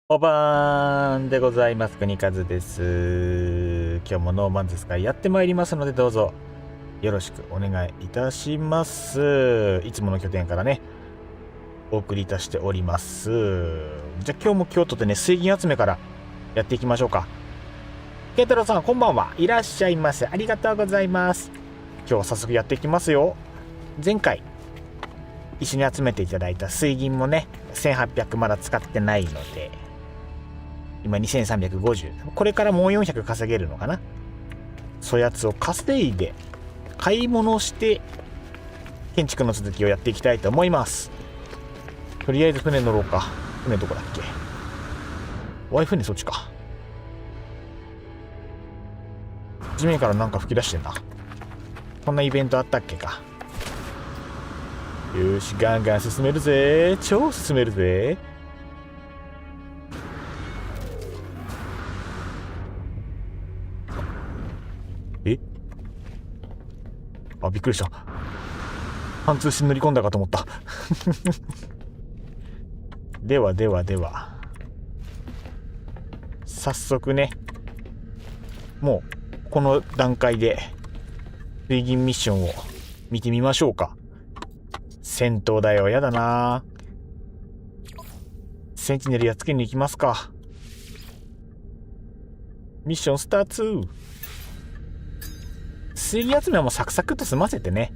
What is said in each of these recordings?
おばーんでございます。国和です。今日もノーマンズスカイやってまいりますので、どうぞよろしくお願いいたします。いつもの拠点からね、お送りいたしております。じゃあ今日も京都でね、水銀集めからやっていきましょうか。慶太郎さん、こんばんは。いらっしゃいませ。ありがとうございます。今日は早速やっていきますよ。前回一緒に集めていただいた水銀もね、1800まだ使ってないので、今2350、これからもう400稼げるのかな。そういうやつを稼いで買い物して建築の続きをやっていきたいと思います。とりあえず船乗ろうか。船どこだっけ。ワイ船そっちか。地面からなんか吹き出してんな。こんなイベントあったっけか。よし、ガンガン進めるぜ。超進めるぜ。え？あ、びっくりした。貫通して乗り込んだかと思った。では早速ね、もうこの段階で水銀ミッションを見てみましょうか。戦闘だよ、やだな。センチネルやっつけに行きますか。ミッションスタート。水銀集めはもうサクサクっと済ませてね。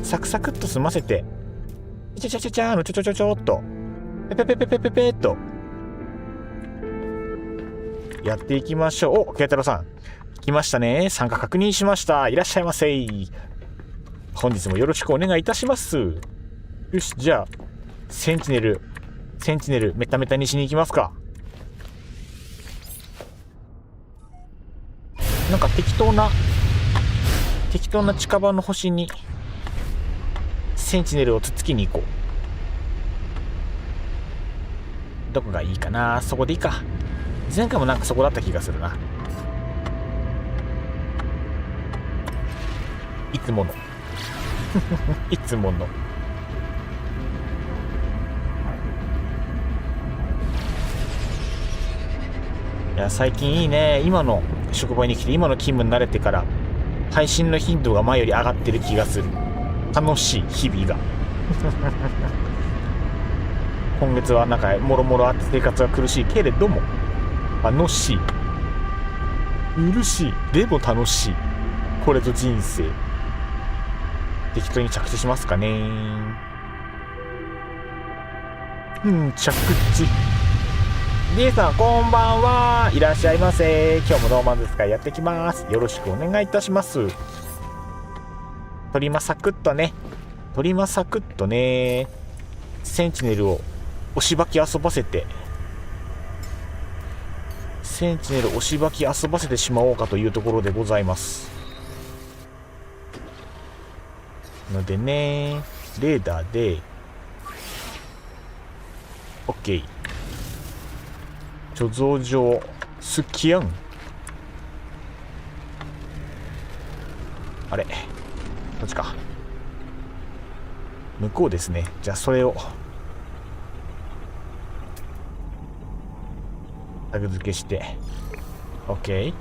サクサクっと済ませて、ちゃちゃちゃちゃーのちょちょちょちょっと、ペペペペペペペっとやっていきましょう。お、慶太郎さん来ましたね。参加確認しました。いらっしゃいませ。本日もよろしくお願いいたします。よし、じゃあセンチネルメタメタにしに行きますか。なんか適当な近場の星にセンチネルをつつきに行こう。どこがいいかな。そこでいいか。前回もなんかそこだった気がするな。いつものいつもの。いや、最近いいね。今の職場に来て、今の勤務に慣れてから配信の頻度が前より上がってる気がする。楽しい日々が今月はなんかもろもろあって生活が苦しいけれども楽しい、苦しい、でも楽しい。これぞ人生。適当に着地しますかね。着地。リエさんこんばんは。いらっしゃいませ。今日もノーマンズスカイやってきます。よろしくお願いいたします。トリマサクッとね。センチネルを押しばき遊ばせてしまおうかというところでございますのでね、レーダーで OK。 貯蔵場スキャン。あれこっちか、向こうですね。じゃあそれをタグ付けして OK。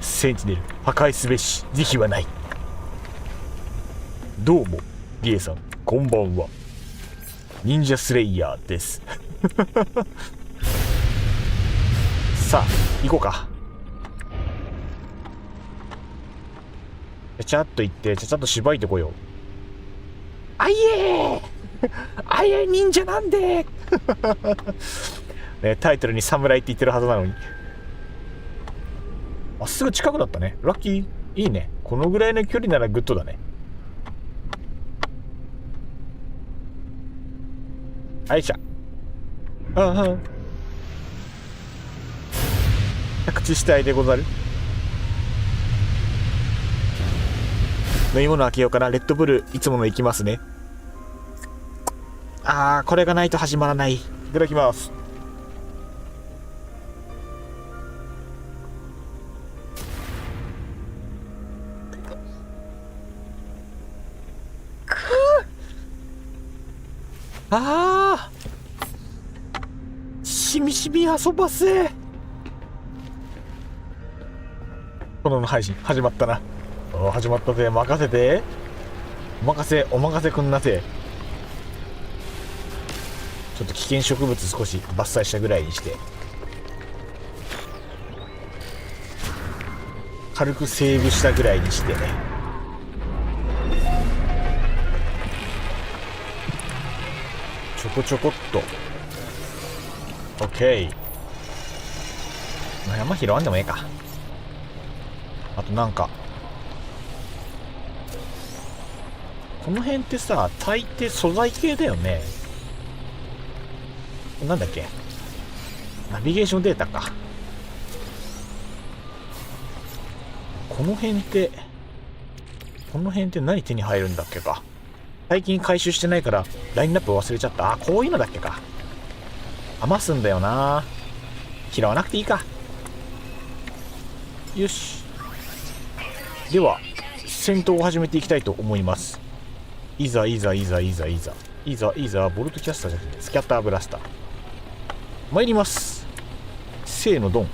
センチネル破壊すべし慈悲はない。どうもリエさんこんばんは。忍者スレイヤーですさあ行こうか。ちゃっと行ってちゃっとしばいてこよう。あいえあいえ忍者なんでね、タイトルに侍って言ってるはずなのに。あ、すぐ近くだったね。ラッキー。いいね。このぐらいの距離ならグッドだね。はいしゃ。着地したいでござる。飲み物開けようかな。レッドブルいつものいきますね。これがないと始まらない。いただきます。しみしみ遊ばせ。この配信始まったな。始まったぜ。任せて。お任せくんなぜ。ちょっと危険植物少し伐採したぐらいにして軽くセーブしたぐらいにしてね。ちょこちょこっと OK。 山拾わんでもええか。あとなんかこの辺ってさ大抵素材系だよね。なんだっけ、ナビゲーションデータか。この辺って何手に入るんだっけか。最近回収してないからラインナップ忘れちゃった。こういうのだっけか。余すんだよな。拾わなくていいか。よし、では戦闘を始めていきたいと思います。いざボルトキャスターじゃなくてスキャッターブラスター参ります。せーのドン。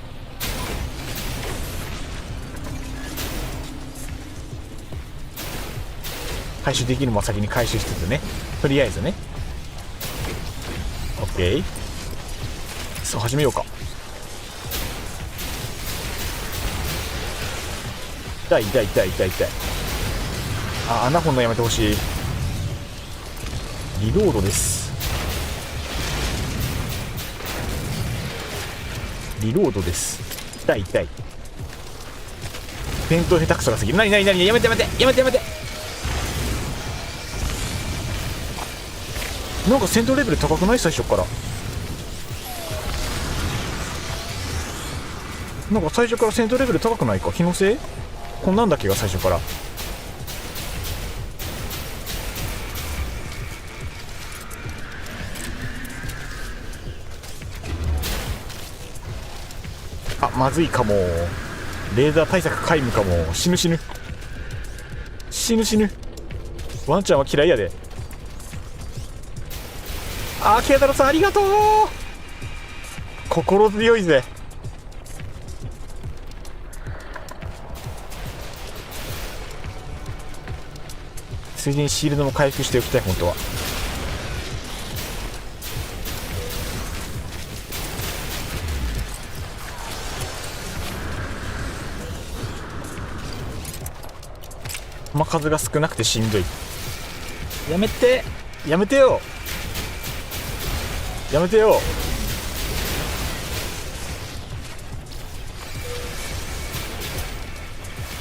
回収できるも先に回収しつつね、とりあえずね。 OK。 さあ始めようか。痛い。穴掘んのやめてほしい。リロードです。痛い。戦闘下手くそがすぎる。やめて。なんか戦闘レベル高くない？最初からなんか最初から戦闘レベル高くないか。気のせい？こんなんだっけが最初から。まずいかも。レーザー対策皆無かも。死ぬ。ワンちゃんは嫌いやで。ケイタロさんありがとう。心強いぜ。ついでにシールドも回復しておきたい。本当は弾数が少なくてしんどい。やめてやめてよやめてよ。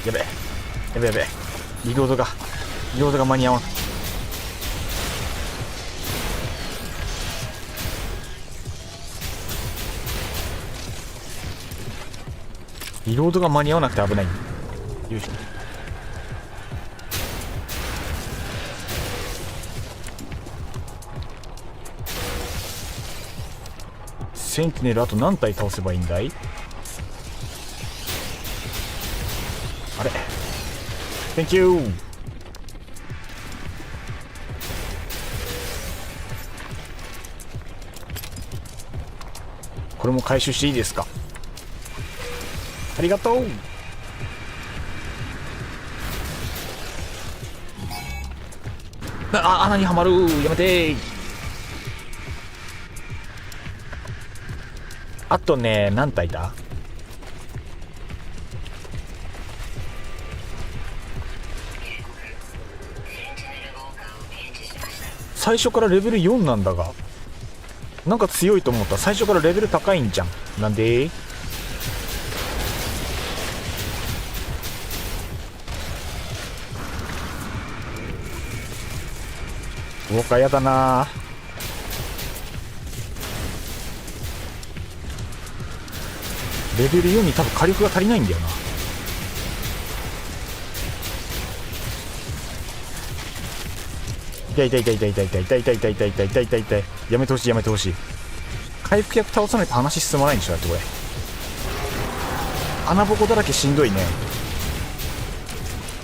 やべやべやべ、リロードが間に合わん。リロードが間に合わなくて危ない。よいしょ。センティネルあと何体倒せばいいんだい。あれ Thank you。 これも回収していいですか。ありがとう。穴にはまる。やめて。あとね、何体だ。最初からレベル4なんだが、なんか強いと思った。最初からレベル高いんじゃん。なんで。ウォーカーやだな。レベル4に多分火力が足りないんだよな。痛い痛い痛い痛い痛い痛い痛い痛い痛い痛い痛い痛い痛い痛い。やめてほしいやめてほしい。回復役倒さないと話進まないんでしょ。だってこれ穴ぼこだらけしんどいね。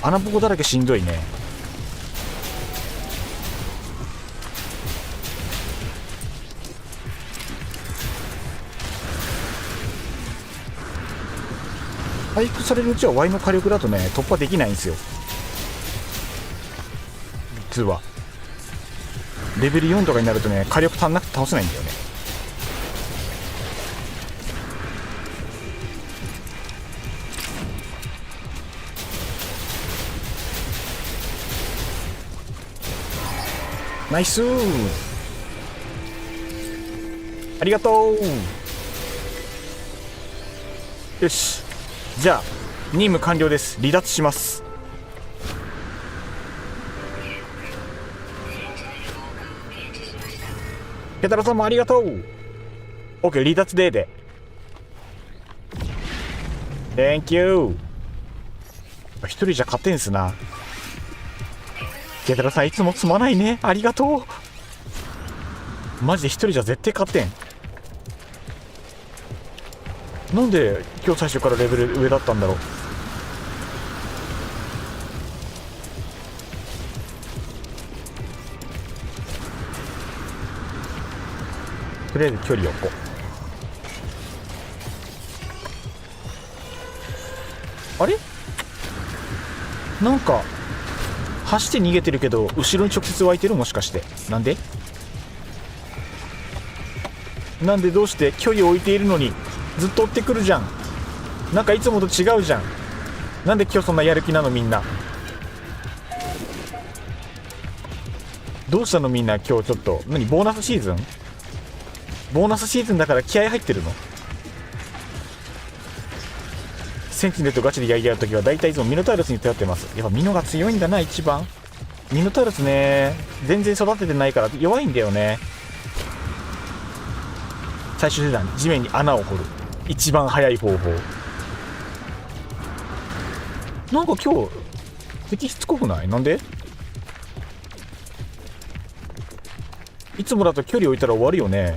穴ぼこだらけしんどいね。回復されるうちは Y の火力だとね突破できないんですよ。実はレベル4とかになるとね火力足んなくて倒せないんだよね。ナイスー、ありがとう。よし、じゃあ任務完了です。離脱します。ペタロさんもありがとう。 OK、 離脱デーで Thank you。 一人じゃ勝てんすな。ペタロさんいつもすまないね、ありがとう。マジで一人じゃ絶対勝てん。なんで今日最初からレベル上だったんだろう。とりあえず距離をこう。あれなんか走って逃げてるけど後ろに直接湧いてる。もしかしてなんでどうして距離を置いているのにずっと追ってくるじゃん。なんかいつもと違うじゃん。なんで今日そんなやる気なのみんな。どうしたのみんな。今日ちょっと何ボーナスシーズンだから気合入ってるの。センチネルとガチでやり合うときは大体いつもミノタウルスに頼ってます。やっぱミノが強いんだな一番。ミノタウルスね全然育ててないから弱いんだよね。最終手段地面に穴を掘る、一番早い方法。なんか今日敵しつこくない？なんで？いつもだと距離置いたら終わるよね。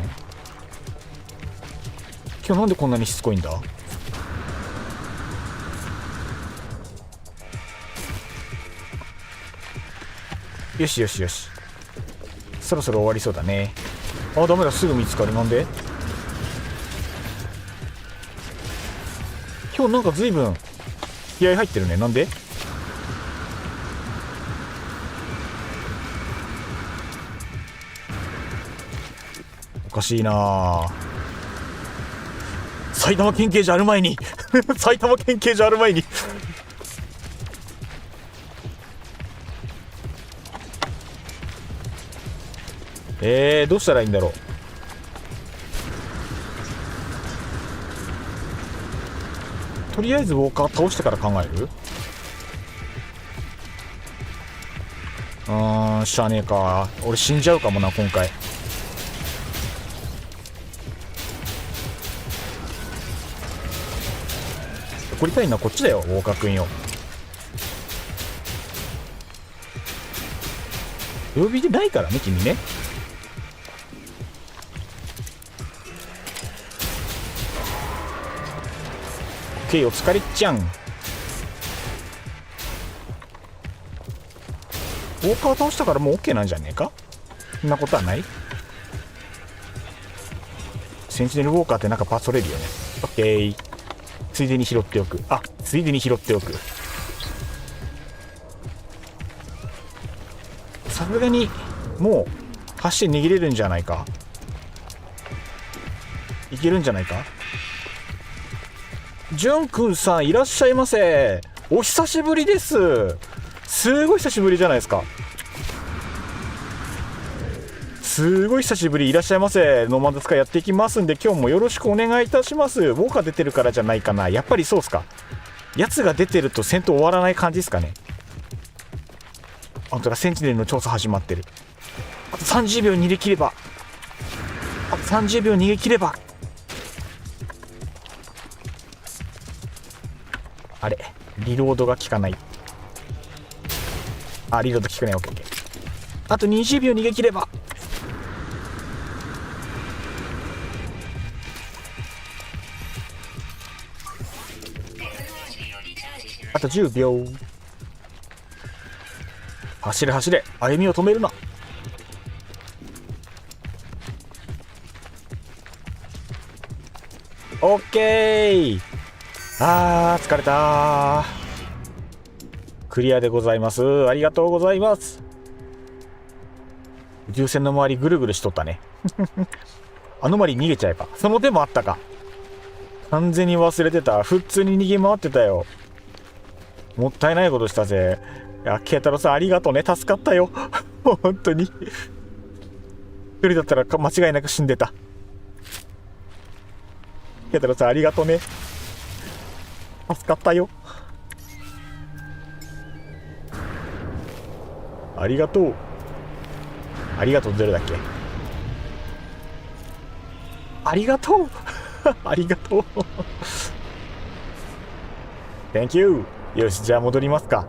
今日なんでこんなにしつこいんだ？よしよしよし、そろそろ終わりそうだね。あ、ダメだ、すぐ見つかる。なんで？今日なんか随分気合入ってるね。なんで？おかしいな。埼玉県警じゃある前に埼玉県警じゃある前にどうしたらいいんだろう。とりあえずウォーカー倒してから考える。しゃあねえか。俺死んじゃうかもな今回。怒りたいのはこっちだよ、ウォーカーくんよ。曜日でないからね君ね。オッケー、お疲れちゃん。ウォーカー倒したからもう OK なんじゃねえか。そんなことはない。センチネルウォーカーってなんかパス取れるよね。オッケー、ついでに拾っておく。ついでに拾っておく。さすがにもう走って逃げれるんじゃないか。いけるんじゃないか。じゅんくんさんいらっしゃいませ。お久しぶりです。すごい久しぶりじゃないですか。すごい久しぶり。いらっしゃいませ。ノーマンズスカイやっていきますんで今日もよろしくお願いいたします。ウォーカー出てるからじゃないかな。やっぱりそうっすか。やつが出てると戦闘終わらない感じですかね。本当だ、センチネルの調査始まってる。あと30秒逃げ切れば。あと30秒逃げ切れば。あれ、リロードが効かない。リロード効くね。オッケーオッケー。あと20秒逃げ切れば。あと10秒。走れ走れ、歩みを止めるな。オッケー。疲れた。クリアでございます。ありがとうございます。宇宙船の周りぐるぐるしとったね。アノマリ逃げちゃえば。その手もあったか。完全に忘れてた。普通に逃げ回ってたよ。もったいないことしたぜ。いや、ケイタロウさんありがとうね。助かったよ。本当に。一人だったら間違いなく死んでた。ケイタロウさんありがとうね。助かったよ。ありがとう。ありがとうどれだっけ。ありがとう。ありがとう。Thank you。よし、じゃあ戻りますか。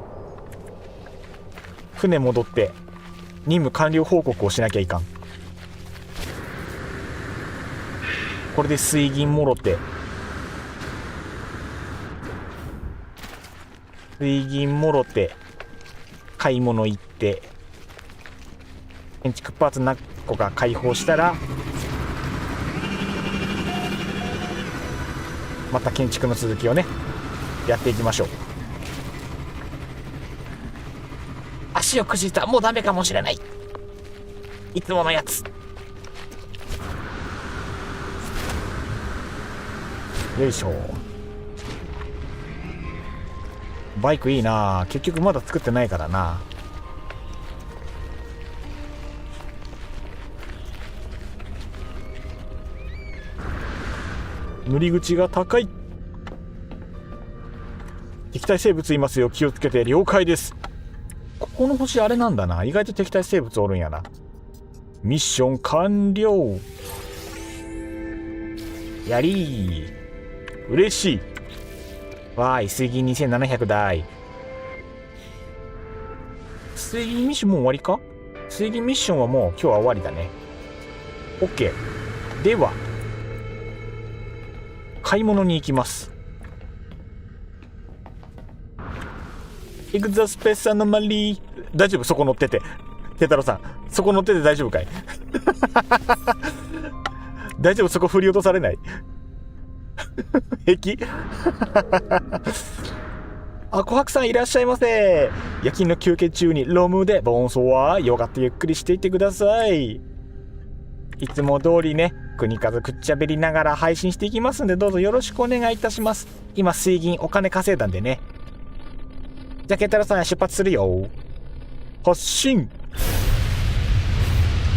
船戻って任務完了報告をしなきゃいかん。これで水銀もろて、水銀もろて買い物行って建築パーツ何個か解放したらまた建築の続きをねやっていきましょう。足をくじいた。もうダメかもしれない。いつものやつ。よいしょ。バイクいいな。結局まだ作ってないからな。塗り口が高い。敵対生物いますよ。気をつけて。了解です。ここの星あれなんだな。意外と敵対生物おるんやな。ミッション完了。やりー。嬉しい。わーい、水銀2700台。水銀ミッションもう終わりか。水銀ミッションはもう今日は終わりだね。 OK。 では買い物に行きます。エグザスペースアノマリー。大丈夫？そこ乗ってて。ケタロウさんそこ乗ってて大丈夫かい？大丈夫？そこ振り落とされない？平気？あ、琥珀さんいらっしゃいませ。夜勤の休憩中にロムでボンソワー。よかった、ゆっくりしていってください。いつも通りね、国数くっちゃべりながら配信していきますんで、どうぞよろしくお願いいたします。今水銀お金稼いだんでね。じゃあケタロウさん出発するよ。発進。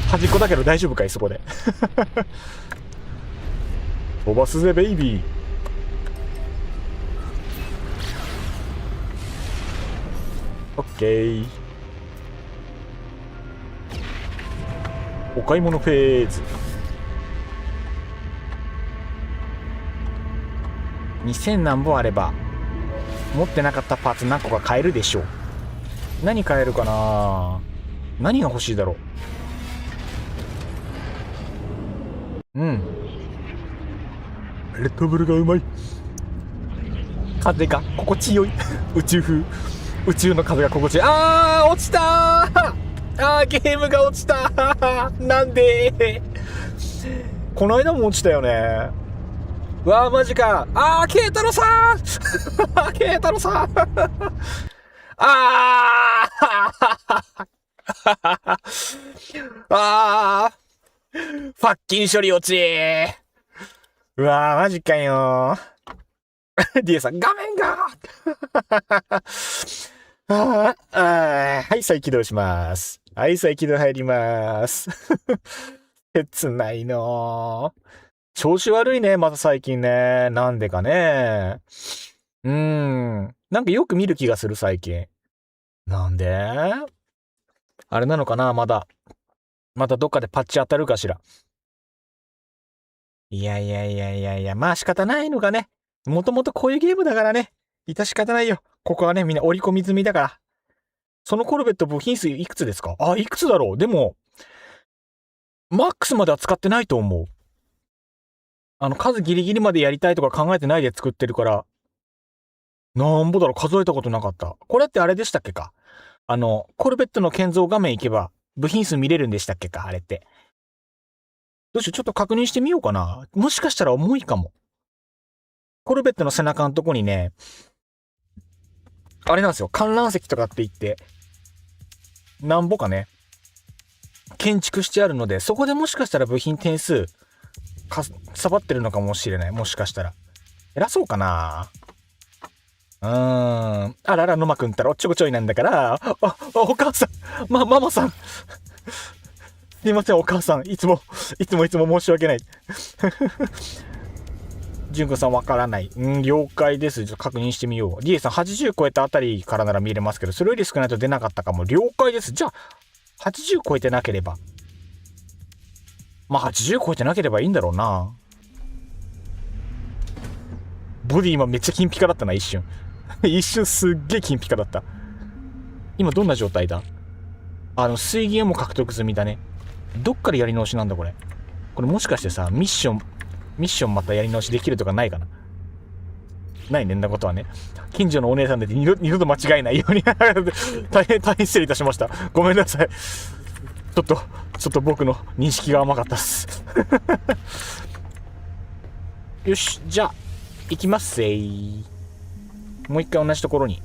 端っこだけど大丈夫かいそこで。飛ばすぜベイビー。オッケー。お買い物フェーズ。2000何本あれば持ってなかったパーツ何個か買えるでしょう。何買えるかな。何が欲しいだろう。レッドブルがうまい。風が心地よい。宇宙風。宇宙の風が心地いい。落ちたー。ゲームが落ちたー。なんでこの間も落ちたよね。うわーマジか。ケイタロさんケイタロさんファッキン処理落ち。うわーマジかよー。ディエさん画面がはい、再起動します。はい、再起動入ります。切ないのー。調子悪いね、また最近ね。なんでかね。なんかよく見る気がする、最近。なんであれなのかな、まだどっかでパッチ当たるかしら。いや、まあ仕方ないのがね。もともとこういうゲームだからね。致し方ないよ。ここはね、みんな折り込み済みだから。そのコルベット部品数いくつですか？いくつだろう？でも、マックスまでは使ってないと思う。数ギリギリまでやりたいとか考えてないで作ってるから、なんぼだろう、数えたことなかった。これってあれでしたっけか？コルベットの建造画面行けば、部品数見れるんでしたっけか？あれって。どうしよう、ちょっと確認してみようかな。もしかしたら重いかも。コルベットの背中のとこにね、あれなんですよ、観覧席とかって言って、なんぼかね、建築してあるので、そこでもしかしたら部品点数、さばってるのかもしれない。もしかしたら。偉そうかな。あらら、野間くんったらおっちょこちょいなんだから、お母さん、ママさん。すいません、お母さん。いつも申し訳ない。純子さんわからない。了解です。ちょっと確認してみよう。リエさん、80超えたあたりからなら見れますけど、それより少ないと出なかったかも。了解です。じゃあ、80超えてなければ。まあ、80超えてなければいいんだろうな。ボディ今めっちゃ金ピカだったな、一瞬。一瞬すっげえ金ピカだった。今どんな状態だ？水銀も獲得済みだね。どっからやり直しなんだこれ。これもしかしてさ、ミッションまたやり直しできるとかないかな？ないねんなことはね。近所のお姉さんで二度と間違えないように大変失礼いたしました。ごめんなさい。ちょっと僕の認識が甘かったっす。よし、じゃあ、行きますせー。もう一回同じところに。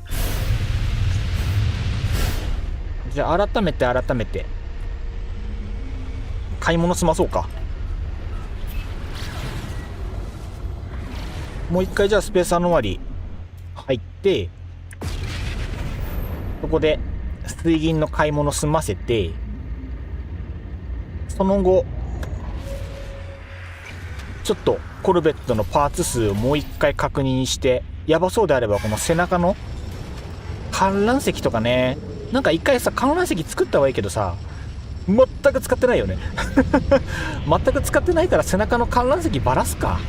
じゃあ、改めて、買い物済まそうか。もう一回じゃあスペースアノマリ入って、そこで水銀の買い物済ませて、その後、ちょっとコルベットのパーツ数をもう一回確認して、やばそうであればこの背中の観覧席とかね、なんか一回さ、観覧席作ったはいいけどさ、全く使ってないよね。全く使ってないから背中の観覧席ばらすか。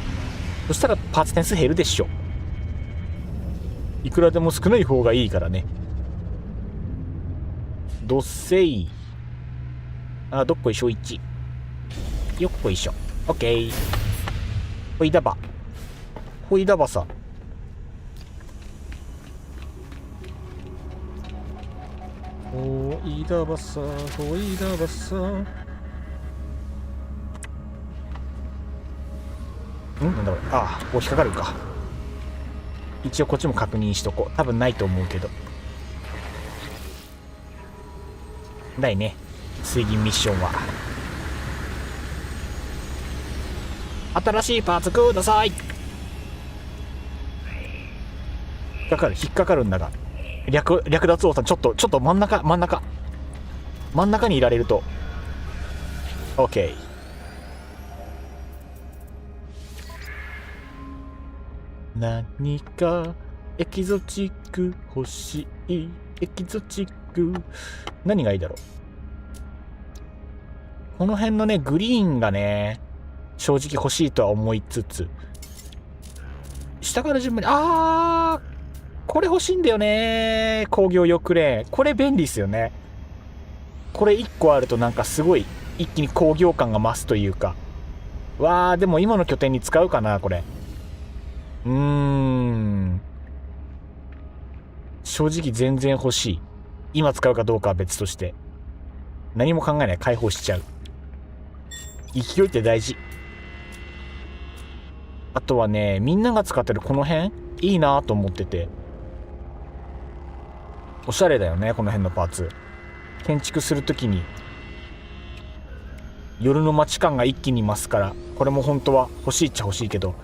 そしたらパーツ点数減るでしょ。いくらでも少ない方がいいからね。どっせい。どっこいしょ1。よっこいしょ。オッケー。ほいだばさ。ほいだばさ。なんだこれ。こう引っかかるか。一応こっちも確認しとこう。多分ないと思うけど。ないね。水銀ミッションは。新しいパーツください。引っかかるんだが。略奪王さん、ちょっと真ん中にいられると。OK。何かエキゾチック欲しい。エキゾチック何がいいだろう。この辺のねグリーンがね正直欲しいとは思いつつ、下から順番にこれ欲しいんだよね。工業用クレーン、これ便利ですよね。これ1個あるとなんかすごい一気に工業感が増すというか。でも今の拠点に使うかなこれ。正直全然欲しい。今使うかどうかは別として、何も考えない、解放しちゃう。勢いって大事。あとはね、みんなが使ってるこの辺いいなと思ってて、おしゃれだよねこの辺のパーツ。建築するときに夜の街感が一気に増すから、これも本当は欲しいっちゃ欲しいけど、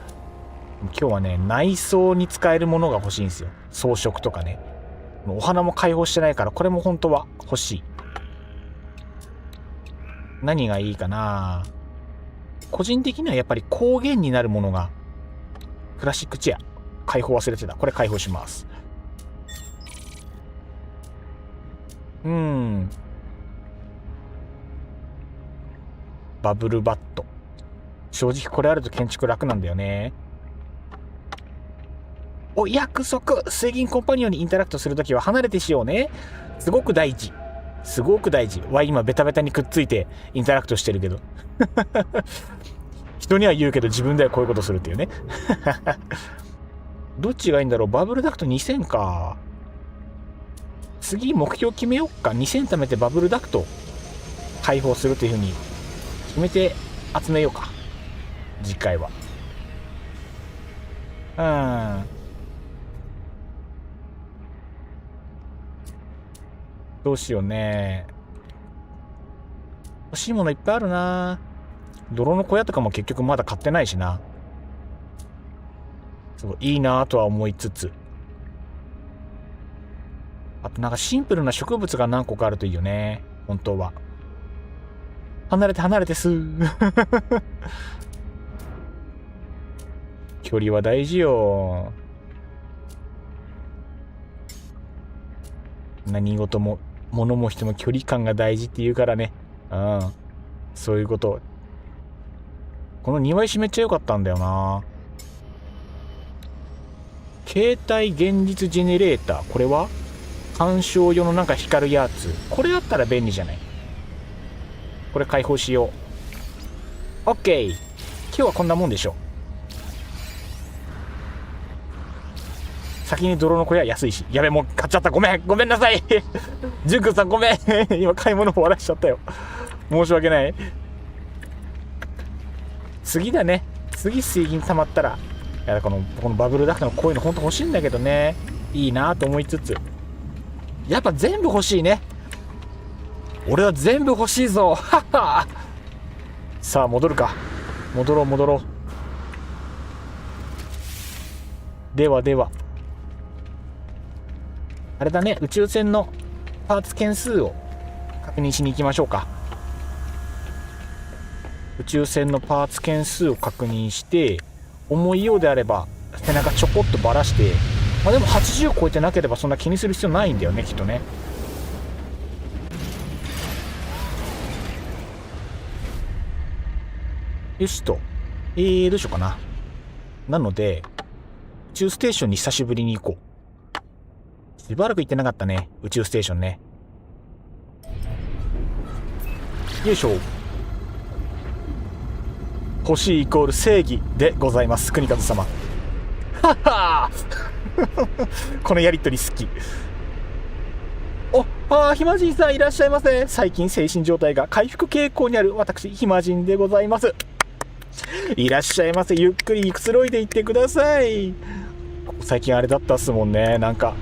今日はね内装に使えるものが欲しいんですよ。装飾とかね。お花も開放してないから、これも本当は欲しい。何がいいかな。個人的にはやっぱり光源になるものが。クラシックチェア開放忘れてた。これ開放します。バブルバット、正直これあると建築楽なんだよね。お約束、水銀コンパニオンにインタラクトするときは離れてしようね。すごく大事、すごく大事。今ベタベタにくっついてインタラクトしてるけど人には言うけど自分ではこういうことするっていうねどっちがいいんだろう。バブルダクト2000か。次目標決めよっか。2000貯めてバブルダクト開放するというふうに決めて集めようか、次回は。どうしようね。欲しいものいっぱいあるな。泥の小屋とかも結局まだ買ってないしな。そういいなとは思いつつ、あとなんかシンプルな植物が何個かあるといいよね本当は。離れて離れて距離は大事よ。何事も物も人も距離感が大事って言うからね。そういうこと。この庭石めっちゃ良かったんだよな。携帯現実ジェネレーター、これは鑑賞用のなんか光るやつ。これあったら便利じゃない。これ開放しよう。 OK。 今日はこんなもんでしょ。先に泥の小屋安いし。やべ、もう買っちゃった。ごめんなさいジュン君さんごめん今買い物終わらしちゃったよ。申し訳ない。次だね。次水銀溜まったら、いやこのバブルダクトのこういうのほんと欲しいんだけどね。いいなと思いつつ、やっぱ全部欲しいね。俺は全部欲しいぞはは。さあ戻るか。戻ろう。ではあれだね、宇宙船のパーツ件数を確認しに行きましょうか。宇宙船のパーツ件数を確認して、重いようであれば背中ちょこっとばらして、でも80超えてなければそんな気にする必要ないんだよねきっとね。よしと、どうしようかな。なので宇宙ステーションに久しぶりに行こう。しばらく行ってなかったね、宇宙ステーションね。よいしょ。欲しいイコール正義でございます、国和様。ははこのやりとり好き。暇人さんいらっしゃいませ。最近精神状態が回復傾向にある私暇人でございます。いらっしゃいませ。ゆっくりくつろいでいってください。最近あれだったっすもんね。なんか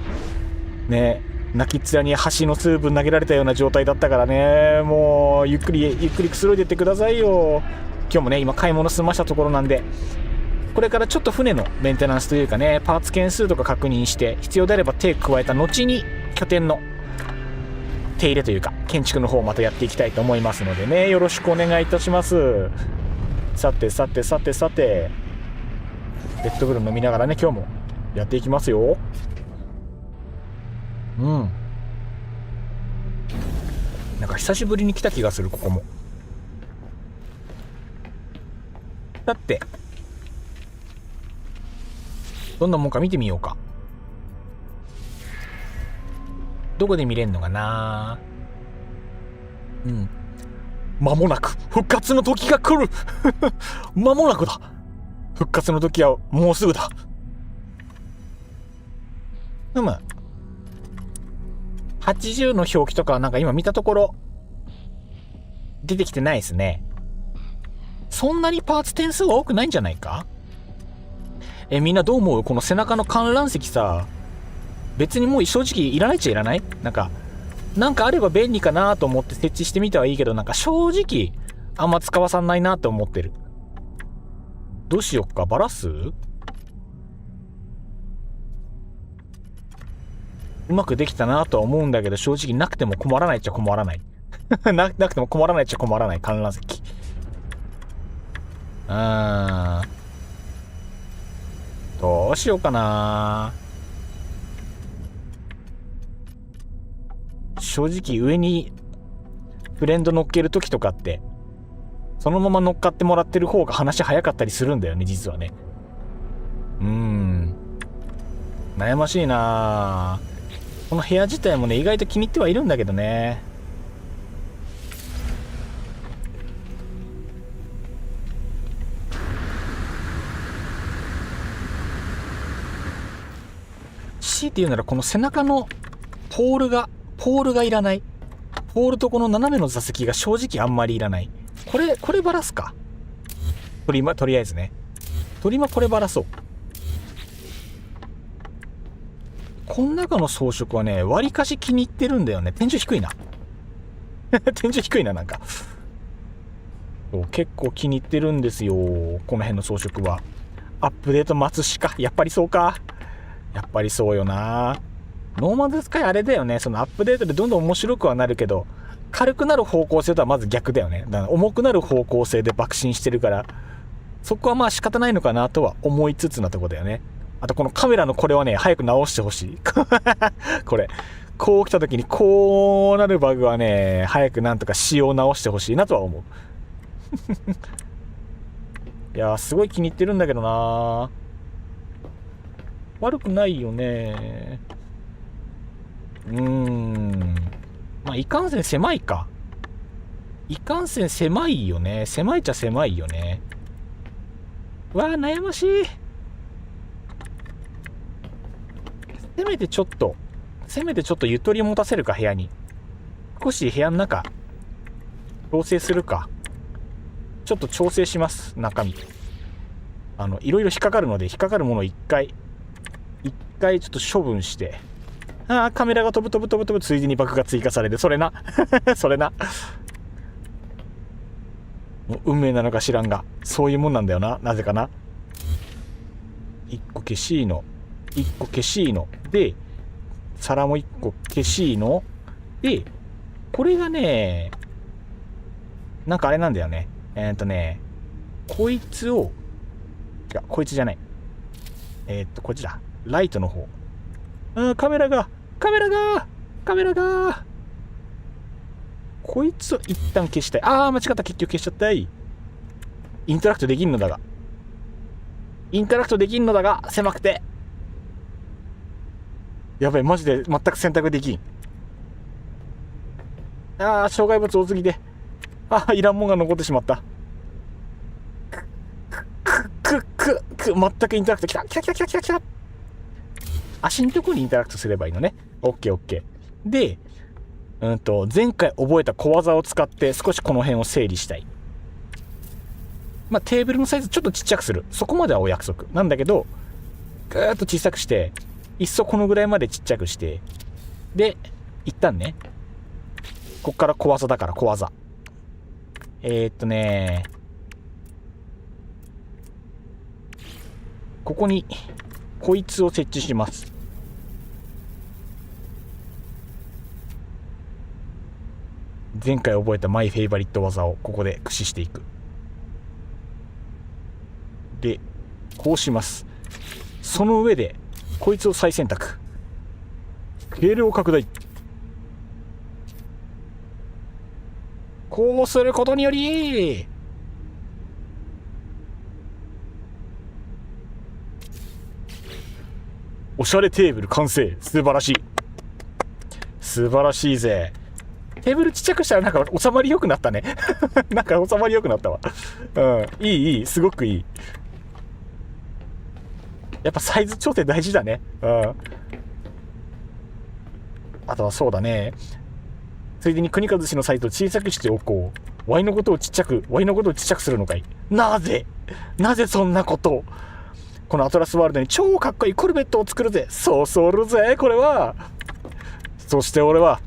ね、泣きっ面に橋のスープ投げられたような状態だったからね。もうゆっくりくつろいでいってくださいよ。今日もね今買い物済ましたところなんで、これからちょっと船のメンテナンスというかね、パーツ件数とか確認して、必要であれば手加えた後に拠点の手入れというか建築の方をまたやっていきたいと思いますのでね、よろしくお願いいたします。さてさてさてさて、レッドブル飲みながらね今日もやっていきますよ。なんか久しぶりに来た気がする。ここもだってどんなもんか見てみようか。どこで見れんのかな。間もなく復活の時が来る間もなくだ。復活の時はもうすぐだ。80の表記とかはなんか今見たところ出てきてないですね。そんなにパーツ点数は多くないんじゃないか。みんなどう思う？この背中の観覧席さ、別にもう正直いらないっちゃいらない？なんかあれば便利かなと思って設置してみてはいいけど、なんか正直あんま使わさんないなと思ってる。どうしよっか、バラす？うまくできたなとは思うんだけど、正直なくても困らないっちゃ困らないなくても困らないっちゃ困らない観覧席。どうしようかな。正直上にフレンド乗っけるときとかってそのまま乗っかってもらってる方が話早かったりするんだよね、実はね。悩ましいな。この部屋自体もね意外と気に入ってはいるんだけどね。強いて言うならこの背中のポールがいらない。ポールとこの斜めの座席が正直あんまりいらない。これバラすか。とりあえずね、これバラそう。この中の装飾はねわりかし気に入ってるんだよね。天井低いな天井低いな。なんか結構気に入ってるんですよ、この辺の装飾は。アップデート待つしか。やっぱりそうか。やっぱりそうよな。ノーマンズスカイあれだよね、そのアップデートでどんどん面白くはなるけど、軽くなる方向性とはまず逆だよね。だから重くなる方向性で爆心してるから、そこはまあ仕方ないのかなとは思いつつなとこだよね。あとこのカメラのこれはね早く直してほしいこれこう来た時にこうなるバグはね早くなんとか仕様直してほしいなとは思ういやーすごい気に入ってるんだけどな。悪くないよね。まあいかんせん狭いか。いかんせん狭いよね。狭いっちゃ狭いよね。わあ悩ましい。せめてちょっとゆとりを持たせるか、部屋に。少し部屋の中調整するか。ちょっと調整します、中身。いろいろ引っかかるので、引っかかるものを一回ちょっと処分して。カメラが飛ぶついでにバグが追加されて、それなそれな。もう運命なのか知らんがそういうもんなんだよな。なぜかな。1個消しいので、皿も1個消しいので、これがねなんかあれなんだよね。こいつをこいつじゃない、こっちだ。ライトの方。カメラがこいつを一旦消したい。間違った。結局消しちゃったい。インタラクトできんのだが狭くてやばい。マジで全く選択できん。障害物多すぎていらんもんが残ってしまった。全くインタラクト。来た。足のとこにインタラクトすればいいのね。オッケーで、前回覚えた小技を使って少しこの辺を整理したい。まあテーブルのサイズちょっとちっちゃくする、そこまではお約束なんだけど、ぐーっと小さくして、いっそこのぐらいまでちっちゃくして、で一旦ね、こっから小技だから。小技ここにこいつを設置します。前回覚えたマイフェイバリット技をここで駆使していく。で、こうします。その上でこいつを再選択。スケールを拡大。こうすることによりおしゃれテーブル完成。素晴らしい。素晴らしいぜ。テーブルちっちゃくしたらなんか収まり良くなったね。なんか収まり良くなったわ。うん。いいいい。すごくいい。やっぱサイズ調整大事だね。うん。あとはそうだね。ついでに国和氏のサイトを小さくしておこう。ワイのことをちっちゃくするのかい。なぜそんなことを。このアトラスワールドに超かっこいいコルベットを作るぜ。そうそうるぜ、これは。そして俺は、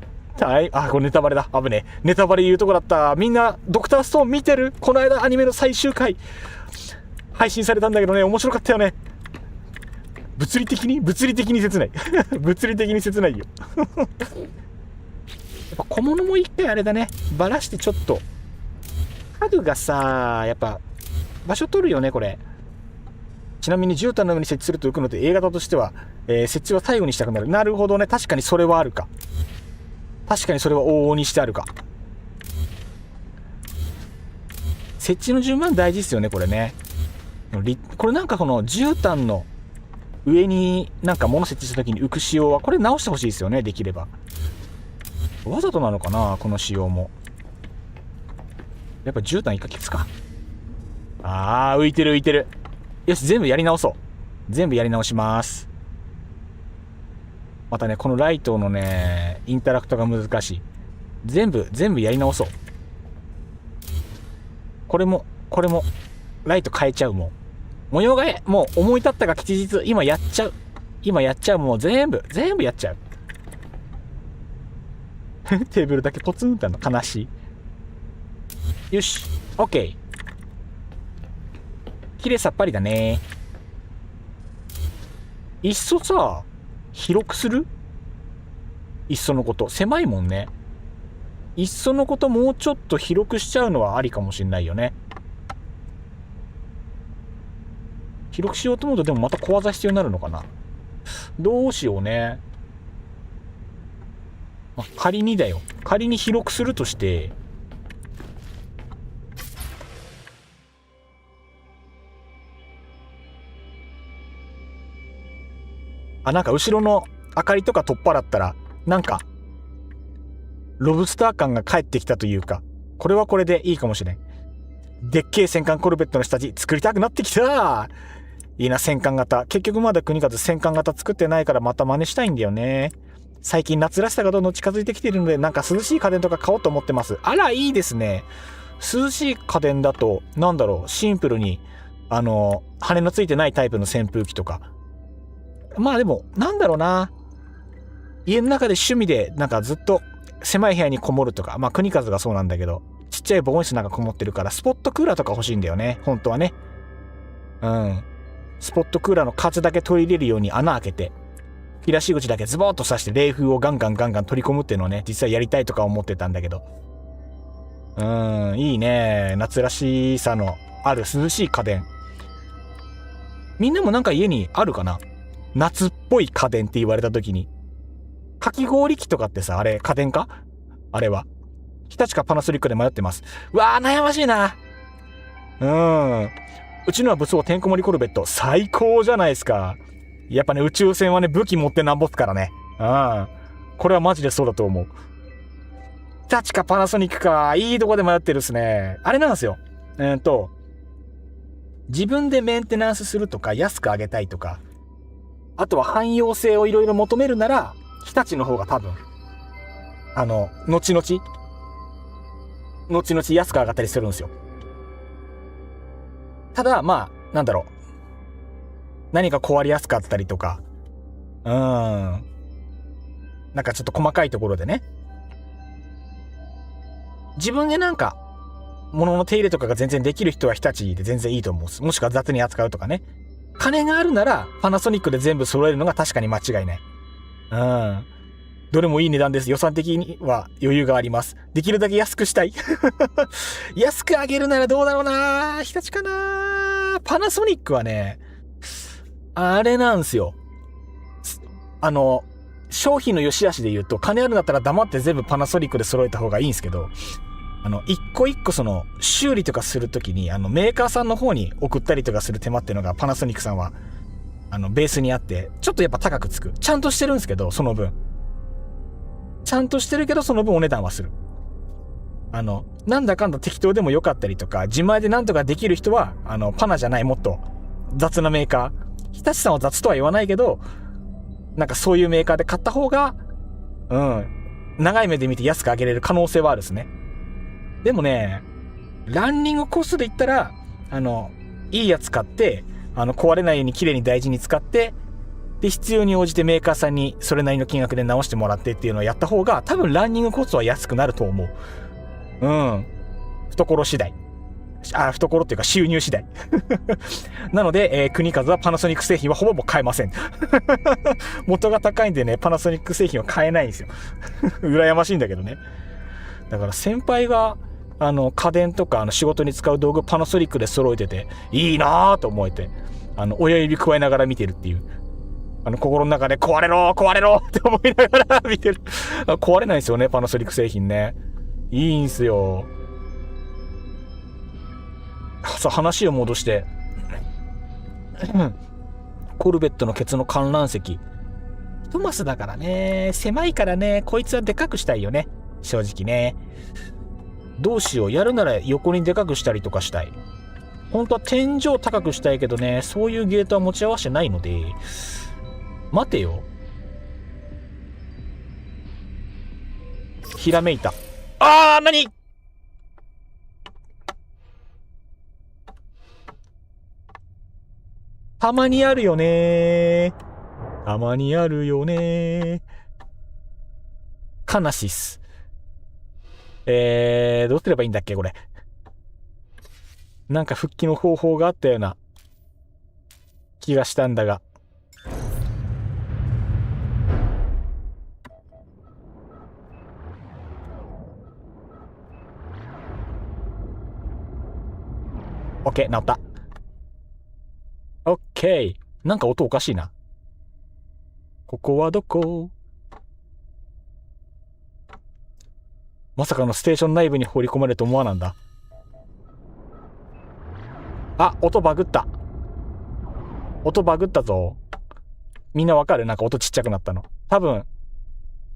これネタバレだ。危ねえ。ネタバレ言うとこだった。みんな、ドクターストーン見てる？この間アニメの最終回、配信されたんだけどね、面白かったよね。物理的に切ない。物理的に切ないよ。やっぱ小物も一回あれだね。バラしてちょっと。家具がさ、やっぱ、場所取るよね、これ。ちなみに絨毯の上に設置すると浮くので A 型としては、設置は最後にしたくなる。なるほどね。確かにそれはあるか。確かにそれは往々にしてあるか。設置の順番大事ですよね、これね。これなんかこの絨毯の上になんか物設置した時に浮く仕様は、これ直してほしいですよね、できれば。わざとなのかな、この仕様も。やっぱ絨毯一回消すか。浮いてる。よし、全部やり直そう。全部やり直します。またね、このライトのね、インタラクトが難しい。全部やり直そう。これも、ライト変えちゃうもん。模様替え、もう思い立ったが吉日、今やっちゃう。もう全部やっちゃう。テーブルだけポツンっての悲しい。よし、OK。綺麗さっぱりだね。いっそさ、広くする？いっそのこと。狭いもんね。いっそのこともうちょっと広くしちゃうのはありかもしんないよね。広くしようと思うとでもまた小技必要になるのかな。どうしようね。仮に広くするとして、なんか後ろの明かりとか取っ払ったら、なんか、ロブスター感が帰ってきたというか、これはこれでいいかもしれん。でっけえ戦艦コルベットの下地作りたくなってきた。いいな、戦艦型。結局まだ国数戦艦型作ってないからまた真似したいんだよね。最近夏らしさがどんどん近づいてきてるので、なんか涼しい家電とか買おうと思ってます。あら、いいですね。涼しい家電だと、シンプルに、羽のついてないタイプの扇風機とか。まあでも、家の中で趣味で、なんかずっと狭い部屋にこもるとか、国数がそうなんだけど、ちっちゃい防音室なんかこもってるから、スポットクーラーとか欲しいんだよね。本当はね。スポットクーラーの風だけ取り入れるように穴開けて、引き出し口だけズボーッと刺して冷風をガンガン取り込むっていうのをね、実際やりたいとか思ってたんだけど。いいね。夏らしさのある涼しい家電。みんなもなんか家にあるかな？夏っぽい家電って言われた時に。かき氷機とかってさ、あれ家電か？あれは。日立かパナソニックで迷ってます。うわー、悩ましいな。うちのは武装てんこ盛りコルベット。最高じゃないですか。やっぱね、宇宙船はね、武器持ってなんぼっすからね。これはマジでそうだと思う。日立かパナソニックか、いいとこで迷ってるっすね。あれなんですよ。自分でメンテナンスするとか、安くあげたいとか、あとは汎用性をいろいろ求めるなら、日立の方が多分、後々安く上がったりするんですよ。ただ、何か壊れやすかったりとか、なんかちょっと細かいところでね。自分でなんか、物の手入れとかが全然できる人は日立で全然いいと思う。もしくは雑に扱うとかね。金があるなら、パナソニックで全部揃えるのが確かに間違いない。どれもいい値段です。予算的には余裕があります。できるだけ安くしたい。安く上げるならどうだろうな。日立かな。パナソニックはね、あれなんですよ。商品の良し悪しで言うと、金あるんだったら黙って全部パナソニックで揃えた方がいいんですけど、一個一個修理とかするときに、メーカーさんの方に送ったりとかする手間っていうのがパナソニックさんは、ベースにあって、ちょっとやっぱ高くつく。ちゃんとしてるんですけど、その分。ちゃんとしてるけど、その分お値段はする。なんだかんだ適当でも良かったりとか、自前でなんとかできる人は、パナじゃないもっと雑なメーカー。日立さんは雑とは言わないけど、なんかそういうメーカーで買った方が、長い目で見て安く上げれる可能性はあるですね。でもね、ランニングコストで言ったら、いいやつ買って、壊れないように綺麗に大事に使って、で、必要に応じてメーカーさんにそれなりの金額で直してもらってっていうのをやった方が、多分ランニングコストは安くなると思う。懐次第。懐っていうか収入次第。なので、国数はパナソニック製品はほぼも買えません。元が高いんでね、パナソニック製品は買えないんですよ。羨ましいんだけどね。だから先輩が、家電とか仕事に使う道具パナソニックで揃えてて、いいなぁと思えて、親指加えながら見てるっていう。心の中で壊れろって思いながら見てる。壊れないですよね、パナソニック製品ね。いいんすよ。さあ、話を戻して。コルベットのケツの観覧席。1マスだからね、狭いからね、こいつはでかくしたいよね。正直ね。どうしよう、やるなら横にでかくしたりとかしたい。本当は天井高くしたいけどね、そういうゲートは持ち合わせてないので、待てよ。ひらめいた。何たまにあるよね。たまにあるよね。カナシス。どうすればいいんだっけこれ。なんか復帰の方法があったような気がしたんだが。オッケー、治った。オッケー。なんか音おかしいな。ここはどこ？まさかのステーション内部に放り込まれると思わなんだ。音バグった。音バグったぞ。みんなわかる？なんか音ちっちゃくなったの。多分、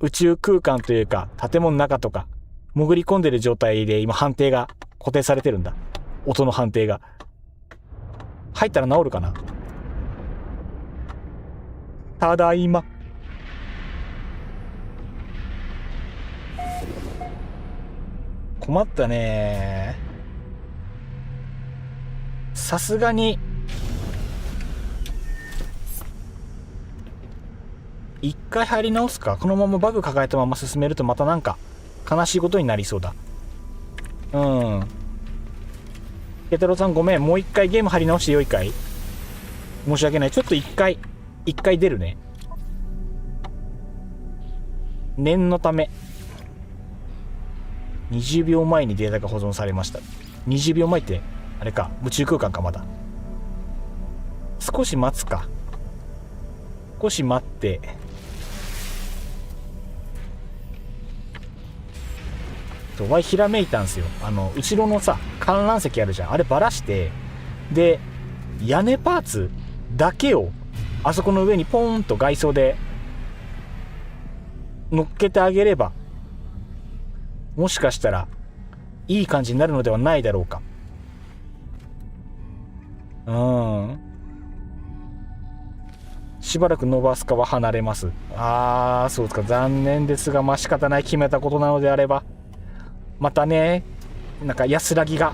宇宙空間というか、建物の中とか、潜り込んでる状態で今判定が固定されてるんだ。音の判定が。入ったら治るかな？ただいま。困ったね。さすがに一回入り直すか。このままバグ抱えたまま進めるとまたなんか悲しいことになりそうだ。ケタロウさんごめん、もう一回ゲーム入り直してよいかい？申し訳ない。ちょっと一回出るね。念のため。20秒前にデータが保存されました。20秒前ってあれか、宇宙空間か。まだ少し待つか。少し待って、わいひらめいたんすよ。後ろのさ観覧席あるじゃん、あれバラして、で屋根パーツだけをあそこの上にポーンと外装で乗っけてあげれば、もしかしたらいい感じになるのではないだろうか。しばらくノバスカは離れます。そうですか。残念ですが、仕方ない、決めたことなのであれば。またね、なんか安らぎチャ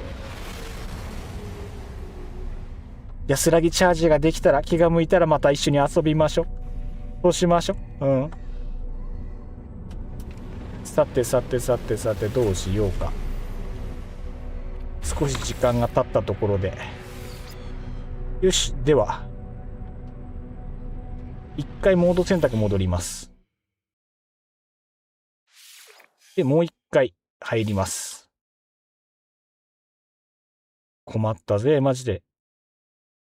ージができたら、気が向いたらまた一緒に遊びましょう。そうしましょう。さてどうしようか。少し時間が経ったところで、よし、では一回モード選択戻ります。で、もう一回入ります。困ったぜ、マジで。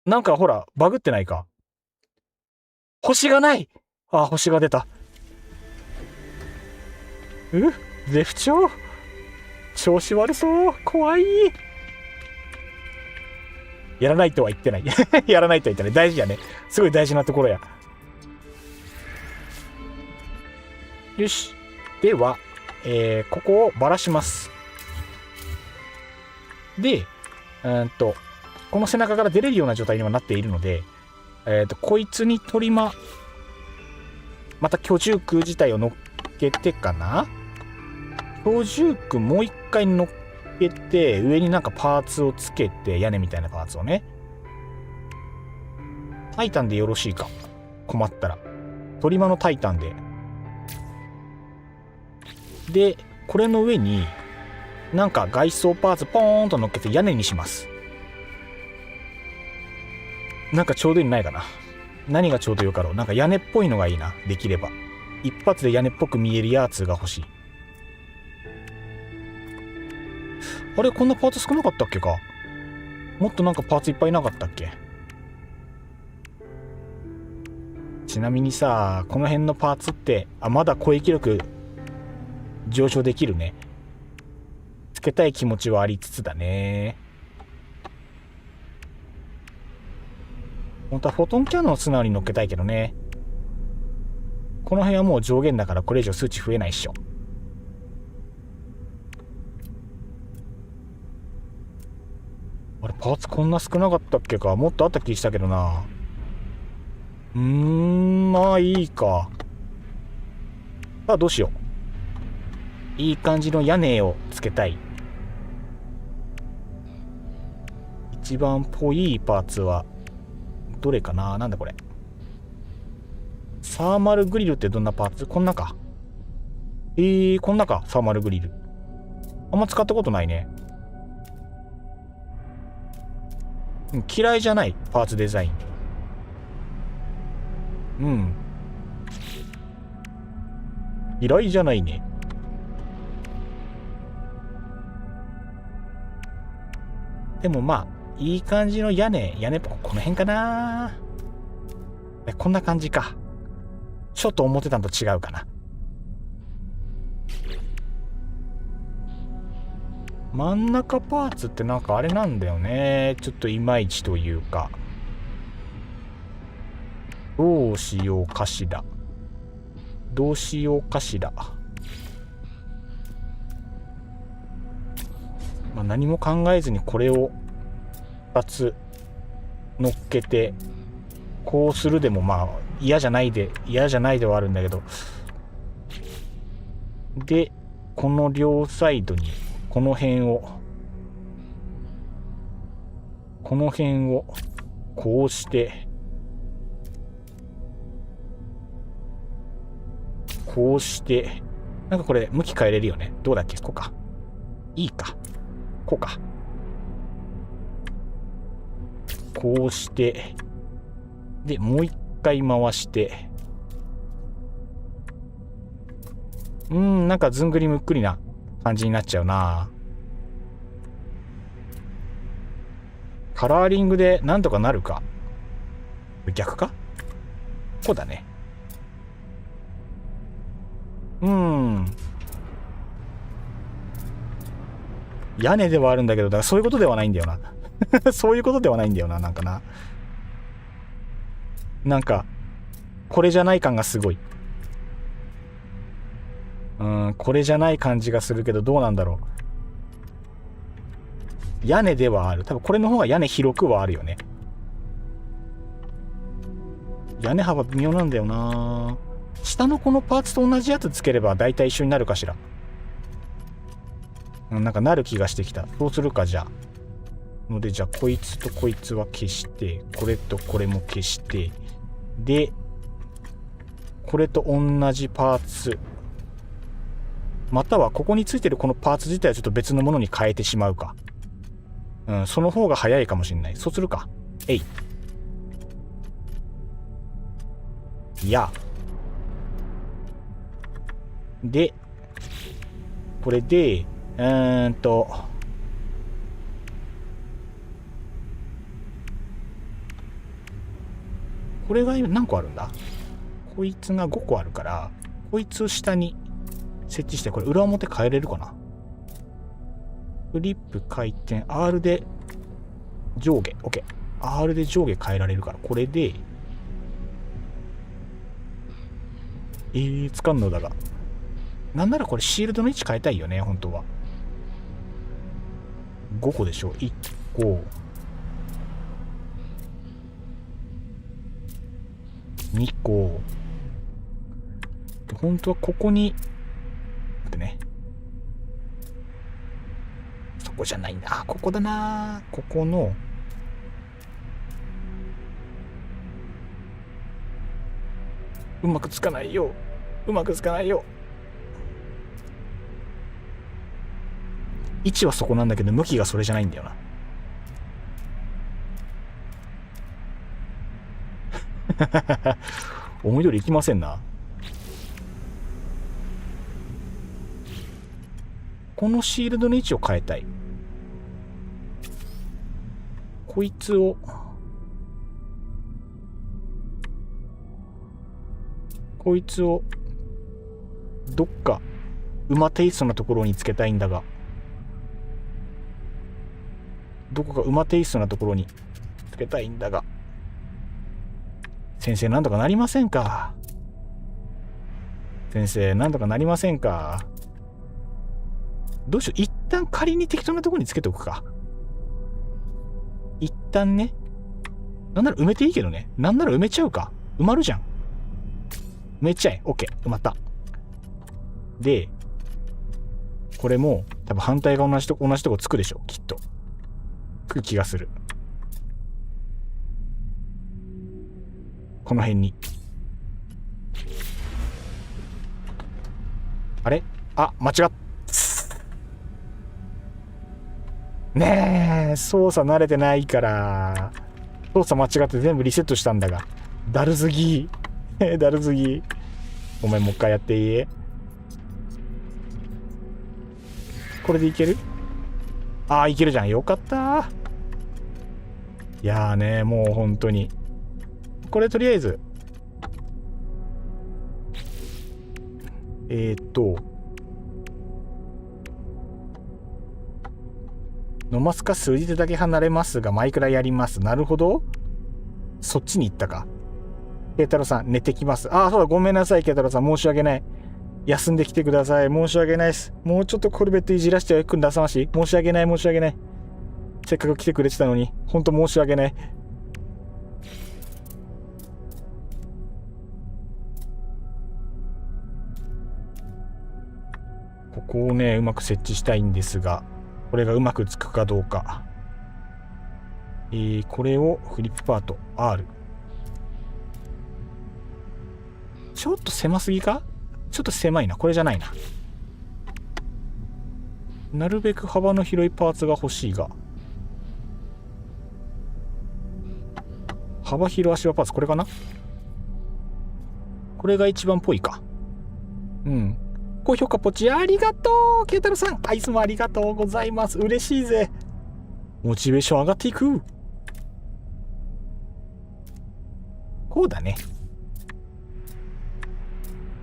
なんかほら、バグってないか。星がない。あ、星が出た。ゼフ長。調子悪そう。怖い。やらないとは言ってない。やらないとは言ってない。大事やね。すごい大事なところや。よし。では、ここをばらします。で、この背中から出れるような状態にはなっているので、こいつに取りまた居住区自体を乗っけてかな。居住区もう一回乗っけて、上になんかパーツをつけて、屋根みたいなパーツをね。タイタンでよろしいか。困ったら。トリマのタイタンで。で、これの上に、なんか外装パーツポーンと乗っけて屋根にします。なんかちょうどいいのないかな。何がちょうどよかろう。なんか屋根っぽいのがいいな。できれば。一発で屋根っぽく見えるやつが欲しい。あれ、こんなパーツ少なかったっけか。もっとなんかパーツいっぱいなかったっけ。ちなみにさ、この辺のパーツってまだ攻撃力上昇できるね。つけたい気持ちはありつつだね。本当はフォトンキャノンを素直に乗っけたいけどね。この辺はもう上限だからこれ以上数値増えないっしょ。あれ、パーツこんな少なかったっけか。もっとあった気したけどな。まあいいか。さあどうしよう。いい感じの屋根をつけたい。一番ぽいパーツはどれかな。なんだこれ。サーマルグリルってどんなパーツ？こんなか。こんなか、サーマルグリル。あんま使ったことないね。嫌いじゃない、パーツデザイン。嫌いじゃないね。でもまあ、いい感じの屋根、この辺かな。こんな感じか。ちょっと思ってたのと違うかな。真ん中パーツってなんかあれなんだよね。ちょっといまいちというか。どうしようかしら。まあ、何も考えずにこれを2つ乗っけて、こうするでもまあ嫌じゃないではあるんだけど。で、この両サイドにこの辺をこうしてなんかこれ向き変えれるよね。どうだっけ。こうか。いいか。こうか。こうしてでもう一回回してなんかずんぐりむっくりな感じになっちゃうな。カラーリングでなんとかなるか。逆か。こうだね。屋根ではあるんだけど、だからそういうことではないんだよな。そういうことではないんだよな。なんかな。なんかこれじゃない感がすごい。これじゃない感じがするけど、どうなんだろう。屋根ではある。多分これの方が屋根広くはあるよね。屋根幅微妙なんだよな。下のこのパーツと同じやつつければ大体一緒になるかしら。なんかなる気がしてきた。そうするか。じゃあので、じゃあこいつとこいつは消して、これとこれも消して、でこれと同じパーツ、またはここについてるこのパーツ自体はちょっと別のものに変えてしまうか。その方が早いかもしれない。そうするか。でこれで、これが今何個あるんだ？こいつが5個あるから、こいつを下に設置して、これ裏表変えれるかな？フリップ回転、R で上下、OK。R で上下変えられるから、これで、つかんのだが。なんならこれシールドの位置変えたいよね、本当は。5個でしょ。1個。2個。本当はここに、待ってね。そこじゃないんだ。あ、ここだな。ここの、うまくつかないよ。うまくつかないよ。位置はそこなんだけど、向きがそれじゃないんだよな。思い通りいきませんな。このシールドの位置を変えたい。こいつを、どっか馬テイストなところにつけたいんだが、先生なんとかなりませんか？どうしよう。一旦仮に適当なところにつけておくか。一旦ね。なんなら埋めていいけどね。なんなら埋めちゃうか。埋まるじゃん。埋めちゃえ。OK。埋まった。で、これも多分反対が同じとこつくでしょ。きっと。つく気がする。この辺に。あれ？あ、間違っ。ねえ、操作慣れてないから。操作間違って全部リセットしたんだが。だるすぎ。だるすぎ。ごめん、もう一回やっていい？これでいける？ああ、いけるじゃん。よかった。いやーね、もう本当に。これとりあえず。飲ますか数日だけ離れますが、マイクラやります。なるほど。そっちに行ったか。慶太郎さん、寝てきます。ああ、そうだ、ごめんなさい、慶太郎さん。申し訳ない。休んできてください。申し訳ないです。もうちょっとコルベットいじらしてよくんださまし。申し訳ない。せっかく来てくれてたのに、ほんと申し訳ない。ここをね、うまく設置したいんですが、これがうまくつくかどうか。これをフリップパート R。ちょっと狭すぎか？ちょっと狭いな。これじゃないな。なるべく幅の広いパーツが欲しいが。幅広足場パーツ、これかな？これが一番っぽいか。うん。高評価ポチありがとう、ケイタロさん。いつもありがとうございます。嬉しいぜ。モチベーション上がっていく。こうだね。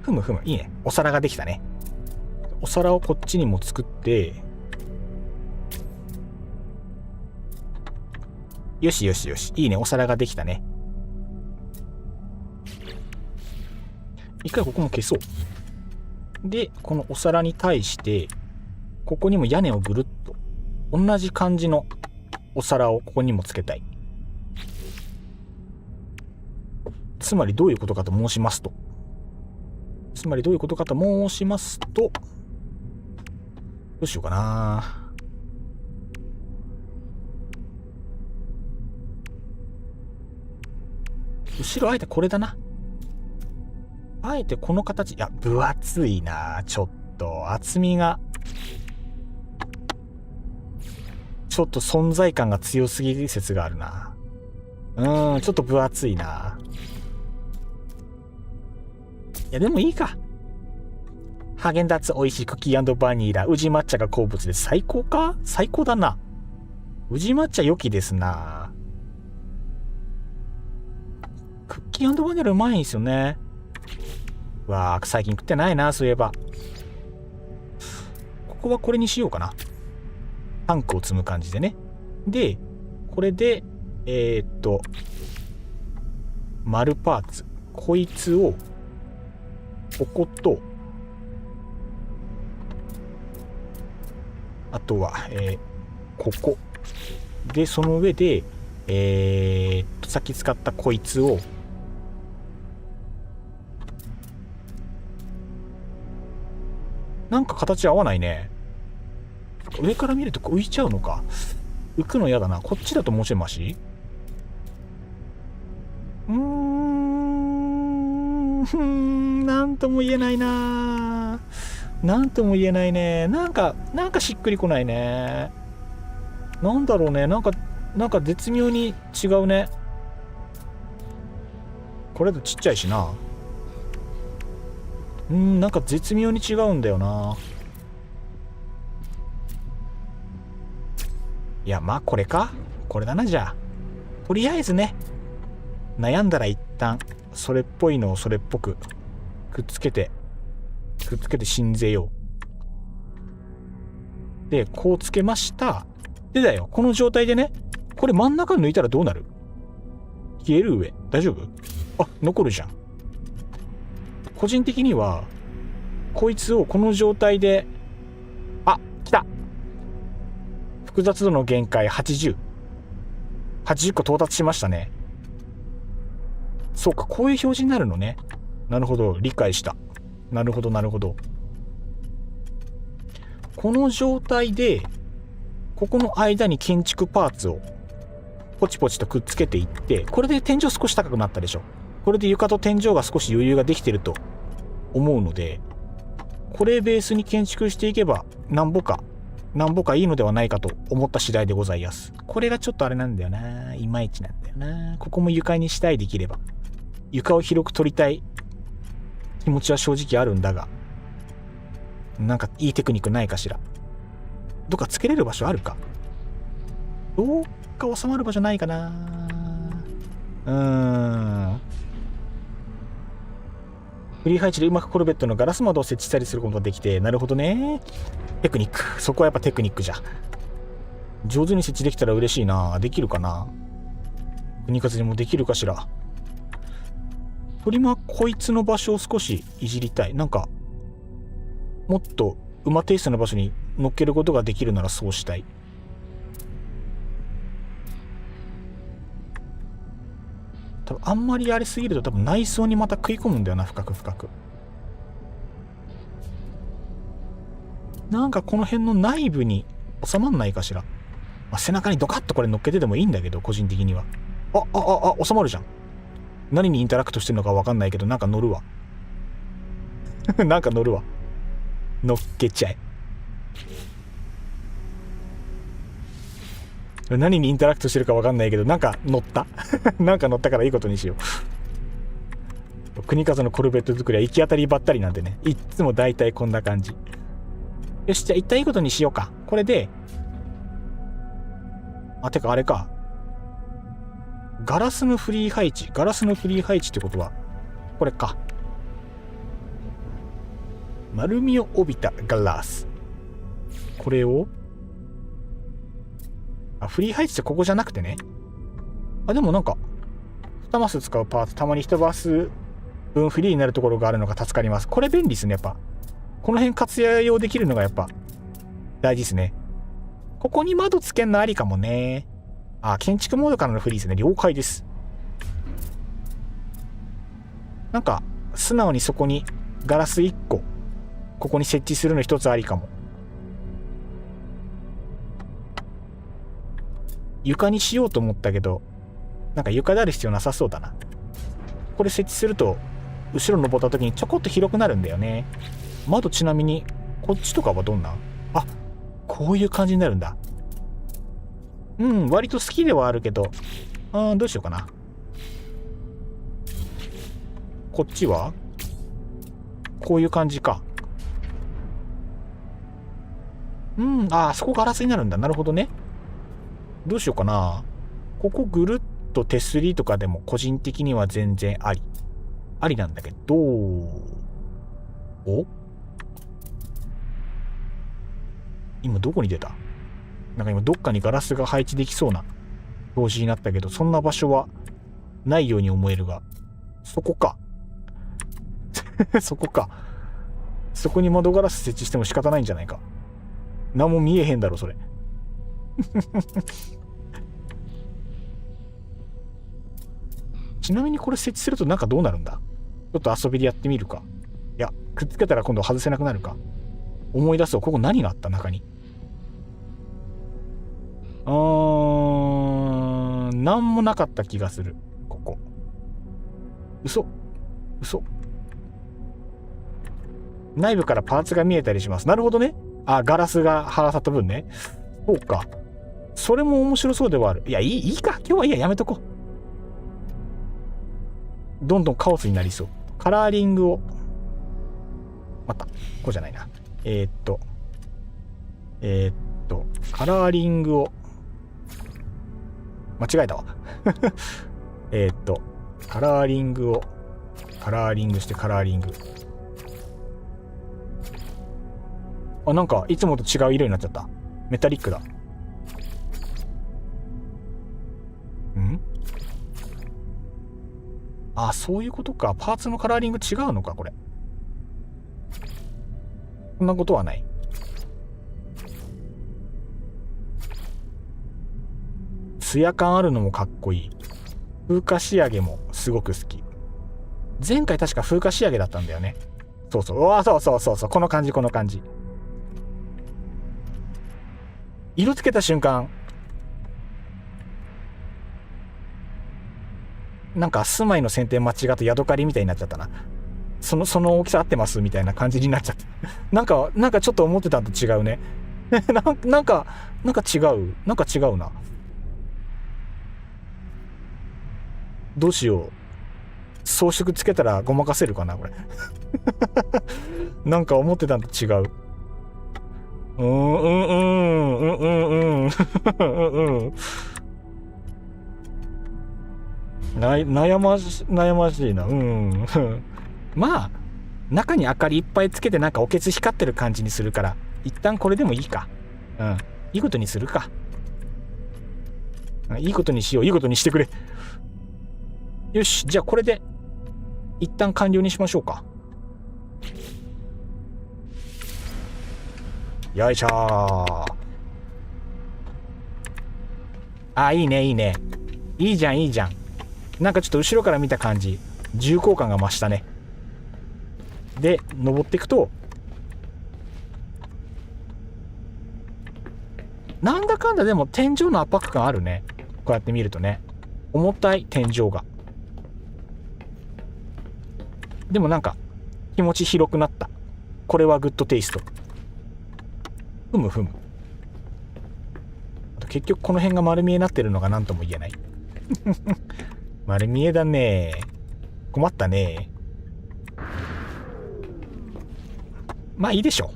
ふむ。いいね。お皿ができたね。お皿をこっちにも作って、よし。いいね。お皿ができたね。一回ここも消そう。で、このお皿に対して、ここにも屋根をぐるっと、同じ感じのお皿をここにもつけたい。つまりどういうことかと申しますと、どうしようかな。後ろあえてこれだな。あえてこの形。いや、分厚いな。ちょっと厚みがちょっと存在感が強すぎる説があるな。ちょっと分厚いな。いや、でもいいか。ハーゲンダッツ美味しいクッキー&バニラ。宇治抹茶が好物です。最高か？最高だな。宇治抹茶良きですな。クッキー&バニラうまいんですよね。わあ、最近食ってないな、そういえば。ここはこれにしようかな。タンクを積む感じでね。で、これで、丸パーツ。こいつを、ここと、あとは、ここ。で、その上で、さっき使ったこいつを、なんか形合わないね。上から見ると浮いちゃうのか。浮くの嫌だな。こっちだともうちょいマシ？なんとも言えないな。なんとも言えないね。なんかしっくりこないね。なんだろうね。なんか絶妙に違うね。これだとちっちゃいしな。なんか絶妙に違うんだよな。いや、まあこれか。これだな、じゃあ。とりあえずね、悩んだら一旦、それっぽいのをそれっぽく、くっつけて信ぜよう。で、こうつけました。でだよ、この状態でね、これ真ん中抜いたらどうなる？消える？上。大丈夫？あ、残るじゃん。個人的には、こいつをこの状態で、あ、来た！複雑度の限界80。80個到達しましたね。そうか、こういう表示になるのね。なるほど、理解した。なるほど、なるほど。この状態で、ここの間に建築パーツをポチポチとくっつけていって、これで天井少し高くなったでしょ。これで床と天井が少し余裕ができてると思うので、これベースに建築していけばなんぼかいいのではないかと思った次第でございます。これがちょっとあれなんだよな。いまいちなんだよな。ここも床にしたい、できれば。床を広く取りたい気持ちは正直あるんだが、なんかいいテクニックないかしら。どっかつけれる場所あるか。どっか収まる場所ないかな。フリー配置でうまくコルベットのガラス窓を設置したりすることができて、なるほどね。テクニック。そこはやっぱテクニックじゃ。上手に設置できたら嬉しいな。できるかな。国風にもできるかしら。トリマーこいつの場所を少しいじりたい。なんか、もっと馬テイストの場所に乗っけることができるならそうしたい。多分あんまりやりすぎると多分内装にまた食い込むんだよな、深く。なんかこの辺の内部に収まんないかしら。まあ、背中にドカッとこれ乗っけてでもいいんだけど、個人的には。収まるじゃん。何にインタラクトしてるのか分かんないけど、なんか乗るわ。なんか乗るわ。乗っけちゃえ。何にインタラクトしてるか分かんないけど、なんか乗った。なんか乗ったからいいことにしよう。国風のコルベット作りは行き当たりばったりなんでね。いっつも大体こんな感じ。よし、じゃあ一旦いいことにしようか。これで、てかあれか。ガラスのフリー配置ってことは、これか。丸みを帯びたガラス。これを、フリー配置ってここじゃなくてね。でもなんか、2マス使うパーツ、たまに1マス分フリーになるところがあるのが助かります。これ便利ですね、やっぱ。この辺活用できるのがやっぱ、大事ですね。ここに窓つけんのありかもね。建築モードからのフリーですね。了解です。なんか、素直にそこにガラス1個、ここに設置するの一つありかも。床にしようと思ったけど、なんか床である必要なさそうだな。これ設置すると、後ろ登った時にちょこっと広くなるんだよね。窓ちなみに、こっちとかはどんな？こういう感じになるんだ。割と好きではあるけど、どうしようかな。こっちはこういう感じか。あそこガラスになるんだ。なるほどね。どうしようかな。ここぐるっと手すりとかでも個人的には全然あり。ありなんだけど、今どこに出た？なんか今どっかにガラスが配置できそうな表示になったけど、そんな場所はないように思えるが、そこか。そこか。そこに窓ガラス設置しても仕方ないんじゃないか。何も見えへんだろ、それ。ちなみにこれ設置するとなんかどうなるんだ？ちょっと遊びでやってみるか。いや、くっつけたら今度外せなくなるか。思い出そう。ここ何があった？中に。なんもなかった気がする。ここ。嘘。内部からパーツが見えたりします。なるほどね。ガラスが剥がさった分ね。そうか。それも面白そうではある。いや、いいか。今日はいいや。やめとこう。どんどんカオスになりそう。カラーリングを。また。こうじゃないな。カラーリングを。間違えたわ。カラーリングを。カラーリングしてカラーリング。なんか、いつもと違う色になっちゃった。メタリックだ。そういうことか。パーツのカラーリング違うのか、これ。そんなことはない。ツヤ感あるのもかっこいい。風化仕上げもすごく好き。前回確か風化仕上げだったんだよね。そうそう。そう。この感じ。色つけた瞬間、なんか住まいの選定間違ってヤドカリみたいになっちゃったな。その大きさ合ってますみたいな感じになっちゃって。なんかちょっと思ってたのと違うね。なんか違うな。どうしよう。装飾つけたらごまかせるかな、これ。なんか思ってたのと違う。悩ましいな。まあ、中に明かりいっぱいつけてなんかおけつ光ってる感じにするから、一旦これでもいいか。いいことにするか。いいことにしよう。いいことにしてくれ。よし、じゃあこれで、一旦完了にしましょうか。よいしょー。いいね。いいじゃん。なんかちょっと後ろから見た感じ、重厚感が増したね。で、登っていくと、なんだかんだでも天井の圧迫感あるね。こうやって見るとね。重たい天井が。でもなんか、気持ち広くなった。これはグッドテイスト。ふむ。結局この辺が丸見えになってるのが何とも言えない。丸見えだね。困ったね。まあいいでしょ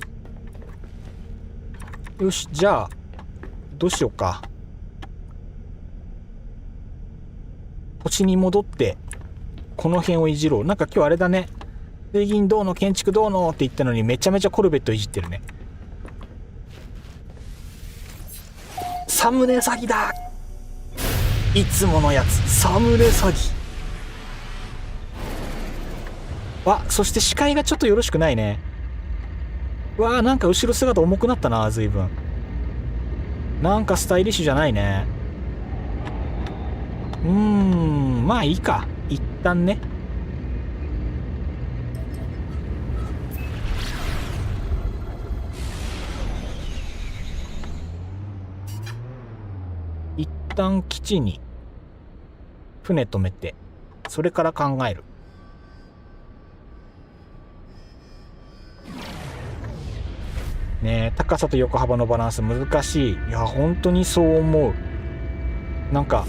う。よし、じゃあどうしようか。土地に戻ってこの辺をいじろう。なんか今日あれだね。製品どうの建築どうのって言ったのにめちゃめちゃコルベットいじってるね。サムネ詐欺だ。いつものやつ、サムネ詐欺。そして視界がちょっとよろしくないね。なんか後ろ姿重くなったな、随分。なんかスタイリッシュじゃないね。まあいいか。一旦ね。一旦基地に船止めて、それから考える。ねえ、高さと横幅のバランス難しい。いや、本当にそう思う。なんか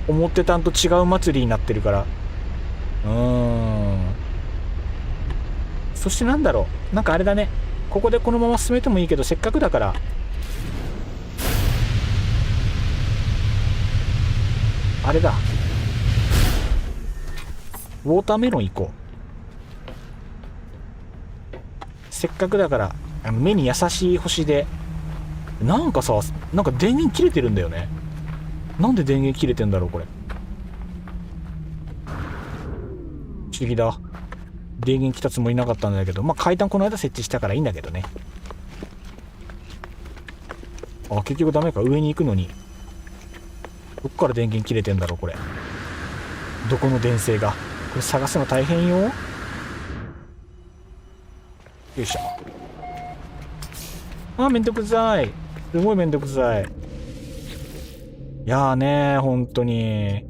思ってたんと違う祭りになってるから。そしてなんだろう。なんかあれだね。ここでこのまま進めてもいいけど、せっかくだからあれだ、ウォーターメロン行こう。せっかくだから目に優しい星で。なんかさ、なんか電源切れてるんだよね。なんで電源切れてんだろうこれ。不思議だ。電源来たつもりなかったんだけど、まあ階段この間設置したからいいんだけどね。あ、結局ダメか。上に行くのにどっから電源切れてんだろうこれ。どこの電線が。これ探すの大変よ。よいしょ。あ、めんどくさい。すごいめんどくさい。いやーねー、ほんとに。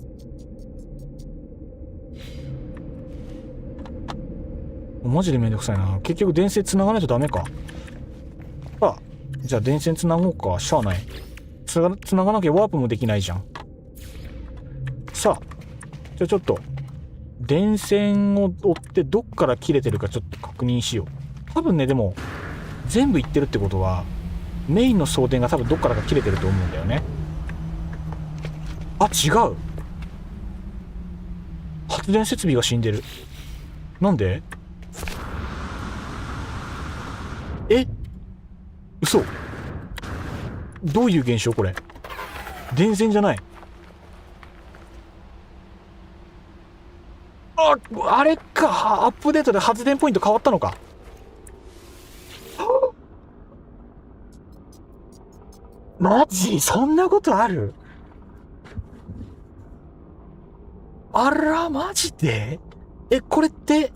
マジでめんどくさいな。結局電線繋がないとダメか。あ、じゃあ電線繋ごうか。しゃあない。繋がなきゃワープもできないじゃん。さあ、じゃあちょっと電線を追ってどっから切れてるかちょっと確認しよう。多分ね、でも全部いってるってことはメインの送電が多分どっからか切れてると思うんだよね。あ、違う。発電設備が死んでる。なんで？え？嘘。どういう現象これ。電線じゃない。あれか。アップデートで発電ポイント変わったのか。マジ？そんなことある？あら、マジで？これって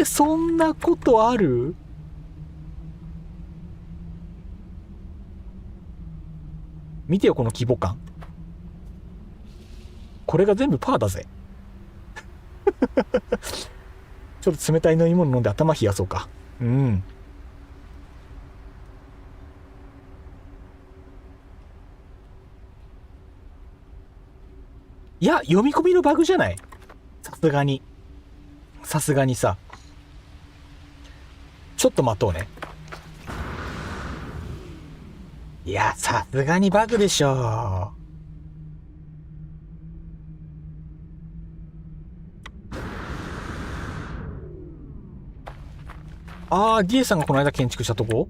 そんなことある？見てよこの規模感。これが全部パーだぜ。ちょっと冷たい飲み物飲んで頭冷やそうか。うん。いや、読み込みのバグじゃない？さすがに。さすがにさ。ちょっと待とうね。いや、さすがにバグでしょ。DA さんがこの間建築したとこ？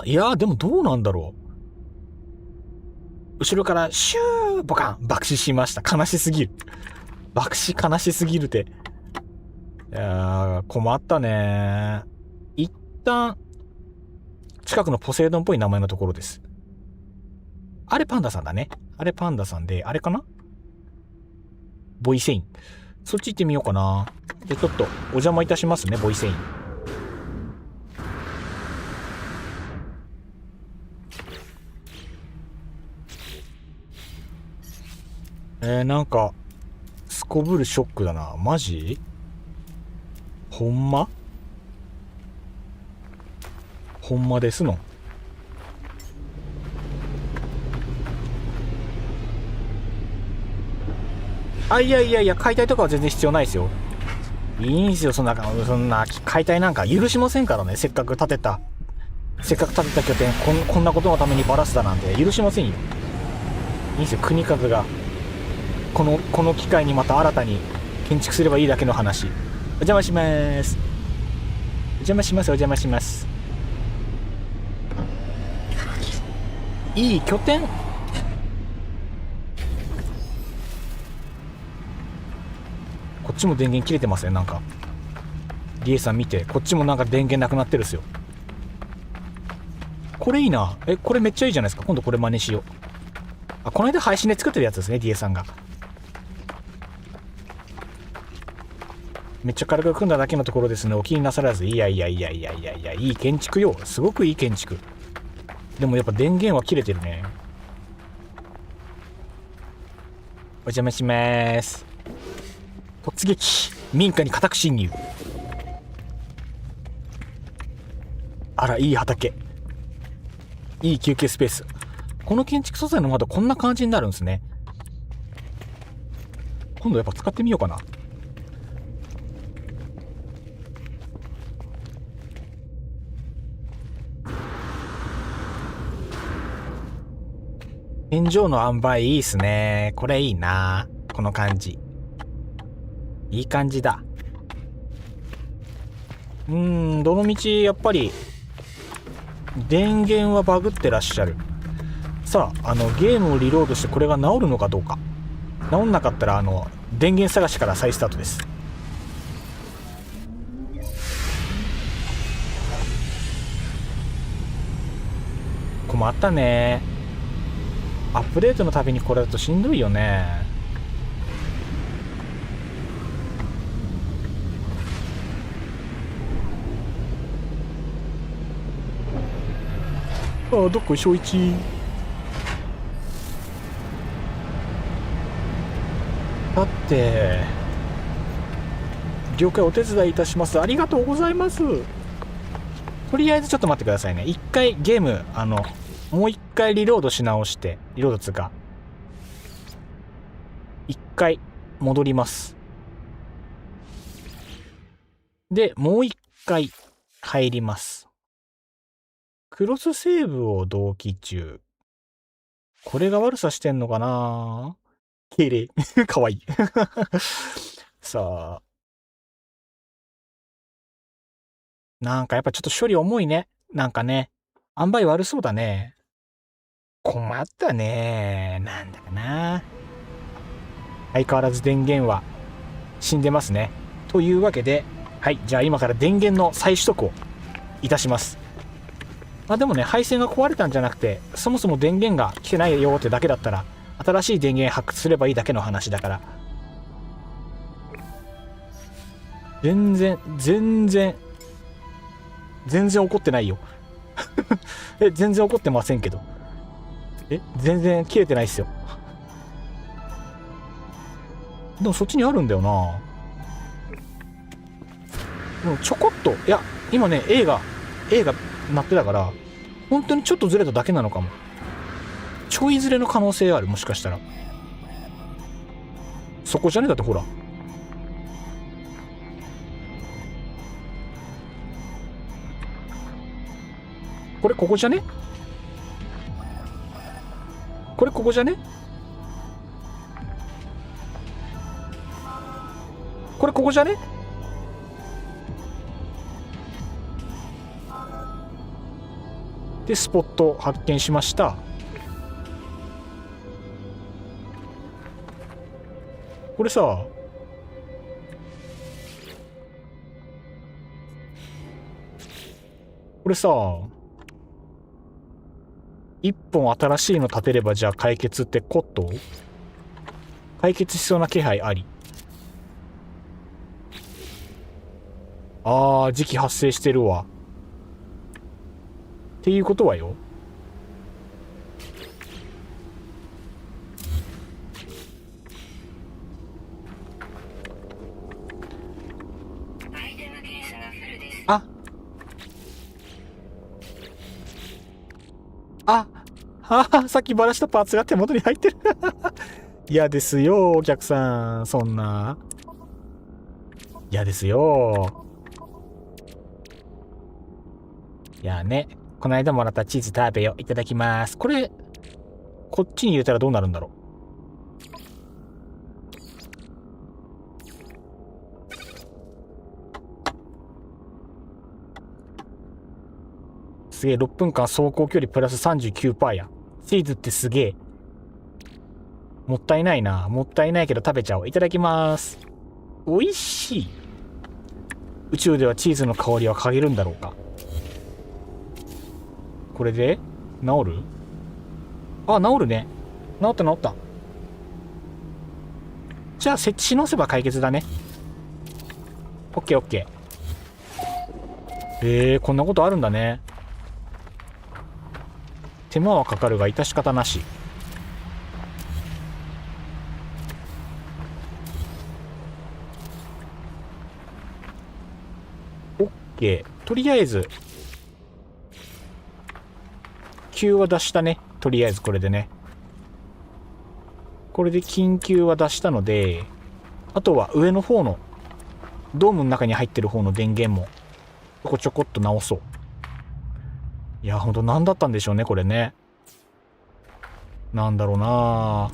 いや、でもどうなんだろう。後ろからシューボカン爆死しました。悲しすぎる。爆死悲しすぎるって。いやー、困ったね。一旦、近くのポセイドンっぽい名前のところです。あれパンダさんだね。あれパンダさんで、あれかな？ボイセイン。そっち行ってみようかな。で、ちょっとお邪魔いたしますね、ボイセイン。なんか、すこぶるショックだな。マジ？ほんま？ほんまですの？いや、解体とかは全然必要ないですよ。いいんすよ、そんな解体なんか許しませんからね。せっかく建てた拠点、こんなことのためにバラすだなんて許しませんよ。いいんすよ、国数がこの機会にまた新たに建築すればいいだけの話。お邪魔します。お邪魔します。いい拠点。こっちも電源切れてますね。なんかリエさん見て、こっちもなんか電源なくなってるっすよ。これいいな。これめっちゃいいじゃないですか。今度これ真似しよう。この間配信で作ってるやつですね、リエさんが。めっちゃ軽く組んだだけのところですね。お気になさらず。いや、いい建築よ。すごくいい建築。でもやっぱ電源は切れてるね。お邪魔しまーす。突撃。民家に家宅侵入。あら、いい畑。いい休憩スペース。この建築素材の窓こんな感じになるんですね。今度やっぱ使ってみようかな。天井の塩梅いいっすね。これいいな。この感じ。いい感じだ。どの道やっぱり電源はバグってらっしゃる。さあ、ゲームをリロードしてこれが治るのかどうか。治んなかったら電源探しから再スタートです。困ったね。アップデートのたびにこれだとしんどいよね。ああ、どっこい小一。だって了解、お手伝いいたします。ありがとうございます。とりあえずちょっと待ってくださいね。一回ゲームもう一回リロードし直して、リロードつうか一回戻ります。でもう一回入ります。クロスセーブを同期中。これが悪さしてんのかな。敬礼かわいいさあ、なんかやっぱちょっと処理重いね。なんかね、塩梅悪そうだね。困ったね。なんだかな。相変わらず電源は死んでますね。というわけで、はい、じゃあ今から電源の再取得をいたします。まあでもね、配線が壊れたんじゃなくて、そもそも電源が来てないよってだけだったら、新しい電源発掘すればいいだけの話だから。全然怒ってないよ全然怒ってませんけど。全然切れてないっすよ。でもそっちにあるんだよな。でもちょこっと、いや今ね A が鳴ってたから、本当にちょっとずれただけなのかも。ちょいずれの可能性ある。もしかしたらそこじゃね。だってほら、ここじゃね。ここじゃね。ここじゃね。でスポット発見しました。これさ、一本新しいの立てればじゃあ解決ってこと解決しそうな気配あり。あー、時期発生してるわ。っていうことはよ、さっきバラしたパーツが手元に入ってる嫌ですよお客さん、そんな嫌ですよ。いやね、この間もらったチーズ食べよ。いただきます。これこっちに入れたらどうなるんだろう。すげえ、6分間走行距離プラス 39% や。チーズってすげえ。もったいないな。もったいないけど食べちゃおう。いただきます。美味しい。宇宙ではチーズの香りは嗅げるんだろうか。これで治る？あ、治るね。治った。じゃあ設置し直せば解決だね。オッケー。こんなことあるんだね。手間はかかるが致し方なし。オッケー。とりあえず急は出したね。とりあえずこれでね。これで緊急は出したので、あとは上の方のドームの中に入ってる方の電源もちょこっと直そう。いやほんと何だったんでしょうねこれね。なんだろうな、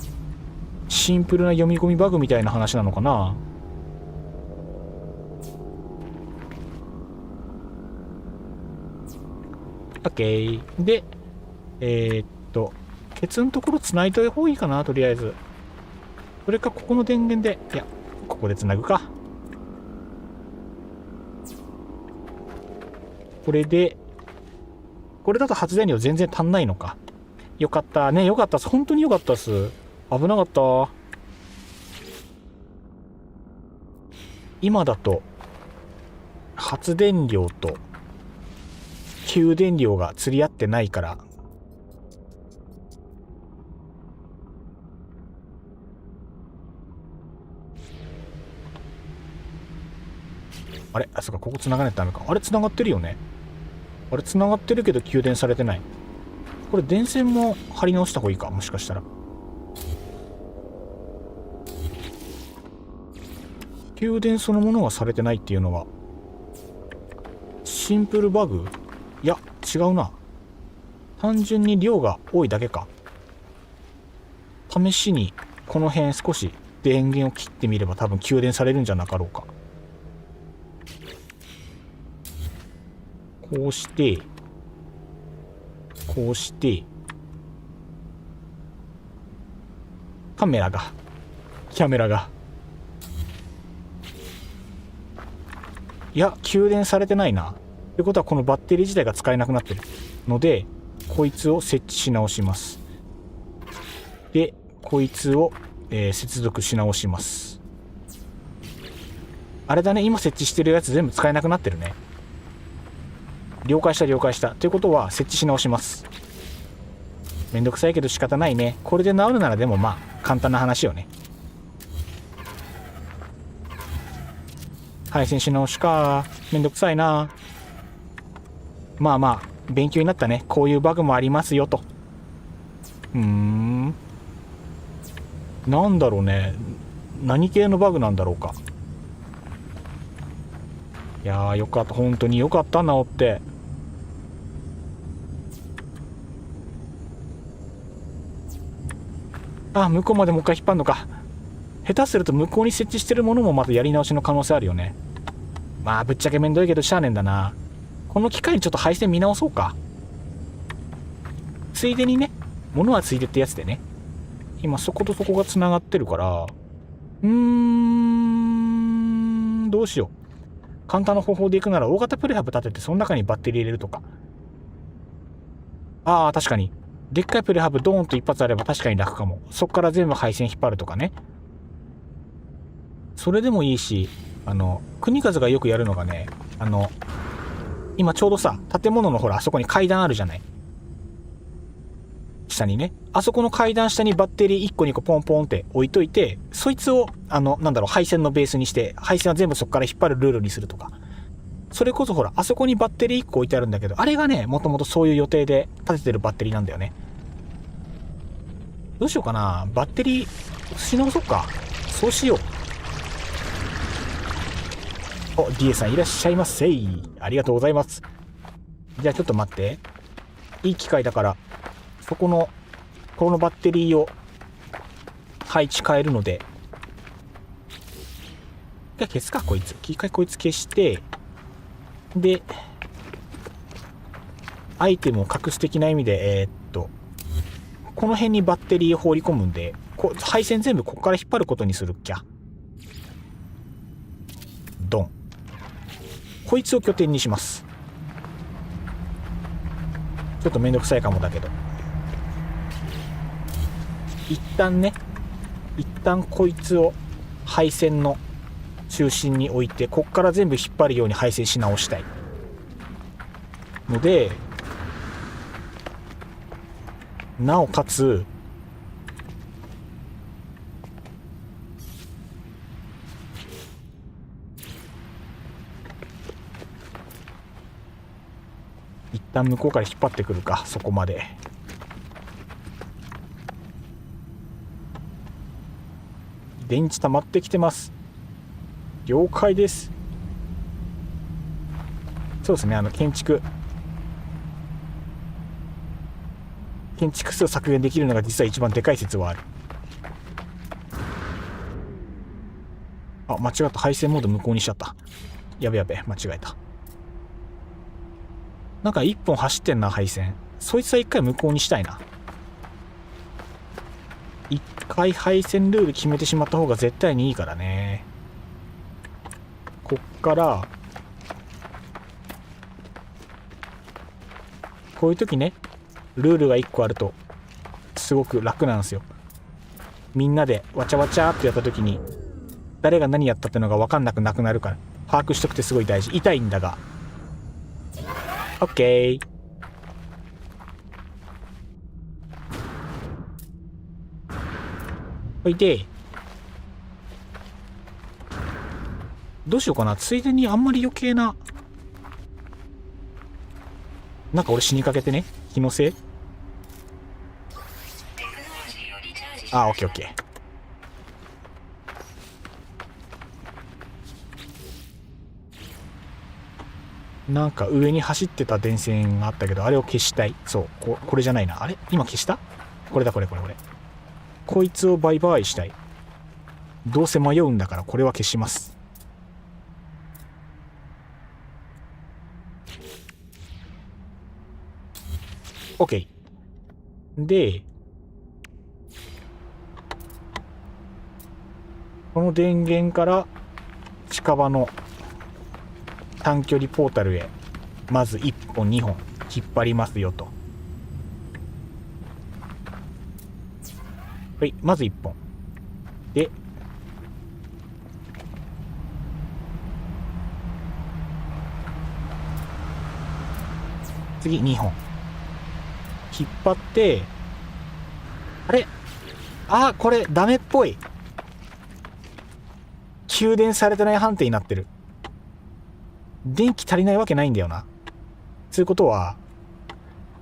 シンプルな読み込みバグみたいな話なのかな。OK でケツのところ繋いといた方がいいかな、とりあえず。それかここの電源で、いやここで繋ぐか。これでこれだと発電量全然足んないのか。よかったね、よかったっす、本当によかったっす。危なかった。今だと発電量と給電量が釣り合ってないから、あれ、あ、そうか、ここ繋がないとダメか。あれ、繋がってるよね。あれ、繋がってるけど給電されてない。これ電線も張り直した方がいいか、もしかしたら。給電そのものがされてないっていうのはシンプルバグ？いや違うな、単純に量が多いだけか。試しにこの辺少し電源を切ってみれば多分給電されるんじゃなかろうか。こうしてこうしてキャメラがいや給電されてないな。ってことはこのバッテリー自体が使えなくなってるので、こいつを設置し直します。でこいつを、接続し直します。あれだね、今設置してるやつ全部使えなくなってるね。了解したということは設置し直します。めんどくさいけど仕方ないね。これで治るならでもまあ簡単な話よね。配線し直しか、めんどくさいな。まあまあ勉強になったね。こういうバグもありますよと。なんだろうね、何系のバグなんだろうか。いやーよかった、本当によかった、治って。あ、向こうまでもう一回引っ張るのか。下手すると向こうに設置してるものもまたやり直しの可能性あるよね。まあぶっちゃけめんどいけどしゃあねんだな。この機会にちょっと配線見直そうか。ついでにね、物はついでってやつでね。今そことそこがつながってるから、どうしよう。簡単な方法でいくなら大型プレハブ立ててその中にバッテリー入れるとか。ああ確かにでっかいプレハブドーンと一発あれば確かに楽かも。そっから全部配線引っ張るとかね。それでもいいし、国和がよくやるのがね、今ちょうどさ、建物のほらあそこに階段あるじゃない。下にね、あそこの階段下にバッテリー1個2個ポンポンって置いといて、そいつを配線のベースにして、配線は全部そこから引っ張るルールにするとか。それこそほらあそこにバッテリー1個置いてあるんだけど、あれがねもともとそういう予定で立ててるバッテリーなんだよね。どうしようかな、バッテリーし直そうか。そうしよう。お、DA さんいらっしゃいませ。ありがとうございます。じゃあちょっと待って、いい機会だからそこのこのバッテリーを配置変えるので、一回消すか。こいつ一回こいつ消して、でアイテムを隠す的な意味でこの辺にバッテリーを放り込むんで、配線全部ここから引っ張ることにするっきゃ。ドン。こいつを拠点にします。ちょっとめんどくさいかもだけど、一旦こいつを配線の中心に置いて、こっから全部引っ張るように配線し直したいので、なおかつ一旦向こうから引っ張ってくるか。そこまで電池溜まってきてます。了解です。そうですね、建築数を削減できるのが実は一番でかい説はある。あ、間違った。配線モード無効にしちゃった。やべやべ、間違えた。なんか一本走ってんな、配線。そいつは一回無効にしたいな。一回配線ルール決めてしまった方が絶対にいいからね。こっからこういう時ね、ルールが1個あるとすごく楽なんですよ。みんなでわちゃわちゃってやった時に誰が何やったってのが分かんなくなくなるから、把握しとくってすごい大事。痛いんだが OK。 おいで、どうしようかな。ついでにあんまり余計な、なんか俺死にかけてね、気のせい。あ、オッケーオッケー。なんか上に走ってた電線があったけど、あれを消したい。そう、これじゃないな。あれ今消した？これだ、これ。こいつをバイバイしたい。どうせ迷うんだからこれは消します。OK。で、この電源から近場の短距離ポータルへまず1本2本引っ張りますよと。はい、まず1本で、次2本引っ張って、あれ、あ、これダメっぽい。給電されてない判定になってる。電気足りないわけないんだよな。つうことは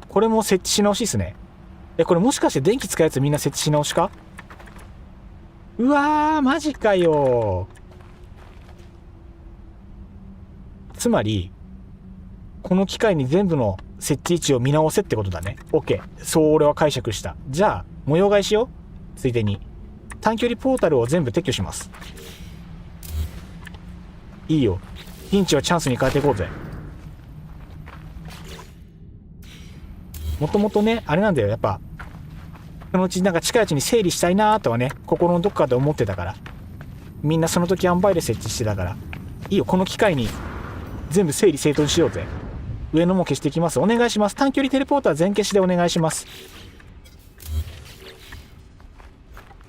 これも設置し直しっすね。これもしかして電気使うやつみんな設置し直しか？うわー、マジかよ。つまりこの機械に全部の設置位置を見直せってことだね。 OK、 そう俺は解釈した。じゃあ模様替えしよう。ついでに短距離ポータルを全部撤去します。いいよ、ピンチはチャンスに変えていこうぜ。もともとね、あれなんだよ、やっぱそのうちなんか近いうちに整理したいなーとはね、心のどっかで思ってたから、みんなその時塩梅で設置してたから、いいよ、この機会に全部整理整頓しようぜ。上のも消していきます。お願いします。短距離テレポーター全消しでお願いします。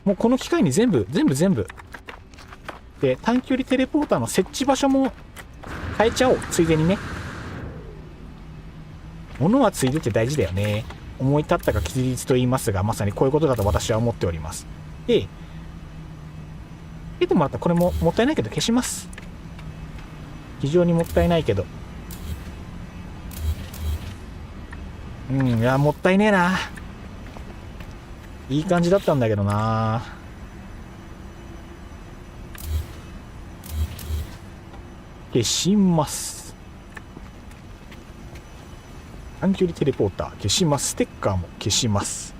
もうこの機会に全部で、短距離テレポーターの設置場所も変えちゃおう。ついでにね、物はついでて大事だよね。思い立ったが吉日と言いますが、まさにこういうことだと私は思っております。で、出てもらったらこれももったいないけど消します。非常にもったいないけど、いや、もったいねえな。いい感じだったんだけどな。消します。短距離テレポーター消します。ステッカーも消します。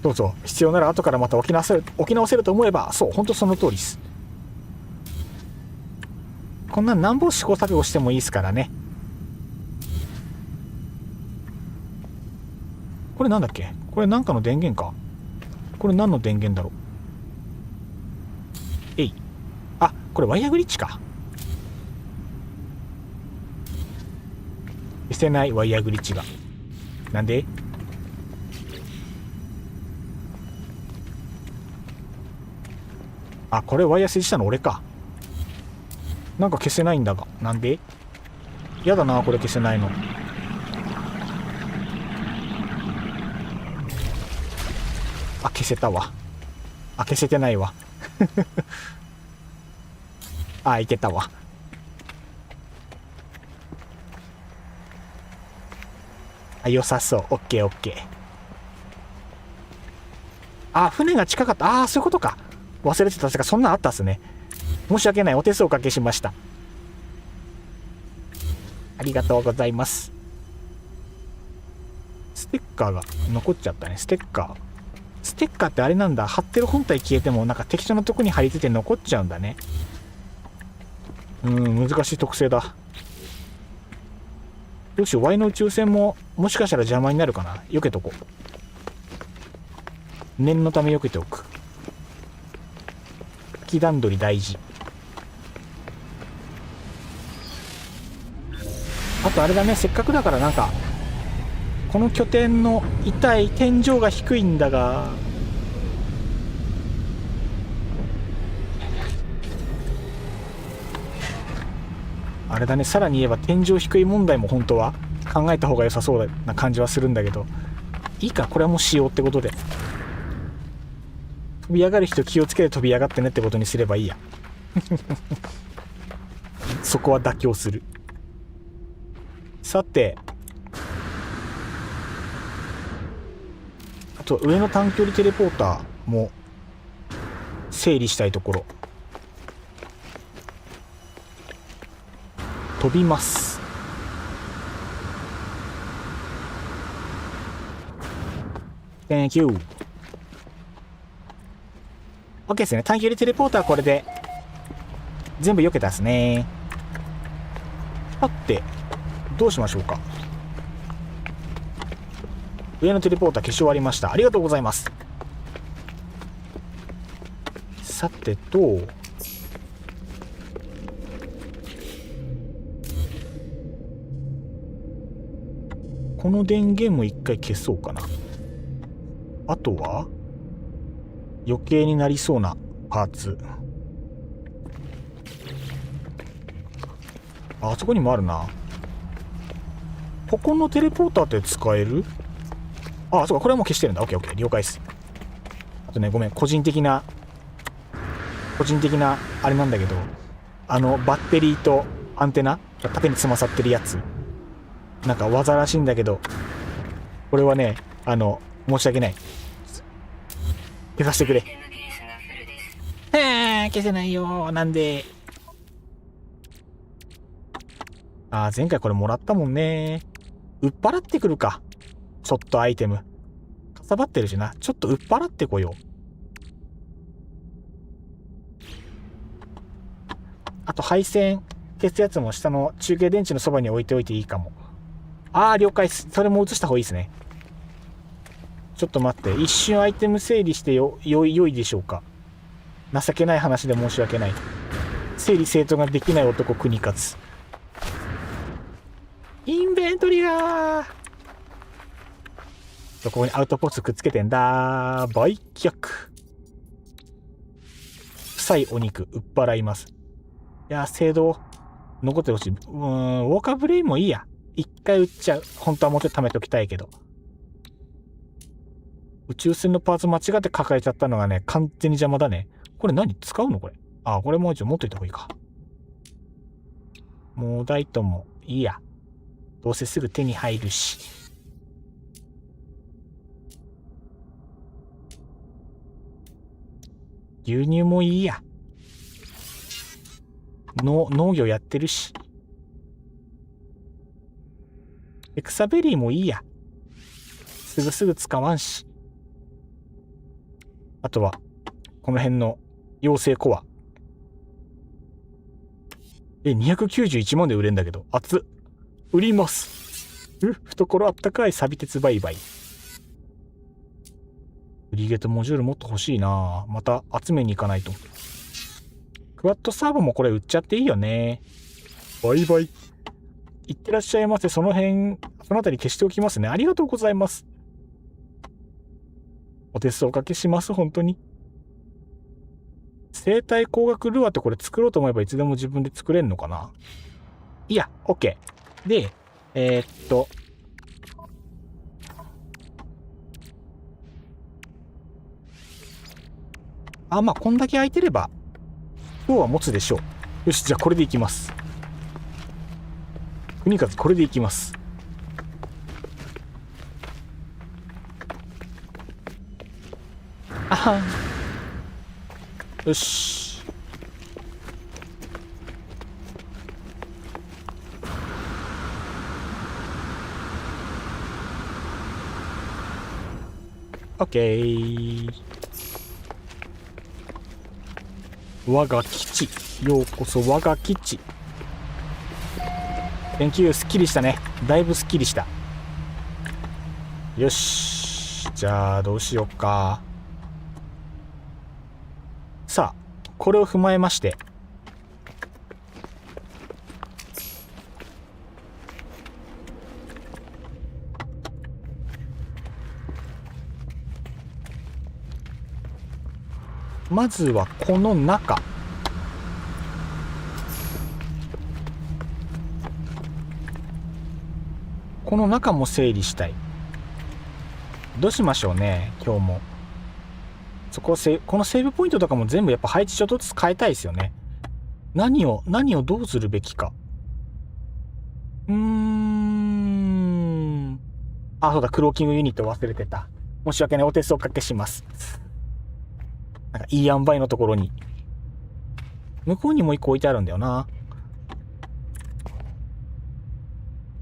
どうぞ。必要なら後からまた置き直せると思えば、そう、本当その通りです。こんなん何本試行錯誤してもいいですからね。これなんだっけ？これなんかの電源か？これ何の電源だろう？あ、これワイヤーグリッチか。消せないワイヤーグリッチが。なんで？あ、これワイヤー設置したの俺か。なんか消せないんだが。なんで？やだな、これ消せないの。あ、消せたわ。あ、消せてないわ。あ、いけたわ。あ、良さそう。オッケーオッケー。あ、船が近かった。ああ、そういうことか。忘れてた。確かそんなんあったっすね。申し訳ない。お手数おかけしました。ありがとうございます。ステッカーが残っちゃったね。ステッカー。ステッカーってあれなんだ。貼ってる本体消えてもなんか適当なとこに貼り付いて残っちゃうんだね。難しい特性だ。どうしよう。Y の宇宙船ももしかしたら邪魔になるかな。避けとこう。念のため避けておく。吹き段取り大事。あとあれだね、せっかくだからなんかこの拠点の痛い天井が低いんだが、あれだね、さらに言えば天井低い問題も本当は考えた方が良さそうな感じはするんだけど、いいか、これはもうしようってことで、飛び上がる人気をつけて飛び上がってねってことにすればいいやそこは妥協する。さて、あと上の短距離テレポーターも整理したいところ。飛びます。Thank you。 OK ですね。短距離テレポーターこれで全部避けたっすね。さてどうしましょうか。上のテレポーター消し終わりました。ありがとうございます。さてと、この電源も一回消そうかな。あとは余計になりそうなパーツ、あそこにもあるな。ここのテレポーターって使える？あ、そうか、これはもう消してるんだ。オッケーオッケー、了解です。あとね、ごめん、個人的なあれなんだけど、バッテリーとアンテナが縦につまさってるやつ、なんか技らしいんだけど、これはね、申し訳ない。消させてくれ。消せないよ。なんで。前回これもらったもんね。売っ払ってくるか。ちょっとアイテム。かさばってるしな。ちょっと売っ払ってこよう。あと配線消すやつも下の中継電池のそばに置いておいていいかも。了解っす。それも移した方がいいですね。ちょっと待って。一瞬アイテム整理して良いでしょうか。情けない話で申し訳ない。整理整頓ができない男国勝。インベントリがここにアウトポストくっつけてんだ。売却。臭いお肉売っ払います。いや、精度残ってほしい。ウォーカーブレインもいいや。一回売っちゃう。本当はもうちょっと貯めときたいけど。宇宙船のパーツ間違って抱えちゃったのがね、完全に邪魔だね。これ何使うのこれ。これもう一応持っといた方がいいか。もう大ともいいや。どうせすぐ手に入るし。牛乳もいいや。農業やってるし。草ベリーもいいや。すぐ使わんし。あとは、この辺の妖精コア。291万で売れんだけど、熱っ。売ります。懐あったかいサビ鉄売買。フリゲートモジュールもっと欲しいな。また集めに行かないと。クワッドサーボもこれ売っちゃっていいよね。バイバイ。いってらっしゃいませ。そのあたり消しておきますね。ありがとうございます。お手数おかけします。本当に。生体光学ルアーってこれ作ろうと思えばいつでも自分で作れんのかな。いや、OK。で、こんだけ空いてれば、今日は持つでしょう。よし、じゃあこれでいきます。国和、これでいきます。はよし。オッケー。我が基地。ようこそ我が基地。研究すっきりしたね。だいぶすっきりした。よし。じゃあどうしようか。さあ、これを踏まえまして。まずはこの中。この中も整理したい。どうしましょうね、今日も。このセーブポイントとかも全部やっぱ配置ちょっとずつ変えたいですよね。何をどうするべきか。あ、そうだ、クローキングユニット忘れてた。申し訳ない、お手数おかけします。なんかいい塩梅のところに。向こうにもう一個置いてあるんだよな。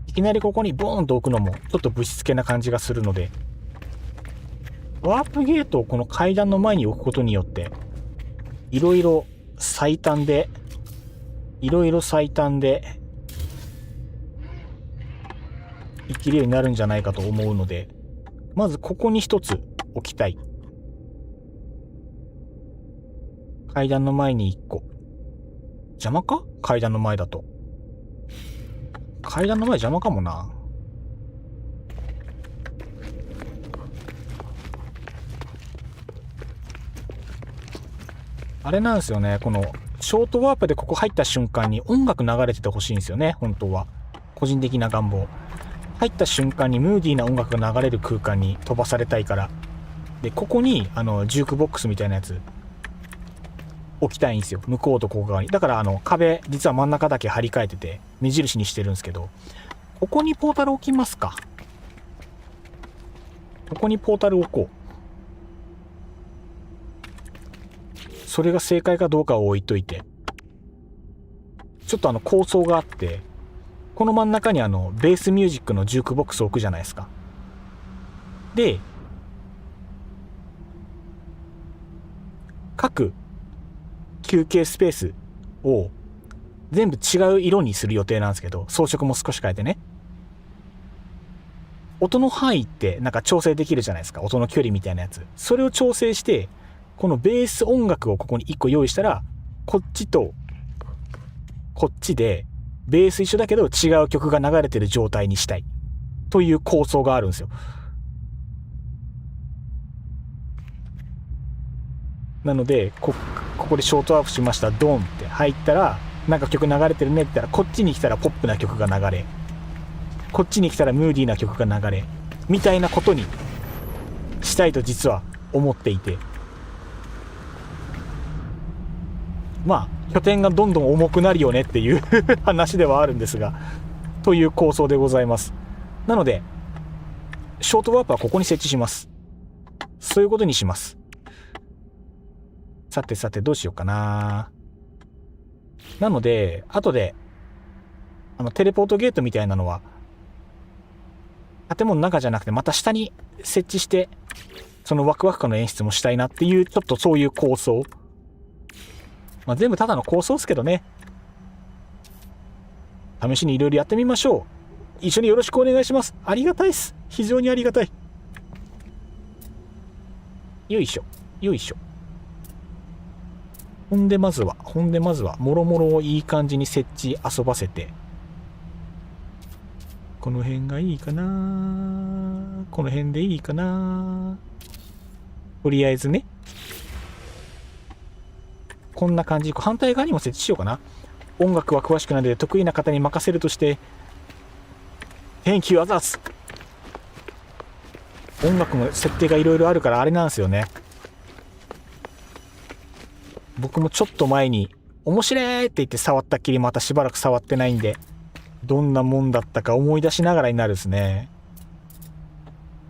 いきなりここにボーンと置くのもちょっとぶしつけな感じがするので、ワープゲートをこの階段の前に置くことによっていろいろ最短で生きるようになるんじゃないかと思うので、まずここに一つ置きたい。階段の前に一個。邪魔か？階段の前だと。階段の前邪魔かもな。あれなんですよね。このショートワープでここ入った瞬間に音楽流れててほしいんですよね。本当は。個人的な願望。入った瞬間にムーディーな音楽が流れる空間に飛ばされたいから。で、ここにジュークボックスみたいなやつ置きたいんですよ。向こうとここ側に。だから壁、実は真ん中だけ張り替えてて目印にしてるんですけど、ここにポータル置きますか。ここにポータル置こう。それが正解かどうかを置いといて。ちょっと構想があって、この真ん中にベースミュージックのジュークボックスを置くじゃないですか。で、各休憩スペースを全部違う色にする予定なんですけど、装飾も少し変えてね。音の範囲ってなんか調整できるじゃないですか。音の距離みたいなやつ。それを調整して、このベース音楽をここに1個用意したら、こっちとこっちでベース一緒だけど違う曲が流れてる状態にしたいという構想があるんですよ。なのでここでショートアップしました。ドンって入ったらなんか曲流れてるねって言ったら、こっちに来たらポップな曲が流れ、こっちに来たらムーディーな曲が流れみたいなことにしたいと実は思っていて、まあ拠点がどんどん重くなるよねっていう話ではあるんですが、という構想でございます。なのでショートワープはここに設置します。そういうことにします。さてさてどうしようかな。なので後でテレポートゲートみたいなのは建物の中じゃなくてまた下に設置して、そのワクワク感の演出もしたいなっていう、ちょっとそういう構想。まあ全部ただの構想ですけどね。試しにいろいろやってみましょう。一緒によろしくお願いします。ありがたいです。非常にありがたい。よいしょよいしょ。ほんでまずはもろもろをいい感じに設置遊ばせて、この辺がいいかな、この辺でいいかな。とりあえずね、こんな感じ。反対側にも設置しようかな。音楽は詳しくないので得意な方に任せるとして Thank you others。 音楽の設定がいろいろあるからあれなんですよね。僕もちょっと前に面白いって言って触ったっきりまたしばらく触ってないんで、どんなもんだったか思い出しながらになるですね。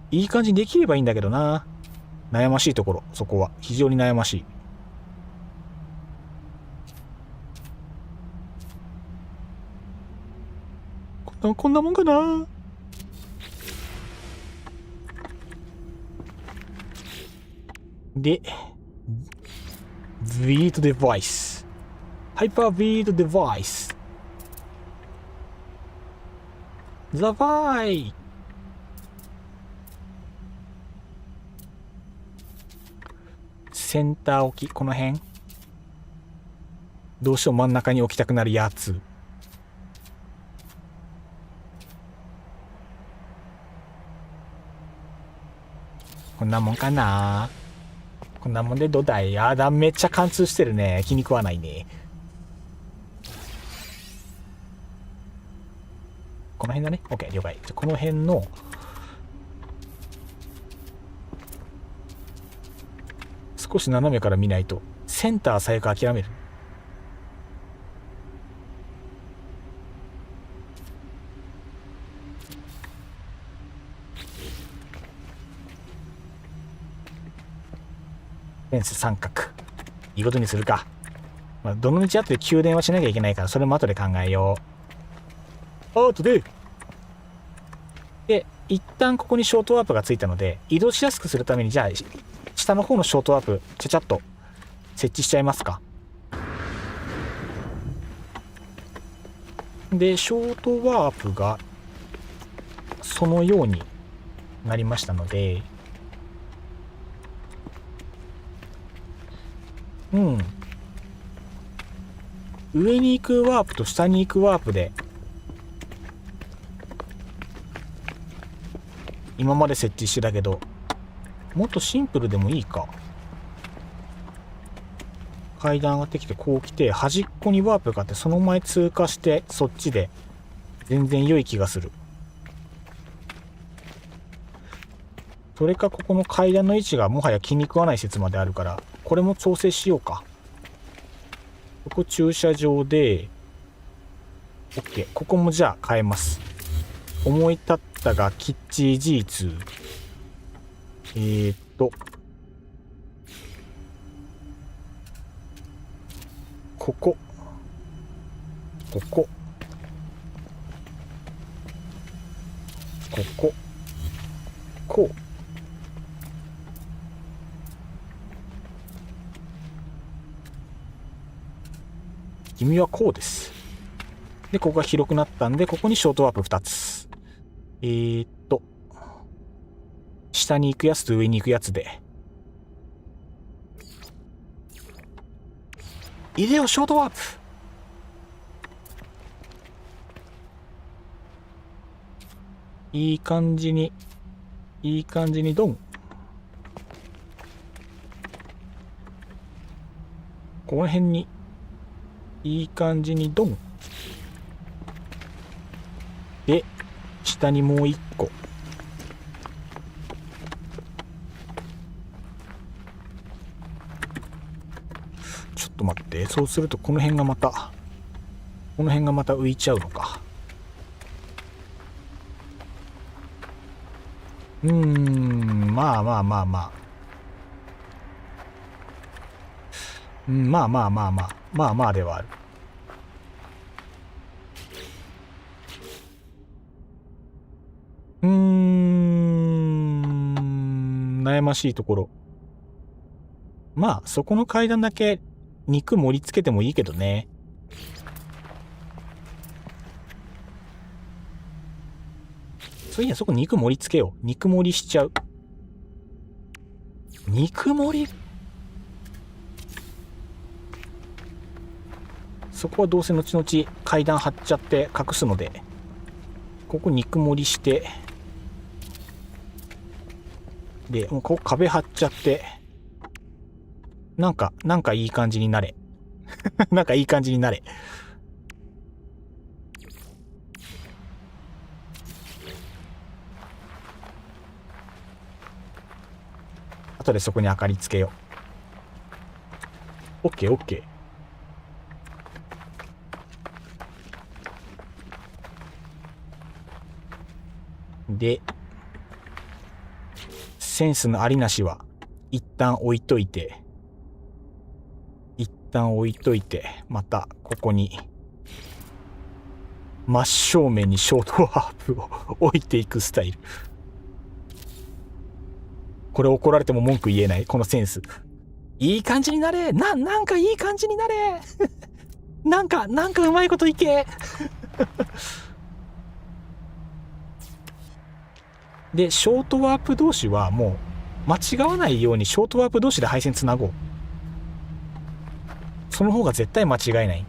いい感じにできればいいんだけどな。悩ましいところ、そこは。非常に悩ましい。こんなもんかな。で、ビートデバイス。ハイパービートデバイス。ザバイ。センター置き、この辺。どうしても真ん中に置きたくなるやつ。こんなもんかな。こんなもんでどうだい。めっちゃ貫通してるね。気に食わないね。この辺だね。OK、了解。じゃこの辺の、少し斜めから見ないと、センター最悪諦める。フェンス三角。いいことにするか。まあ、どの道あって宮殿はしなきゃいけないから、それも後で考えよう。後で。で、一旦ここにショートワープがついたので、移動しやすくするために、じゃあ、下の方のショートワープ、ちゃちゃっと設置しちゃいますか。で、ショートワープが、そのようになりましたので、うん。上に行くワープと下に行くワープで、今まで設置してたけど、もっとシンプルでもいいか。階段上がってきてこう来て、端っこにワープがあって、その前通過してそっちで全然良い気がする。それかここの階段の位置がもはや気に食わない説まであるから、これも調整しようか。ここ駐車場で OK。 ここもじゃあ変えます。思い立ったがキッチン G2。こここここう。君はこうです。で、ここが広くなったんで、ここにショートワープ2つ。下に行くやつと上に行くやつで。入れよ、ショートワープ。いい感じにドン。この辺に、いい感じにドン。で、下にもう一個。ちょっと待って、そうするとこの辺がまた浮いちゃうのか。まあまあまあまあ。まあまあまあまあ。まあまあではある。悩ましいところ。まあ、そこの階段だけ肉盛り付けてもいいけどね。そういや、そこ肉盛り付けよう。肉盛りしちゃう。肉盛り？そこはどうせ後々階段張っちゃって隠すので、ここ肉盛りして、で、もうここ壁張っちゃって、なんかいい感じになれ。なんかいい感じになれ。後でそこに明かりつけよう。オッケーオッケー。で、センスのありなしは一旦置いといて、またここに真正面にショートワープを置いていくスタイル。これ怒られても文句言えない、このセンス。いい感じになれ、なんかいい感じになれなんかうまいこといけで、ショートワープ同士はもう間違わないようにショートワープ同士で配線つなごう。その方が絶対間違いない。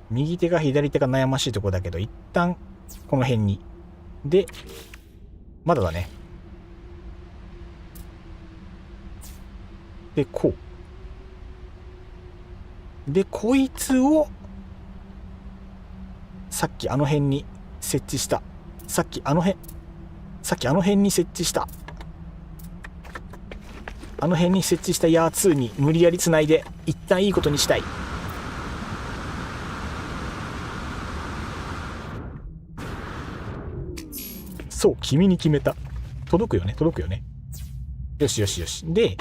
右手か左手か悩ましいとこだけど、一旦この辺に。で、まだだね。で、こう。で、こいつを、さっきあの辺に設置した。さっきあの辺に設置した。あの辺に設置したヤー2に無理やりつないで、一旦いいことにしたい。そう、君に決めた。届くよね。よし。で、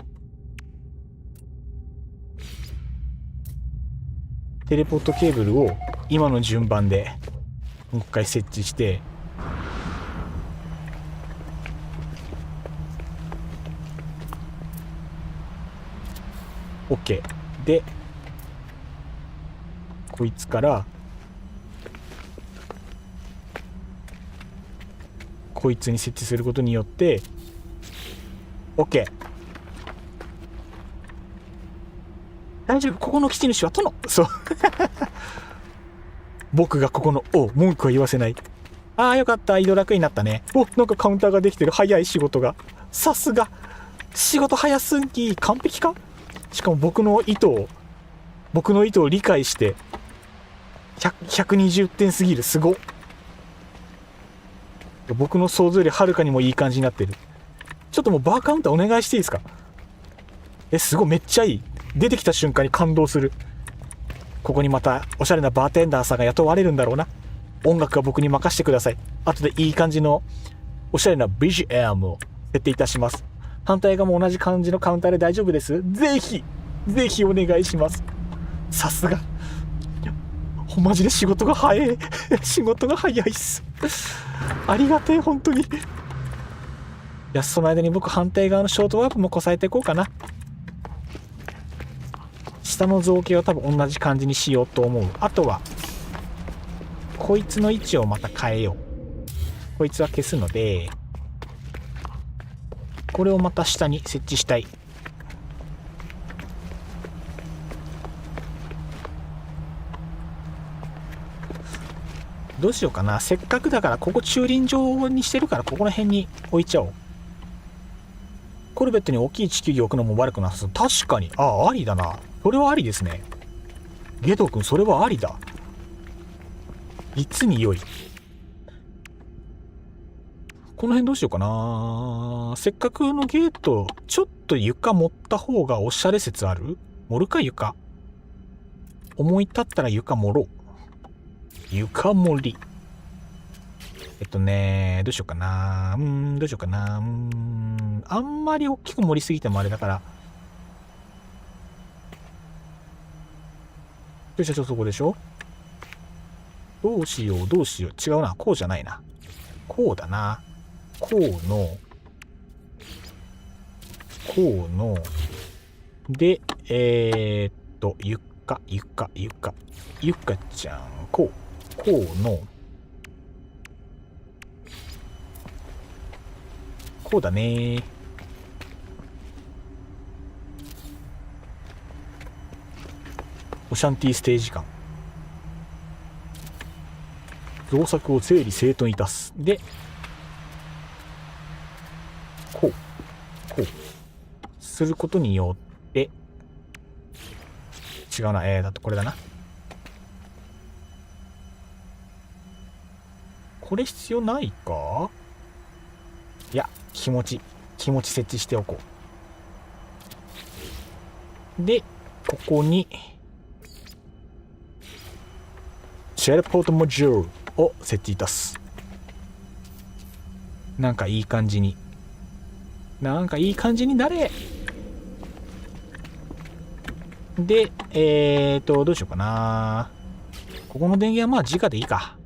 テレポートケーブルを今の順番でもう一回設置して、OK。で、こいつからこいつに設置することによって OK。 大丈夫、ここの基地主は殿。そう僕がここの文句は言わせない。ああ、よかった。井戸楽になったね。なんかカウンターができてる。早い仕事が。さすが仕事早すぎ。完璧か。しかも僕の意図を理解して120点すぎる。すごっ。僕の想像よりはるかにもいい感じになってる。ちょっともうバーカウンターお願いしていいですか。すごい、めっちゃいい。出てきた瞬間に感動する。ここにまたおしゃれなバーテンダーさんが雇われるんだろうな。音楽は僕に任せてください。後でいい感じのおしゃれな BGM を設定いたします。反対側も同じ感じのカウンターで大丈夫です。ぜひお願いします。さすがマジで仕事が早い仕事が早いっす。ありがてえ、本当に。いや、その間に僕反対側のショートワープもこさえていこうかな。下の造形は多分同じ感じにしようと思う。あとはこいつの位置をまた変えよう。こいつは消すので、これをまた下に設置したい。どうしようかな。せっかくだからここ駐輪場にしてるから、ここら辺に置いちゃおう。コルベットに大きい地球儀置くのも悪くなさそう。確かに。ありだな。それはありですね。ゲド君、それはありだ。実に良い。この辺どうしようかな。せっかくのゲート、ちょっと床盛った方がおしゃれ説ある？盛るか、床。思い立ったら床盛ろう。床盛り。どうしようかな。あんまり大きく盛りすぎてもあれだから。駐車場そこでしょ。どうしよう。違うな。こうじゃないな。こうだな。こうの。で、床ちゃん。こうの。こうだね。オシャンティステージ感。造作を整理整頓いたす。で、こうすることによって、違うな。だってこれだな。これ必要ないか。いや、気持ち設置しておこう。で、ここにテレポートモジュールを設置いたす。なんかいい感じになれ。でどうしようかな。ここの電源はまあ直でいいか。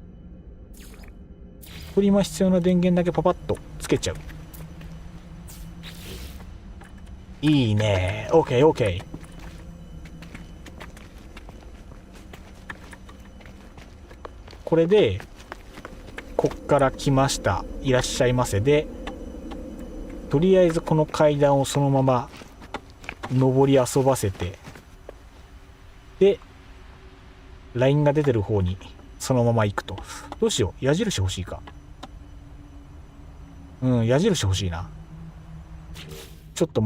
今必要な電源だけパパッとつけちゃう。いいね。 OK。 これでこっから来ました、いらっしゃいませで、とりあえずこの階段をそのまま上り遊ばせて、でラインが出てる方にそのまま行くと。どうしよう、矢印欲しいか。矢印欲しいな。ちょっと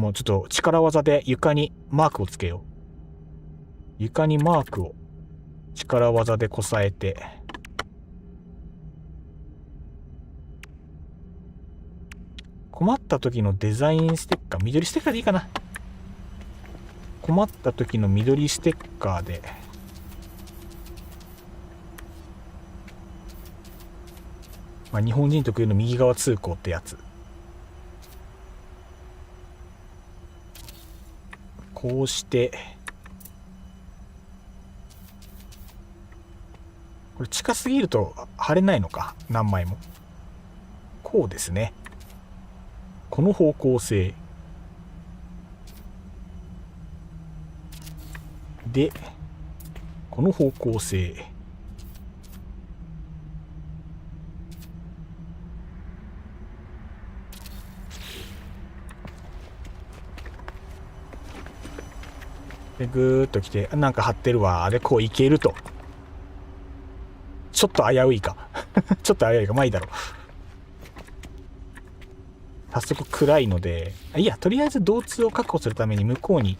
力技で床にマークをつけよう。床にマークを力技でこさえて、困った時のデザインステッカー、緑ステッカーでいいかな。困った時の緑ステッカーで、まあ、日本人特有の右側通行ってやつ。こうしてこれ近すぎると貼れないのか、何枚も。こうですね。この方向性で、この方向性で、ぐーっと来て、なんか貼ってるわ。で、こういけると。ちょっと危ういか。ちょっと危ういか。まあいいだろう。早速暗いので、いや、とりあえず導通を確保するために向こうに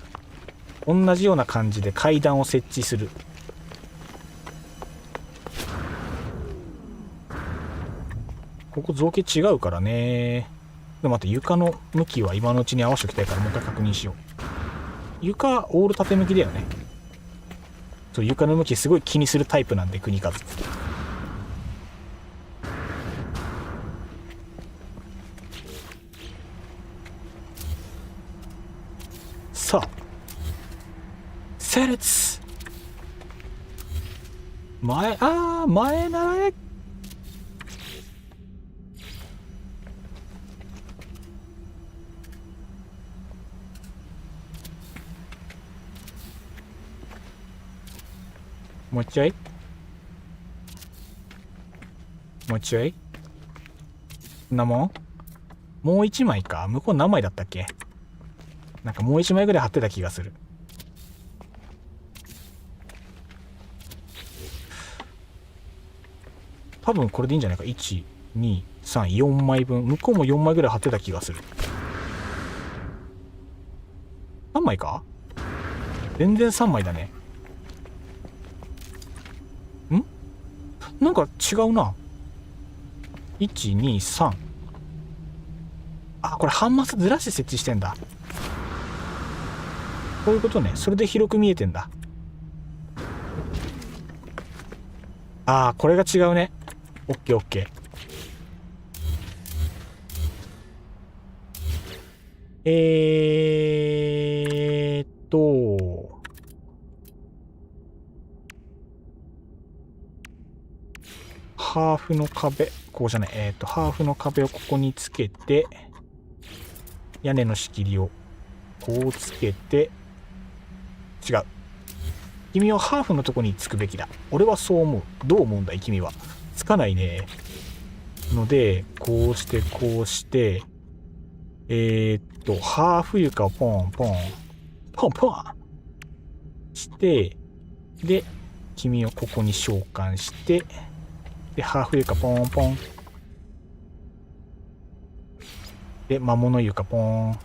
同じような感じで階段を設置する。ここ造形違うからね。でも待って、床の向きは今のうちに合わせておきたいから、もう一回確認しよう。床オール縦向きだよね。そう、床の向きすごい気にするタイプなんで、国和。さあ、整列。前習え。もうちょいこんなもん。もう一枚か。向こう何枚だったっけ。なんかもう一枚ぐらい貼ってた気がする。多分これでいいんじゃないか。1、2、3、4枚分。向こうも4枚ぐらい貼ってた気がする。3枚か。全然3枚だね。なんか違うな。1、2、3。あ、これ半マスずらして設置してんだ。こういうことね。それで広く見えてんだ。ああ、これが違うね。オッケーオッケー。ハーフの壁、こうじゃない、ハーフの壁をここにつけて、屋根の仕切りをこうつけて、違う。君はハーフのとこにつくべきだ。俺はそう思う。どう思うんだい君は。つかないね。ので、こうして、こうして、ハーフ床をポンポン、ポンポンして、で、君をここに召喚して、で、ハーフ床ポンポン。で、魔物床ポン。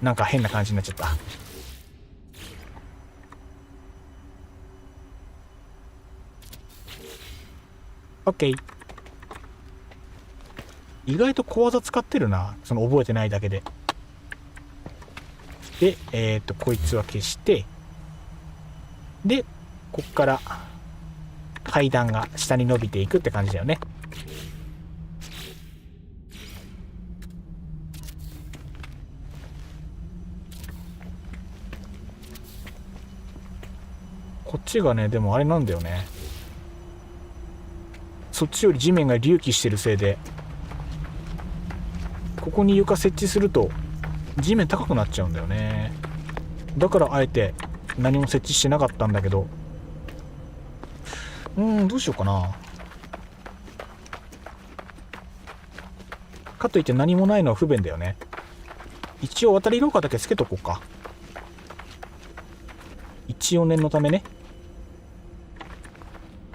なんか変な感じになっちゃった。オッケー。意外と小技使ってるな。その覚えてないだけで。で、こいつは消して、で、こっから階段が下に伸びていくって感じだよね。こっちがね、でもあれなんだよね。そっちより地面が隆起してるせいで、ここに床設置すると地面高くなっちゃうんだよね。だからあえて何も設置してなかったんだけど、どうしようかな。かといって何もないのは不便だよね。一応渡り廊下だけつけとこうか。一応念のためね。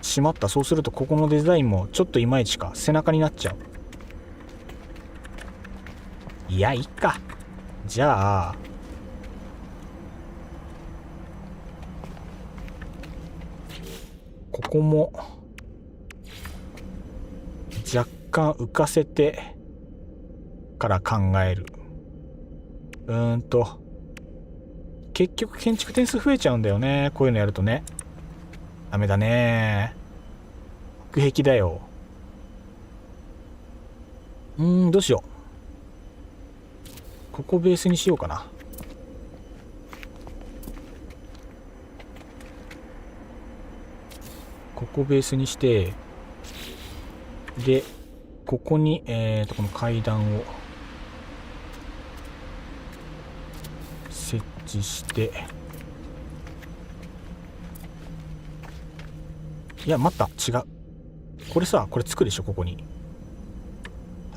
しまった。そうするとここのデザインもちょっといまいちか。背中になっちゃう。いや、いっか。じゃあここも若干浮かせてから考える。結局建築点数増えちゃうんだよね。こういうのやるとね。ダメだね。北壁だよ。どうしよう。ここベースにしようかな。ここベースにして、でここにこの階段を設置して、いや待った、違う。これさ、これつくでしょ、ここに。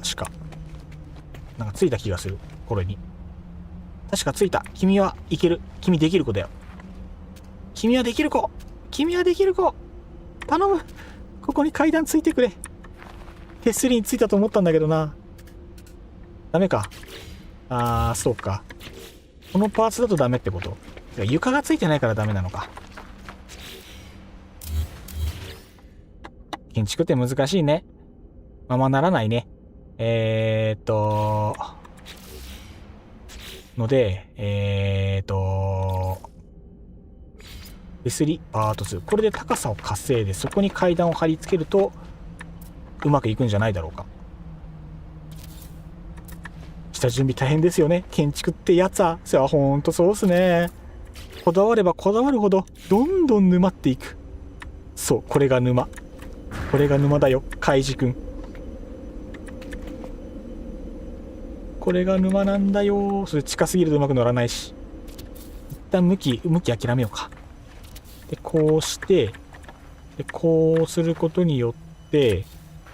確かなんかついた気がする。これに確かついた。君はいける。君できる子だよ。君はできる子。君はできる子。頼む。ここに階段ついてくれ。手すりについたと思ったんだけどな。ダメか。そうか。このパーツだとダメってこと。床がついてないからダメなのか。建築って難しいね。ままならないね。ので、手すりパート2。これで高さを稼いで、そこに階段を貼り付けると、うまくいくんじゃないだろうか。下準備大変ですよね。建築ってやつは。それはほんとそうっすね。こだわればこだわるほど、どんどん沼っていく。そう、これが沼。これが沼だよ、カイジ君。これが沼なんだよ。それ近すぎるとうまく乗らないし。一旦向き諦めようか。で、こうして、で、こうすることによって、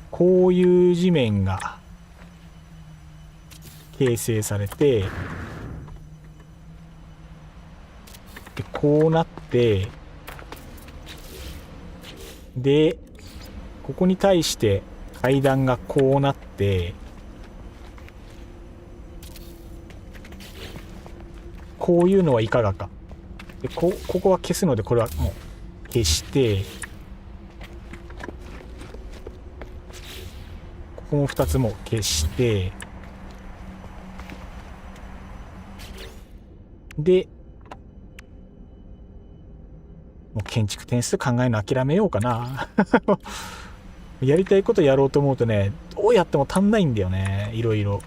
こういう地面が形成されて、で、こうなって、で、ここに対して階段がこうなって、こういうのはいかがか。で、ここは消すので、これはもう消して、ここも2つも消して、で、もう建築点数考えるの諦めようかな。やりたいことやろうと思うとね、どうやっても足んないんだよね、いろいろ。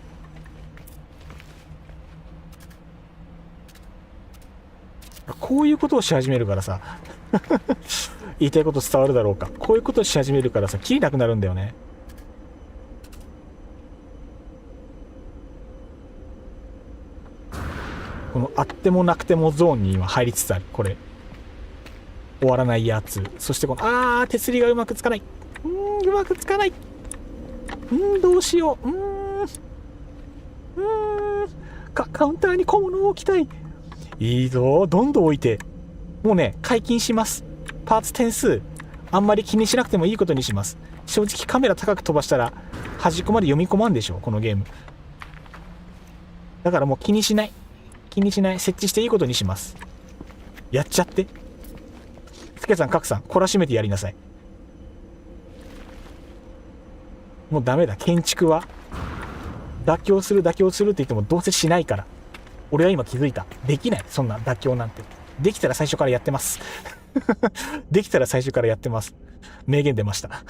こういうことをし始めるからさ言いたいこと伝わるだろうか。こういうことをし始めるからさ、キリなくなるんだよね。このあってもなくてもゾーンに今入りつつある。これ終わらないやつ。そしてこの手すりがうまくつかない。うまくつかない。どうしよう。カウンターに小物を置きたい。いいぞ、どんどん置いて。もうね、解禁します。パーツ点数あんまり気にしなくてもいいことにします。正直カメラ高く飛ばしたら端っこまで読み込まんでしょ、このゲーム。だからもう気にしない。設置していいことにします。やっちゃって。スケさん、カクさん、懲らしめてやりなさい。もうダメだ。建築は妥協するって言ってもどうせしないから。俺は今気づいた。できない。そんな妥協なんて。できたら最初からやってますできたら最初からやってます。名言出ました。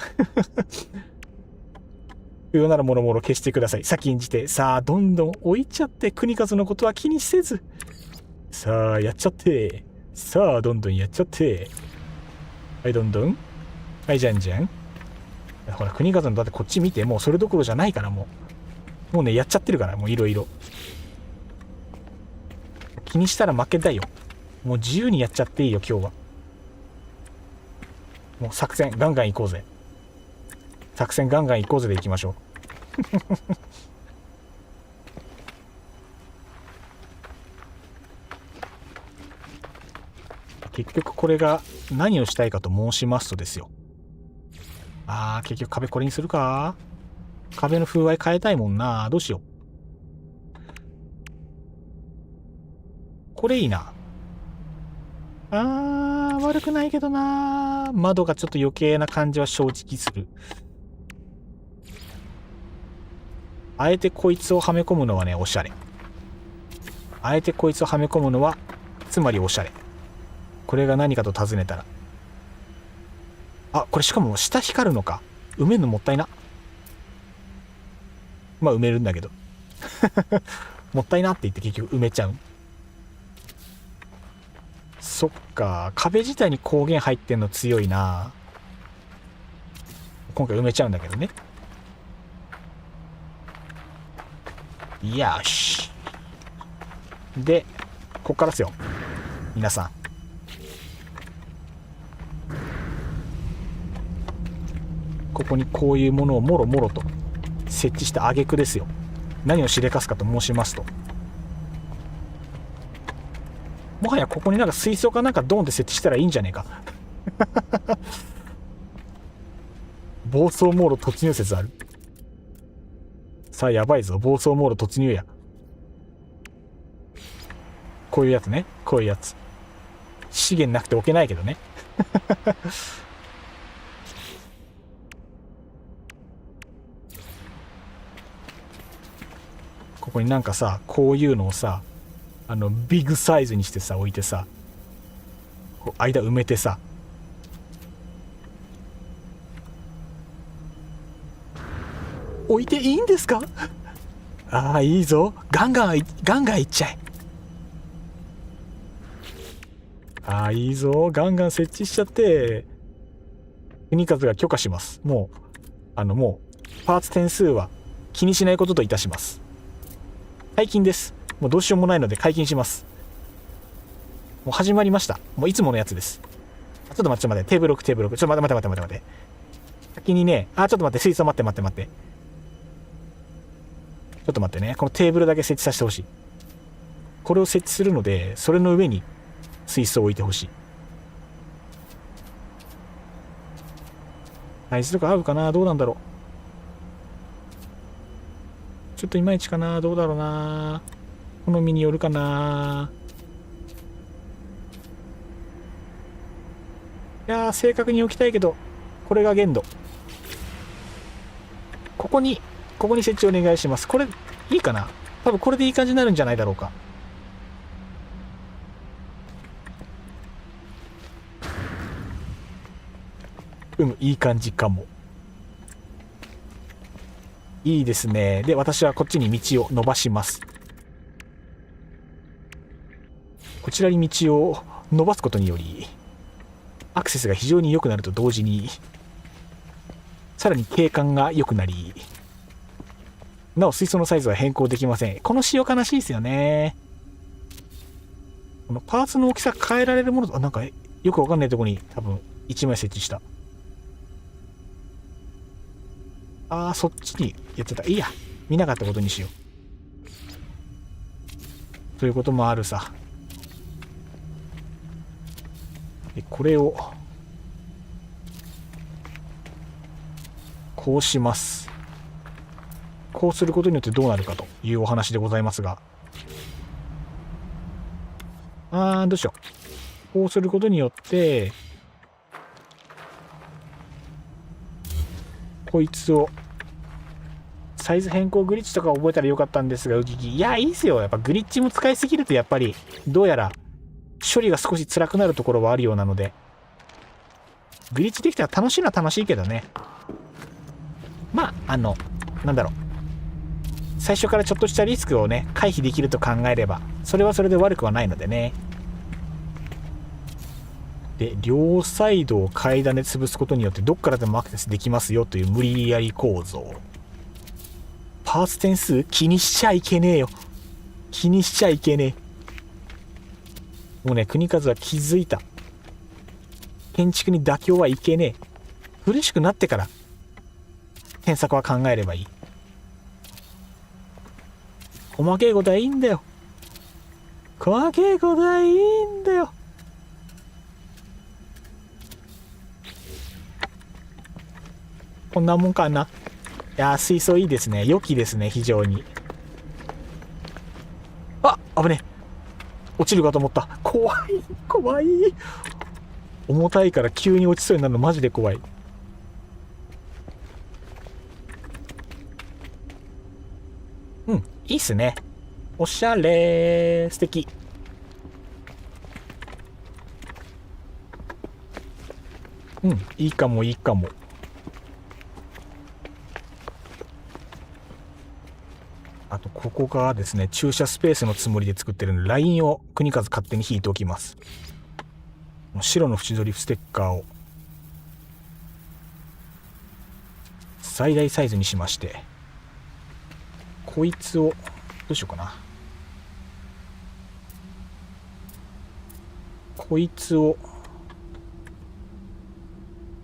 不要ならもろもろ消してください。先んじて。さあ、どんどん置いちゃって、国数のことは気にせず。さあ、やっちゃって。さあ、どんどんやっちゃって。はい、どんどん。はい、じゃんじゃん。ほら、国数のだってこっち見て、もうそれどころじゃないから、もう。もうね、やっちゃってるから、もういろいろ。気にしたら負けだよ。もう自由にやっちゃっていいよ、今日は。もう作戦、ガンガン行こうぜ。作戦ガンガン行こうぜで行きましょう。結局これが何をしたいかと申しますとですよ。結局壁これにするか。壁の風合い変えたいもんな。どうしよう。これいいな。悪くないけどな。窓がちょっと余計な感じは正直する。あえてこいつをはめ込むのはね、おしゃれ。あえてこいつをはめ込むのは、つまりおしゃれ。これが何かと尋ねたら。これしかも下光るのか。埋めるのもったいな。まあ埋めるんだけど。もったいなって言って結局埋めちゃう。そっか。壁自体に光源入ってんの強いな。今回埋めちゃうんだけどね。よし。で、こっからですよ。皆さん。ここにこういうものをもろもろと設置した挙句ですよ。何をしでかすかと申しますと、もはやここになんか水槽かなんかドーンって設置したらいいんじゃねえか。暴走モード突入説ある。さあやばいぞ、暴走モード突入や。こういうやつね、こういうやつ。資源なくて置けないけどね。ここになんかさ、こういうのをさ、ビッグサイズにしてさ、置いてさ、間埋めてさ、置いていいんですか？いいぞ。ガンガンいっちゃえ。いいぞ。ガンガン設置しちゃって、国数が許可します。もう、パーツ点数は気にしないことといたします。解禁です。もうどうしようもないので解禁します。もう始まりました。もういつものやつです。ちょっと待って。テーブル置く。ちょっと待って。先にね、ちょっと待って、水槽待って。ちょっと待ってね。このテーブルだけ設置させてほしい。これを設置するので、それの上に水槽を置いてほしい。サイズとか合うかな？どうなんだろう。ちょっといまいちかな？どうだろうな。好みによるかな。いやー、正確に置きたいけど、これが限度。ここに設置お願いします。これ、いいかな？多分これでいい感じになるんじゃないだろうか。いい感じかも。いいですね。で、私はこっちに道を伸ばします。こちらに道を伸ばすことにより、アクセスが非常に良くなると同時に、さらに景観が良くなり、なお水槽のサイズは変更できません。この仕様悲しいですよね。このパーツの大きさ変えられるものと、なんかよくわかんないところに多分1枚設置した。そっちにやってた。いいや、見なかったことにしよう。ということもあるさ。で、これをこうします。こうすることによってどうなるかというお話でございますが、どうしよう。こうすることによってこいつをサイズ変更グリッチとか覚えたらよかったんですが、ウキキ。いや、いいっすよ。やっぱグリッチも使いすぎるとやっぱりどうやら処理が少し辛くなるところはあるようなので、グリッチできたら楽しいのは楽しいけどね。まあなんだろう、最初からちょっとしたリスクをね回避できると考えればそれはそれで悪くはないのでね。で両サイドを階段で潰すことによってどっからでもアクセスできますよという無理やり構造。パーツ点数気にしちゃいけねえよ。気にしちゃいけねえ。もうね、国和は気づいた。建築に妥協はいけねえ。苦しくなってから添削は考えればいい。細けいことはいいんだよ。細けいことはいいんだよ。こんなもんかな。いやー、水槽いいですね。良きですね、非常に。あ、危ねえ。落ちるかと思った。怖い、怖い。重たいから急に落ちそうになるのマジで怖い。うん、いいっすね。おしゃれー。素敵。うん、いいかも、いいかも。あと、ここがですね、駐車スペースのつもりで作ってるんで、ラインを国和勝手に引いておきます。白の縁取りステッカーを最大サイズにしまして、こいつをどうしようかな。こいつを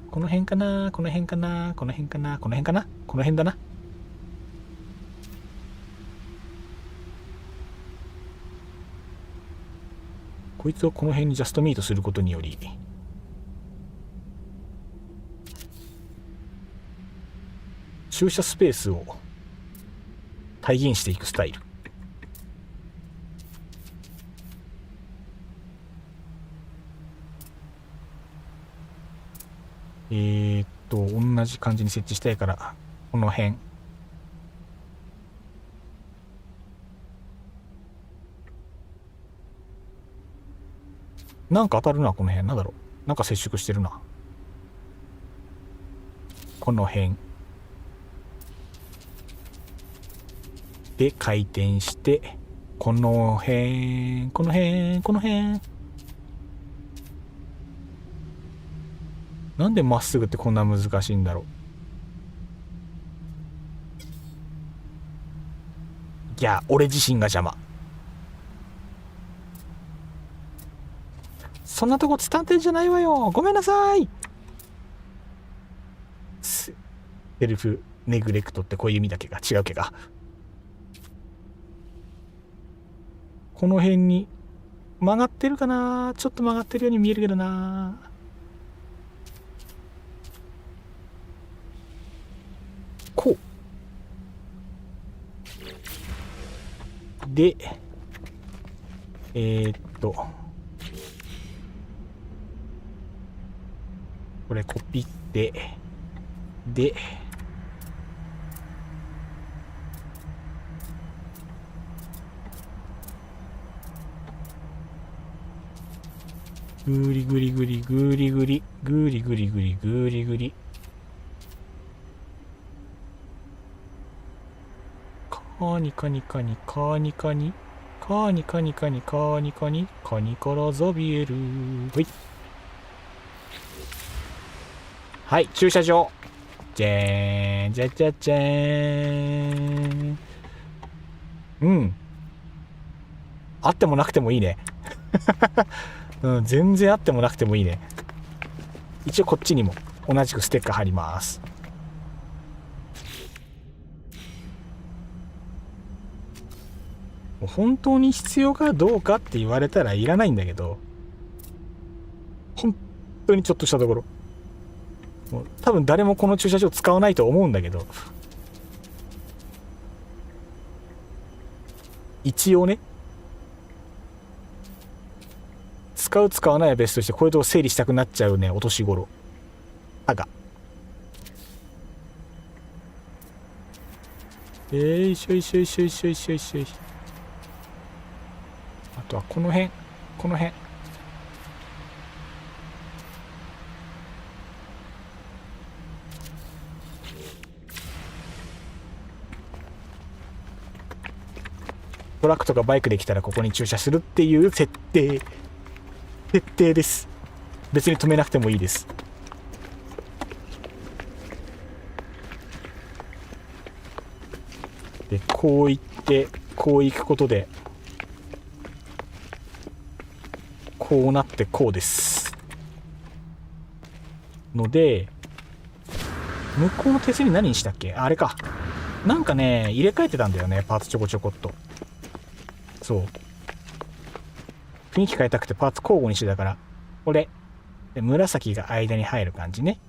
この辺かな、この辺かな、この辺かな、この辺かな、この辺だな。こいつをこの辺にジャストミートすることにより駐車スペースを体現していくスタイル。同じ感じに設置したいからこの辺なんか当たるな。この辺なんだろう、なんか接触してるな。この辺で回転してこの辺、この辺、この辺。なんでまっすぐってこんな難しいんだろう。いや、俺自身が邪魔。そんなとこ伝ってんじゃないわよ。ごめんなさい。セルフネグレクトってこういう意味だけが違うけが。この辺に曲がってるかな。ちょっと曲がってるように見えるけどな。こうでこれコピってでグリグリグリグリグリグリグリグリグリグリカニカニカニカニカニカニカニカニカニカニカニからザビエル。はいはい、駐車場。じゃーんじゃじゃじゃーん。うん、あってもなくてもいいね。うん、全然あってもなくてもいいね。一応こっちにも同じくステッカー貼ります。もう本当に必要かどうかって言われたらいらないんだけど、本当にちょっとしたところ、もう多分誰もこの駐車場使わないと思うんだけど、一応ね、使う使わないは別としてこれと整理したくなっちゃうね、お年頃。がよいしょよいしょよいしょよいしょよいしょよいしょ。あとはこの辺、この辺トラックとかバイクで来たらここに駐車するっていう設定です。別に止めなくてもいいです。でこう行ってこう行くことでこうなってこうですので、向こうの手すり何にしたっけ。あれか、なんかね入れ替えてたんだよね、パーツちょこちょこっと。そう雰囲気変えたくてパーツ交互にしてたから、これで紫が間に入る感じね。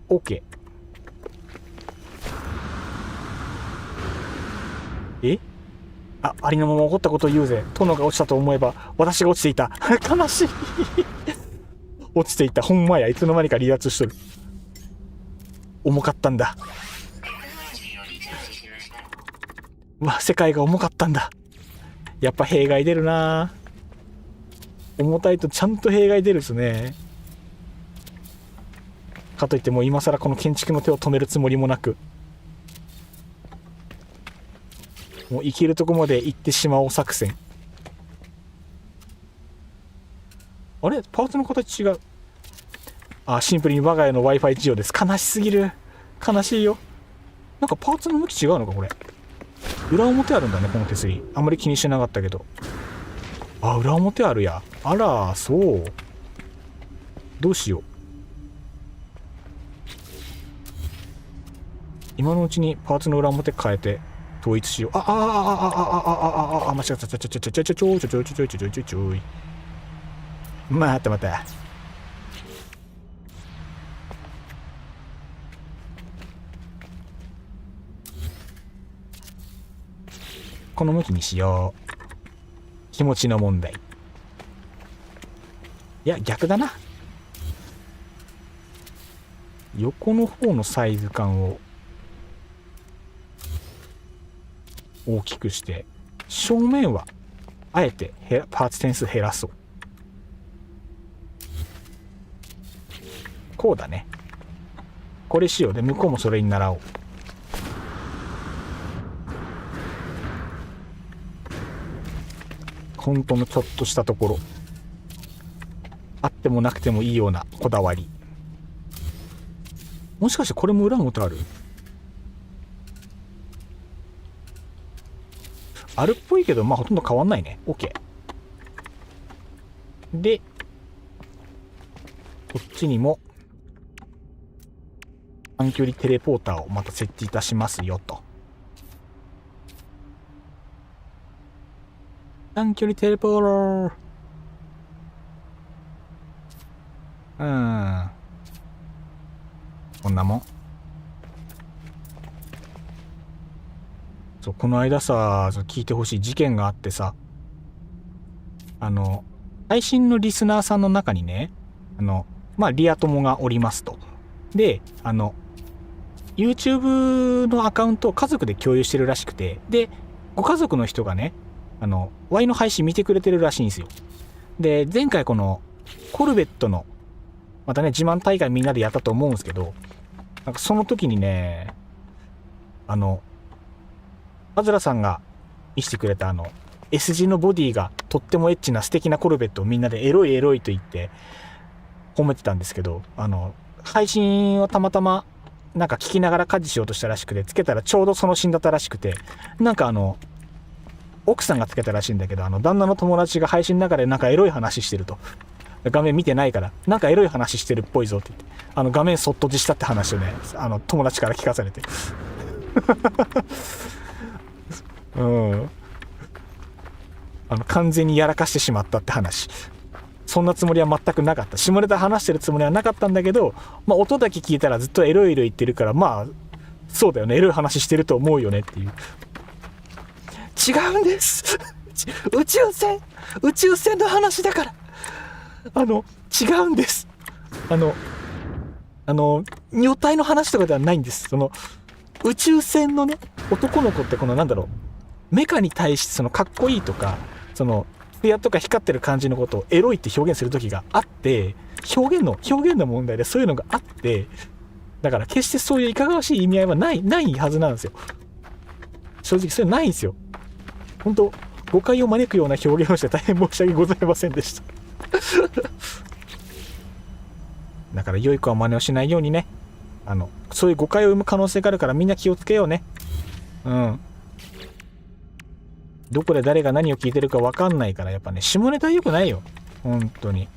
OK。 ありのまま起こったことを言うぜ。殿が落ちたと思えば私が落ちていた悲しい落ちていた。ほんまや、いつの間にか離脱しとる。重かったんだ。世界が重かったんだ。やっぱ弊害出るな。重たいとちゃんと弊害出るっすね。かといってもう今更この建築の手を止めるつもりもなく、もう行けるとこまで行ってしまおう作戦。あれパーツの形違う。シンプルに我が家の Wi-Fi 事情です。悲しすぎる。悲しいよ。なんかパーツの向き違うのかこれ。裏表あるんだねこの手すり。あんまり気にしてなかったけど。裏表あるや。あらそう。どうしよう。今のうちにパーツの裏表変えて統一しよう。間違った。ちょい。待った。この向きにしよう。気持ちの問題。いや逆だな。横の方のサイズ感を大きくして、正面はあえてパーツ点数減らそう。こうだね。これしよう。で向こうもそれに習おう。本当のちょっとしたところ、あってもなくてもいいようなこだわり。もしかしてこれも裏表ある？あるっぽいけど、ほとんど変わんないね。 OK で、こっちにも短距離テレポーターをまた設置いたしますよと。短距離テレポーター。こんなもん。そう、この間さ、聞いてほしい事件があってさ、配信のリスナーさんの中にね、リア友がおりますと。で、YouTube のアカウントを家族で共有してるらしくて、で、ご家族の人がね、Y の配信見てくれてるらしいんですよ。で、前回このコルベットのまたね自慢大会みんなでやったと思うんですけど、なんかその時にね、アズラさんが見せてくれたS 字のボディがとってもエッチな素敵なコルベットをみんなでエロいエロいと言って褒めてたんですけど、配信をたまたまなんか聞きながら家事しようとしたらしくて、つけたらちょうどそのシーンだったらしくて、なんか奥さんがつけたらしいんだけど、旦那の友達が配信の中でなんかエロい話してると。画面見てないからなんかエロい話してるっぽいぞって言って、画面そっとじしたって話をね、友達から聞かされて完全にやらかしてしまったって話。そんなつもりは全くなかった。下ネタ話してるつもりはなかったんだけど、音だけ聞いたらずっとエロいエロい言ってるから、そうだよね、エロい話してると思うよねっていう。違うんです宇宙船の話だから、違うんです。女体の話とかではないんです。宇宙船のね、男の子ってメカに対してかっこいいとか、ツヤとか光ってる感じのことをエロいって表現する時があって、表現の問題でそういうのがあって、だから決してそういういかがわしい意味合いはないはずなんですよ。正直それないんですよ。本当誤解を招くような表現をして大変申し訳ございませんでしただから良い子は真似をしないようにね、そういう誤解を生む可能性があるからみんな気をつけようね。どこで誰が何を聞いてるか分かんないから、やっぱね、下ネタは良くないよ。本当に。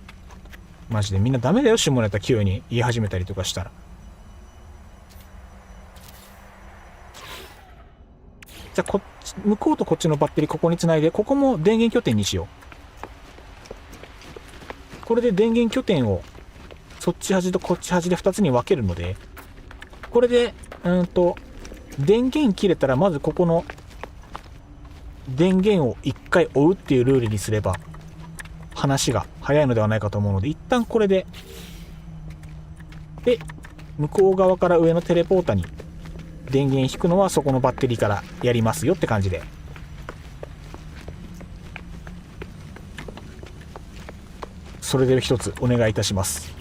マジでみんなダメだよ、下ネタ急に言い始めたりとかしたら。じゃあ向こうとこっちのバッテリーここにつないで、ここも電源拠点にしよう。これで電源拠点をそっち端とこっち端で2つに分けるので、これで電源切れたらまずここの電源を1回追うっていうルールにすれば話が早いのではないかと思うので、一旦これで向こう側から上のテレポーターに電源引くのはそこのバッテリーからやりますよって感じで。それで一つお願いいたします。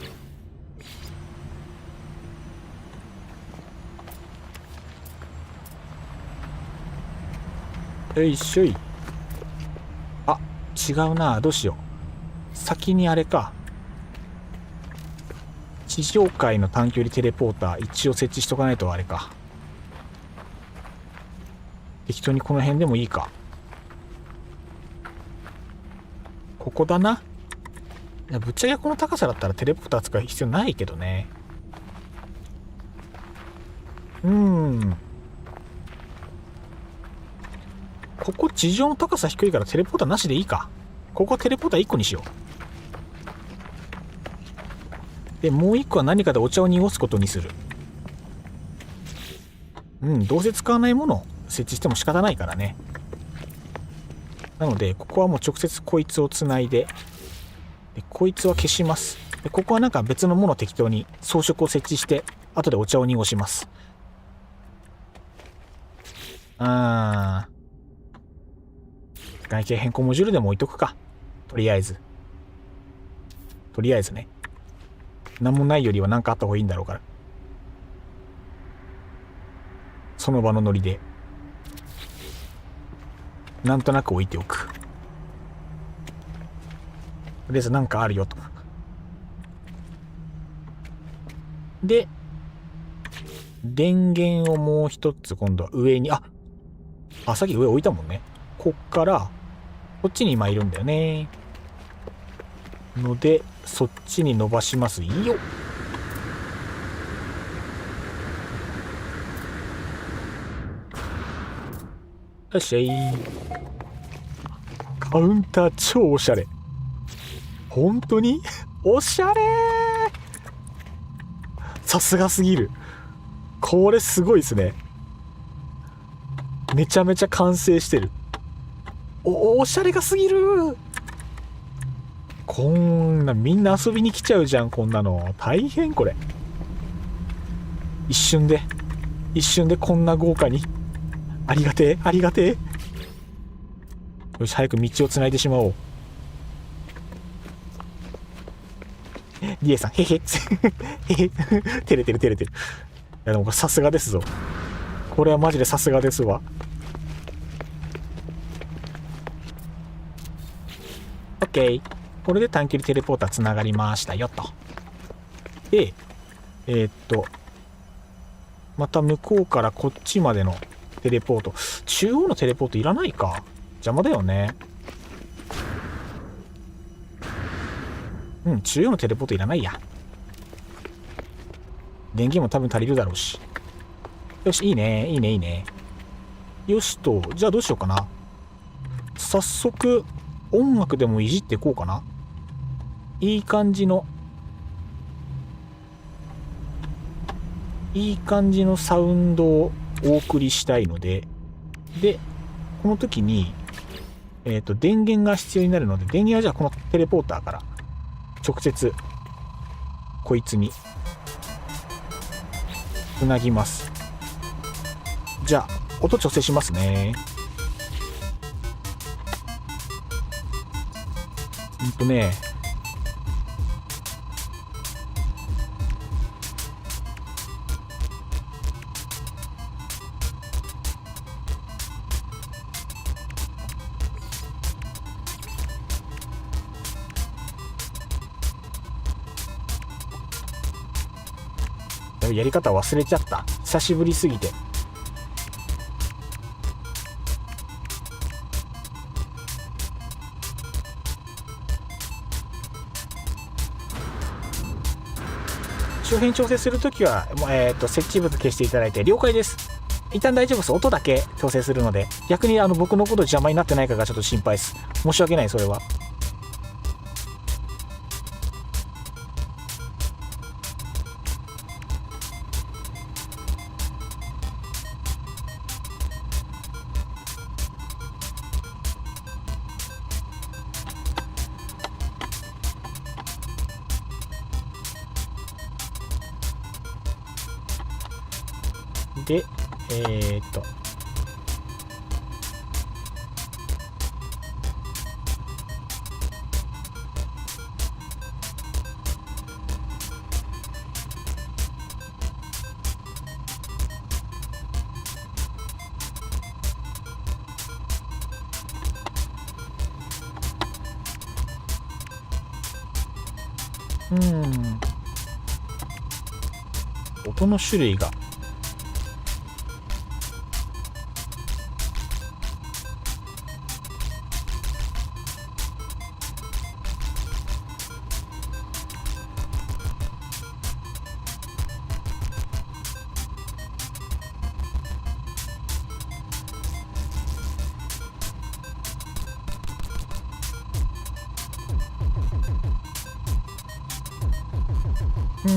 よいしょい。あ、違うな。どうしよう。先にあれか。地上界の短距離テレポーター一応設置しとかないとあれか。適当にこの辺でもいいか。ここだな。いや、ぶっちゃけこの高さだったらテレポーター使う必要ないけどね。ここ地上の高さ低いからテレポーターなしでいいか。ここはテレポーター1個にしよう。で、もう1個は何かでお茶を濁すことにする。どうせ使わないものを設置しても仕方ないからね。なので、ここはもう直接こいつをつないで、こいつは消します。で、ここはなんか別のものを適当に装飾を設置して、後でお茶を濁します。外形変更モジュールでも置いとくか。とりあえずね。なんもないよりは何かあった方がいいんだろうから。その場のノリで。なんとなく置いておく。とりあえずなんかあるよと。で、電源をもう一つ今度は上に、さっき上置いたもんね。こっから、こっちに今いるんだよね。ので、そっちに伸ばしますよ。よっしゃい。カウンター超おしゃれ。本当におしゃれー。さすがすぎる。これすごいですね。めちゃめちゃ完成してる。おしゃれがすぎる。こんなみんな遊びに来ちゃうじゃん、こんなの。大変これ。一瞬でこんな豪華に。ありがてえ。よし、早く道をつないでしまおう。リエさん、へへ。照れてる。いやでもこれさすがですぞ。これはマジでさすがですわ。オッケー。これで短距離テレポーターつながりましたよと。で、また向こうからこっちまでのテレポート。中央のテレポートいらないか。邪魔だよね。中央のテレポートいらないや。電源も多分足りるだろうし。よし、いいね。よしと、じゃあどうしようかな。早速、音楽でもいじっていこうかな。いい感じのサウンドをお送りしたいので、で、この時に、電源が必要になるので、電源はじゃあこのテレポーターから直接こいつにつなぎます。じゃあ音調整しますね。やり方忘れちゃった。久しぶりすぎて。周辺調整するときは、設置物消していただいて了解です。一旦大丈夫です。音だけ調整するので、逆に僕のこと邪魔になってないかがちょっと心配です。申し訳ない、それは。で、音の種類が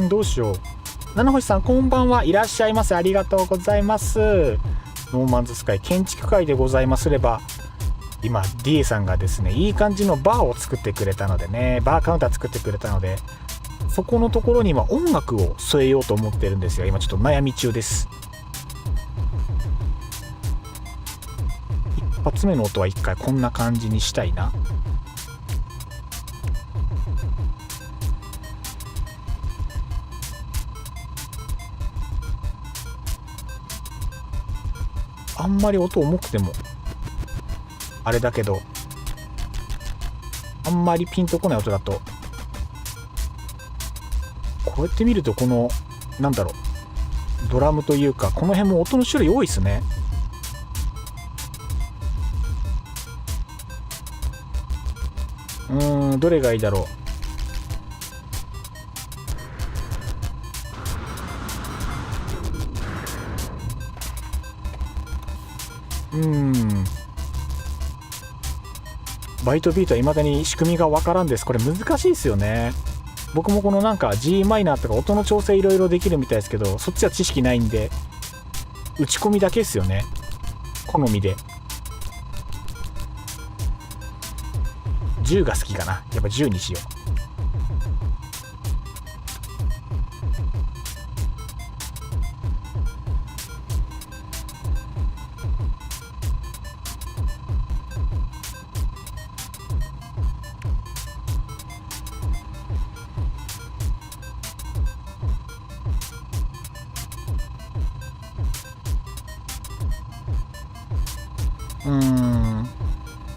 どうしよう。七星さんこんばんは。いらっしゃいませ。ありがとうございます。ノーマンズスカイ建築会でございますれば、今 DA さんがですねいい感じのバーを作ってくれたのでね、バーカウンター作ってくれたので、そこのところには音楽を添えようと思ってるんですが、今ちょっと悩み中です。一発目の音は一回こんな感じにしたいな。あんまり音重くてもあれだけど、あんまりピンとこない音だと、こうやって見るとこのなんだろう、ドラムというかこの辺も音の種類多いですね。どれがいいだろう。バイトビートはいまだに仕組みがわからんです。これ難しいですよね。僕もこのなんか G マイナーとか音の調整いろいろできるみたいですけど、そっちは知識ないんで打ち込みだけですよね、好みで。10が好きかな。やっぱ10にしよう。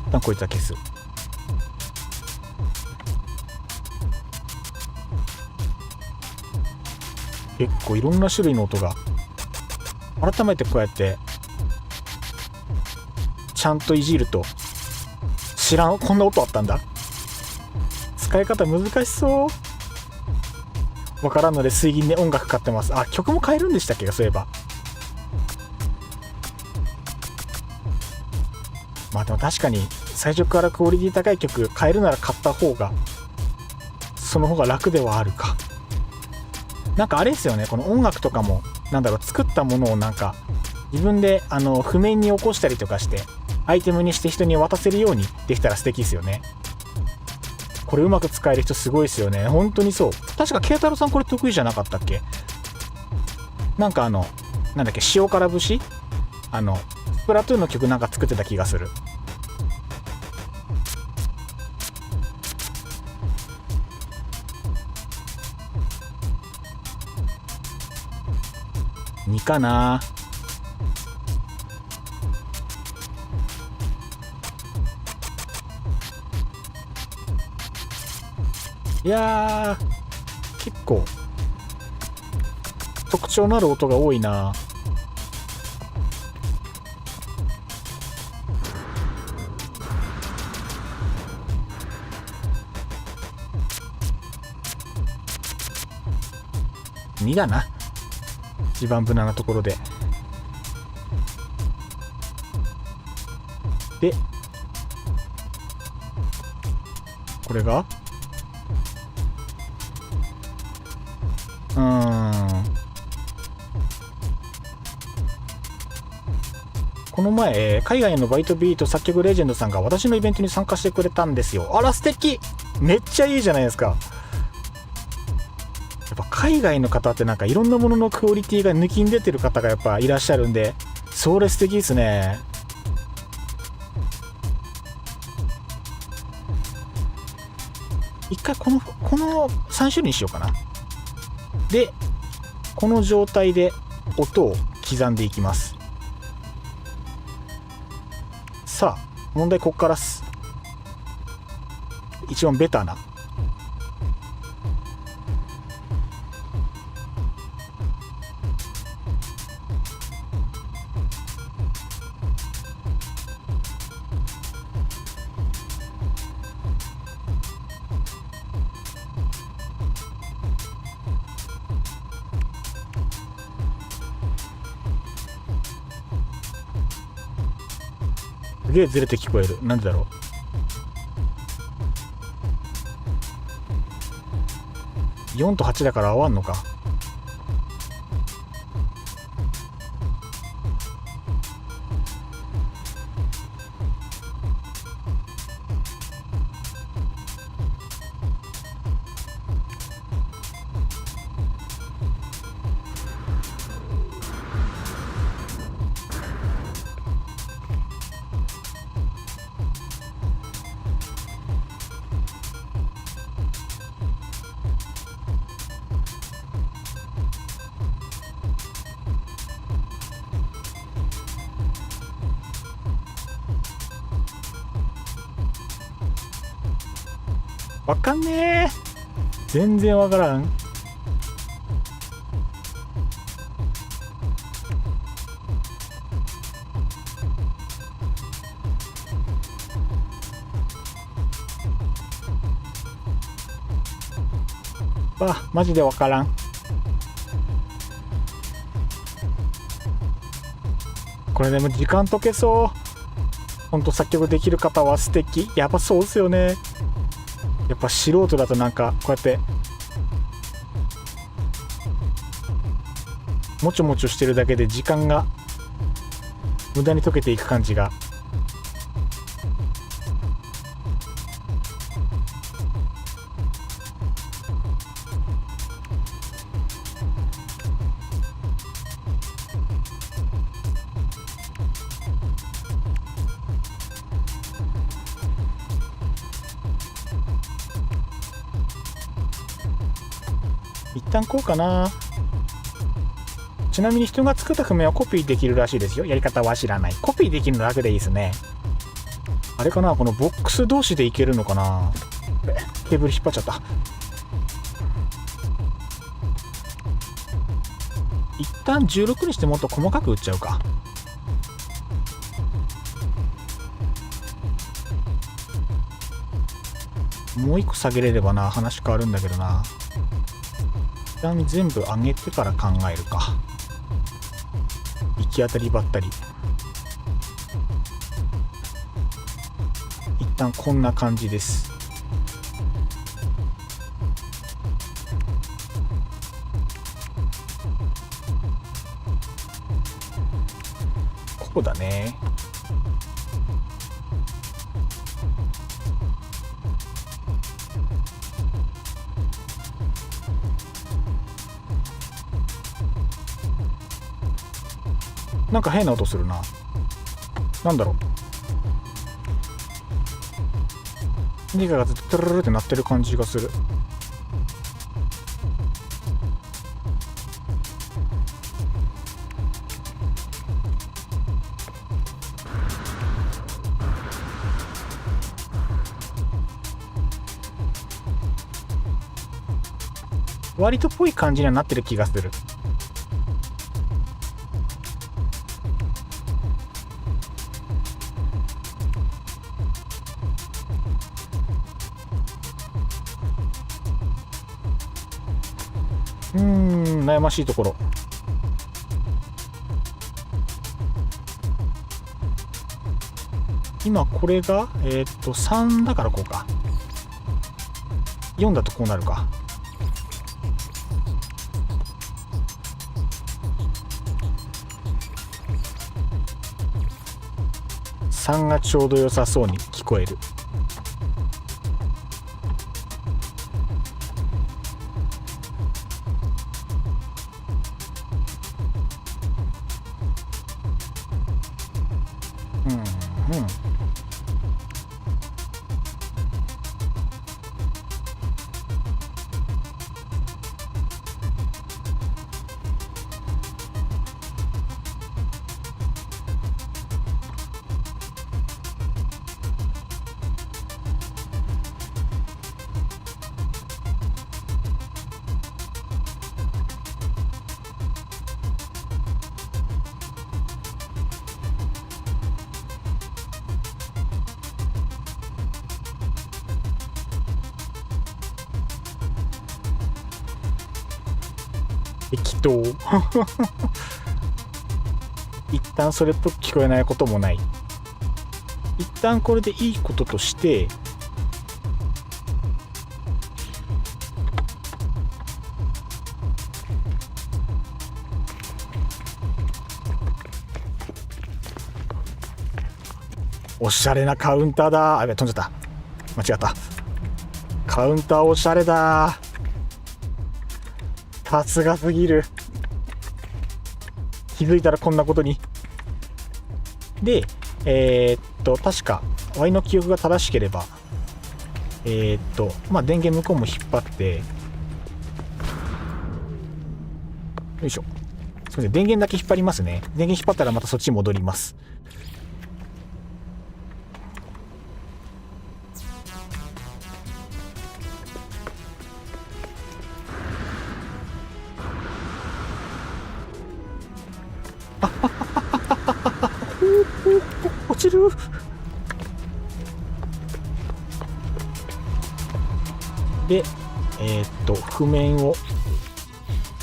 一旦こいつは消す。結構いろんな種類の音が、改めてこうやってちゃんといじると、知らん、こんな音あったんだ。使い方難しそうわからんので水銀で音楽買ってます。あ、曲も変えるんでしたっけ、そういえば。まあでも確かに最初からクオリティ高い曲変えるなら買った方が、その方が楽ではあるか。なんかあれですよね、この音楽とかもなんだろう、作ったものをなんか自分で譜面に起こしたりとかしてアイテムにして人に渡せるようにできたら素敵ですよね。これうまく使える人すごいですよね。本当にそう。確か慶太郎さんこれ得意じゃなかったっけ。なんかなんだっけ、塩辛節、スプラトゥーンの曲なんか作ってた気がする。2かな。いやー、結構特徴のある音が多いな。2だな、一番無難なところで。でこれがこの前、海外のバイトビート作曲レジェンドさんが私のイベントに参加してくれたんですよ。あら素敵、めっちゃいいじゃないですか。やっぱ海外の方ってなんかいろんなもののクオリティが抜きん出てる方がやっぱいらっしゃるんで、それ素敵ですね。一回この3種類にしようかな。でこの状態で音を刻んでいきます。さあ問題ここからっす。一番ベターなすげえずれて聞こえる。なんでだろう。4と8だから合わんのか。わかんねえ、全然わからん。マジでわからん。これでも時間解けそう。ほんと作曲できる方は素敵。やっぱそうっすよね。やっぱ素人だとなんかこうやってもちょもちょしてるだけで時間が無駄に解けていく感じが。一旦こうかな。ちなみに人が作った譜面はコピーできるらしいですよ。やり方は知らない。コピーできるの楽でいいですね。あれかな、このボックス同士でいけるのかな。ケーブル引っ張っちゃった。一旦16にしてもっと細かく打っちゃうか。もう一個下げれればな、話変わるんだけどな。一旦全部上げてから考えるか。行き当たりばったり。一旦こんな感じです。ここだね。なんか変な音するな。なんだろう。何かがずっとトゥルルルって鳴ってる感じがする。割とっぽい感じにはなってる気がする。悩ましいところ。今これが3だからこうか。4だとこうなるか。3がちょうど良さそうに聞こえる。適当一旦それっぽく聞こえないこともない。一旦これでいいこととして、おしゃれなカウンターだ。あ、やべ、飛んじゃった。間違った。カウンターおしゃれだ。さすがすぎる。気づいたらこんなことに。で、確か、Y の記憶が正しければ、電源向こうも引っ張って、よいしょ。すみません、電源だけ引っ張りますね。電源引っ張ったらまたそっちに戻ります。落ちる。で、譜面を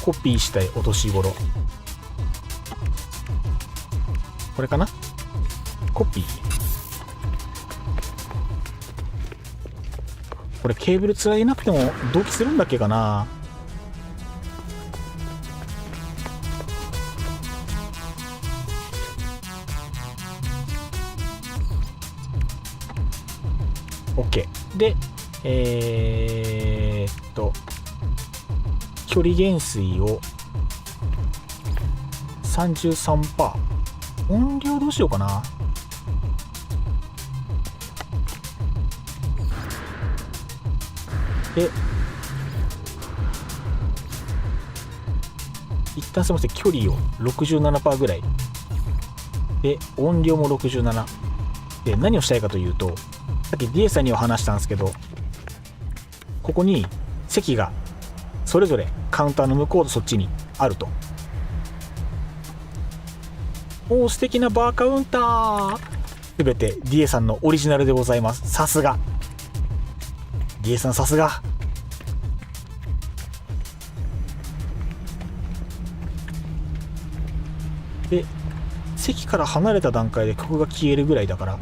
コピーしたい落とし頃。これかな？コピー。これケーブルつなげなくても同期するんだっけかな？OK。で、距離減衰を 33%。音量どうしようかな。で、一旦すみません、距離を 67% ぐらい。で、音量も67。で、何をしたいかというと、さっき DA さんには話したんですけど、ここに席がそれぞれカウンターの向こうとそっちにあると。おー、素敵なバーカウンター。すべて DA さんのオリジナルでございます。さすが DA さん、さすが。で、席から離れた段階で曲が消えるぐらいだから、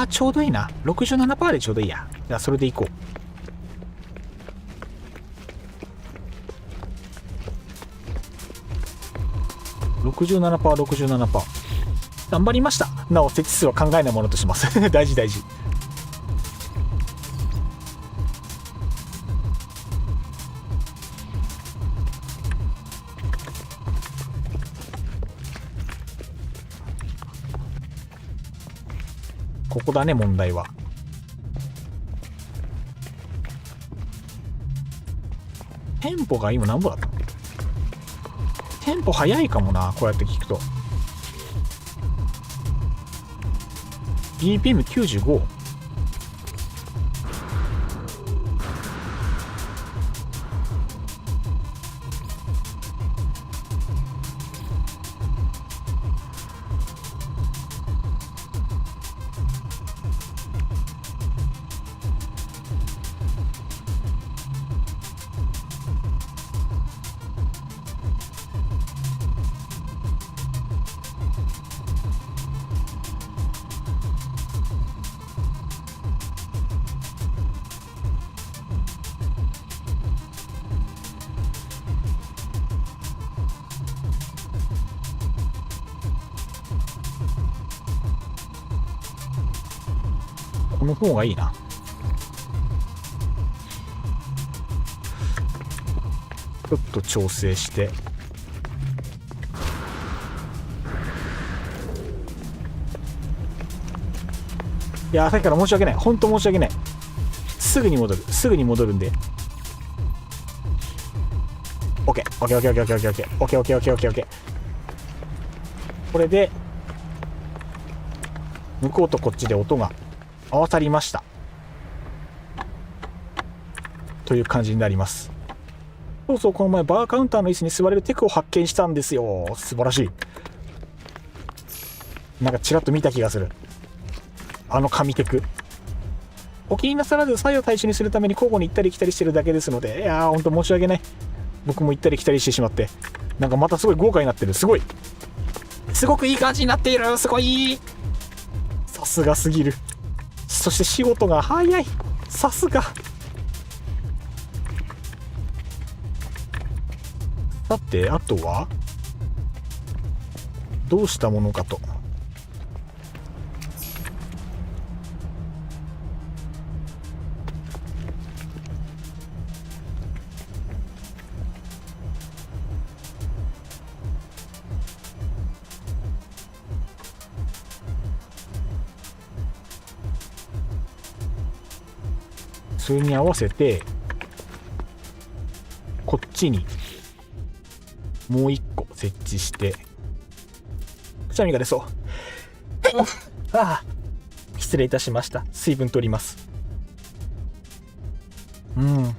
ちょうどいいな。 67% でちょうどいいや。じゃあそれでいこう。 67%。頑張りました。なお設置数は考えないものとします大事大事。ここだね、問題は。テンポが今何歩だったの？テンポ速いかもな、こうやって聞くと。BPM95。この方がいいな。ちょっと調整して、いや、さっきから申し訳ない、本当申し訳ない。すぐに戻るんで。オッケーオッケーオッケーオッケーオッケーオッケーオッケーオッケーオッケーオッケーオッケーオッケー。これで向こうとこっちで音が合わさりましたという感じになります。そうそう、この前バーカウンターの椅子に座れるテクを発見したんですよ。素晴らしい。なんかちらっと見た気がする、あの紙テク。お気になさらず左右対称にするために交互に行ったり来たりしてるだけですので、いやーほんと申し訳ない。僕も行ったり来たりしてしまって、なんかまたすごい豪華になってる。すごくいい感じになっている。すごい、さすがすぎる。そして仕事が早い。さすが。さて、あとはどうしたものかと。それに合わせてこっちにもう一個設置して、くしゃみが出そうああ、失礼いたしました。水分取ります。飲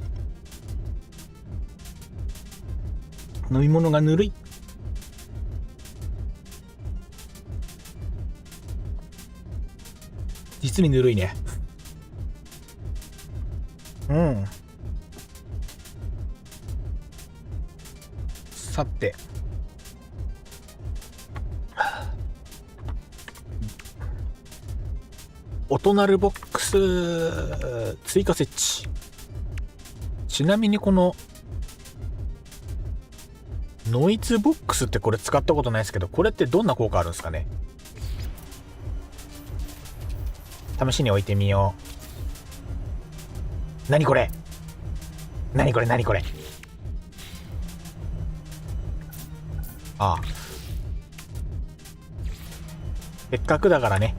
み物がぬるい。実にぬるいね。さて、音鳴るボックス追加設置。ちなみにこのノイズボックスってこれ使ったことないですけど、これってどんな効果あるんですかね。試しに置いてみよう。何これ。ああ、せっかくだからね。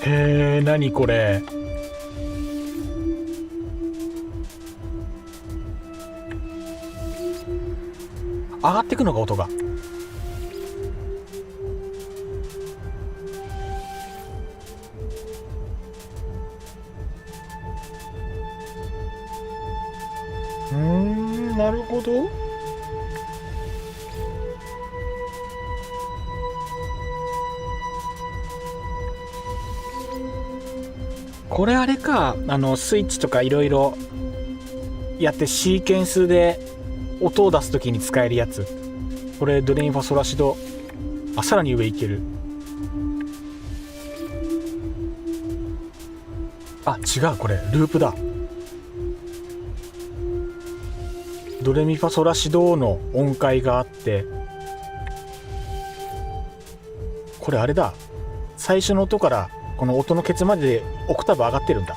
へえ、何これ。上がってくのか、音が。なるほど。これあれか、スイッチとかいろいろやってシーケンスで音を出すときに使えるやつ。これドレミファソラシド。あ、さらに上いける。あ、違う、これループだ。ドレミファソラシドの音階があって、これあれだ、最初の音からこの音のケツまででオクターブ上がってるんだ。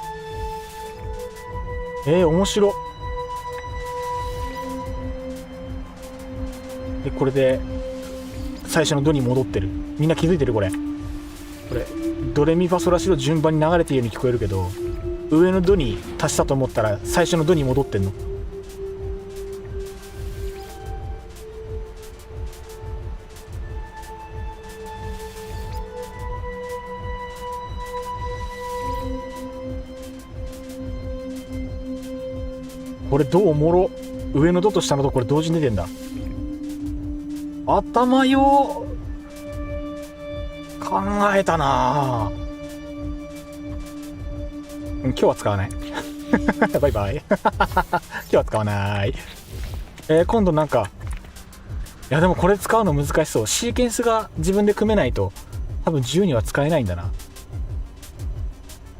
面白。でこれで最初のドに戻ってる。みんな気づいてる？これドレミファソラシド順番に流れているように聞こえるけど、上のドに足したと思ったら最初のドに戻ってんの。これどうおもろ。上のドと下のドこれ同時に出てんだ。頭よ考えたな。今日は使わないバイバイ今日は使わない。今度なんか、いやでもこれ使うの難しそう。シーケンスが自分で組めないと多分銃には使えないんだな。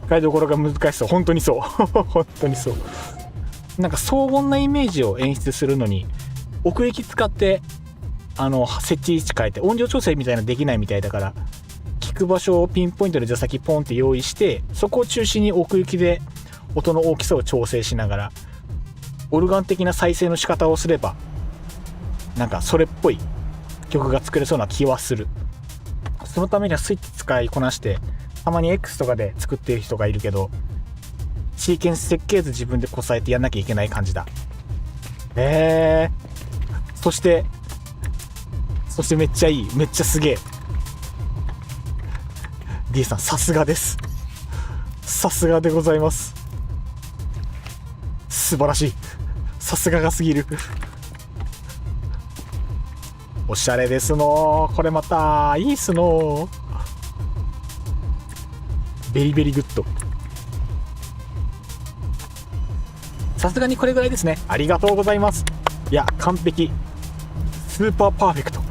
使いどころが難しそう。本当にそう本当にそう。なんか荘厳なイメージを演出するのに奥行き使って設置位置変えて音量調整みたいなのできないみたいだから、聞く場所をピンポイントで座席ポンって用意して、そこを中心に奥行きで音の大きさを調整しながらオルガン的な再生の仕方をすれば、なんかそれっぽい曲が作れそうな気はする。そのためにはスイッチ使いこなして、たまに X とかで作ってる人がいるけど、シーケンス設計図自分でこさえてやんなきゃいけない感じだ。そしてめっちゃいい、めっちゃすげえ。 D さんさすがです。さすがでございます。素晴らしい。さすががすぎる。おしゃれですのー。これまたいいっすのー。ベリベリグッド。さすがにこれぐらいですね。ありがとうございます。いや完璧、スーパーパーフェクト。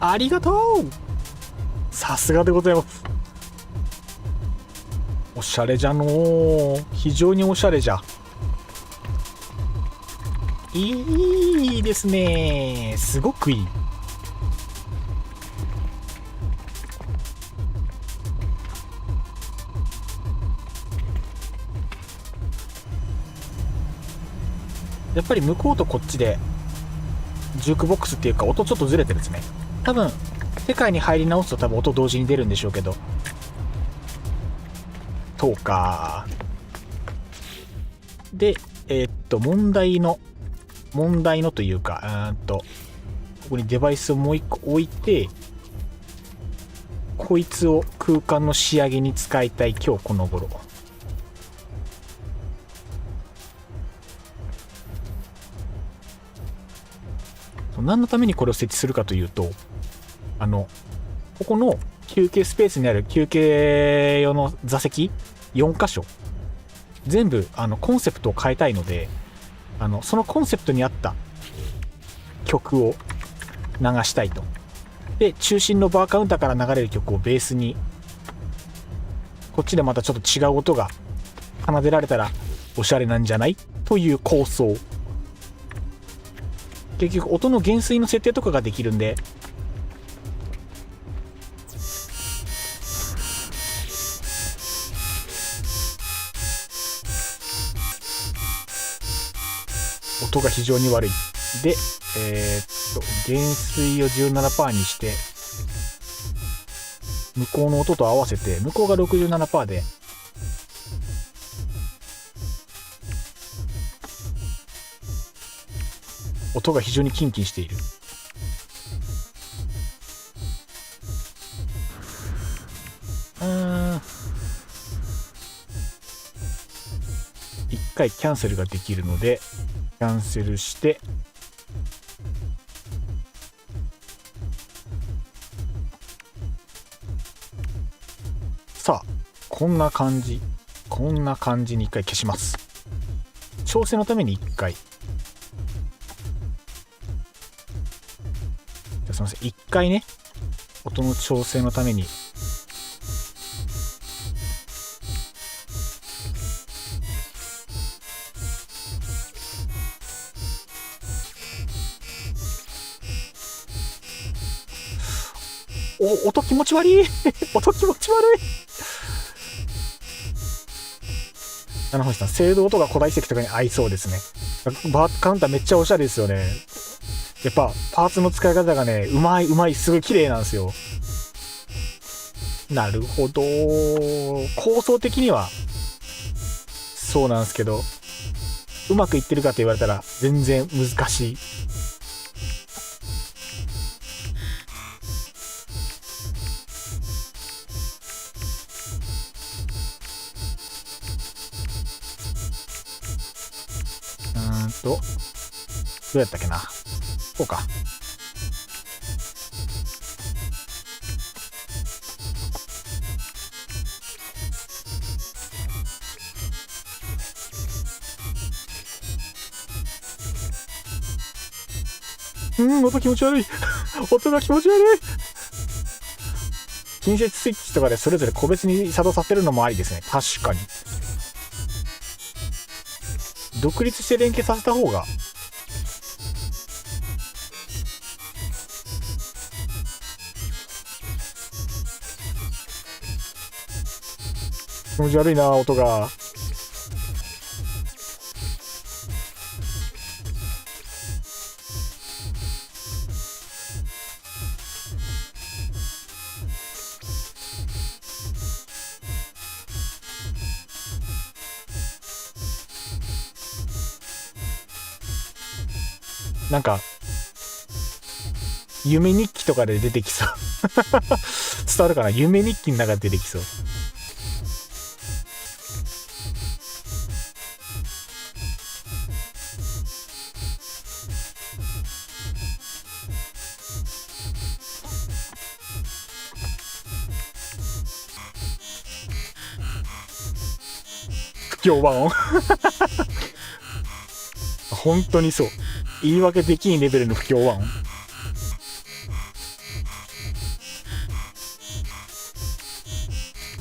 ありがとう。さすがでございます。おしゃれじゃのー。非常におしゃれじゃ。いいですね。すごくいい。やっぱり向こうとこっちでジュークボックスっていうか音ちょっとずれてるんですね。多分世界に入り直すと多分音同時に出るんでしょうけど。そうか。で問題のというか、ここにデバイスをもう一個置いて、こいつを空間の仕上げに使いたい今日この頃。何のためにこれを設置するかというと、ここの休憩スペースにある休憩用の座席4箇所全部コンセプトを変えたいので、そのコンセプトに合った曲を流したいと。で中心のバーカウンターから流れる曲をベースに、こっちでまたちょっと違う音が奏でられたらおしゃれなんじゃないという構想。結局音の減衰の設定とかができるんで、音が非常に悪い。で減衰を 17% にして、向こうの音と合わせて、向こうが 67% で、音が非常にキンキンしている。一回キャンセルができるのでキャンセルして、さあこんな感じに一回消します。調整のために一回、すみません、一回ね、音の調整のために音気持ち悪い音気持ち悪い。七星さん、精度音が古代遺跡とかに合いそうですね。バーカウンターめっちゃおしゃれですよね。やっぱパーツの使い方がね、うまい、すごい綺麗なんですよ。なるほど。構想的にはそうなんですけど、うまくいってるかと言われたら全然難しい。どうやったっけな。こうか。音気持ち悪い音が気持ち悪い近接スイッチとかでそれぞれ個別に作動させるのもありですね。確かに。独立して連携させた方が。気持ち悪いな、音が。なんか夢日記とかで出てきそう伝わるかな。夢日記の中で出てきそう。不協和音本当にそう。言い訳できんレベルの不協和音。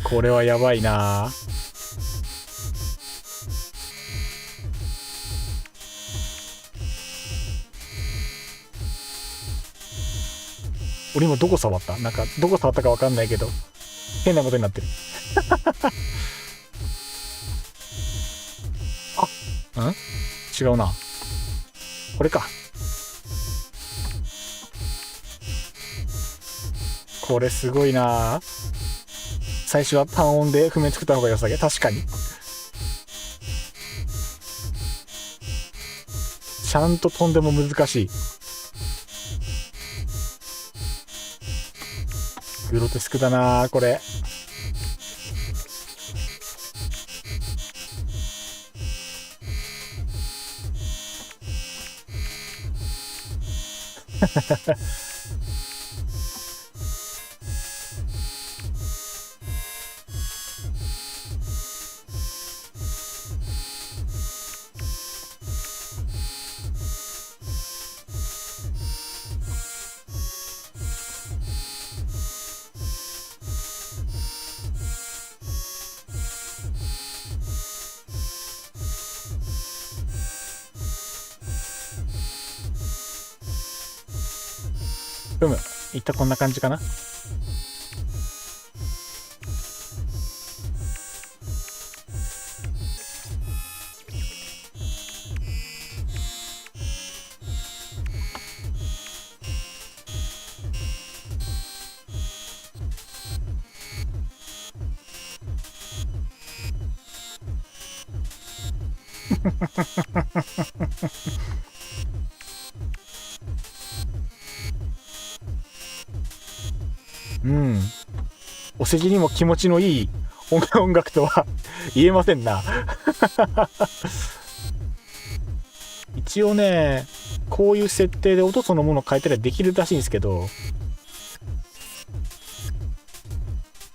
これはやばいな。俺今どこ触った？なんかどこ触ったかわかんないけど変なことになってるあ、違うな。これか。これすごいな。最初は単音で譜面作った方が良さげ。確かに。ちゃんと飛んでも難しい。グロテスクだなこれ。いったこんな感じかな。うん。お世辞にも気持ちのいい音楽とは言えませんな一応ね、こういう設定で音そのものを変えたりはできるらしいんですけど、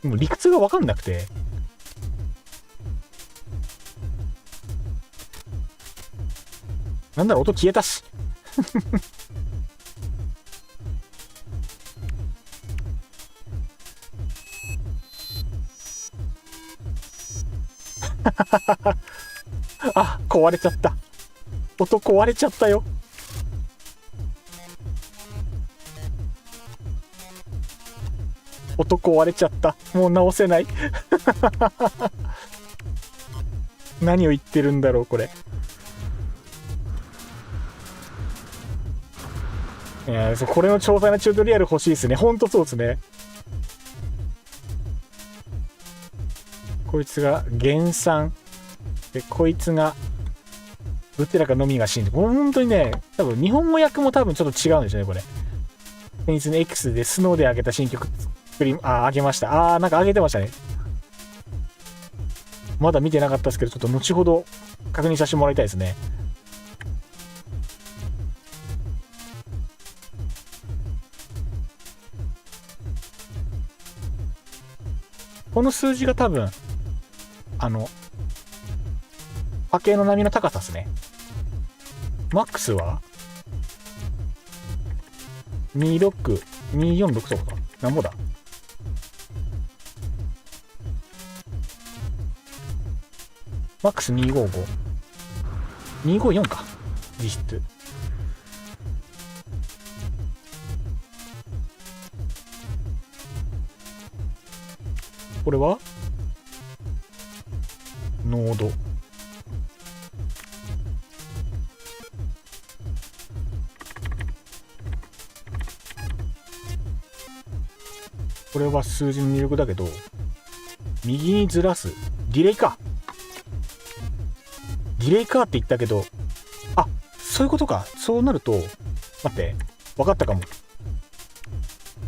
もう理屈が分かんなくて。なんだろう、音消えたしあ、壊れちゃった。音壊れちゃったよ。音壊れちゃった。もう直せない何を言ってるんだろうこれ。これの詳細なチュートリアル欲しいですね。ほんとそうですね。こいつが原産で、こいつがどちらかのみが死んで、本当にね、多分日本語訳も多分ちょっと違うんですよねこれ。先日の X でスノーで上げた新曲上げました。なんか上げてましたね。まだ見てなかったですけど、ちょっと後ほど確認させてもらいたいですね。この数字が多分波形の波の高さですね。マックスは246とかなんぼだマックス255。254か。実質。これはノード。これは数字の入力だけど、右にずらす。ディレイか。ディレイかって言ったけど、あ、そういうことか。そうなると、待って、分かったかも。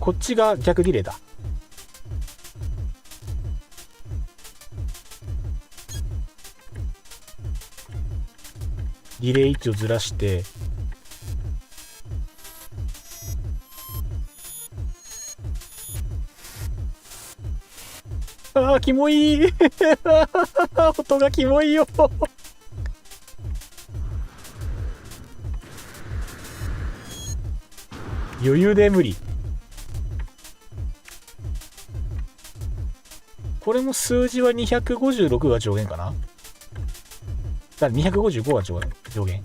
こっちが逆ディレイだ。ディレイ位置をずらして、あー、キモい音がキモいよ余裕で無理。これも数字は256が上限かな。だから255が上限。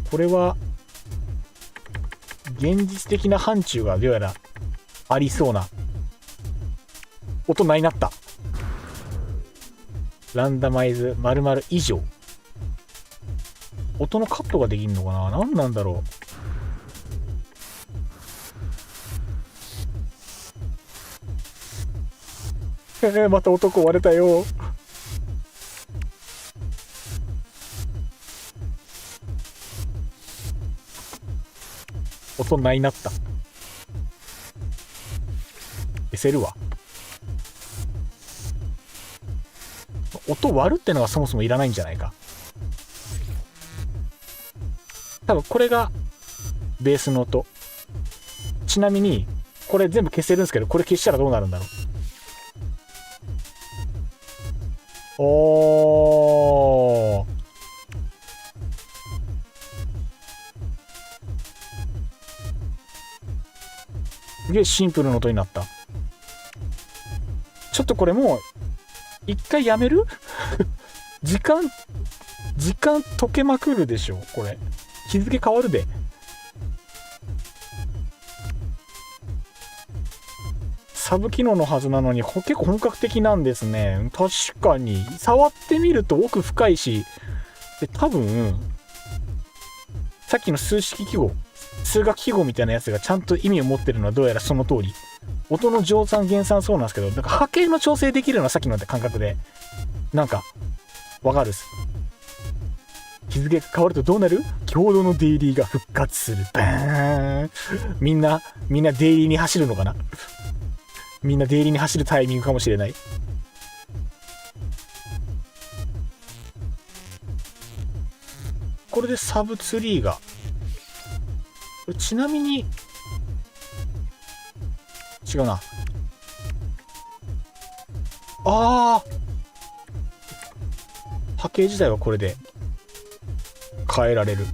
これは現実的な範疇がどうやらありそうな。音ないなった。ランダマイズ〇〇以上。音のカットができるのかな。何なんだろう。また音壊れたよ。音ないなった。消せるわ。音割るってのがそもそもいらないんじゃないか。多分これがベースの音。ちなみにこれ全部消せるんですけど、これ消したらどうなるんだろう。おー、すげえシンプルな音になった。ちょっとこれもう一回やめる時間解けまくるでしょこれ。日付変わるで。サブ機能のはずなのに結構本格的なんですね。確かに触ってみると奥深いし、で多分さっきの数式記号、数学記号みたいなやつがちゃんと意味を持ってるのはどうやらその通り。音の乗算減算そうなんですけど、なんか波形の調整できるのはさっきの感覚でなんかわかるっす。日付が変わるとどうなる？共同のデイリーが復活する。バーン。みんなデイリーに走るのかな。みんなデイリーに走るタイミングかもしれない。これでサブツリーが、これちなみに違うな。波形自体はこれで変えられる。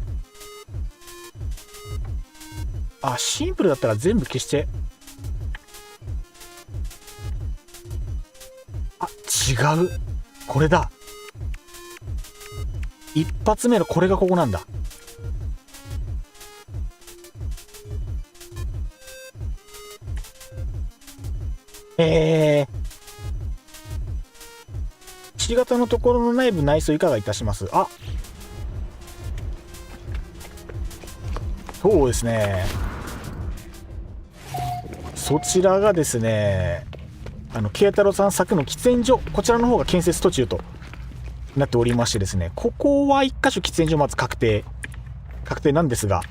シンプルだったら全部消して。違う。これだ。一発目のこれがここなんだ。1型のところの内部内装いかがいたします？そうですね。そちらがですね、慶太郎さん作の喫煙所、こちらの方が建設途中となっておりましてですね、ここは1箇所喫煙所まず確定なんですが、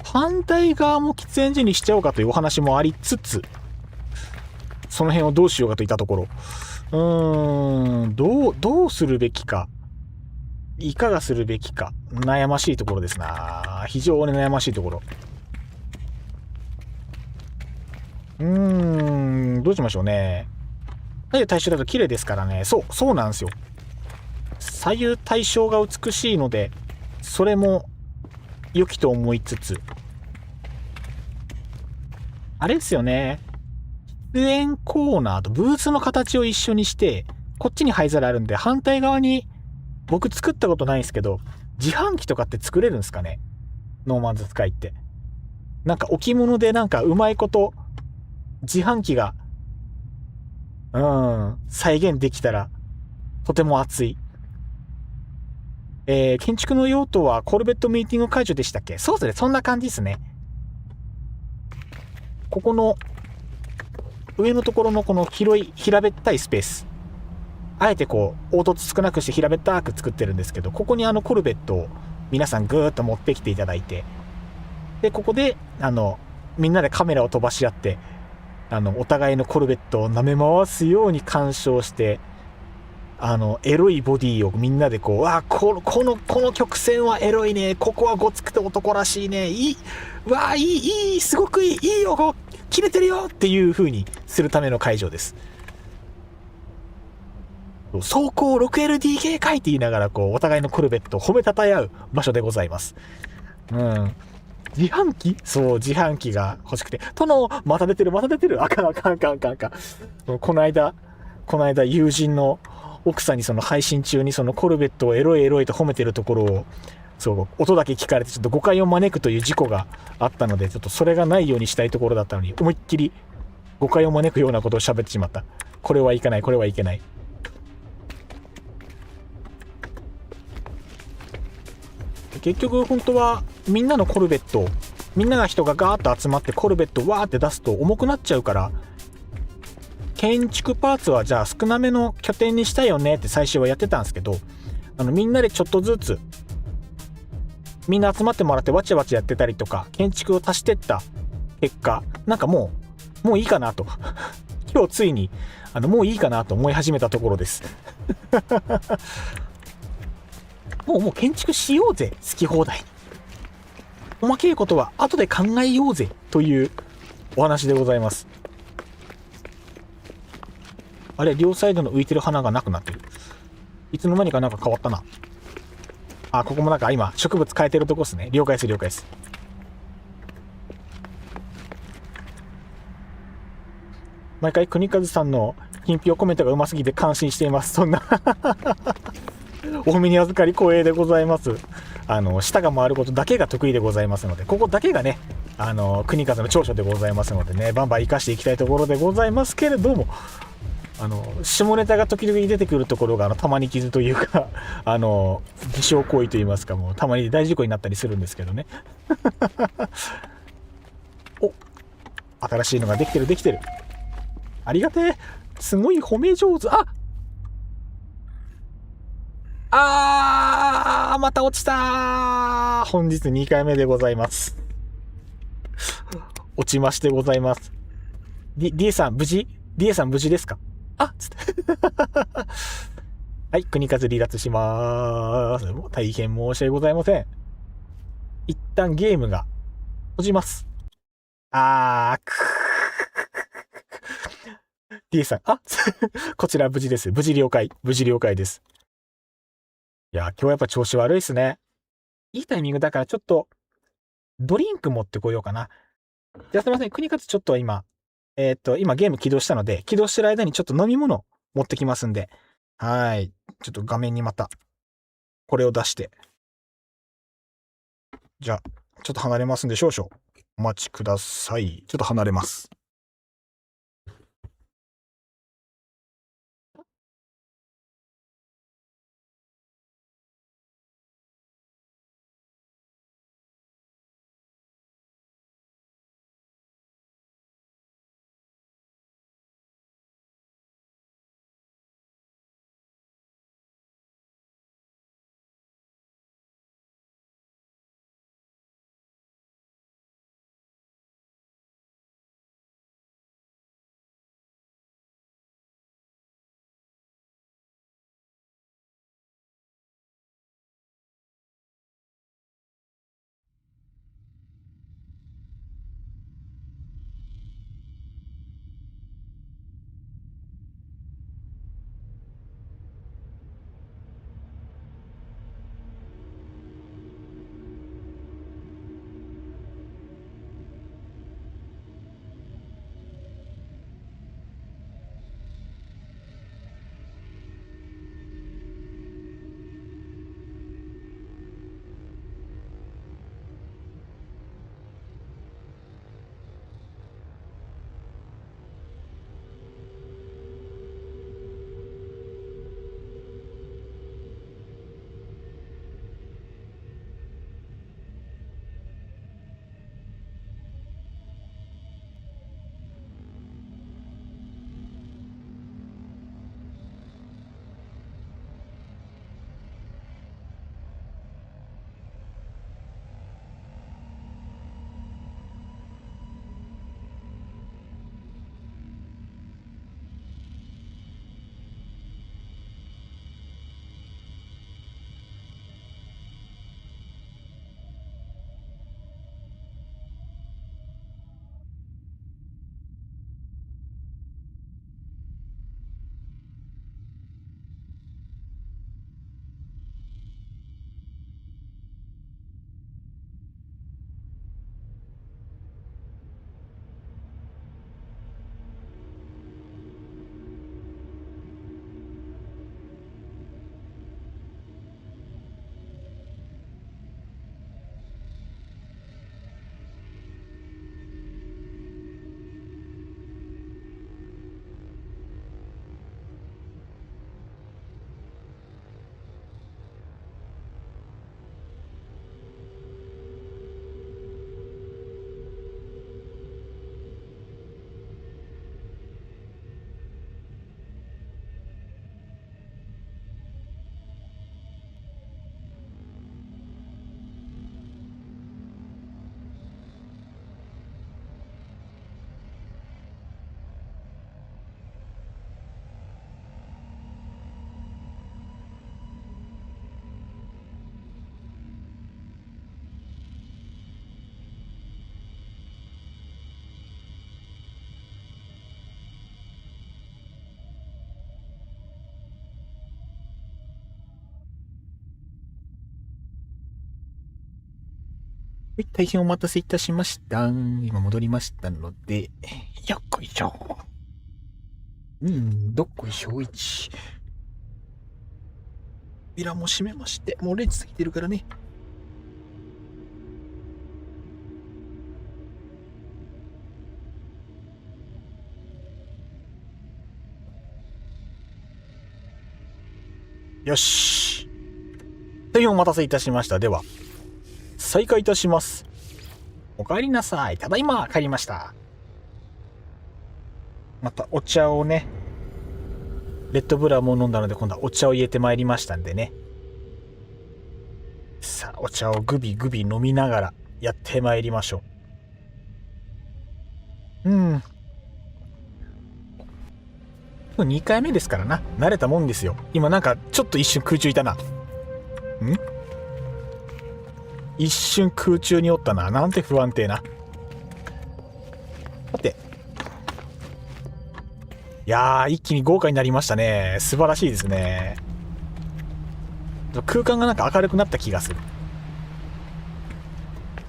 反対側も喫煙所にしちゃおうかというお話もありつつ、その辺をどうしようかといったところ、どうするべきか、いかがするべきか、悩ましいところですな。非常に悩ましいところ。どうしましょうね。左右対称だと綺麗ですからね。そうなんですよ。左右対称が美しいので、それも良きと思いつつ、あれですよね。出演コーナーとブースの形を一緒にして、こっちに灰皿あるんで、反対側に、僕作ったことないんですけど、自販機とかって作れるんですかね？ノーマンズスカイって。なんか置物でなんかうまいこと、自販機が、再現できたら、とても熱い。建築の用途はコルベットミーティング会場でしたっけ？そうですね、そんな感じですね。ここの、上のところのこの広い、平べったいスペース。あえてこう、凹凸少なくして平べったく作ってるんですけど、ここにコルベットを皆さんぐーっと持ってきていただいて、で、ここで、みんなでカメラを飛ばし合って、お互いのコルベットを舐め回すように鑑賞して、エロいボディをみんなでこう、この曲線はエロいね、ここはごつくて男らしいね、いい、すごくいいよ、切れてるよっていう風にするための会場です。走行 6LDK かいって言いながら、こう、お互いのコルベットを褒めたたえ合う場所でございます。うん。自販機そう、自販機が欲しくて。殿、また出てる。あかん。この間、友人の奥さんにその配信中にそのコルベットをエロいと褒めてるところを、そう、音だけ聞かれてちょっと誤解を招くという事故があったので、ちょっとそれがないようにしたいところだったのに、思いっきり誤解を招くようなことを喋ってしまった。これはいけない。結局本当はみんなのコルベット、みんなが人がガーッと集まってコルベットわーって出すと重くなっちゃうから、建築パーツはじゃあ少なめの拠点にしたいよねって最初はやってたんですけど、みんなでちょっとずつみんな集まってもらってわちゃわちゃやってたりとか建築を足してった結果、なんかもういいかなと今日ついにもういいかなと思い始めたところですもう建築しようぜ、好き放題。細けいことは後で考えようぜというお話でございます。あれ、両サイドの浮いてる花がなくなってる。いつの間にかなんか変わったな。あ、ここもなんか今植物変えてるとこっすね。了解です。毎回国和さんの品評コメントがうますぎて感心しています。そんなお褒めに預かり光栄でございます。舌が回ることだけが得意でございますので、ここだけがね、国風の長所でございますのでね、バンバン生かしていきたいところでございますけれども、下ネタが時々出てくるところが、たまに傷というか、偽証行為といいますか、もうたまに大事故になったりするんですけどね。お、新しいのができてる。ありがてえ。すごい褒め上手。また落ちた。本日2回目でございます。落ちましてございます。D さん無事 ?D さん無事ですか？つって。はい、国数離脱しまーす。大変申し訳ございません。一旦ゲームが閉じます。D さん、こちら無事です。無事了解です。いや、今日やっぱ調子悪いっすね。いいタイミングだからちょっと、ドリンク持ってこようかな。じゃあすいません、国勝ちょっと今、今ゲーム起動したので、起動してる間にちょっと飲み物持ってきますんで、はい。ちょっと画面にまた、これを出して。じゃあ、ちょっと離れますんで少々お待ちください。ちょっと離れます。い、大変お待たせいたしました。今戻りましたので、よっこいしょ。どっこいしょいち。扉も閉めまして、もう0時過ぎてるからね。よし。大変お待たせいたしました。では、再開いたします。お帰りなさい。ただいま帰りました。またお茶をね、レッドブラも飲んだので今度はお茶を入れてまいりましたんでね。さあ、お茶をグビグビ飲みながらやってまいりましょう。2回目ですからな。慣れたもんですよ。今なんかちょっと一瞬空中いたな。一瞬空中におったな。なんて不安定な。さて。いやー、一気に豪華になりましたね。素晴らしいですね。空間がなんか明るくなった気がする。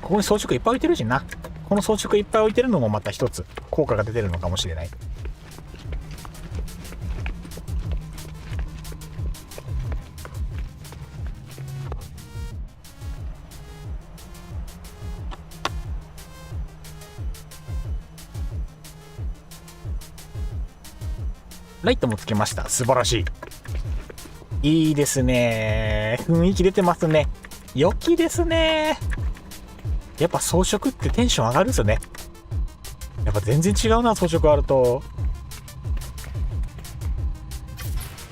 ここに装飾いっぱい置いてるしな。この装飾いっぱい置いてるのもまた一つ効果が出てるのかもしれない。ライトもつけました。素晴らしい。いいですね。雰囲気出てますね。良きですね。やっぱ装飾ってテンション上がるんですよね。やっぱ全然違うな、装飾あると。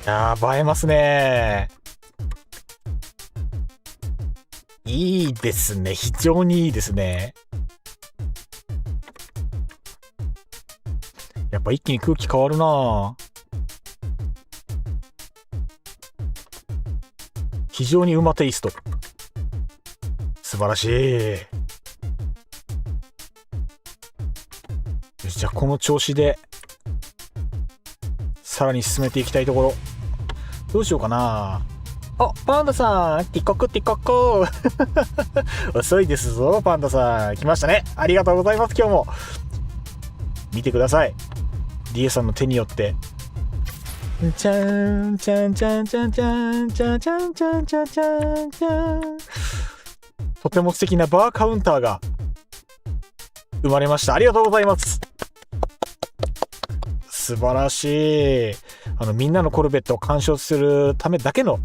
いやー、映えますね。いいですね。非常にいいですね。やっぱ一気に空気変わるな。非常にうまテイスト。素晴らしい。よし、じゃあこの調子でさらに進めていきたいところ。どうしようかな。あ、パンダさん、ティコクティココ遅いですぞ、パンダさん。来ましたね。ありがとうございます。今日も見てください。リエさんの手によってチャンチャンチャンチャンチャンチャンチャンチャンチャンチャンチャン、とても素敵なバーカウンターが生まれました。ありがとうございます。素晴らしい。みんなのコルベットを鑑賞するためだけの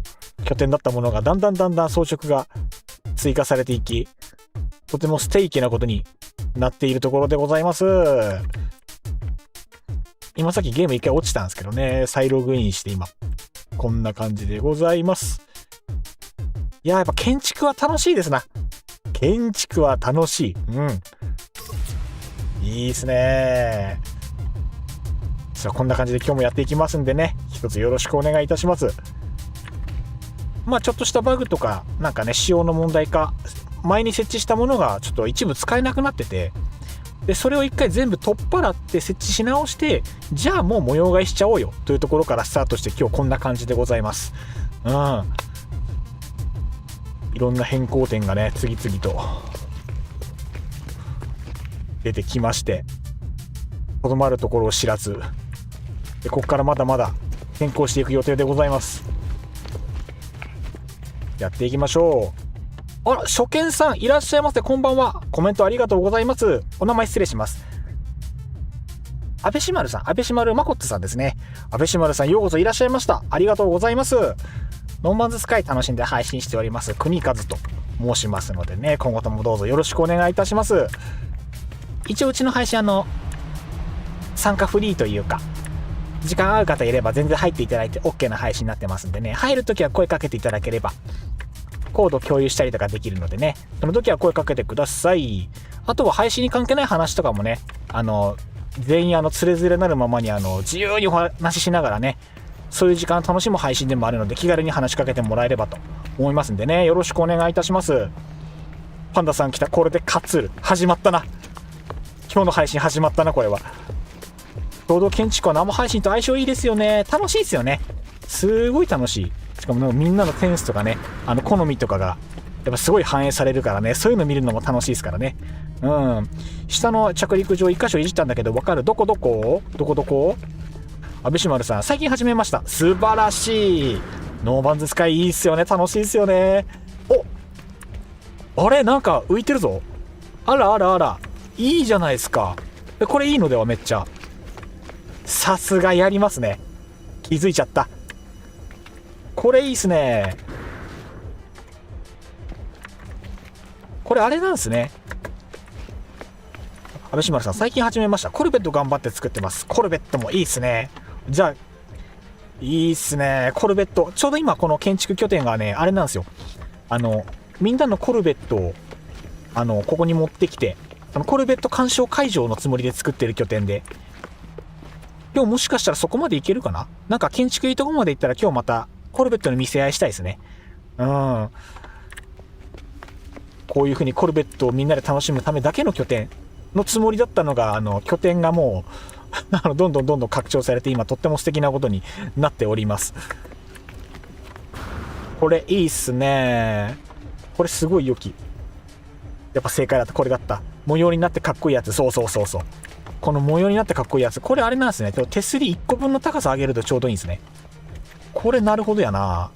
拠点だったものがだんだん装飾が追加されていき、とてもステイキなことになっているところでございます。今さっきゲーム一回落ちたんですけどね、再ログインして今こんな感じでございます。いや、やっぱ建築は楽しいですな。建築は楽しい。いいですね。さあ、こんな感じで今日もやっていきますんでね、一つよろしくお願いいたします。まあちょっとしたバグとかなんかね、仕様の問題か、前に設置したものがちょっと一部使えなくなってて、でそれを一回全部取っ払って設置し直して、じゃあもう模様替えしちゃおうよというところからスタートして、今日こんな感じでございます。いろんな変更点がね、次々と出てきまして、とどまるところを知らずで、ここからまだまだ変更していく予定でございます。やっていきましょう。あら、初見さんいらっしゃいませ。こんばんは。コメントありがとうございます。お名前失礼します。安倍しまるさん、安倍しまるまこっつさんですね。安倍しまるさん、ようこそいらっしゃいました。ありがとうございます。ノーマンズスカイ楽しんで配信しております国和と申しますのでね、今後ともどうぞよろしくお願いいたします。一応うちの配信参加フリーというか、時間合う方いれば全然入っていただいて OK な配信になってますんでね、入るときは声かけていただければコード共有したりとかできるのでね、その時は声かけてください。あとは配信に関係ない話とかもね、全員つれづれなるままに自由にお話ししながらね、そういう時間楽しむ配信でもあるので、気軽に話しかけてもらえればと思いますんでね、よろしくお願いいたします。パンダさん来た。これでカツル始まったな。今日の配信始まったな。これは共同建築は生配信と相性いいですよね。楽しいですよね。すごい楽しい。しかもみんなのセンスとかね、好みとかがやっぱすごい反映されるからね、そういうの見るのも楽しいですからね。うん。下の着陸場1箇所いじったんだけど、わかる？どこ安倍丸さん、最近始めました。素晴らしい。ノーマンズスカイいいっすよね。楽しいっすよね。あれなんか浮いてるぞ。あら。いいじゃないですか。これいいのではめっちゃ。さすがやりますね。気づいちゃった。これいいっすね。これあれなんですね。安倍丸さん、最近始めました。コルベット頑張って作ってます。コルベットもいいっすね。じゃあ、いいっすね。コルベット。ちょうど今この建築拠点がね、あれなんですよ。みんなのコルベットを、ここに持ってきて、コルベット鑑賞会場のつもりで作ってる拠点で、今日もしかしたらそこまでいけるかな。なんか建築いいとこまで行ったら今日またコルベットの見せ合いしたいですね。うん。こういう風にコルベットをみんなで楽しむためだけの拠点のつもりだったのが、拠点がもうどんどん拡張されて今とっても素敵なことになっております。これいいっすね。これすごい良き。やっぱ正解だった。これだった。模様になってかっこいいやつ。そう。この模様になってかっこいいやつ。これあれなんですね。手すり1個分の高さ上げるとちょうどいいんですね。これなるほどやな。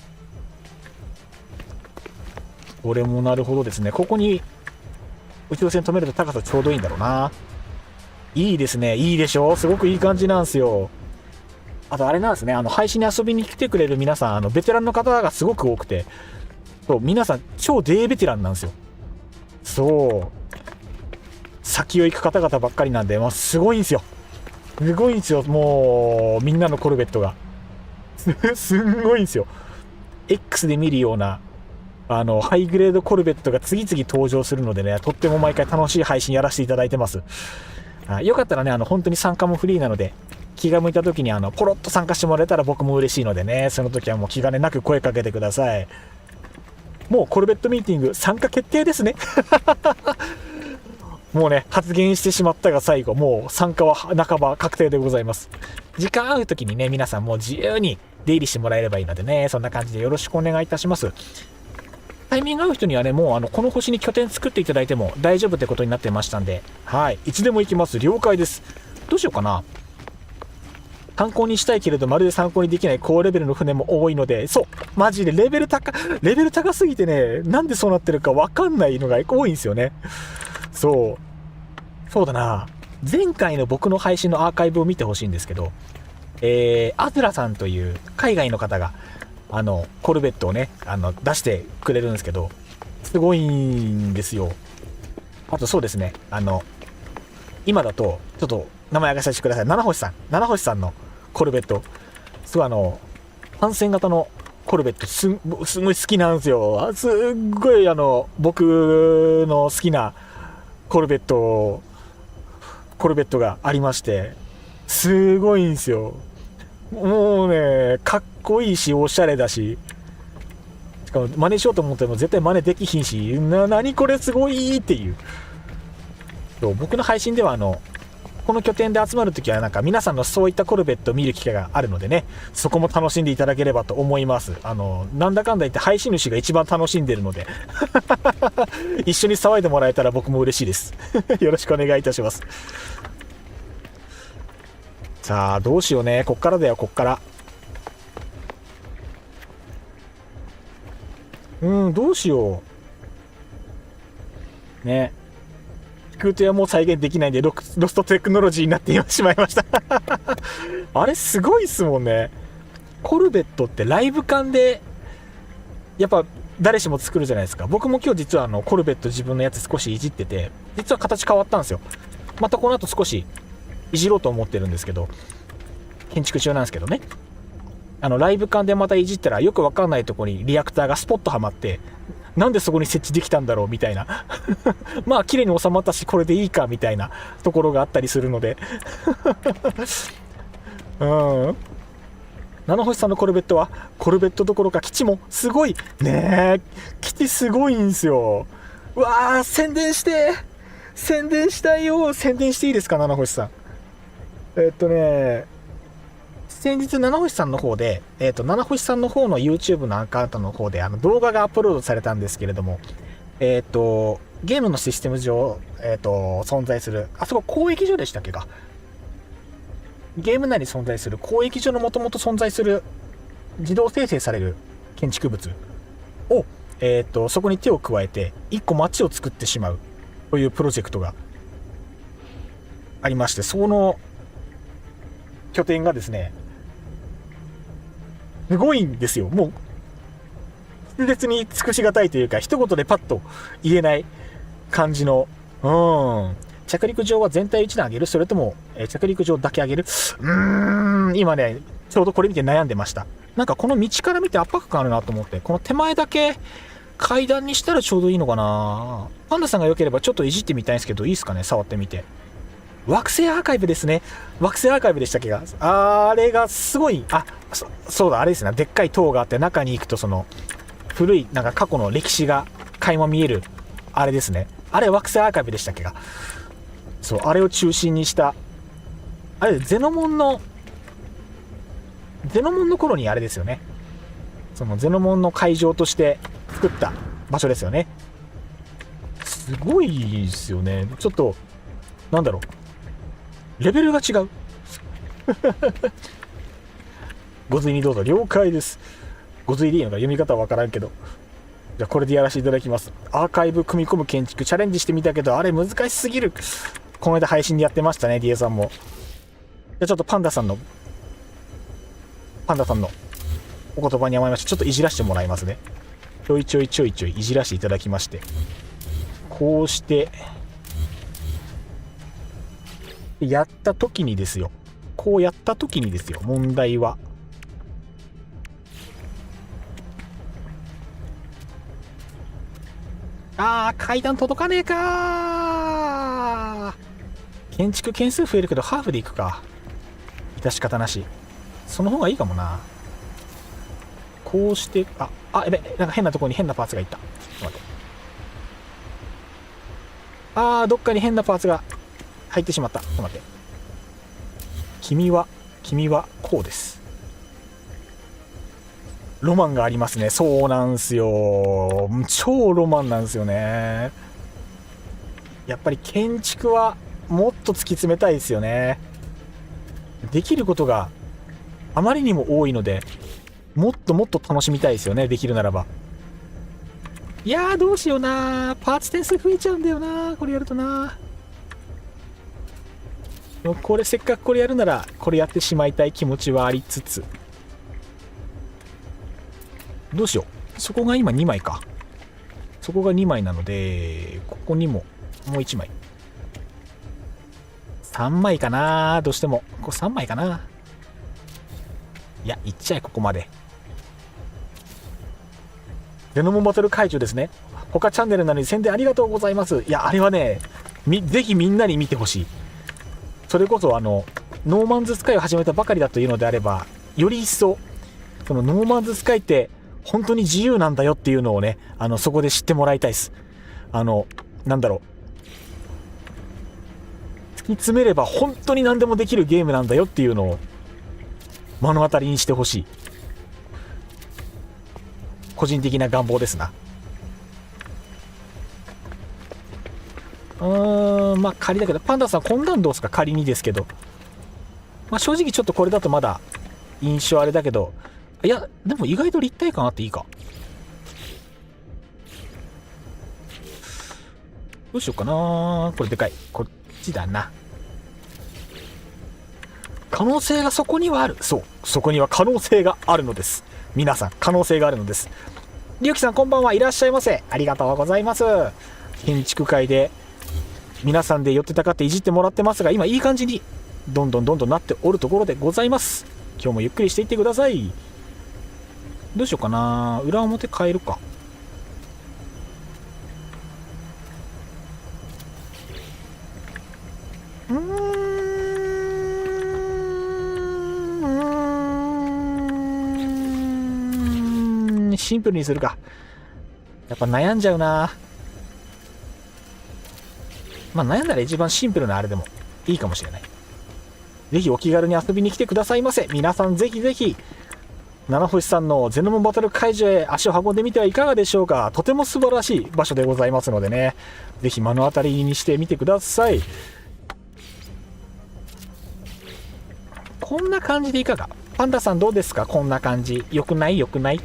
これもなるほどですね。ここに宇宙船止めると高さちょうどいいんだろうな。いいですね。いいでしょ？すごくいい感じなんですよ。あとあれなんですね。配信に遊びに来てくれる皆さん、ベテランの方がすごく多くて、そう、皆さん超デーベテランなんですよ。そう。先を行く方々ばっかりなんで、すごいんですよ。すごいんですよ。もう、みんなのコルベットが。すんごいんですよ。X で見るような、ハイグレードコルベットが次々登場するのでね、とっても毎回楽しい配信やらせていただいてます。よかったらね、本当に参加もフリーなので、気が向いた時にポロッと参加してもらえたら僕も嬉しいのでね、その時はもう気兼ねなく声かけてください。もうコルベットミーティング参加決定ですね。もうね、発言してしまったが最後、もう参加は半ば確定でございます。時間合う時にね、皆さんもう自由に出入りしてもらえればいいのでね、そんな感じでよろしくお願いいたします。タイミング合う人にはね、もうこの星に拠点作っていただいても大丈夫ってことになってましたんで、はい、いつでも行きます。了解です。どうしようかな。参考にしたいけれどまるで参考にできない高レベルの船も多いので、そう、マジでレベル高すぎてね、なんでそうなってるかわかんないのが多いんですよね。そうだな。前回の僕の配信のアーカイブを見てほしいんですけど、アズラさんという海外の方が、コルベットをね、出してくれるんですけど、すごいんですよ。あとそうですね、今だと、ちょっと名前挙げさせてください。七星さんのコルベット、すごい反戦型のコルベットすごい好きなんですよ。すっごい僕の好きなコルベットがありまして、すごいんですよ。もうね、かっこいいし、おしゃれだし、しかも真似しようと思っても絶対真似できひんし、何これすごいっていう。僕の配信ではこの拠点で集まるときはなんか皆さんのそういったコルベットを見る機会があるのでね、そこも楽しんでいただければと思います。なんだかんだ言って配信主が一番楽しんでるので一緒に騒いでもらえたら僕も嬉しいです。よろしくお願いいたします。さあどうしようね。こっからだよ、こっから。どうしようね。空挺はもう再現できないんでロストテクノロジーになってしまいました。あれすごいっすもんね。コルベットってライブ感でやっぱ誰しも作るじゃないですか。僕も今日実はコルベット自分のやつ少しいじってて、実は形変わったんですよ。またこの後少しいじろうと思ってるんですけど、建築中なんですけどね。ライブ感でまたいじったらよくわかんないところにリアクターがスポッとはまって、なんでそこに設置できたんだろうみたいなまあ綺麗に収まったしこれでいいかみたいなところがあったりするので七星さんのコルベットはコルベットどころか基地もすごいね。基地すごいんですよ。うわー、宣伝したいよ。宣伝していいですか、七星さん。先日、七星さんの方で、七星さんの方の YouTube のアカウントの方で、動画がアップロードされたんですけれども、ゲームのシステム上、存在する、あそこ交易所でしたっけか。ゲーム内に存在する交易所のもともと存在する自動生成される建築物を、そこに手を加えて、一個街を作ってしまうというプロジェクトがありまして、その拠点がですね、すごいんですよ。もう、筆舌に尽くしがたいというか、一言でパッと言えない感じの、着陸場は全体1段上げる？それとも、着陸場だけ上げる？今ね、ちょうどこれ見て悩んでました。なんかこの道から見て圧迫感あるなと思って、この手前だけ階段にしたらちょうどいいのかな。パンダさんが良ければちょっといじってみたいんですけど、いいですかね、触ってみて。惑星アーカイブですね。惑星アーカイブでしたっけが。あれがすごい、そうだ、あれですね。でっかい塔があって、中に行くとその、古い、なんか過去の歴史が垣間見える、あれですね。あれ惑星アーカイブでしたっけが。そう、あれを中心にした、あれ、ゼノモンの頃にあれですよね。そのゼノモンの会場として作った場所ですよね。すごいですよね。ちょっと、なんだろう。レベルが違う。ご随にどうぞ。了解です。ご随でいいのか読み方はわからんけど。じゃあこれでやらせていただきます。アーカイブ組み込む建築チャレンジしてみたけど、あれ難しすぎる。この間配信でやってましたね、DA さんも。じゃあちょっとパンダさんのお言葉に甘えまして、ちょっといじらしてもらいますね。ちょいちょいいじらしていただきまして。こうして、やった時にですよ。こうやった時にですよ、問題は。階段届かねえか。建築件数増えるけどハーフでいくか。致し方なし。その方がいいかもな。こうして、やべ、なんか変なところに変なパーツがいった。ちょっと待って。どっかに変なパーツが入ってしまった。ちょっと待って。君はこうです。ロマンがありますね。そうなんすよ。超ロマンなんですよね。やっぱり建築はもっと突き詰めたいですよね。できることがあまりにも多いので、もっともっと楽しみたいですよね。できるならば。いやー、どうしような。パーツ点数増えちゃうんだよな。これやるとな。これせっかくこれやるなら、これやってしまいたい気持ちはありつつ。どうしよう。そこが今2枚か。そこが2枚なので、ここにも、もう1枚。3枚かな。どうしても。ここ3枚かな。いや、いっちゃえ、ここまで。ゼノモンバトル会場ですね。他チャンネルなのに宣伝ありがとうございます。いや、あれはね、ぜひみんなに見てほしい。それこそノーマンズスカイを始めたばかりだというのであれば、より一層、そのノーマンズスカイって本当に自由なんだよっていうのをね、そこで知ってもらいたいです。なんだろう。突き詰めれば本当に何でもできるゲームなんだよっていうのを目の当たりにしてほしい。個人的な願望ですな。まあ仮だけど、パンダさんこんなんどうすか、仮にですけど。まあ正直ちょっとこれだとまだ印象あれだけど、いや、でも意外と立体感あっていいか。どうしようかな。これでかい。こっちだな。可能性がそこにはある。そう。そこには可能性があるのです。皆さん、可能性があるのです。りゅうきさんこんばんはいらっしゃいませ。ありがとうございます。建築界で皆さんで寄ってたかっていじってもらってますが、今いい感じにどんどんなっておるところでございます。今日もゆっくりしていってください。どうしようかな。裏表変えるか。シンプルにするか。やっぱ悩んじゃうな。まあ悩んだら一番シンプルなあれでもいいかもしれない。ぜひお気軽に遊びに来てくださいませ。皆さんぜひぜひ、七星さんのゼノモンバトル会場へ足を運んでみてはいかがでしょうか。とても素晴らしい場所でございますのでね、ぜひ目の当たりにしてみてください。こんな感じでいかが？パンダさんどうですか？こんな感じ。よくない？よくない？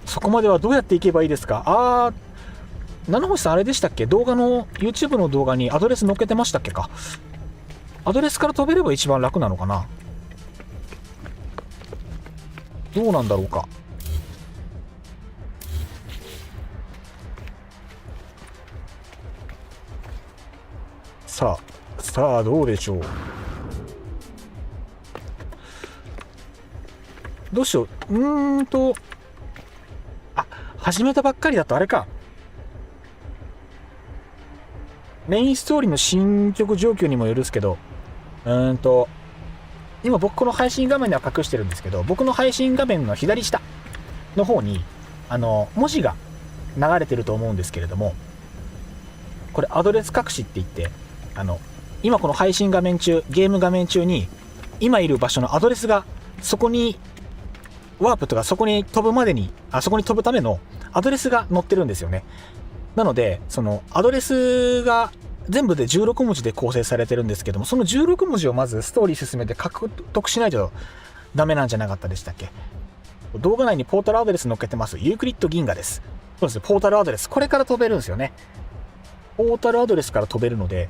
そこまではどうやっていけばいいですか？七星さんあれでしたっけ？動画の、YouTube の動画にアドレス載っけてましたっけか？アドレスから飛べれば一番楽なのかな？どうなんだろうか。さあ、どうでしょう。どうしよう。始めたばっかりだとあれか。メインストーリーの進捗状況にもよるっすけど、今僕この配信画面では隠してるんですけど、僕の配信画面の左下の方に、文字が流れてると思うんですけれども、これアドレス隠しって言って、今この配信画面中、ゲーム画面中に、今いる場所のアドレスが、そこに、ワープとかそこに飛ぶまでに、そこに飛ぶためのアドレスが載ってるんですよね。なので、そのアドレスが全部で16文字で構成されてるんですけども、その16文字をまずストーリー進めて獲得しないとダメなんじゃなかったでしたっけ？動画内にポータルアドレス載っけてます。ユークリッド銀河です。そうですね、ポータルアドレス。これから飛べるんですよね。ポータルアドレスから飛べるので、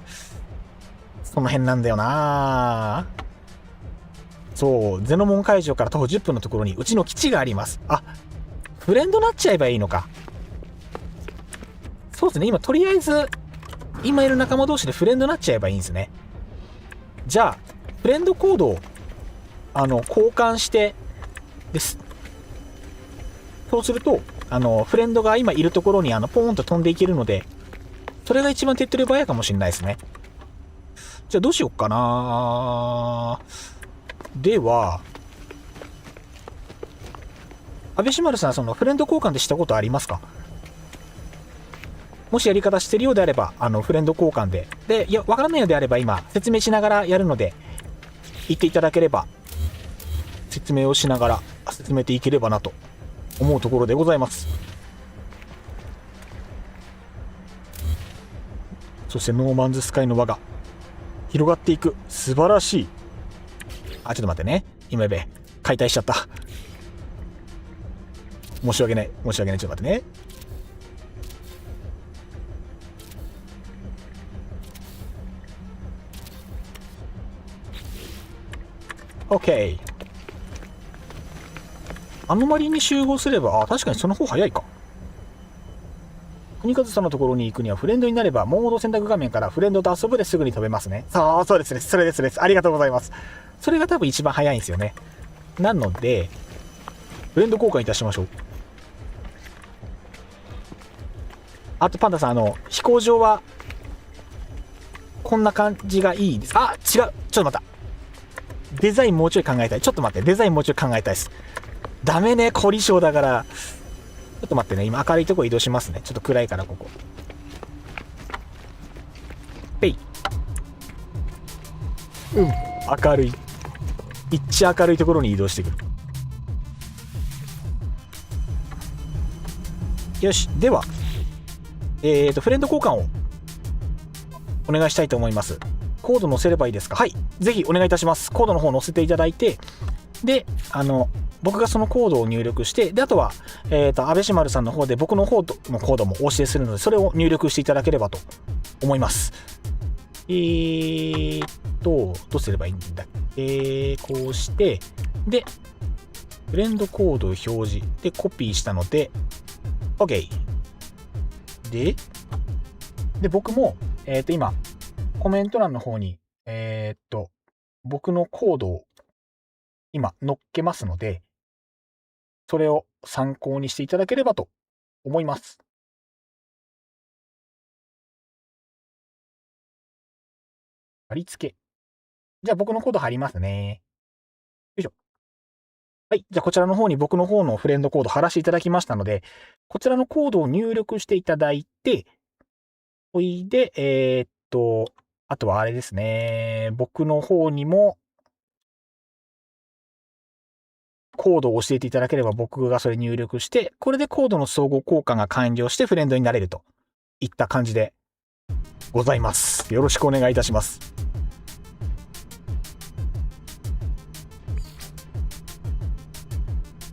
その辺なんだよな。そう、ゼノモン会場から徒歩10分のところにうちの基地があります。フレンドなっちゃえばいいのか。そうですね、今とりあえず、今いる仲間同士でフレンドになっちゃえばいいんですね。じゃあ、フレンドコードを、交換してです。そうすると、フレンドが今いるところに、ポーンと飛んでいけるので、それが一番手っ取り早いかもしれないですね。じゃあ、どうしよっかな。では、安倍島丸さん、そのフレンド交換でしたことありますか？もしやり方してるようであれば、フレンド交換で。で、いや、わからないようであれば、今、説明しながらやるので、言っていただければ、説明をしながら進めていければなと思うところでございます。そして、ノーマンズスカイの輪が広がっていく。素晴らしい。ちょっと待ってね。今やべえ。解体しちゃった。申し訳ない。ちょっと待ってね。OK。アノマリに集合すれば、確かにその方早いか。国和さんのところに行くにはフレンドになれば、モード選択画面からフレンドと遊ぶですぐに飛べますね。そうですね。それです。ありがとうございます。それが多分一番早いんですよね。なので、フレンド交換いたしましょう。あとパンダさん、飛行場は、こんな感じがいいです。違う。ちょっと待った。デザインもうちょい考えたい。ちょっと待って。デザインもうちょい考えたいです。ダメね。凝り性だから。ちょっと待ってね。今明るいとこ移動しますね。ちょっと暗いからここ。ペイ。明るい。いっちゃ明るいところに移動してくる。よし。では、フレンド交換をお願いしたいと思います。コード載せればいいですか？はい。ぜひお願いいたします。コードの方載せていただいて、で、僕がそのコードを入力して、で、あとは、安倍島丸さんの方で僕の方のコードもお教えするので、それを入力していただければと思います。どうすればいいんだっけ？こうして、で、フレンドコードを表示。で、コピーしたので、OK。で、僕も、今、コメント欄の方に、僕のコードを今載っけますので、それを参考にしていただければと思います。貼り付け。じゃあ僕のコード貼りますね。よいしょ。はい。じゃあこちらの方に僕の方のフレンドコード貼らせていただきましたので、こちらのコードを入力していただいて、おいで、あとはあれですね。僕の方にもコードを教えていただければ僕がそれ入力して、これでコードの相互交換が完了してフレンドになれるといった感じでございます。よろしくお願いいたします。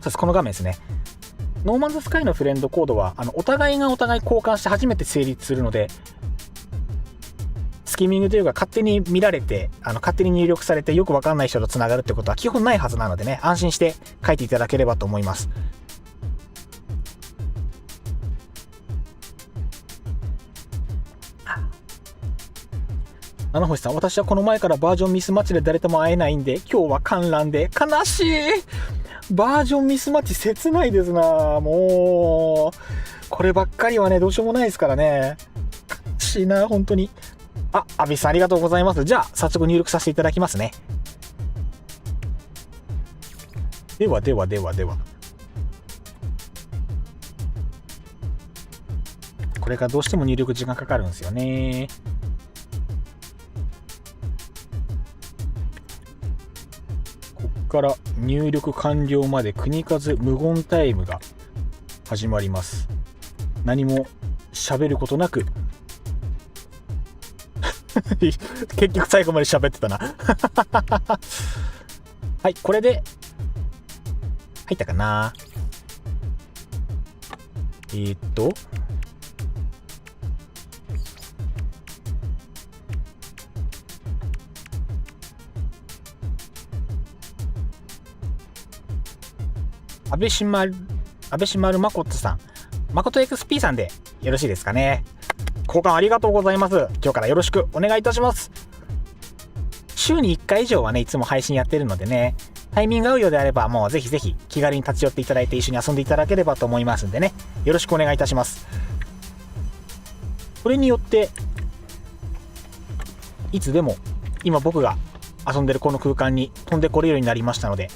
そうです。この画面ですね。ノーマンズスカイのフレンドコードはお互いがお互い交換して初めて成立するので、スキミングというか勝手に見られて勝手に入力されてよくわかんない人とつながるってことは基本ないはずなのでね、安心して書いていただければと思います。七星さん、私はこの前からバージョンミスマッチで誰とも会えないんで今日は観覧で。悲しい。バージョンミスマッチ切ないですな。もうこればっかりはねどうしようもないですからね。悲しいな本当に。アビさんありがとうございます。じゃあ早速入力させていただきますね。ではこれがどうしても入力時間かかるんですよね。こっから入力完了まで国数無言タイムが始まります。何も喋ることなく結局最後まで喋ってたなはい、これで入ったかな。安倍島るまことさん、まこと XP さんでよろしいですかね。交換ありがとうございます。今日からよろしくお願いいたします。週に1回以上はねいつも配信やってるのでね、タイミング合うようであればもうぜひぜひ気軽に立ち寄っていただいて一緒に遊んでいただければと思いますんでね、よろしくお願いいたします。これによっていつでも今僕が遊んでるこの空間に飛んでこれるようになりましたので、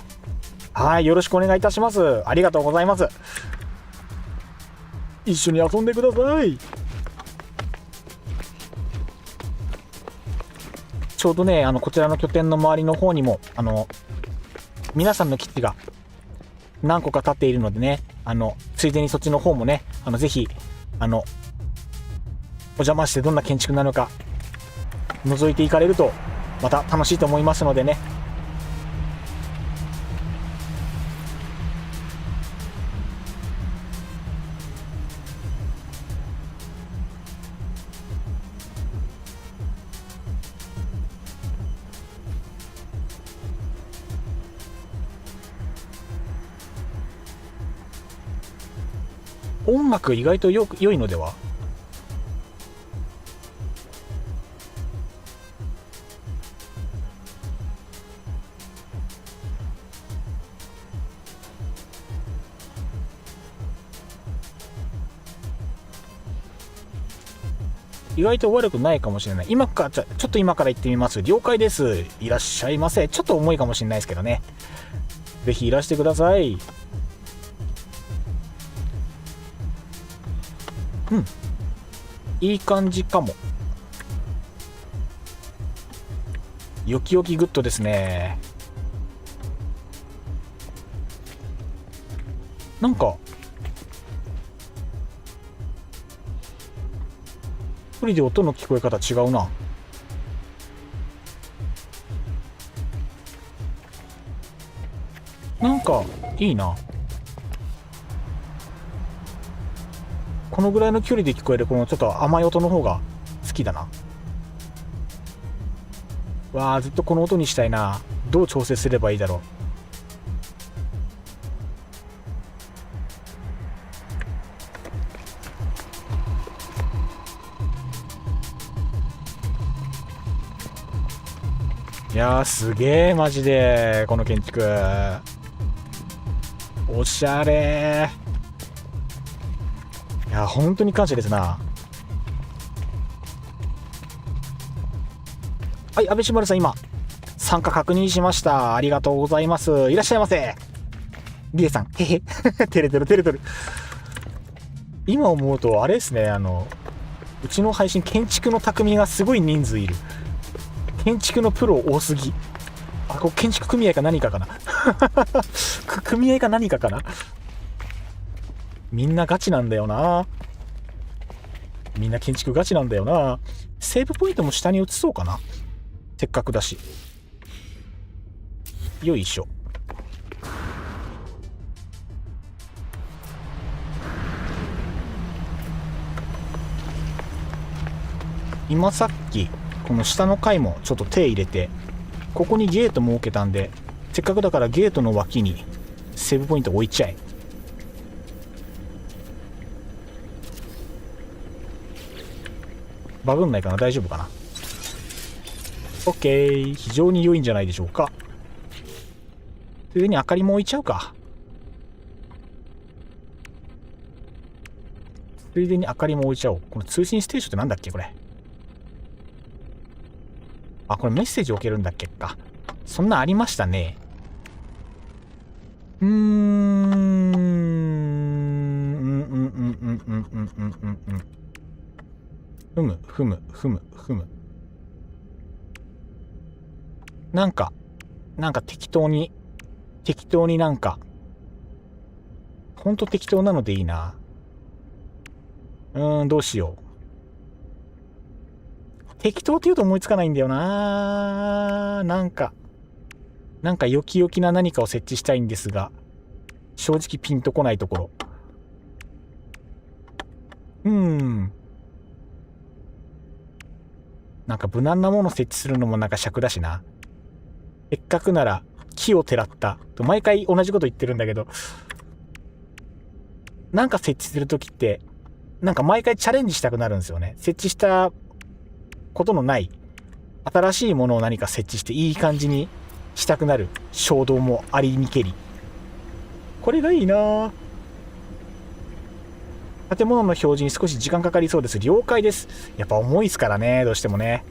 はい、よろしくお願いいたします。ありがとうございます。一緒に遊んでください。ちょうどねこちらの拠点の周りの方にも皆さんの基地が何個か立っているのでね、ついでにそっちの方もねぜひお邪魔してどんな建築なのか覗いていかれるとまた楽しいと思いますのでね。音楽意外と良いのでは。意外と悪くないかもしれない。ちょっと今から行ってみます。了解です。いらっしゃいませ。ちょっと重いかもしれないですけどね、ぜひいらしてください。いい感じかも。よきよきグッドですね。なんか一人で音の聞こえ方違うな。なんかいいな。このぐらいの距離で聞こえるこのちょっと甘い音の方が好きだな。わあ、ずっとこの音にしたいな。どう調整すればいいだろう。いやーすげえマジでこの建築おしゃれ。いや本当に感謝ですな。はい、安倍島さん今参加確認しました。ありがとうございます。いらっしゃいませ。リエさんへへ照れてる。今思うとあれですね、うちの配信建築の匠がすごい人数いる。建築のプロ多すぎ。あ、これ建築組合か何かかな組合か何かかな。みんなガチなんだよな。みんな建築ガチなんだよな。セーブポイントも下に移そうかな。せっかくだし。よいしょ。今さっきこの下の階もちょっと手入れて、ここにゲート設けたんで、せっかくだからゲートの脇にセーブポイント置いちゃえ。バグんないかな、大丈夫かな。 OK、 非常に良いんじゃないでしょうか。ついでに明かりも置いちゃうか。ついでに明かりも置いちゃおう。この通信ステーションってなんだっけこれ。あ、これメッセージ置けるんだっけか。そんなありましたね。ふむ。なんか適当になんか、ほんと適当なのでいいな。どうしよう。適当って言うと思いつかないんだよな。なんかよきよきな何かを設置したいんですが、正直ピンとこないところ。なんか無難なもの設置するのもなんか尺だしな。せっかくなら木をてらったと毎回同じこと言ってるんだけど、なんか設置するときってなんか毎回チャレンジしたくなるんですよね。設置したことのない新しいものを何か設置していい感じにしたくなる衝動もありにけり。これがいいな。建物の表示に少し時間かかりそうです。了解です。やっぱ重いですからね、どうしてもね。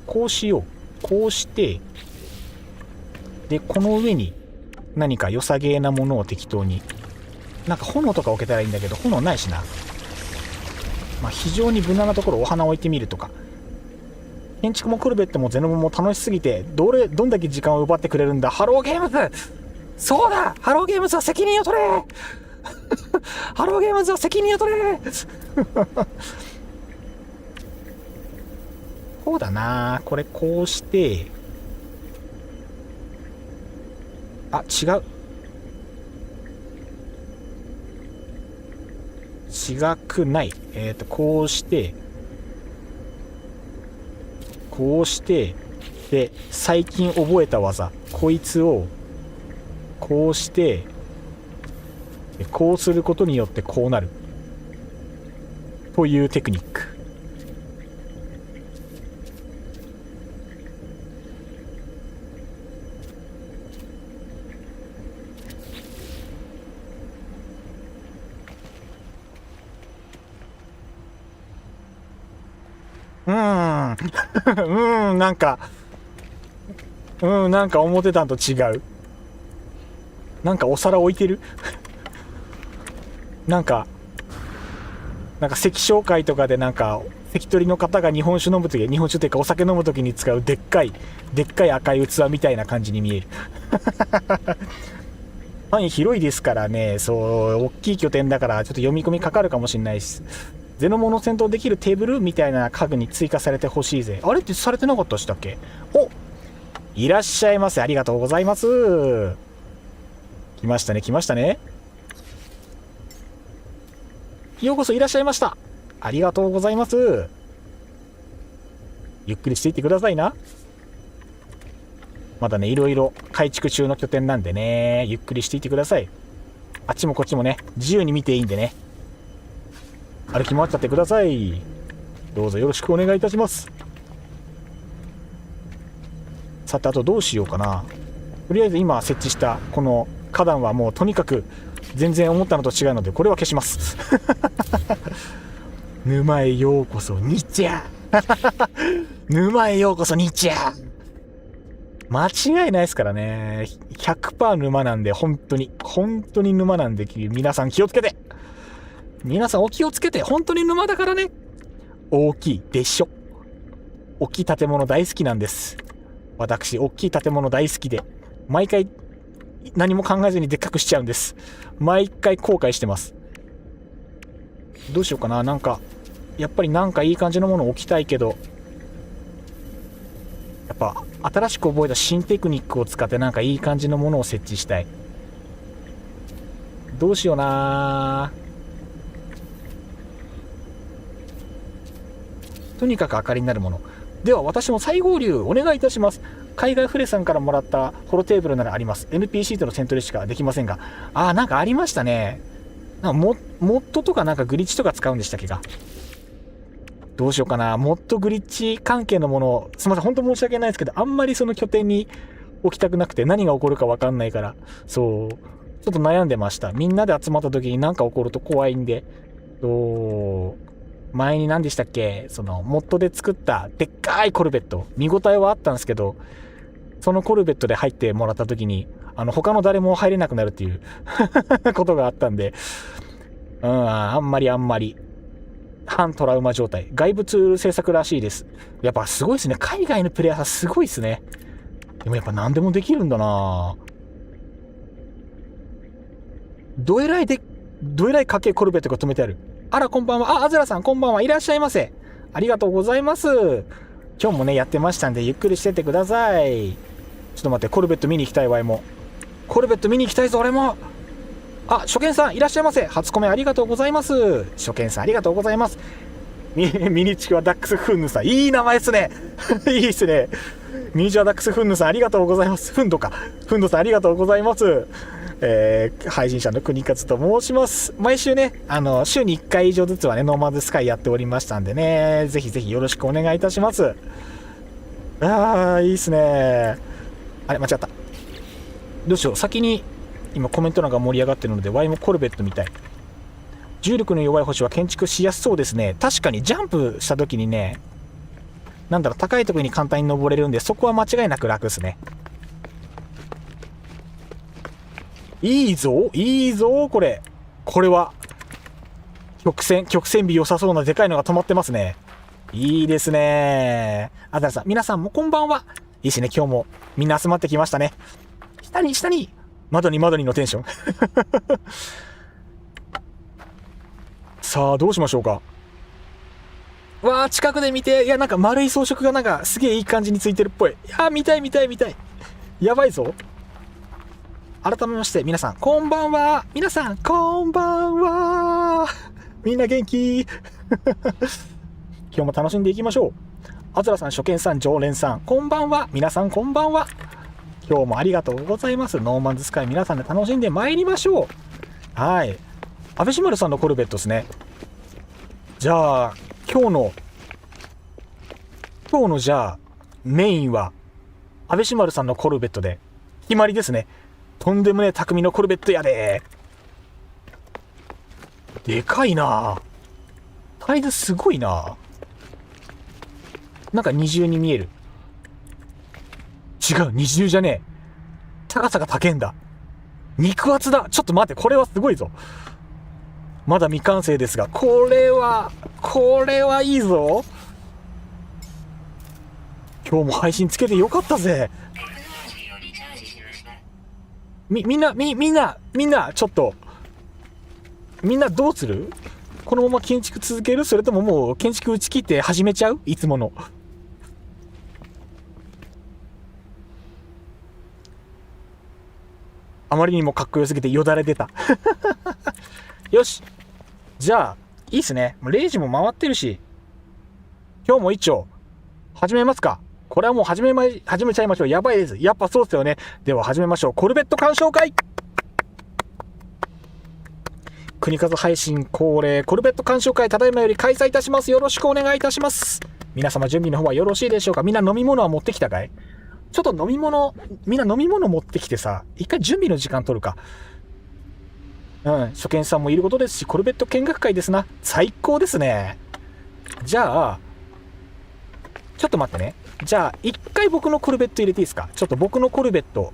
こうしよう。こうしてで、この上に何か良さげなものを適当に、なんか炎とか置けたらいいんだけど、炎ないしな。まあ非常に無難なところお花置いてみるとか。建築もコルベットもゼノボも楽しすぎて、どんだけ時間を奪ってくれるんだ。ハローゲームズ、そうだ、ハローゲームズは責任を取れハローゲームズは責任を取れそうだな。これこうして、あ、違くない。こうしてで、最近覚えた技、こいつをこうしてで、こうすることによってこうなるというテクニック。なんか思ってたんと違う。なんかお皿置いてるなんか関商会とかでなんか関取の方が日本酒飲むとき、日本酒っていうかお酒飲むときに使うでっかい赤い器みたいな感じに見える範囲広いですからね。そう、大きい拠点だからちょっと読み込みかかるかもしれないし、ゼノモの戦闘できるテーブルみたいな家具に追加されてほしいぜ。あれってされてなかったでしたっけ。お、いらっしゃいませ。ありがとうございます。来ましたね。ようこそいらっしゃいました。ありがとうございます。ゆっくりしていってくださいな。まだね、いろいろ改築中の拠点なんでね、ゆっくりしていってください。あっちもこっちもね、自由に見ていいんでね、歩き回っちゃってください。どうぞよろしくお願いいたします。さて、あとどうしようかな。とりあえず今設置したこの花壇はもうとにかく全然思ったのと違うので、これは消します沼へようこそ日夜沼へようこそ日夜、間違いないですからね。 100% 沼なんで、本当に沼なんで、皆さん気をつけて、皆さんお気をつけて、本当に沼だからね。大きいでしょ。大きい建物大好きなんです。私、大きい建物大好きで、毎回何も考えずにでっかくしちゃうんです。毎回後悔してます。どうしようかな。なんか、やっぱりなんかいい感じのものを置きたいけど、やっぱ新しく覚えた新テクニックを使ってなんかいい感じのものを設置したい。どうしような。とにかく明かりになるもの。では私も最合流お願いいたします。海外フレさんからもらったホロテーブルならあります。NPC との戦闘でしかできませんが。なんかありましたね。なんかモッドとかなんかグリッチとか使うんでしたっけか。どうしようかな。モッドグリッチ関係のものを、すみません、本当申し訳ないですけど、あんまりその拠点に置きたくなくて何が起こるか分かんないから、そう、ちょっと悩んでました。みんなで集まった時に何か起こると怖いんで、前に何でしたっけ、そのモッドで作ったでっかいコルベット、見応えはあったんですけど、そのコルベットで入ってもらった時に、他の誰も入れなくなるっていうことがあったんで、あんまり。反トラウマ状態。外部ツール制作らしいです。やっぱすごいですね。海外のプレイヤーさんすごいですね。でもやっぱ何でもできるんだな。どえらいかけコルベットが止めてある。あら、こんばんは。アズラさん、こんばんは。いらっしゃいませ。ありがとうございます。今日もね、やってましたんで、ゆっくりしてってください。ちょっと待って、コルベット見に行きたいわいも。コルベット見に行きたいぞ、俺も。初見さんいらっしゃいませ。初コメありがとうございます。初見さんありがとうございます。ミニチュアダックスフンヌさん、いい名前ですね。いいですね。ミニチュアダックスフンヌさんありがとうございます。フンドさんありがとうございます。配信者の国勝と申します。毎週ね、週に1回以上ずつはね、ノーマンズスカイやっておりましたんでね、ぜひぜひよろしくお願いいたします。いいっすね。あれ、間違った。どうしよう、先に、今コメント欄が盛り上がってるので、ワイもコルベットみたい。重力の弱い星は建築しやすそうですね。確かにジャンプした時にね、高いところに簡単に登れるんで、そこは間違いなく楽ですね。いいぞ、これは曲線美良さそうなでかいのが止まってますね。いいですね。あざらさん、皆さんもこんばんは。いいですね。今日もみんな集まってきましたね。下に窓にのテンションさあどうしましょうか。近くで見て。いや、なんか丸い装飾がなんかすげえいい感じについてるっぽい。いや、見たい。やばいぞ。改めまして皆さんこんばんは。みんな元気今日も楽しんでいきましょう。あずらさん、初見さん、常連さん、こんばんは。皆さんこんばんは。今日もありがとうございます。ノーマンズスカイ、皆さんで楽しんでまいりましょう。はい。安倍志丸さんのコルベットですね。じゃあ今日のじゃあメインは安倍志丸さんのコルベットで決まりですね。とんでもねえ匠のコルベットやで。でかいな。サイズすごいな。なんか二重に見える。違う、二重じゃねえ。高さが高えんだ。肉厚だ。ちょっと待って、これはすごいぞ。まだ未完成ですが、これはいいぞ。今日も配信つけてよかったぜ。みんな、ちょっと。みんなどうする？このまま建築続ける？それとももう建築打ち切って始めちゃう？いつもの。あまりにもかっこよすぎてよだれ出た。よし。じゃあ、いいっすね。0時も回ってるし、今日も一丁、始めますか。これはもう始めちゃいましょう。やばいです。やっぱそうっすよね。では始めましょう。コルベット鑑賞会。国数配信恒例コルベット鑑賞会、ただいまより開催いたします。よろしくお願いいたします。皆様準備の方はよろしいでしょうか。みんな飲み物は持ってきたかい？ちょっとみんな飲み物持ってきてさ、一回準備の時間取るか。初見さんもいることですし、コルベット見学会ですな。最高ですね。じゃあ、ちょっと待ってね。じゃあ、一回僕のコルベット入れていいですか？ちょっと僕のコルベット、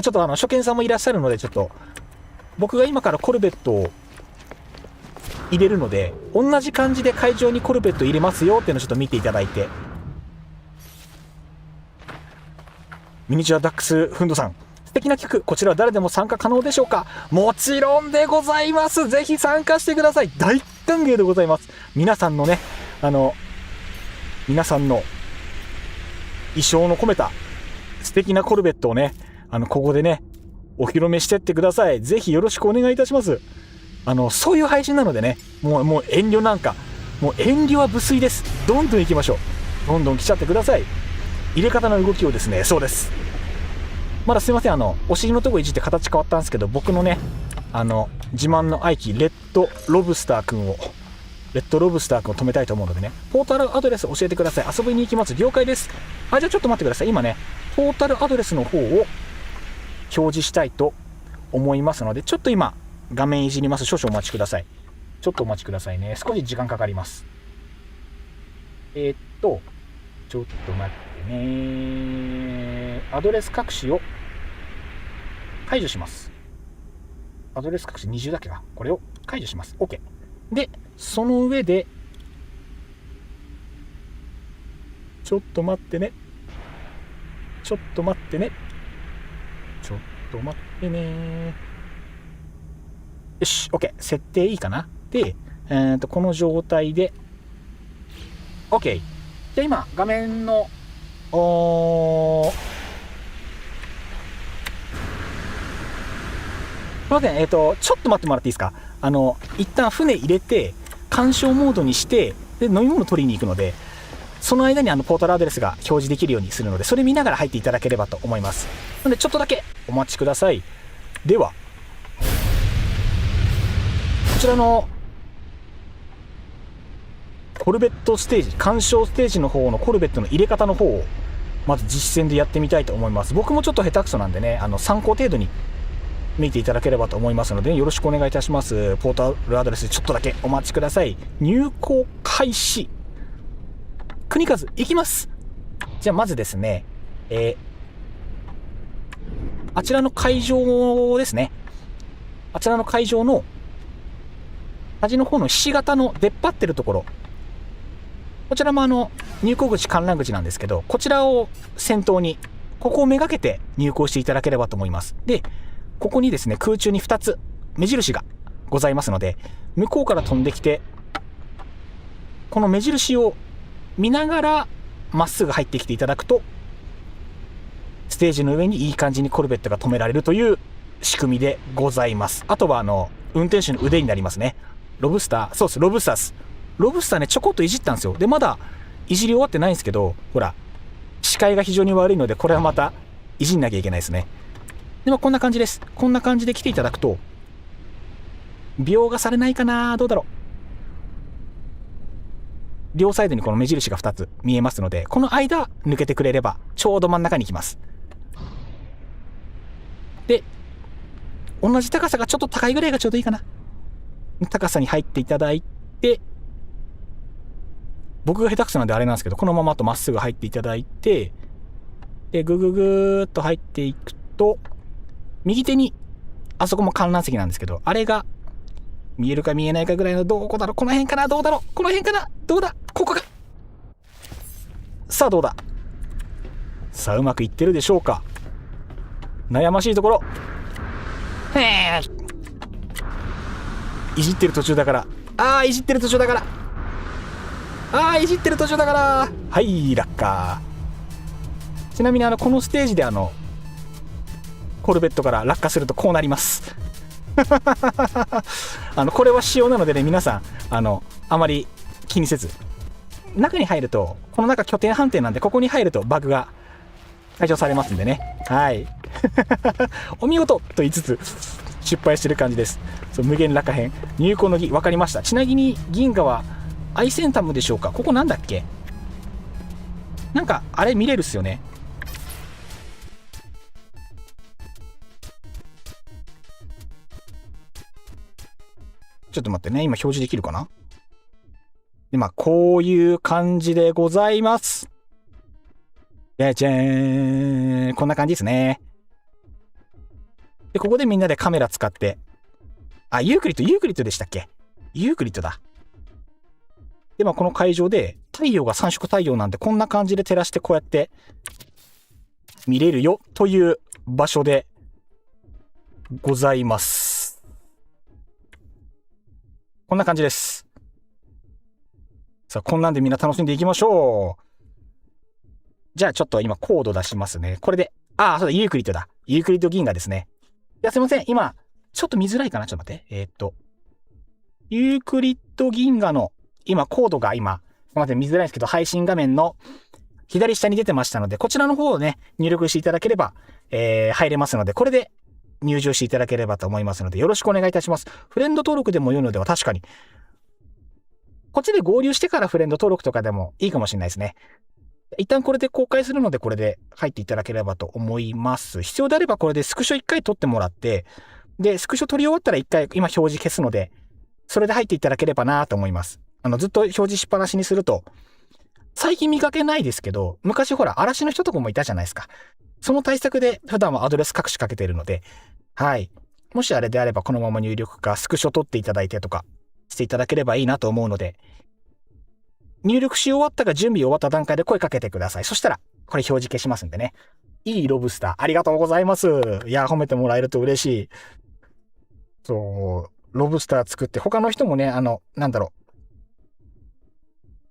ちょっと初見さんもいらっしゃるので、ちょっと、僕が今からコルベットを入れるので、同じ感じで会場にコルベット入れますよっていうのをちょっと見ていただいて。ミニチュアダックスフンドさん、素敵な企画、こちらは誰でも参加可能でしょうか？もちろんでございます。ぜひ参加してください。大歓迎でございます。皆さんのね、皆さんの意匠の込めた素敵なコルベットをね、ここでね、お披露目してってください。ぜひよろしくお願いいたします。そういう配信なのでね、もう遠慮なんか、もう遠慮は無粋です。どんどん行きましょう。どんどん来ちゃってください。入れ方の動きをですね、そうです。まだすいません、お尻のとこいじって形変わったんですけど、僕のね、自慢の愛機、レッドロブスターくんを止めたいと思うのでね、ポータルアドレス教えてください。遊びに行きます。了解です。じゃあちょっと待ってください。今ね、ポータルアドレスの方を表示したいと思いますので、ちょっと今、画面いじります。少々お待ちください。ちょっとお待ちくださいね。少し時間かかります。ちょっと待ってね。アドレス隠しを解除します。アドレス隠し20だけか。これを解除します。OK。で、その上で、ちょっと待ってね。よし、OK。設定いいかな。で、この状態で、OK。じゃあ今、画面の、ちょっと待ってもらっていいですか？一旦船入れて、鑑賞モードにして、で、飲み物取りに行くので、その間にポータルアドレスが表示できるようにするので、それ見ながら入っていただければと思います。なので、ちょっとだけお待ちください。では、こちらの、コルベットステージ、鑑賞ステージの方のコルベットの入れ方の方を、まず実践でやってみたいと思います。僕もちょっと下手くそなんでね、参考程度に見ていただければと思いますので、よろしくお願いいたします。ポータルアドレスちょっとだけお待ちください。入稿開始。国数いきます。じゃあまずですね、あちらの会場ですね。あちらの会場の端の方のひし形の出っ張ってるところ、こちらも入港口観覧口なんですけど、こちらを先頭にここをめがけて入港していただければと思います。で、ここにですね、空中に2つ目印がございますので、向こうから飛んできて、この目印を見ながらまっすぐ入ってきていただくと、ステージの上にいい感じにコルベットが止められるという仕組みでございます。あとは運転手の腕になりますね。ロブスター、そうです、ロブスターです。ロブスターね、ちょこっといじったんですよ。で、まだいじり終わってないんですけど、ほら、視界が非常に悪いので、これはまたいじんなきゃいけないですね。でもこんな感じです。こんな感じで来ていただくと、描画されないかな、どうだろう。両サイドにこの目印が2つ見えますので、この間抜けてくれればちょうど真ん中に行きます。で、同じ高さがちょっと高いぐらいがちょうどいいかな。高さに入っていただいて、僕が下手くそなんであれなんですけど、このままとまっすぐ入っていただいて、で、ぐぐぐーっと入っていくと、右手に、あそこも観覧席なんですけど、あれが見えるか見えないかぐらいの、どこだろう、この辺かな、どうだろう、この辺かな、どうだ、ここか。さあどうだ。さあうまくいってるでしょうか。悩ましいところ。いじってる途中だから。いじってる途中だから。はい、落下。ちなみにこのステージでコルベットから落下するとこうなります。これは仕様なのでね、皆さんあまり気にせず、中に入ると、この中拠点判定なんで、ここに入るとバグが解消されますんでね。はい。お見事と言いつつ失敗してる感じです。そう、無限落下編入港の儀分かりました。ちなみに銀河はアイセンタムでしょうか。ここなんだっけ。なんかあれ見れるっすよね。ちょっと待ってね、今表示できるかな。で、こういう感じでございます。じゃじゃーん、こんな感じですね。で、ここでみんなでカメラ使って、ユークリッドでしたっけ。ユークリッドだ。で、この会場で太陽が3色太陽なんで、こんな感じで照らして、こうやって見れるよという場所でございます。こんな感じです。さあ、こんなんでみんな楽しんでいきましょう。じゃあちょっと今コード出しますね。これで、そうだ、ユークリッドだ。ユークリッド銀河ですね。いや、すいません。今、ちょっと見づらいかな。ちょっと待って。ユークリッド銀河の、今、コードが今、すいません、見づらいんですけど、配信画面の左下に出てましたので、こちらの方をね、入力していただければ、入れますので、これで入場していただければと思いますので、よろしくお願いいたします。フレンド登録でも良いのでは、確かに。こっちで合流してからフレンド登録とかでもいいかもしれないですね。一旦これで公開するので、これで入っていただければと思います。必要であればこれでスクショ1回撮ってもらって、で、スクショ撮り終わったら1回今表示消すので、それで入っていただければなと思います。ずっと表示しっぱなしにすると、最近見かけないですけど、昔ほら、嵐の人とかもいたじゃないですか。その対策で普段はアドレス隠しかけているので、はい。もしあれであればこのまま入力かスクショ撮っていただいてとかしていただければいいなと思うので、入力し終わったか準備終わった段階で声かけてください。そしたら、これ表示消しますんでね。いいロブスター、ありがとうございます。いや、褒めてもらえると嬉しい。そう、ロブスター作って、他の人もね、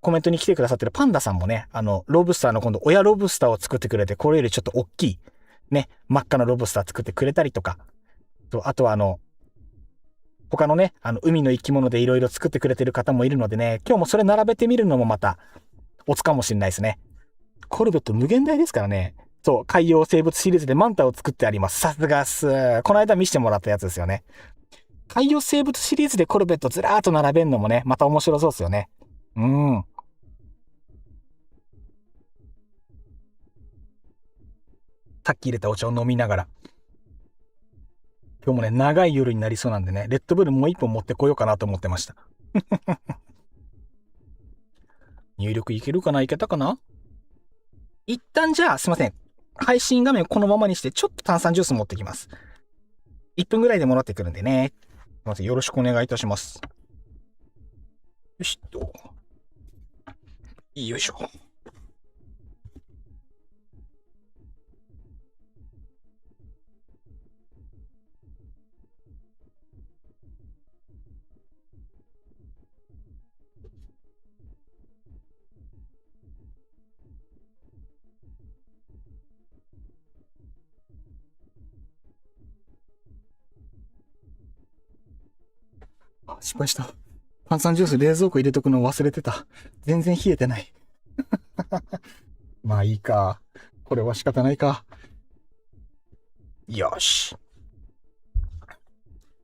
コメントに来てくださってるパンダさんもね、ロブスターの今度、親ロブスターを作ってくれて、これよりちょっと大きい、ね、真っ赤なロブスター作ってくれたりとか、あとは他のね、海の生き物でいろいろ作ってくれてる方もいるのでね、今日もそれ並べてみるのもまた、おつかもしれないですね。コルベット無限大ですからね。そう、海洋生物シリーズでマンタを作ってあります。さすがっす。この間見せてもらったやつですよね。海洋生物シリーズでコルベットずらーっと並べるのもね、また面白そうですよね。さっき入れたお茶を飲みながら。今日もね、長い夜になりそうなんでね、レッドブルもう一本持ってこようかなと思ってました。入力いけるかな？いけたかな？一旦じゃあ、すいません。配信画面このままにして、ちょっと炭酸ジュース持ってきます。1分ぐらいで戻ってくるんでね。すいません。よろしくお願いいたします。よしっと。よいしょ。失敗した。炭酸ジュース冷蔵庫入れとくの忘れてた。全然冷えてない。まあいいか。これは仕方ないか。よし。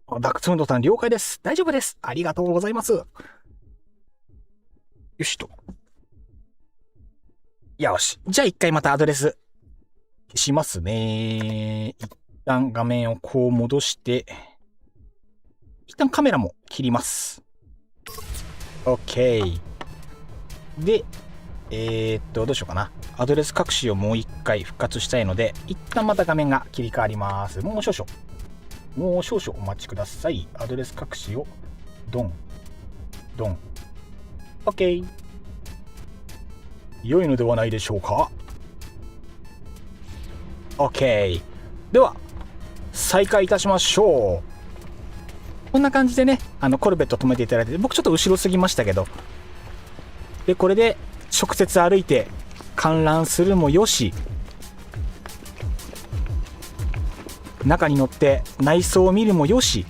ダックツウンドさん了解です。大丈夫です。ありがとうございます。よしと。よし。じゃあ一回またアドレス消しますね。一旦画面をこう戻して、一旦カメラも切ります。OK。で、どうしようかな。アドレス隠しをもう一回復活したいので、一旦また画面が切り替わります。もう少々お待ちください。アドレス隠しを、ドン。OK。良いのではないでしょうか。OK。では、再開いたしましょう。こんな感じでね、コルベット止めていただいて、僕ちょっと後ろすぎましたけど、で、これで直接歩いて観覧するもよし、中に乗って内装を見るもよし、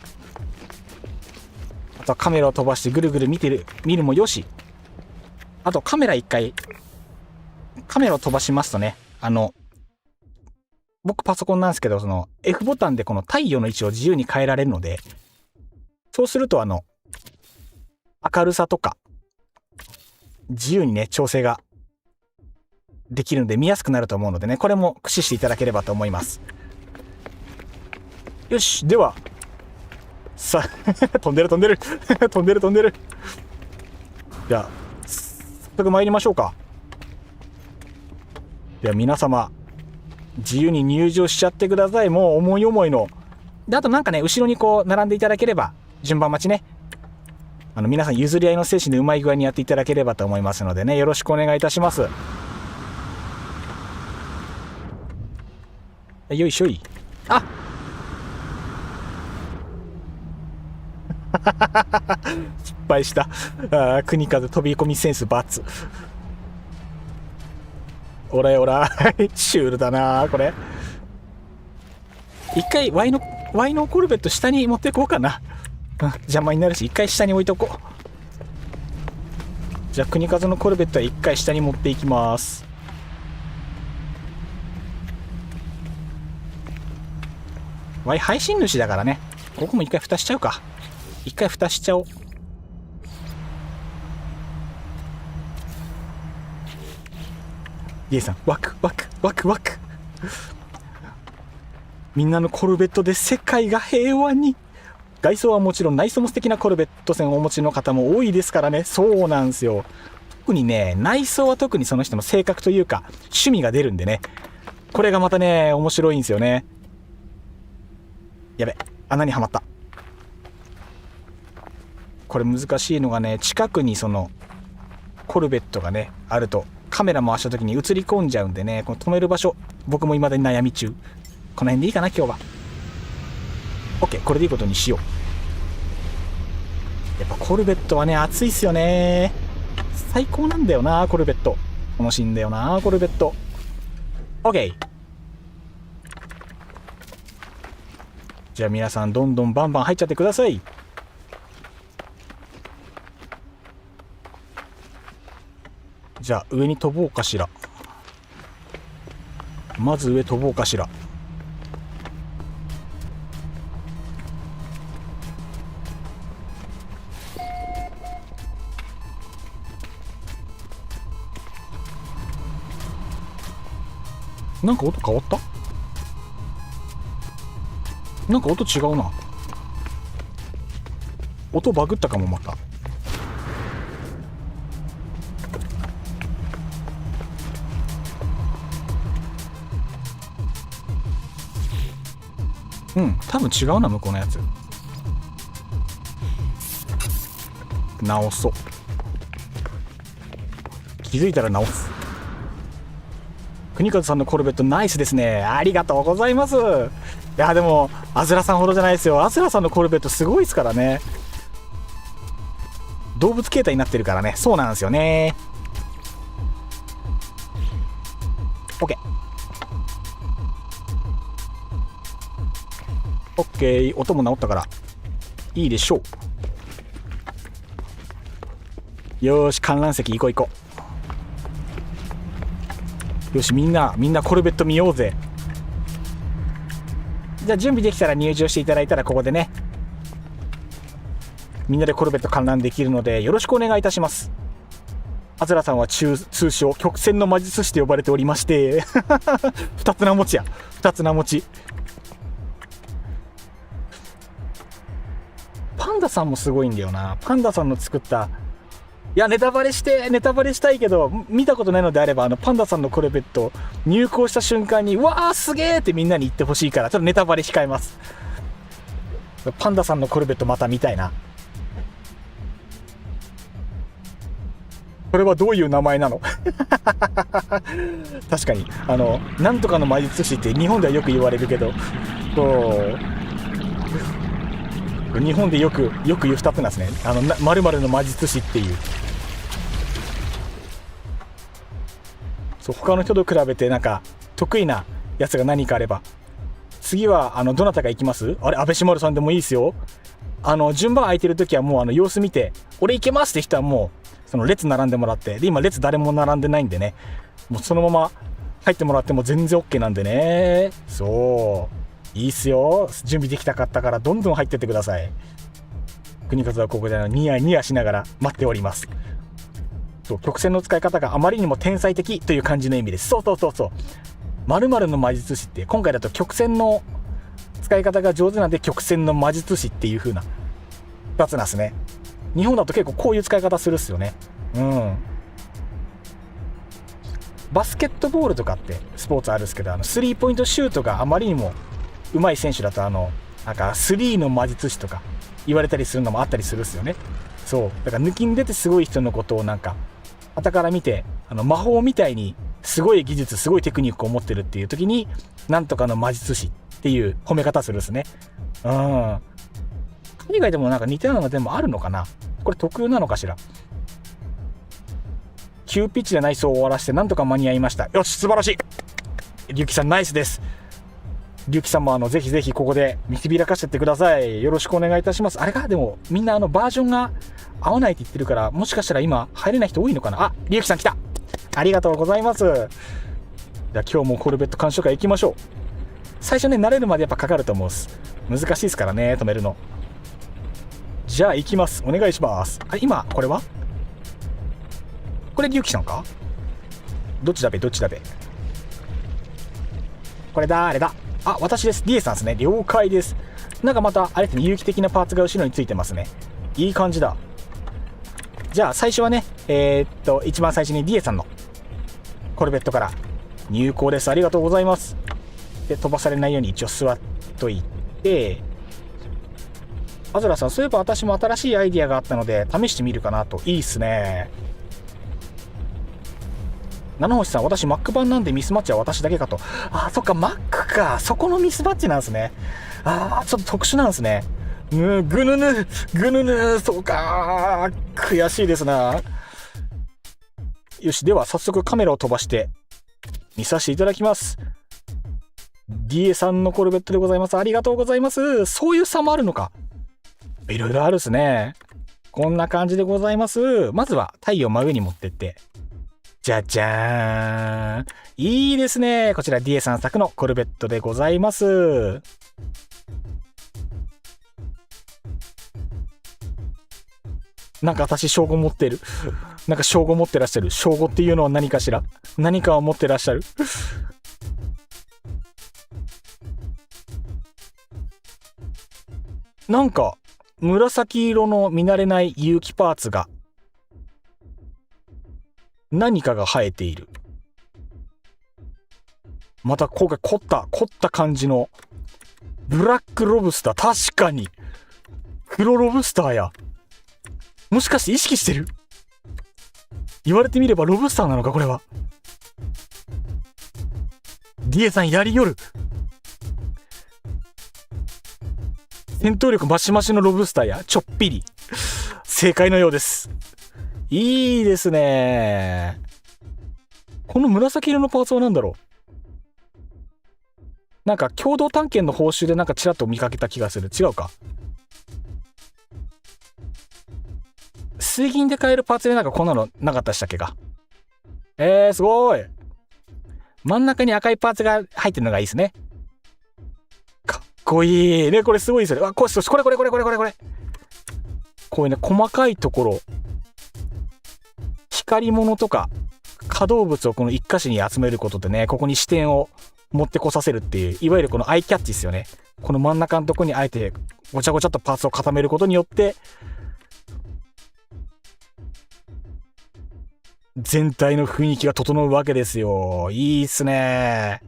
あとはカメラを飛ばしてぐるぐる見るもよし、あとカメラを飛ばしますとね、僕パソコンなんですけど、その F ボタンでこの太陽の位置を自由に変えられるので、そうすると明るさとか自由にね調整ができるので見やすくなると思うのでね、これも駆使していただければと思います。よし、ではさあ飛んでる飛んでるじゃあ早速参りましょうか。では皆様自由に入場しちゃってください。もう思い思いので、あとなんかね後ろにこう並んでいただければ順番待ちね、皆さん譲り合いの精神でうまい具合にやっていただければと思いますのでね、よろしくお願いいたします。よいしょい。あ失敗した。国風飛び込みセンス×。オラオラシュールだなこれ。一回ワイのコルベット下に持っていこうかな。邪魔になるし一回下に置いとこう。じゃあ国風のコルベットは一回下に持っていきます。ワイ配信主だからね。ここも一回蓋しちゃうか。一回蓋しちゃおう。イエさんワクワクワクワク。みんなのコルベットで世界が平和に。外装はもちろん内装も素敵なコルベット船をお持ちの方も多いですからね。そうなんですよ。特にね、内装は特にその人の性格というか趣味が出るんでね、これがまたね面白いんですよね。やべ、穴にはまった。これ難しいのがね、近くにそのコルベットがねあるとカメラ回した時に映り込んじゃうんでね、この止める場所僕も未だに悩み中。この辺でいいかな今日は。 OK、 これでいいことにしよう。やっぱコルベットはね熱いっすよね。最高なんだよなコルベット。楽しいんだよなコルベット。 OK、 じゃあ皆さんどんどんバンバン入っちゃってください。じゃあ上に飛ぼうかしら。まず上飛ぼうかしら。なんか音変わった？なんか音違うな。音バグったかもまた。うん、多分違うな向こうのやつ。直そう。気づいたら直す。国和さんのコルベットナイスですね。ありがとうございます。いやでもアズラさんほどじゃないですよ。アズラさんのコルベットすごいですからね。動物形態になってるからね。そうなんですよね。 OK OK、 音も直ったからいいでしょう。よーし観覧席行こう行こう。よしみんなコルベット見ようぜ。じゃあ準備できたら入場していただいたらここでねみんなでコルベット観覧できるのでよろしくお願いいたします。アズラさんは通称曲線の魔術師と呼ばれておりまして二つ名持ちや二つ名持ち。パンダさんもすごいんだよな。パンダさんの作った、いやネタバレしたいけど見たことないのであればパンダさんのコルベット入港した瞬間にうわーすげーってみんなに言ってほしいからちょっとネタバレ控えます。パンダさんのコルベットまた見たいな。これはどういう名前なの確かになんとかの魔術師って日本ではよく言われるけど、日本でよく言う2つなんですね。〇〇の魔術師っていう。そう他の人と比べてなんか得意なやつが何かあれば。次はどなたが行きます？あれ安倍晋丸さんでもいいですよ。順番空いてる時はもう様子見て俺行けますって人はもうその列並んでもらって、で今列誰も並んでないんでね、もうそのまま入ってもらっても全然 OK なんでね。そういいっすよ。準備できたかったからどんどん入ってってください。国和はここでニヤニヤしながら待っております。そう曲線の使い方があまりにも天才的という感じの意味です。そう〇〇の魔術師って今回だと曲線の使い方が上手なんで曲線の魔術師っていう風な2つなんですね。日本だと結構こういう使い方するっすよね。バスケットボールとかってスポーツあるんですけどスリーポイントシュートがあまりにも上手い選手だとなんかスリーの魔術師とか言われたりするのもあったりするっすよね。そうだから抜きに出てすごい人のことをなんか傍から見て魔法みたいにすごい技術、すごいテクニックを持ってるっていう時に、なんとかの魔術師っていう褒め方するんですね。海外でもなんか似たようなのでもあるのかな。これ特有なのかしら。急ピッチで内装を終わらせてなんとか間に合いました。よし、素晴らしい。リュウキさんナイスです。リュウキさんもぜひぜひここで見せびらかしてってください。よろしくお願いいたします。あれか、でもみんなバージョンが合わないって言ってるから、もしかしたら今入れない人多いのかな。あ、リュウキさん来た。ありがとうございます。じゃあ今日もコルベット鑑賞会行きましょう。最初ね、慣れるまでやっぱかかると思うっす。難しいですからね、止めるの。じゃあ行きます。お願いします。あ、今これはこれリュウキさんか。どっちだべ。これ誰だ。あ、私です。リエさんですね。了解です。なんかまたあれですね、有機的なパーツが後ろについてますね。いい感じだ。じゃあ最初はね、一番最初にリエさんのコルベットから入港です。ありがとうございます。で、飛ばされないように一応座っといて、アズラさん、そういえば私も新しいアイディアがあったので試してみるかなと。いいっすね。七星さん、私 Mac 版なんでミスマッチは私だけかと。あ、そっか、Mac か。そこのミスマッチなんですね。あ、ちょっと特殊なんですね。ぐぬぬ、そうか。悔しいですな。よし、では早速カメラを飛ばして見させていただきます。DA さんのコルベットでございます。ありがとうございます。そういう差もあるのか。いろいろあるっすね。こんな感じでございます。まずは太陽真上に持ってって、じゃじゃーん。いいですね。こちら DA さん作のコルベットでございます。なんか私称号持ってる。なんか称号持ってらっしゃる。称号っていうのは何かしら。何かを持ってらっしゃる。なんか紫色の見慣れない有機パーツが、何かが生えている。また今回凝った感じのブラックロブスター。確かに黒ロブスターや。もしかして意識してる。言われてみればロブスターなのかこれは。DA さんやりよる。戦闘力マシマシのロブスターや。ちょっぴり正解のようです。いいですね。この紫色のパーツは何だろう。なんか共同探検の報酬でなんかちらっと見かけた気がする。違うか。水銀で買えるパーツでなんかこんなのなかったでしたっけか。すごい。真ん中に赤いパーツが入ってるのがいいですね。かっこいいね。これすごいですよね。これこういうね、細かいところ、光り物とか可動物をこの一箇所に集めることでね、ここに視点を持ってこさせるっていう、いわゆるこのアイキャッチですよね。この真ん中のところにあえてごちゃごちゃっとパーツを固めることによって全体の雰囲気が整うわけですよ。いいっすね。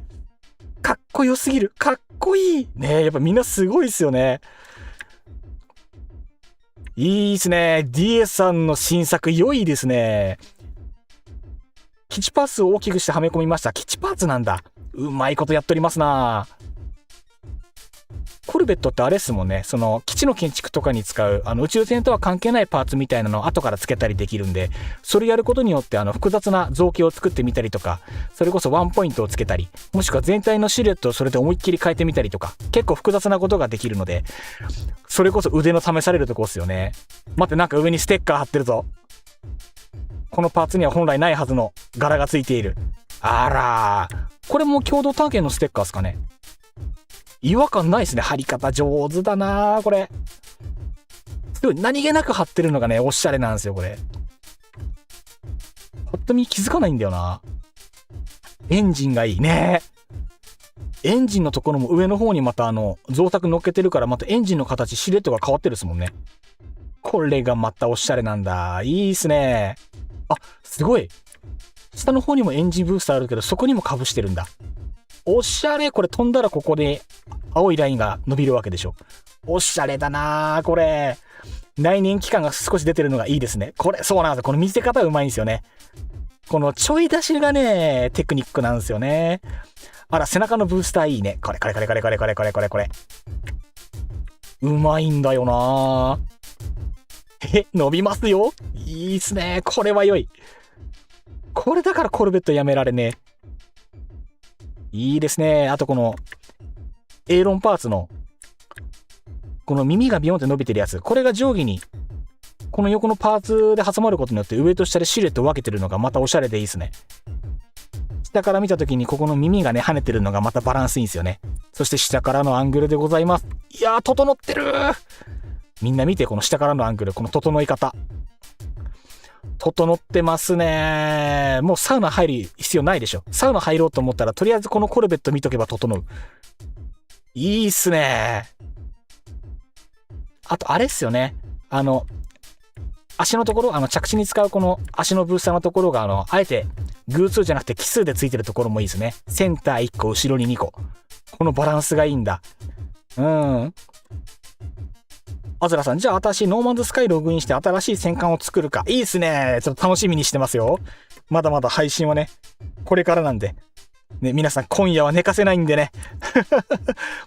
かっこよすぎる。かっこいいね。やっぱみんなすごいっすよね。いいっすね。DA さんの新作良いですね。基地パーツを大きくしてはめ込みました。基地パーツなんだ。うまいことやっておりますな。コルベットってあれっすもんね。その基地の建築とかに使う宇宙船とは関係ないパーツみたいなのを後から付けたりできるんで、それやることによって複雑な造形を作ってみたりとか、それこそワンポイントをつけたり、もしくは全体のシルエットをそれで思いっきり変えてみたりとか、結構複雑なことができるので、それこそ腕の試されるとこっすよね。待って、なんか上にステッカー貼ってるぞ。このパーツには本来ないはずの柄がついている。あらー、これも共同探検のステッカーですかね。違和感ないですね。貼り方上手だなこれ。すごい何気なく貼ってるのがね、おしゃれなんですよこれ。ぱっと見気づかないんだよな。エンジンがいいね。エンジンのところも上の方にまた造作乗っけてるから、またエンジンの形、シルエットが変わってるですもんね。これがまたおしゃれなんだ。いいっすね。あ、すごい。下の方にもエンジンブースターあるけど、そこにもかぶしてるんだ。おしゃれ。これ飛んだらここで青いラインが伸びるわけでしょ。おしゃれだなこれ。内燃機関が少し出てるのがいいですね。これそうなんですよ。この見せ方うまいんですよね。このちょい出しがね、テクニックなんですよね。あら、背中のブースターいいね。これ。うまいんだよな。伸びますよ。いいっすね。これは良い。これだからコルベットやめられねえ。いいですね。あとこの、エーロンパーツの、この耳がビヨンって伸びてるやつ。これが定規に、この横のパーツで挟まることによって上と下でシルエットを分けてるのがまたおしゃれでいいですね。下から見た時にここの耳がね、跳ねてるのがまたバランスいいんですよね。そして下からのアングルでございます。いやー、整ってるー。みんな見て、この下からのアングル、この整い方。整ってますね。もうサウナ入る必要ないでしょ。サウナ入ろうと思ったら、とりあえずこのコルベット見とけば整う。いいっすね。あと、あれっすよね。足のところ、着地に使うこの足のブースターのところが、あえて偶数じゃなくて奇数でついてるところもいいですね。センター1個、後ろに2個。このバランスがいいんだ。アズラさん、じゃあ私、ノーマンズスカイログインして新しい戦艦を作るか。いいっすね。ちょっと楽しみにしてますよ。まだまだ配信はね、これからなんで。ね、皆さん今夜は寝かせないんでね。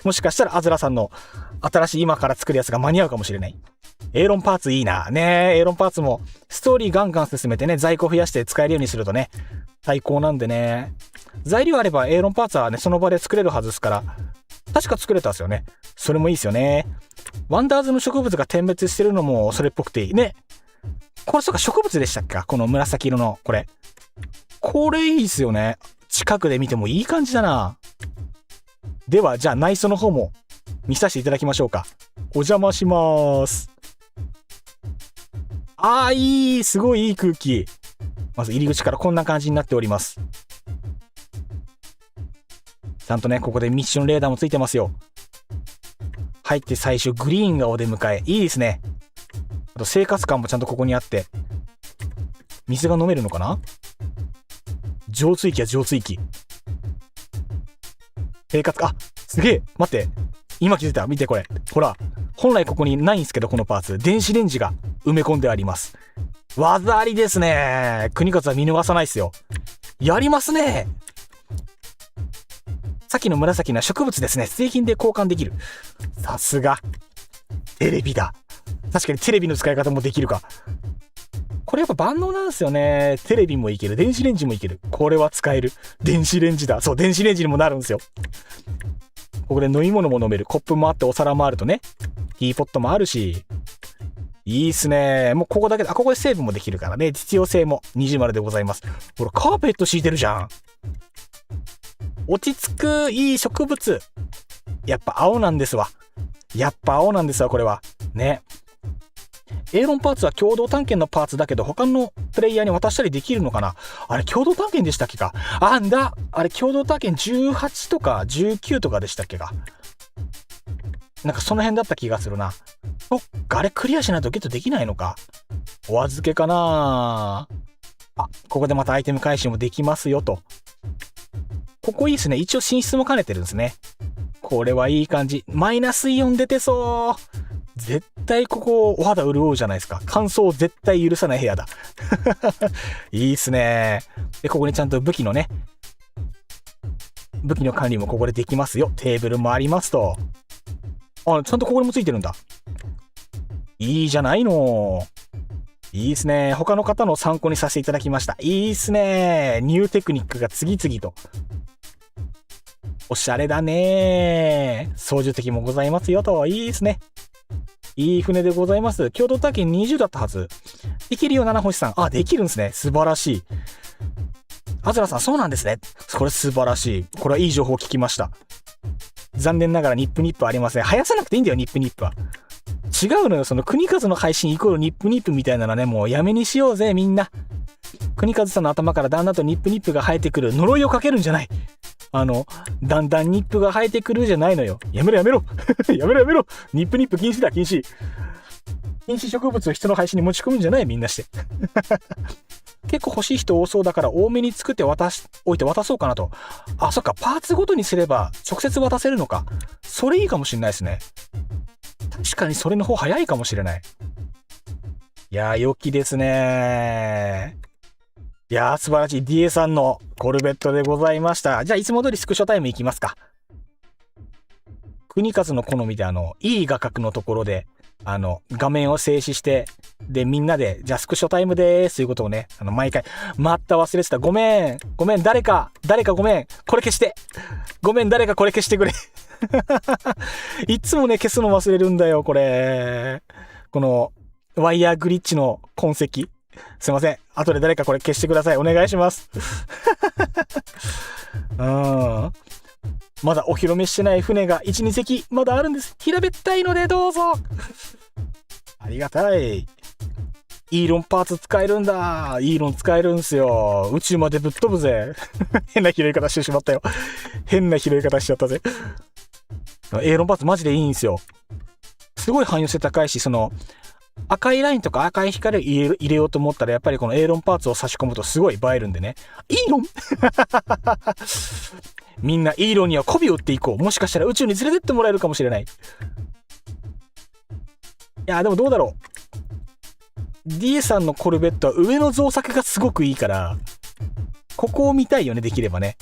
もしかしたらアズラさんの新しい今から作るやつが間に合うかもしれない。エーロンパーツいいな。ねエーロンパーツもストーリーガンガン進めてね、在庫増やして使えるようにするとね、最高なんでね。材料あればエーロンパーツはね、その場で作れるはずですから、確か作れたんですよね。それもいいですよね。ワンダーズの植物が点滅してるのもそれっぽくていいね。これそうか、植物でしたっけか、この紫色のこれ。これいいっすよね。近くで見てもいい感じだな。では、じゃあ内装の方も見させていただきましょうか。お邪魔します。いい、すごいいい空気。まず入り口からこんな感じになっております。ちゃんとね、ここでミッションレーダーもついてますよ。入って最初グリーンがお出迎え。いいですね。あと生活感もちゃんとここにあって。水が飲めるのかな？浄水器は浄水器。生活、すげえ待って。今気づいた。見てこれ。ほら。本来ここにないんですけど、このパーツ。電子レンジが埋め込んであります。技ありですね。国勝は見逃さないっすよ。やりますね。さっきの紫の植物ですね。製品で交換できる。さすが。テレビだ。確かにテレビの使い方もできるか。これやっぱ万能なんですよね。テレビもいける。電子レンジもいける。これは使える。電子レンジだ。そう、電子レンジにもなるんですよ。ここで飲み物も飲める。コップもあってお皿もあるとね。ティーポットもあるし。いいっすね。もうここだけで、ここでセーブもできるからね。実用性も20でございます。ほら、カーペット敷いてるじゃん。落ち着く、いい植物。やっぱ青なんですわ。これは。ね。エーロンパーツは共同探検のパーツだけど、他のプレイヤーに渡したりできるのかな？あれ、共同探検でしたっけか？あれ、共同探検18とか19とかでしたっけか？なんかその辺だった気がするな。そっか、あれクリアしないとゲットできないのか。お預けかな。ここでまたアイテム回収もできますよと。ここいいですね。一応寝室も兼ねてるんですね。これはいい感じ。マイナスイオン出てそう。絶対ここお肌潤うじゃないですか。乾燥を絶対許さない部屋だ。いいっすね。で、ここにちゃんと武器の管理もここでできますよ。テーブルもありますと。ちゃんとここにもついてるんだ。いいじゃないの。いいっすね。他の方の参考にさせていただきました。いいっすね。ニューテクニックが次々と。おしゃれだね。操縦敵もございますよと。いいっすね。いい船でございます。共同体験20だったはず。できるよ、七星さん。できるんですね。素晴らしい。あずらさん、そうなんですね。これ素晴らしい。これはいい情報を聞きました。残念ながらニップニップありません。生やさなくていいんだよ、ニップニップは。違うのよ、その国和の配信イコールニップニップみたいなのね、もうやめにしようぜ、みんな。国和さんの頭からだんだんとニップニップが生えてくる。呪いをかけるんじゃない。だんだんニップが生えてくるじゃないのよ。やめろやめろやめろやめろ。ニップニップ禁止だ、禁止。禁止植物を人の配信に持ち込むんじゃない、みんなして。結構欲しい人多そうだから多めに作って渡そうかなと。そっか、パーツごとにすれば直接渡せるのか。それいいかもしれないですね。確かにそれの方早いかもしれない。いやー、良きですね。いやー、素晴らしい。DA さんのコルベットでございました。じゃあ、いつも通りスクショタイムいきますか。国和の好みでいい画角のところで、画面を静止して、で、みんなで、じゃあスクショタイムでーすということをね、毎回、また忘れてた。ごめん、誰かごめん、これ消して。ごめん、誰かこれ消してくれ。いつもね、消すの忘れるんだよ、これ。この、ワイヤーグリッチの痕跡。すいません。後で誰かこれ消してください。お願いします。まだお披露目してない船が1、2隻まだあるんです。平べったいのでどうぞ。ありがたい。イーロンパーツ使えるんだ。イーロン使えるんすよ。宇宙までぶっ飛ぶぜ。変な拾い方してしまったよ。変な拾い方しちゃったぜ。イーロンパーツマジでいいんすよ。すごい汎用性高いし、赤いラインとか赤い光を入れようと思ったら、やっぱりこのエーロンパーツを差し込むとすごい映えるんでね。イーロンみんなイーロンには媚びを打っていこう。もしかしたら宇宙に連れてってもらえるかもしれない。いや、でもどうだろう。DA さんのコルベットは上の造作がすごくいいから、ここを見たいよね、できればね。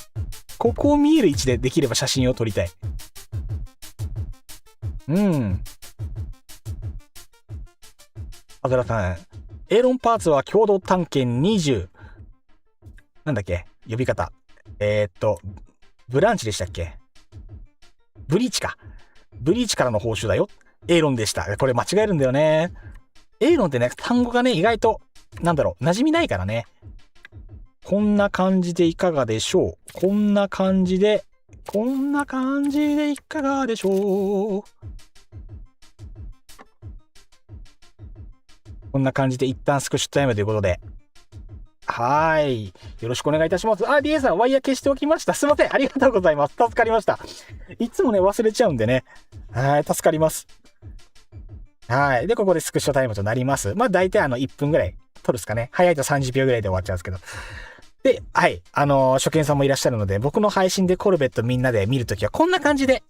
ここを見える位置でできれば写真を撮りたい。アドラさん、エーロンパーツは共同探検20。なんだっけ呼び方。ブランチでしたっけ？ブリーチか。ブリーチからの報酬だよ。エーロンでした。これ間違えるんだよね。エーロンってね、単語がね、意外と、馴染みないからね。こんな感じでいかがでしょう。こんな感じでいかがでしょう。こんな感じで一旦スクショタイムということで。はーい。よろしくお願いいたします。DA さん、ワイヤー消しておきました。すいません。ありがとうございます。助かりました。いつもね、忘れちゃうんでね。はい、助かります。はい。で、ここでスクショタイムとなります。大体1分ぐらい撮るっすかね。早いと30秒ぐらいで終わっちゃうんですけど。で、はい。初見さんもいらっしゃるので、僕の配信でコルベットみんなで見るときはこんな感じで、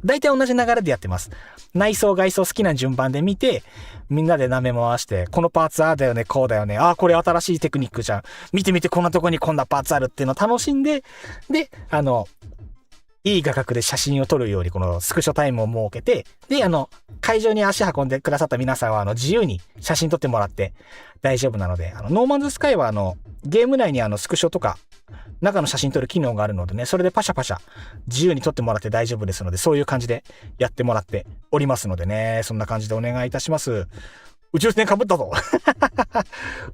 大体同じ流れでやってます。内装外装好きな順番で見て、みんなで舐め回して、このパーツああだよね、こうだよね、これ新しいテクニックじゃん。見てこんなとこにこんなパーツあるっていうのを楽しんで、で、いい画角で写真を撮るようにこのスクショタイムを設けて、で、会場に足運んでくださった皆さんは自由に写真撮ってもらって大丈夫なので、ノーマンズスカイはゲーム内にスクショとか中の写真撮る機能があるのでね、それでパシャパシャ自由に撮ってもらって大丈夫ですので、そういう感じでやってもらっておりますのでね、そんな感じでお願いいたします。宇宙船被ったぞ。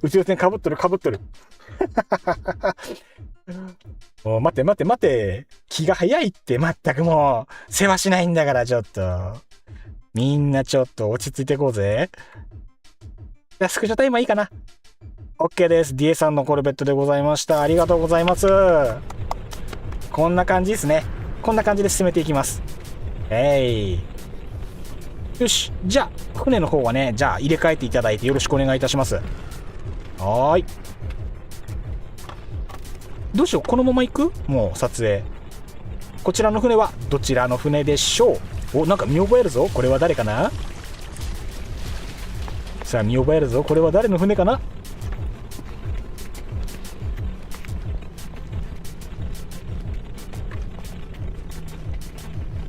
宇宙船被っとる。もう待て。気が早いって、まったくもう、世話しないんだからちょっと。みんなちょっと落ち着いていこうぜ。じゃあスクショタイムはいいかな。OK です。DA さんのコルベットでございました。ありがとうございます。こんな感じですね。こんな感じで進めていきます。よし。じゃあ、船の方はね、入れ替えていただいてよろしくお願いいたします。はーい。どうしよう。このまま行く？もう撮影。こちらの船はどちらの船でしょう？なんか見覚えるぞ。これは誰かな？さあ、見覚えるぞ。これは誰の船かな？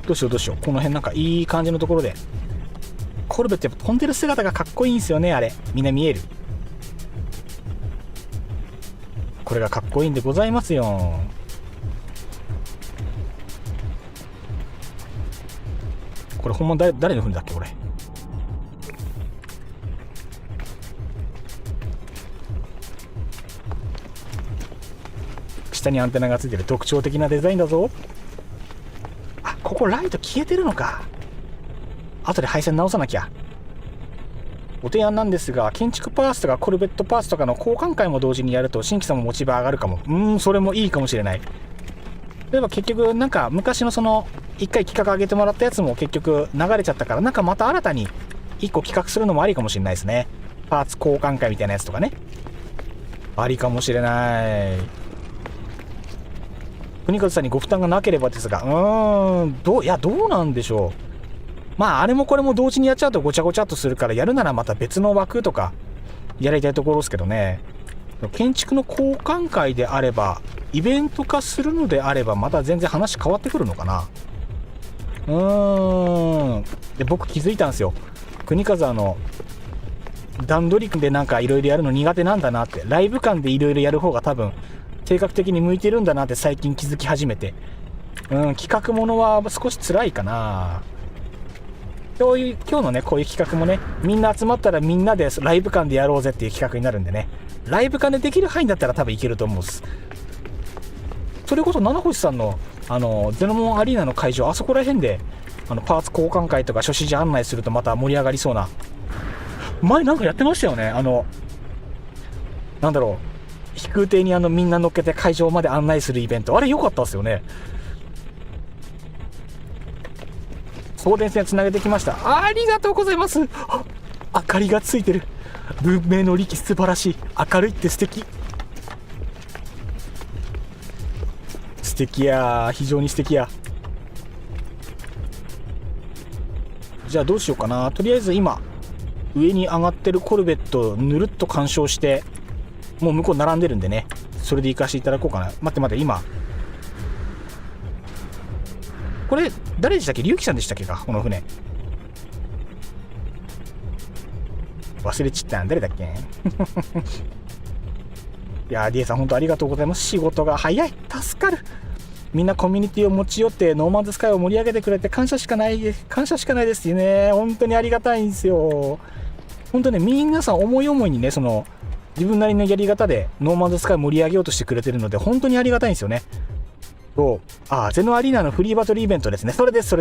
どうしよう。この辺なんかいい感じのところで。コルベットやっぱ飛んでる姿がかっこいいんですよね、あれ。みんな見える。これがかっこいいんでございますよ。これほんま誰の船だっけ、これ。下にアンテナがついてる特徴的なデザインだぞ。ここライト消えてるのか。後で配線直さなきゃ。お提案なんですが、建築パーツとかコルベットパーツとかの交換会も同時にやると新規さんもモチベ上がるかも。それもいいかもしれない。例えば結局なんか昔の一回企画上げてもらったやつも結局流れちゃったから、なんかまた新たに一個企画するのもありかもしれないですね。パーツ交換会みたいなやつとかね。ありかもしれない。国和さんにご負担がなければですが、どうなんでしょう。あれもこれも同時にやっちゃうとごちゃごちゃっとするから、やるならまた別の枠とかやりたいところですけどね。建築の交換会であれば、イベント化するのであれば、また全然話変わってくるのかな。で、僕気づいたんですよ。国風段取りでなんかいろいろやるの苦手なんだなって、ライブ感でいろいろやる方が多分性格的に向いてるんだなって最近気づき始めて、企画ものは少し辛いかな。今日のね、こういう企画もね、みんな集まったらみんなでライブ感でやろうぜっていう企画になるんでね、ライブ感でできる範囲だったら多分いけると思うんです。それこそ七星さんのゼノモンアリーナの会場、あそこら辺でパーツ交換会とか初心者案内するとまた盛り上がりそうな。前なんかやってましたよね。なんだろう、飛空艇にみんな乗っけて会場まで案内するイベント、あれ良かったですよね。送電線つなげてきました。ありがとうございます。明かりがついてる。文明の利器素晴らしい。明るいって素敵。素敵や、非常に素敵や。じゃあどうしようかな。とりあえず今上に上がってるコルベットをぬるっと干渉して、もう向こう並んでるんでね、それで行かせていただこうかな。待って、今これ誰でしたっけ？龍騎さんでしたっけか、この船。忘れちったん誰だっけいやー、DA さん本当ありがとうございます。仕事が早い、助かる。みんなコミュニティを持ち寄ってノーマンズスカイを盛り上げてくれて感謝しかないですよね。本当にありがたいんですよ。本当ね、皆さん思い思いにね、自分なりのやり方でノーマンズスカイを盛り上げようとしてくれてるので本当にありがたいんですよね。ゼノアリーナのフリーバトルイベントですね。それです。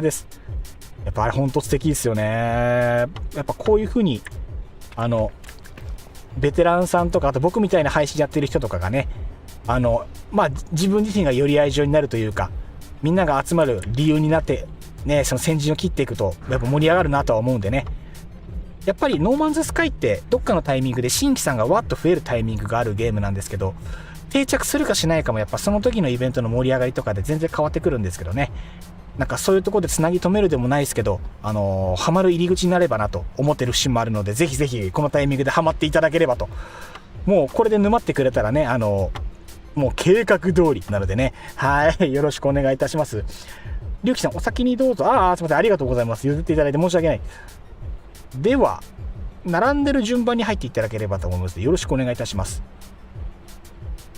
やっぱあれ本当素敵ですよね。やっぱこういう風にベテランさんとか、あと僕みたいな配信やってる人とかがね、自分自身がより愛情になるというか、みんなが集まる理由になってね、その先陣を切っていくとやっぱ盛り上がるなとは思うんでね。やっぱりノーマンズスカイってどっかのタイミングで新規さんがわっと増えるタイミングがあるゲームなんですけど、定着するかしないかもやっぱその時のイベントの盛り上がりとかで全然変わってくるんですけどね。なんかそういうところでつなぎ止めるでもないですけど、ハマる入り口になればなと思ってる節もあるので、ぜひぜひこのタイミングでハマっていただければと。もうこれで沼ってくれたらね、もう計画通りなのでね、はい、よろしくお願いいたします。龍騎さんお先にどうぞ。すみません、ありがとうございます。譲っていただいて申し訳ない。では並んでる順番に入っていただければと思いますので、よろしくお願いいたします。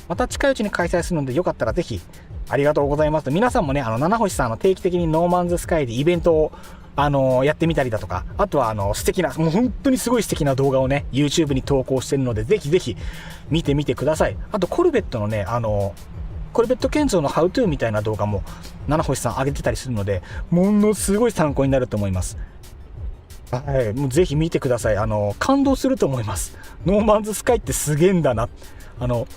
また近いうちに開催するので、よかったらぜひ。ありがとうございます。皆さんもね、七星さん定期的にノーマンズスカイでイベントをやってみたりだとか、あとは素敵な、もう本当にすごい素敵な動画をね YouTube に投稿してるので、ぜひぜひ見てみてください。あとコルベットのね、コルベット建造のハウトゥーみたいな動画も七星さん上げてたりするので、ものすごい参考になると思います。はい、もうぜひ見てください。感動すると思います。ノーマンズスカイってすげえんだな。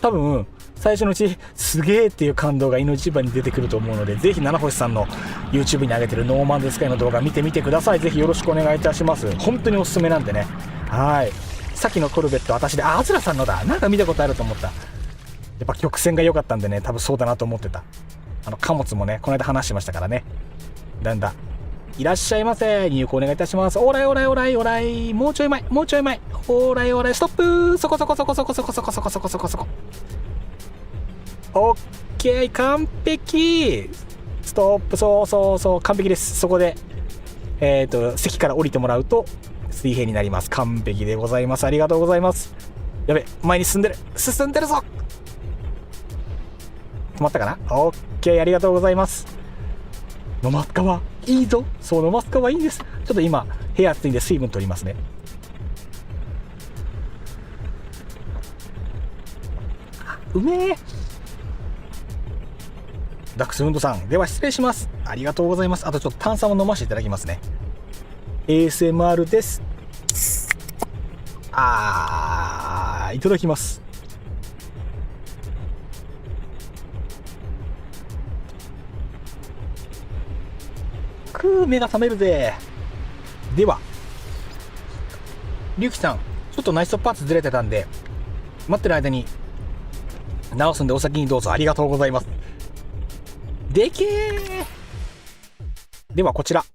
多分最初のうちすげえっていう感動が命一番に出てくると思うので、ぜひ七星さんの YouTube に上げてるノーマンズスカイの動画見てみてください。ぜひよろしくお願いいたします。本当におすすめなんでね。はい、さっきのコルベット私で、アズラさんのだ、なんか見たことあると思った。やっぱ曲線が良かったんでね、多分そうだなと思ってた。貨物もね、この間話してましたからね。だんだんいらっしゃいませ。入庫お願いいたします。オライオライオライオライ。もうちょい前。オライオライ。ストップ。そこ。オッケー、完璧。ストップ。そう、完璧です。そこで席から降りてもらうと水平になります。完璧でございます。ありがとうございます。やべ、前に進んでるぞ。止まったかな。オッケー、ありがとうございます。ノマスカはいいぞ。そう、ノマスカはいいんです。ちょっと今部屋暑いんで水分取りますね。うめえ。ダックスフンドさん、では失礼します。ありがとうございます。あとちょっと炭酸を飲ませていただきますね。 ASMR です。いただきます。目が覚めるぜ。ではリュウキさん、ちょっとナイスパーツずれてたんで待ってる間に直すんで、お先にどうぞ。ありがとうございます。でけー。ではこちら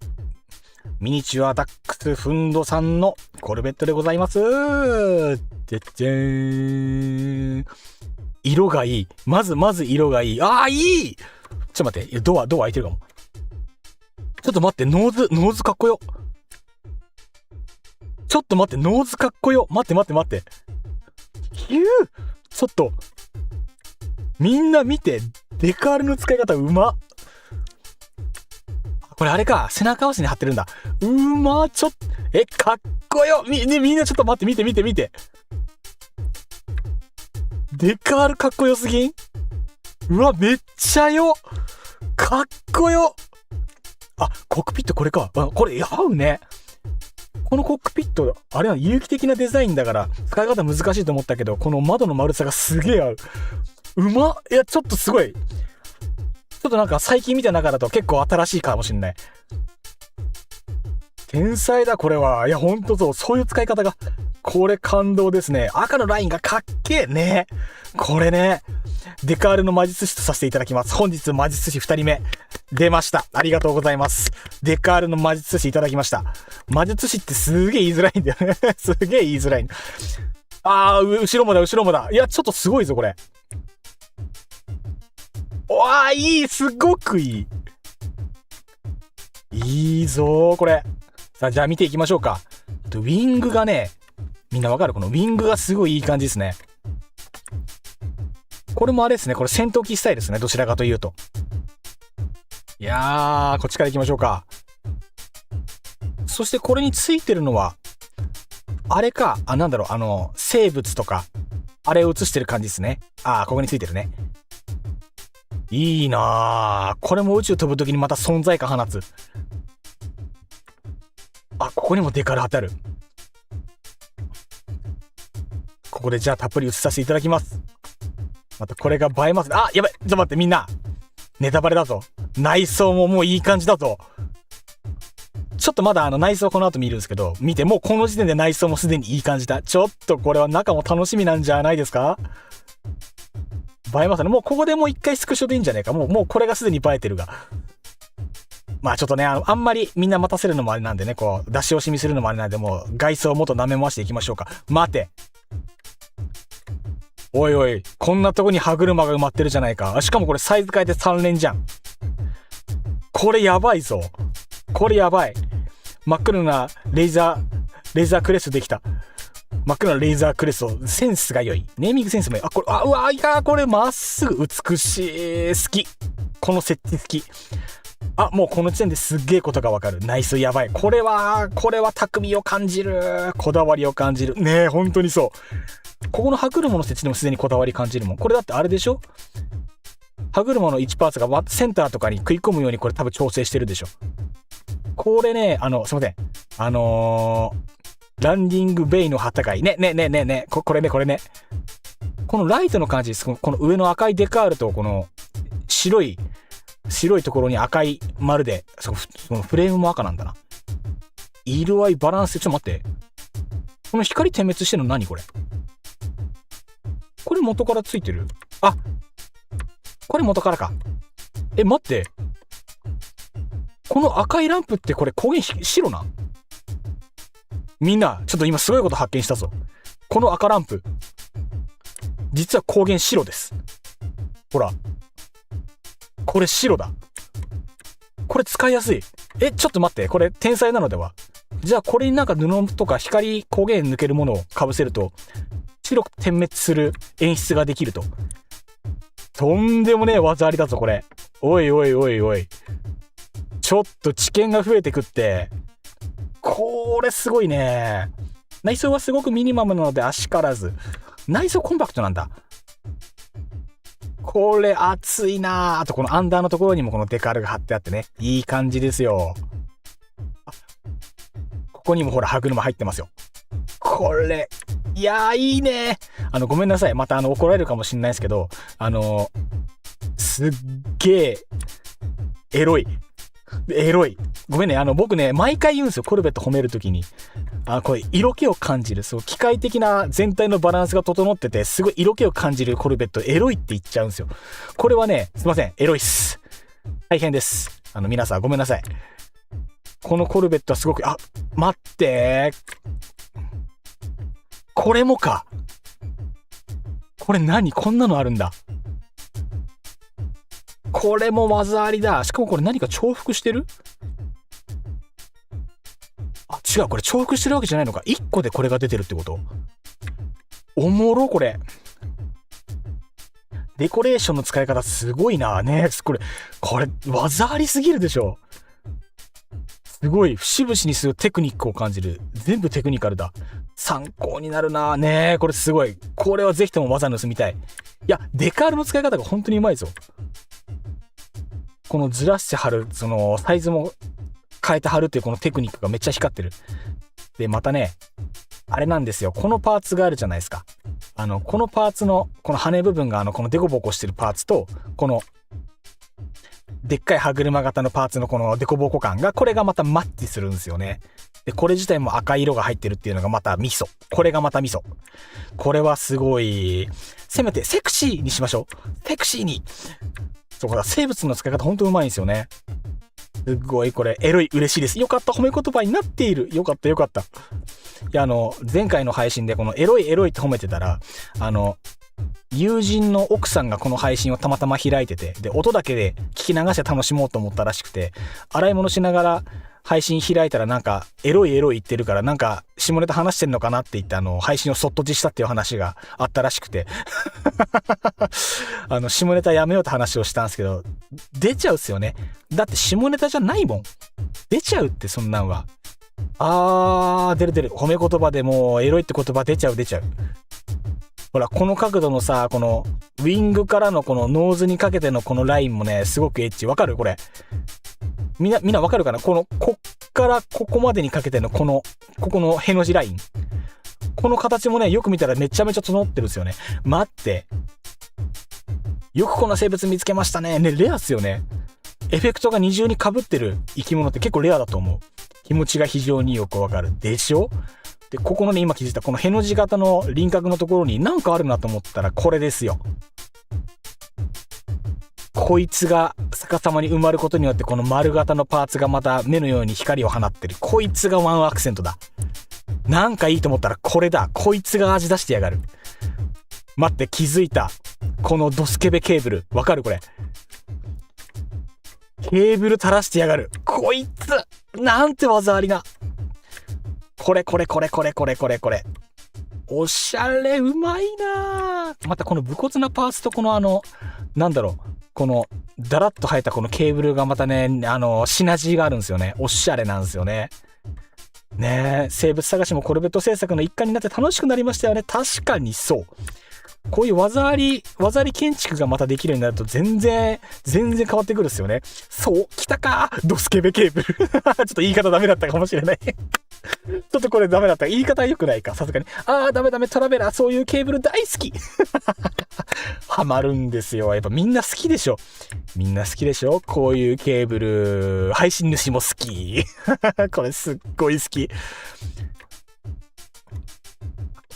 ミニチュアダックスフンドさんのコルベットでございます。じゃじゃーん。色がいい。まず色がいい。ああ、いい。ちょっと待って。ドア開いてるかも。ちょっと待って、ノーズかっこよ。ちょっと待って、ノーズかっこよ。待って。ヒュー。ちょっと。みんな見て。デカールの使い方うまっ。これあれか。背中合わせに貼ってるんだ。うまっ。ちょっと。かっこよ。みんなちょっと待って。見て。デカールかっこよすぎん？うわ、めっちゃよ。かっこよ。あ、コックピットこれか。これ合うね。このコックピット、あれは有機的なデザインだから使い方難しいと思ったけど、この窓の丸さがすげえ合う。うまっ。いや、ちょっとすごい。ちょっとなんか最近見た中だと結構新しいかもしんない。天才だこれは。いや、ほんとそういう使い方が。これ感動ですね。赤のラインがかっけえね。これね。デカールの魔術師とさせていただきます。本日魔術師2人目出ました。ありがとうございます。デカールの魔術師いただきました。魔術師ってすげえ言いづらいんだよね。すげえ言いづらい。後ろもだ。いや、ちょっとすごいぞこれ。わあ、いい。すごくいい。いいぞこれ。さあ、じゃあ見ていきましょうか。ウィングがね、みんなわかる？このウィングがすごいいい感じですね。これもあれですね。これ戦闘機スタイルですね。どちらかというと。いやー、こっちから行きましょうか。そしてこれについてるのは、あれか。なんだろう。生物とか、あれを映してる感じですね。ここについてるね。いいなー。これも宇宙飛ぶときにまた存在感放つ。ここにもデカール貼ってある。ここでじゃあたっぷり映させていただきます。またこれが映えます。やばい。ちょっと待って、みんな。ネタバレだぞ。内装ももういい感じだぞ。ちょっとまだ内装この後見るんですけど、見て、もうこの時点で内装もすでにいい感じだ。ちょっとこれは中も楽しみなんじゃないですか？映えますね。もうここでもう一回スクショでいいんじゃないか。もうこれがすでに映えてるが。まあちょっとね、あんまりみんな待たせるのもあれなんでね、こう、出し惜しみするのもあれなんで、もう外装をもっと舐め回していきましょうか。待て。おい、こんなとこに歯車が埋まってるじゃないか。しかもこれサイズ変えて3連じゃん。これやばいぞ。これやばい。真っ黒なレーザークレスできた。真っ黒なレーザークレスを、センスが良い。ネーミングセンスも良い。これまっすぐ美しい。好き。この設置好き。もうこの時点ですっげえことがわかる。ナイス、やばい。これは匠を感じる。こだわりを感じる。ねえ、本当にそう。ここの歯車の設置でもすでにこだわり感じるもん。これだってあれでしょ？歯車の1パーツがセンターとかに食い込むようにこれ多分調整してるでしょ。これね、すいません。ランディングベイの旗かい。ね。これね。このライトの感じです。この上の赤いデカールとこの白いところに赤い丸で、そのフレームも赤なんだな。色合いバランス、ちょっと待って。この光点滅してるの何これ？これ元からついてる？これ元からか。待って。この赤いランプってこれ光源白なん？みんな、ちょっと今すごいこと発見したぞ。この赤ランプ。実は光源白です。ほら。これ白だ。これ使いやすい。ちょっと待って。これ天才なのでは？じゃあこれになんか布とか光源抜けるものをかぶせると、白く点滅する演出ができると。とんでもねえ技ありだぞこれ。おい。ちょっと知見が増えてくって。これすごいね。内装はすごくミニマムなのであしからず。内装コンパクトなんだ。これ熱いな。あとこのアンダーのところにもこのデカールが貼ってあってね。いい感じですよ。ここにもほら歯車入ってますよ。これいやーいいね。ごめんなさい。また怒られるかもしれないですけど、すっげえエロい。ごめんね。僕ね、毎回言うんですよ。コルベット褒めるときに。これ、色気を感じる。そう、機械的な全体のバランスが整ってて、すごい色気を感じるコルベット、エロいって言っちゃうんですよ。これはね、すいません。エロいっす。大変です。皆さんごめんなさい。このコルベットはすごく、待ってー。これもか。これ何？こんなのあるんだ。これも技ありだ。しかもこれ何か重複してる？あ、違う。これ重複してるわけじゃないのか。1個でこれが出てるってこと？おもろ、これ。デコレーションの使い方すごいな。ね、これ技ありすぎるでしょ。すごい、節々にするテクニックを感じる。全部テクニカルだ。参考になるな。ねえ、これすごい。これはぜひとも技盗みたい。いや、デカールの使い方が本当にうまいぞ。このずらして貼る、そのサイズも変えて貼るっていうこのテクニックがめっちゃ光ってる。で、またね、あれなんですよ。このパーツがあるじゃないですか。このパーツの、この羽部分がこのデコボコしてるパーツと、この、でっかい歯車型のパーツのこのデコボコ感が、これがまたマッチするんですよね。で、これ自体も赤い色が入ってるっていうのがまたミソ。これがまたミソ。これはすごい、せめてセクシーにしましょう。セクシーに。そうか、生物の使い方ほんとうまいんですよね。すごいこれ、エロい、嬉しいです。よかった、褒め言葉になっている。よかった、よかった。いや、前回の配信でこのエロいエロいって褒めてたら、友人の奥さんがこの配信をたまたま開いてて、で、音だけで聞き流して楽しもうと思ったらしくて、洗い物しながら配信開いたらなんか、エロいエロい言ってるから、なんか、下ネタ話してんのかなって言って配信をそっと実したっていう話があったらしくて、下ネタやめようって話をしたんですけど、出ちゃうっすよね。だって下ネタじゃないもん。出ちゃうって、そんなんは。出る。褒め言葉でもうエロいって言葉出ちゃう。ほら、この角度のさ、このウィングからのこのノーズにかけてのこのラインもね、すごくエッチ。わかる？これ。みんなわかるかな？こっからここまでにかけてのここのへの字ライン。この形もね、よく見たらめちゃめちゃ整ってるんですよね。待って。よくこの生物見つけましたね。ね、レアっすよね。エフェクトが二重に被ってる生き物って結構レアだと思う。気持ちが非常によくわかる。でしょ？で、ここのね、今気づいたこのへの字型の輪郭のところになんかあるなと思ったらこれですよ。こいつが逆さまに埋まることによってこの丸型のパーツがまた目のように光を放ってる。こいつがワンアクセントだ。なんかいいと思ったらこれだ。こいつが味出してやがる。待って、気づいた。このドスケベケーブル。わかるこれ。ケーブル垂らしてやがる。こいつなんて技ありな。これ。おしゃれ、うまいな。またこの武骨なパーツとこのなんだろう。このダラッと生えたこのケーブルがまたね、シナジーがあるんですよね。おしゃれなんですよね。ねえ、生物探しもコルベット制作の一環になって楽しくなりましたよね。確かにそう。こういう技あり建築がまたできるようになると全然変わってくるっすよね。そう、来たかドスケベケーブル。ちょっと言い方ダメだったかもしれない。ちょっとこれダメだった。言い方良くないか、さすがに。ダメ、トラベラー、そういうケーブル大好き。ハマるんですよ。やっぱみんな好きでしょ。こういうケーブル。配信主も好き。これすっごい好き。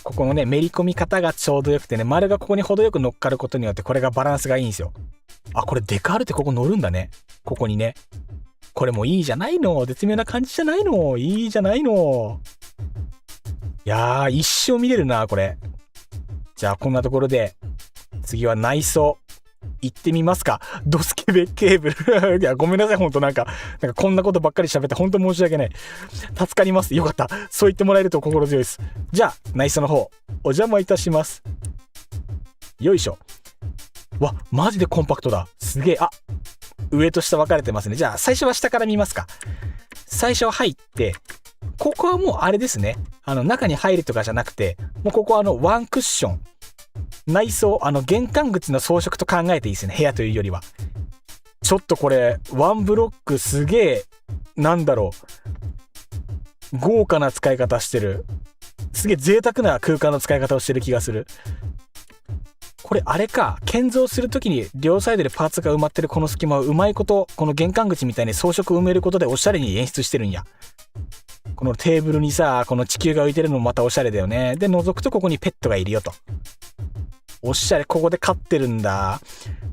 ここのね、めり込み方がちょうどよくてね、丸がここに程よく乗っかることによってこれがバランスがいいんですよ。これデカールってここ乗るんだね。ここにね。これもいいじゃないの。絶妙な感じじゃないの。いいじゃないの。いやー、一生見れるな、これ。じゃあ、こんなところで、次は内装、行ってみますか。ドスケベケーブル。いや、ごめんなさい、ほんとなんかこんなことばっかり喋ってほんと申し訳ない。助かります。よかった。そう言ってもらえると心強いです。じゃあ、内装の方、お邪魔いたします。よいしょ。わ、マジでコンパクトだ。すげえ。上と下分かれてますね。じゃあ、最初は下から見ますか。最初は入って、ここはもうあれですね。中に入るとかじゃなくて、もうここはワンクッション。内装、玄関口の装飾と考えていいですね。部屋というよりは。ちょっとこれ、ワンブロックすげえ、なんだろう。豪華な使い方してる。すげえ贅沢な空間の使い方をしてる気がする。これあれか、建造するときに両サイドでパーツが埋まってるこの隙間をうまいこと、この玄関口みたいに装飾を埋めることでおしゃれに演出してるんや。このテーブルにさ、この地球が浮いてるのもまたおしゃれだよね。で、覗くとここにペットがいるよと。おしゃれ、ここで飼ってるんだ。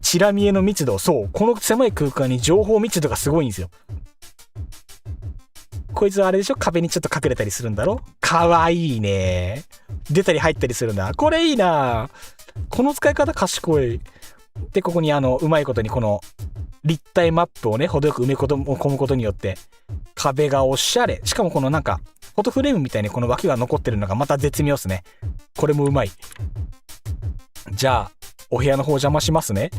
チラ見えの密度、そう、この狭い空間に情報密度がすごいんですよ。こいつはあれでしょ、壁にちょっと隠れたりするんだろ。かわいいね。出たり入ったりするんだ。これいいな。この使い方賢い。で、ここにうまいことにこの立体マップをね、程よく込むことによって、壁がおしゃれ。しかもこのなんか、フォトフレームみたいにこの脇が残ってるのがまた絶妙っすね。これもうまい。じゃあ、お部屋の方邪魔しますね。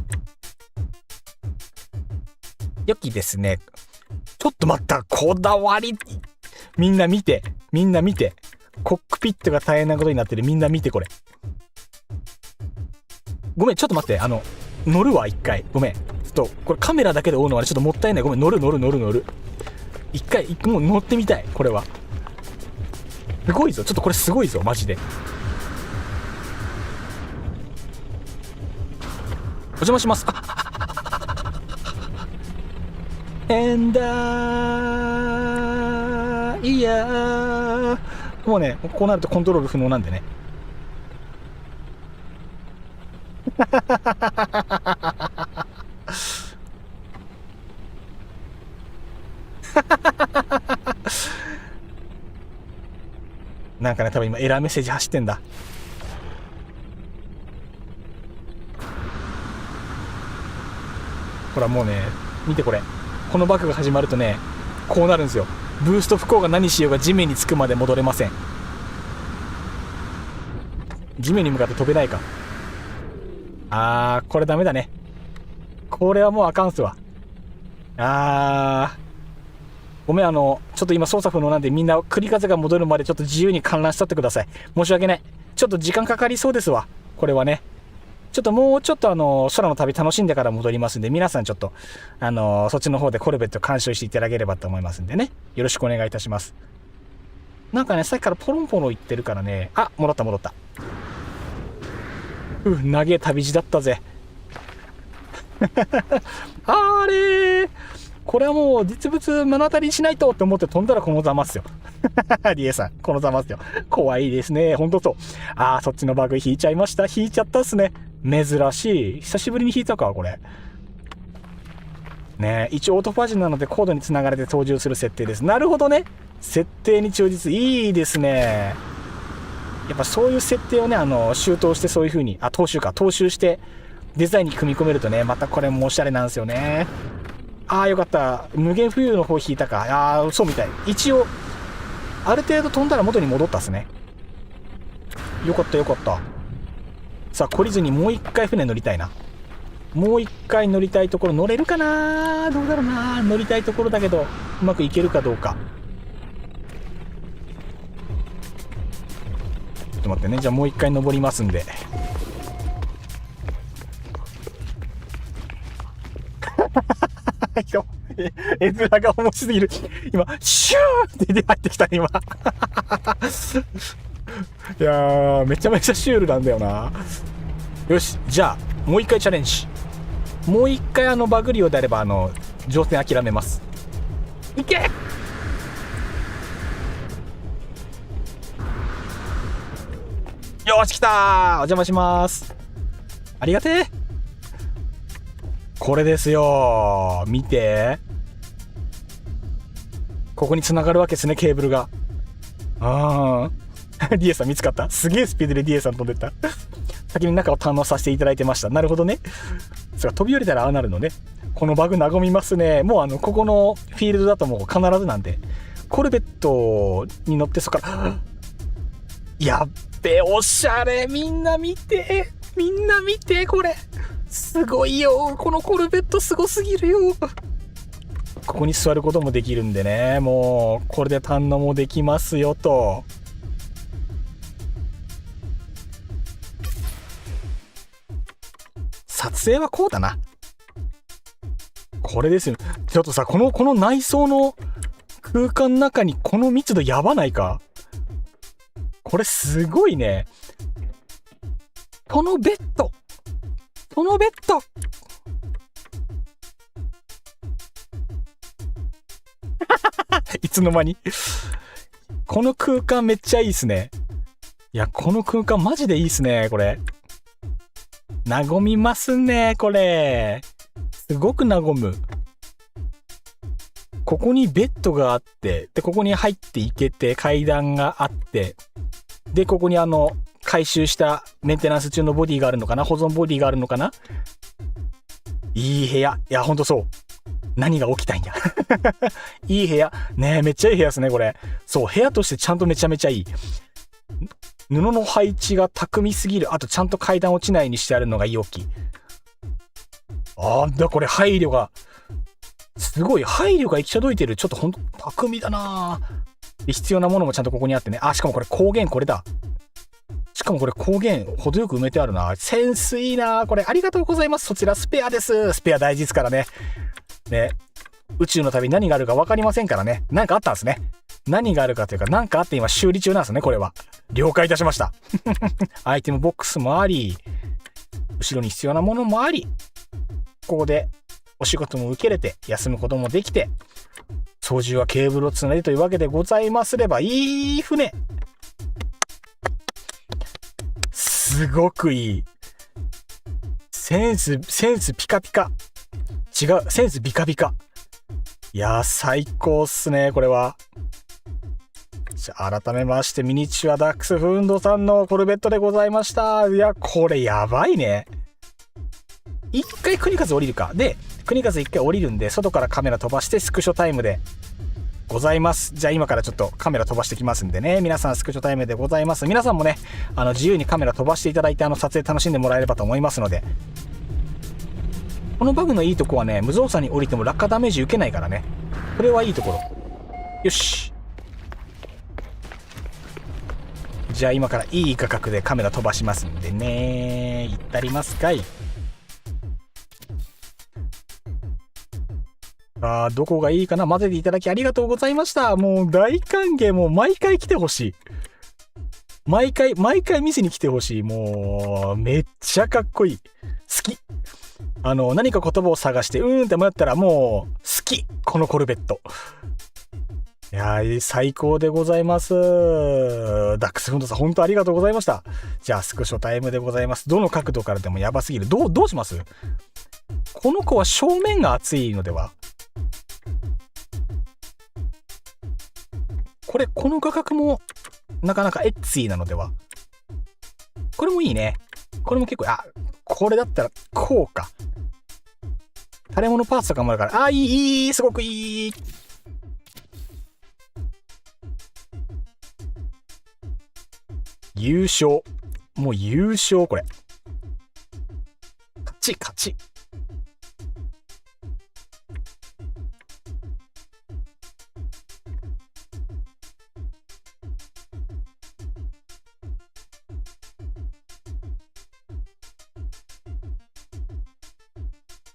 よきですね。ちょっと待った。こだわり。みんな見て。みんな見て。コックピットが大変なことになってる。みんな見てこれ。ごめん、ちょっと待って。乗るわ、一回。ごめん。ちょっと、これカメラだけで追うのはちょっともったいない。ごめん、乗る。一回、もう乗ってみたい。これは。すごいぞ。ちょっとこれすごいぞ、マジで。お邪魔します。エンダーいやー、もうね、こうなるとコントロール不能なんでね。なんかね、多分今エラーメッセージ走ってんだ。ほらもうね、見てこれ。このバグが始まるとね、こうなるんですよ。ブースト不幸が何しようが地面につくまで戻れません。地面に向かって飛べないか。これダメだね。これはもうあかんっすわ。ごめん、ちょっと今操作不能なんでみんな繰り風が戻るまでちょっと自由に観覧しとってください。申し訳ない。ちょっと時間かかりそうですわ。これはね。ちょっともうちょっと空の旅楽しんでから戻りますんで、皆さんちょっと、そっちの方でコルベット監修していただければと思いますんでね。よろしくお願いいたします。なんかね、さっきからポロンポロン言ってるからね。戻った。長え旅路だったぜ。あれー。これはもう実物目の当たりにしないとって思って飛んだらこのざまっすよ。リエさん、このざまっすよ。怖いですね。ほんとそう。そっちのバグ引いちゃいました。引いちゃったっすね。珍しい。久しぶりに引いたか、これ。ねえ、一応オートファジーなのでコードにつながれて操縦する設定です。なるほどね。設定に忠実。いいですね。やっぱそういう設定をね、周到してそういう風に、踏襲してデザインに組み込めるとね、またこれもおしゃれなんですよね。よかった。無限浮遊の方引いたか。そうみたい。一応、ある程度飛んだら元に戻ったっすね。よかった。さあ、懲りずにもう一回船乗りたいな。もう一回乗りたいところ、乗れるかな。どうだろうな。乗りたいところだけど、うまくいけるかどうか。ちょっと待ってね。じゃあもう一回登りますんで。絵面が面白すぎる。今、シューって出入ってきたね、今。いやー、めちゃめちゃシュールなんだよな。よし、じゃあ、もう一回チャレンジ。もう一回バグリオであれば、乗船諦めます。いけ！よーし、来たー！お邪魔します。ありがてー。これですよ。見て。ここに繋がるわけですね、ケーブルが。ディエさん見つかった？すげえスピードでディエさん飛んでった。先に中を堪能させていただいてました。なるほどね。そうか、飛び降りたらなるのね。このバグ和みますね。もうここのフィールドだともう必ずなんで。コルベットに乗ってそっから、やっべ、おしゃれ。みんな見て、これ。すごいよ。このコルベットすごすぎるよ。ここに座ることもできるんでね。もうこれで堪能もできますよと。撮影はこうだな。これですよ。ちょっとさ、この内装の空間の中にこの密度やばないか？これすごいね。このベッドいつの間にこの空間めっちゃいいっすね。いや、この空間マジでいいっすね。これ和みますね。これすごく和む。ここにベッドがあって、で、ここに入っていけて、階段があって、で、ここに回収したメンテナンス中のボディがあるのかな、保存ボディがあるのかな。いい部屋。いや、ほんとそう。何が起きたんや。いい部屋。ねえ、めっちゃいい部屋ですね、これ。そう、部屋としてちゃんとめちゃめちゃいい。布の配置が巧みすぎる。あと、ちゃんと階段落ちないにしてあるのがいい大きい。これ配慮が、すごい、配慮が行き届いてる。ちょっとほんと、巧みだなぁ。必要なものもちゃんとここにあってね。しかもこれ光源これだ。しかもこれ光源程よく埋めてあるな。センスいいなこれ。ありがとうございます。そちらスペアです。スペア大事ですからね。ね。宇宙の旅何があるか分かりませんからね。何かあったんですね。何があるかというか、何かあって今修理中なんですね、これは。了解いたしました。アイテムボックスもあり、後ろに必要なものもあり、ここでお仕事も受けれて、休むこともできて、操縦はケーブルをつないでというわけでございますれば、いい船。すごくいい。センスピカピカ。違う、センスビカビカ。いやー、最高っすね、これは。じゃあ、改めまして、ミニチュアダックスフンドさんのコルベットでございました。いや、これやばいね。一回国数降りるか。で、国数一回降りるんで、外からカメラ飛ばしてスクショタイムでございます。じゃあ今からちょっとカメラ飛ばしてきますんでね。皆さんスクショタイムでございます。皆さんもね、自由にカメラ飛ばしていただいて、撮影楽しんでもらえればと思いますので。このバグのいいとこはね、無造作に降りても落下ダメージ受けないからね。これはいいところ。よし。じゃあ今からいい画角でカメラ飛ばしますんでね。行ったりますかい。どこがいいかな。混ぜていただきありがとうございました。もう大歓迎。もう毎回来てほしい。毎回店に来てほしい。もうめっちゃかっこいい。好き。何か言葉を探してって迷ったらもう好き。このコルベット。いやー、最高でございます。ダックスフンドさん、本当ありがとうございました。じゃあスクショタイムでございます。どの角度からでもやばすぎる。どうします？この子は正面が熱いのでは？この画角もなかなかエッツィーなのでは？これもいいね。これも結構、これだったらこうか。垂れ物パーツとかもあるから、いい、すごくいい。優勝。もう優勝、これ。勝ち。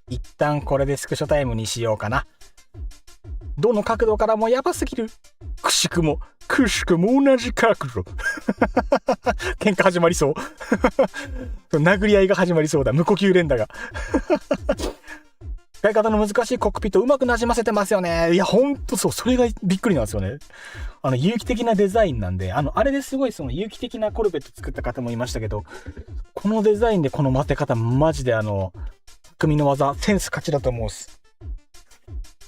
一旦これでスクショタイムにしようかな。どの角度からもやばすぎる。くしくも同じ角度。喧嘩始まりそう。殴り合いが始まりそうだ。無呼吸連打が。使い方の難しいコックピットうまくなじませてますよね。いや、ほんとそう。それがびっくりなんですよね。有機的なデザインなんで、あれですごいその有機的なコルベット作った方もいましたけど、このデザインでこの待て方、マジで匠の技、センス勝ちだと思うっす。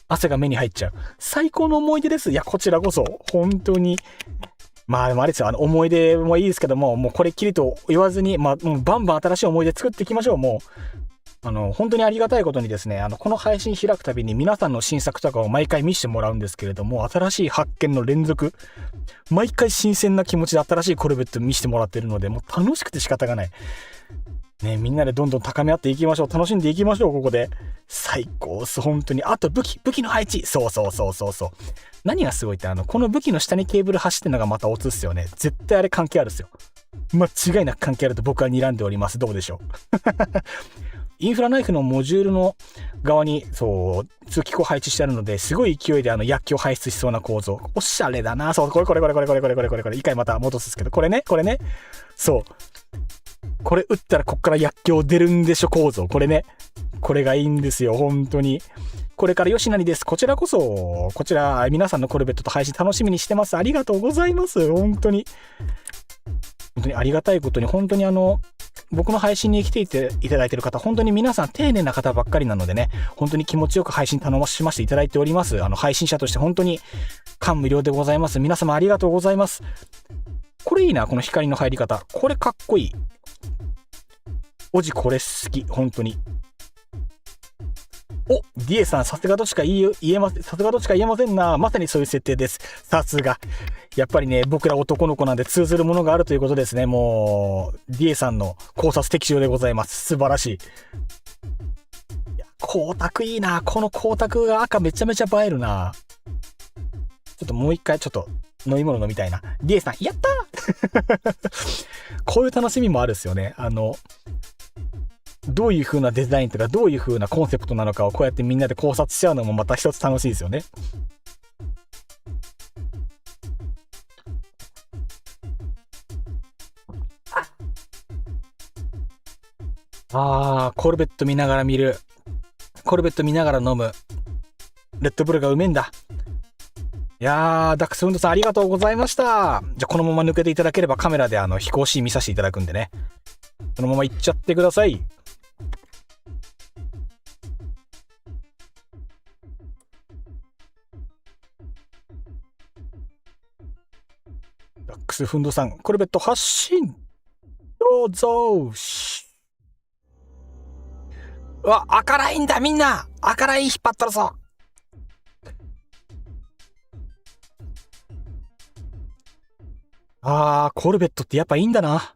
汗が目に入っちゃう。最高の思い出です。いや、こちらこそ、本当に。でもあれですよ、思い出もいいですけども、もうこれっきりと言わずに、もうバンバン新しい思い出作っていきましょう。もう、本当にありがたいことにですね、この配信開くたびに皆さんの新作とかを毎回見せてもらうんですけれども、新しい発見の連続。毎回新鮮な気持ちで新しいコルベット見せてもらってるので、もう楽しくて仕方がない。ね、みんなでどんどん高め合っていきましょう。楽しんでいきましょう、ここで。最高っす、本当に。あと武器の配置。そう。何がすごいって、この武器の下にケーブル走ってるのがまたオツっすよね。絶対あれ関係あるっすよ。間違いなく関係あると僕は睨んでおります。どうでしょう。インフラナイフのモジュールの側に、通気口配置してあるので、すごい勢いで薬莢排出しそうな構造。おしゃれだな。そう、これ。一回また戻すんですけど、これね。そう。これ打ったらこっから薬莢出るんでしょ構造。これね。これがいいんですよ。本当に。これから吉成です。こちら皆さんのコルベットと配信楽しみにしてます。ありがとうございます。本当にありがたいことに、本当に僕の配信に来ていただいている方、本当に皆さん丁寧な方ばっかりなのでね、本当に気持ちよく配信頼ましましていただいております。配信者として本当に感無量でございます。皆様ありがとうございます。これいいな、この光の入り方。これかっこいい。おじこれ好き、本当に。お、ディエさん、さすがとしか言えませんな。まさにそういう設定です。さすが。やっぱりね、僕ら男の子なんで通ずるものがあるということですね。もう、ディエさんの考察的中でございます。素晴らしい。いや、光沢いいな。この光沢が赤めちゃめちゃ映えるな。ちょっともう一回ちょっと飲み物飲みたいな。ディエさん、やったーこういう楽しみもあるっすよね。どういう風なデザインとかどういう風なコンセプトなのかをこうやってみんなで考察しちゃうのもまた一つ楽しいですよね。コルベット見ながら見る。コルベット見ながら飲む。レッドブルがうめえんだ。いやー、ダックスフンドさんありがとうございました。じゃあこのまま抜けていただければカメラで飛行シーン見させていただくんでね。そのまま行っちゃってください。ダックスフンドさん、コルベット発進。どうぞ。うわ、赤ラインだみんな。赤ライン引っ張ったるぞ。コルベットってやっぱいいんだな。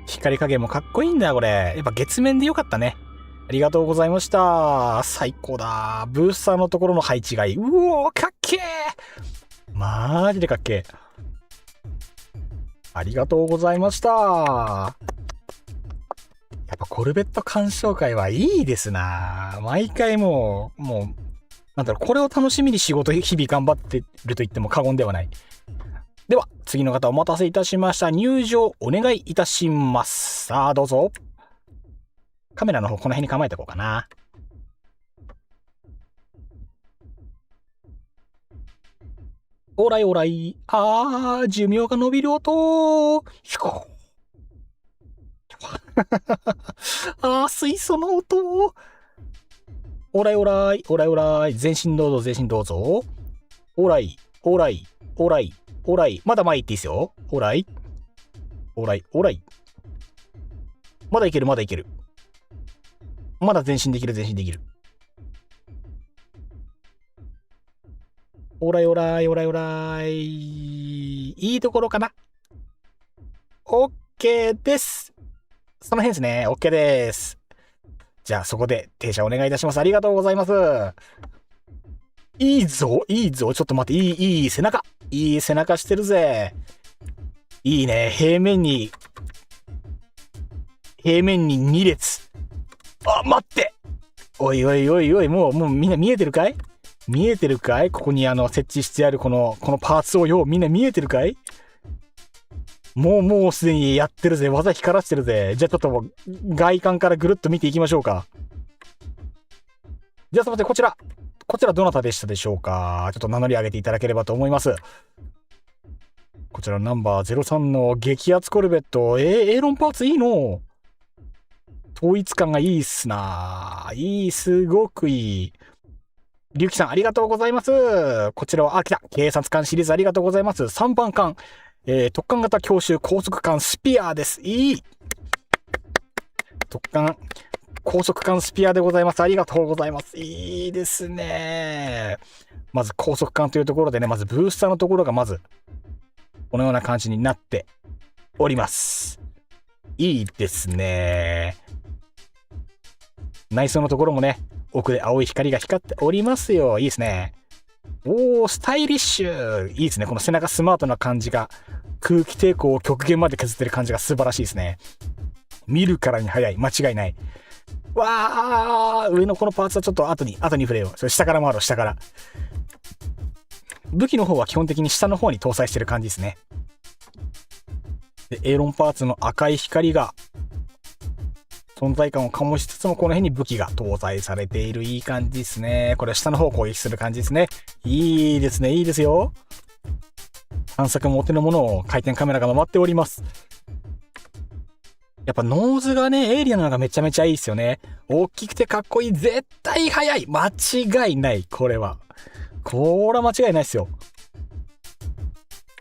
光加減もかっこいいんだよ、これ。やっぱ月面でよかったね。ありがとうございました。最高だ。ブースターのところの配置がいい。うおー、かっけー。マジでかっけー。ありがとうございました。やっぱコルベット鑑賞会はいいですな。毎回もう、なんだろう、これを楽しみに仕事日々頑張ってると言っても過言ではない。では、次の方お待たせいたしました。入場お願いいたします。さあ、どうぞ。カメラの方この辺に構えておこうかな。オーライオーライ。寿命が伸びる音。ひこ水素の音。オーライオーライ、オーライオーライ。全身どうぞ、全身どうぞ。オーライ、オーライ、オーライ、オーライ。まだ前行っていいですよ。オーライ、オーライ、オーライ。まだいける、まだいける。まだ前進できる、前進できる。オーライオーライ、オーライオーライ。いいところかな。オッケーです。その辺ですね。オッケーです。じゃあそこで停車お願いいたします。ありがとうございます。いいぞ、いいぞ。ちょっと待って、いい背中。いい背中してるぜ。いいね。平面に2列。待って。おいおいおいおい、もうみんな見えてるかい？見えてるかい？ここに設置してあるこのパーツをよ、みんな見えてるかい？もうすでにやってるぜ。技光らしてるぜ。じゃあちょっと外観からぐるっと見ていきましょうか。じゃあすみません、こちらどなたでしたでしょうか？ちょっと名乗り上げていただければと思います。こちらナンバー03の激アツコルベット。エーロンパーツいいの？統一感がいいっすな。すごくいい。りゅうきさんありがとうございます。こちらは、来た。警察官シリーズありがとうございます。3番艦。特艦型強襲高速艦スピアーです。特艦高速艦スピアーでございます。ありがとうございます。いいですね。まず高速艦というところでね、まずブースターのところがまずこのような感じになっております。いいですね。内装のところもね、奥で青い光が光っておりますよ。いいですね。スタイリッシュ。いいですね。この背中スマートな感じが、空気抵抗を極限まで削ってる感じが素晴らしいですね。見るからに早い。間違いない。上のこのパーツはちょっと後に触れよう。それ下から回ろう、下から。武器の方は基本的に下の方に搭載してる感じですね。で、エーロンパーツの赤い光が、存在感を醸しつつもこの辺に武器が搭載されている。いい感じですね。これ下の方を攻撃する感じですね。いいですね。いいですよ。探索もお手のものを回転カメラが回っております。やっぱノーズがね、エイリアンのがめちゃめちゃいいですよね。大きくてかっこいい。絶対速い。間違いない。これは間違いないですよ。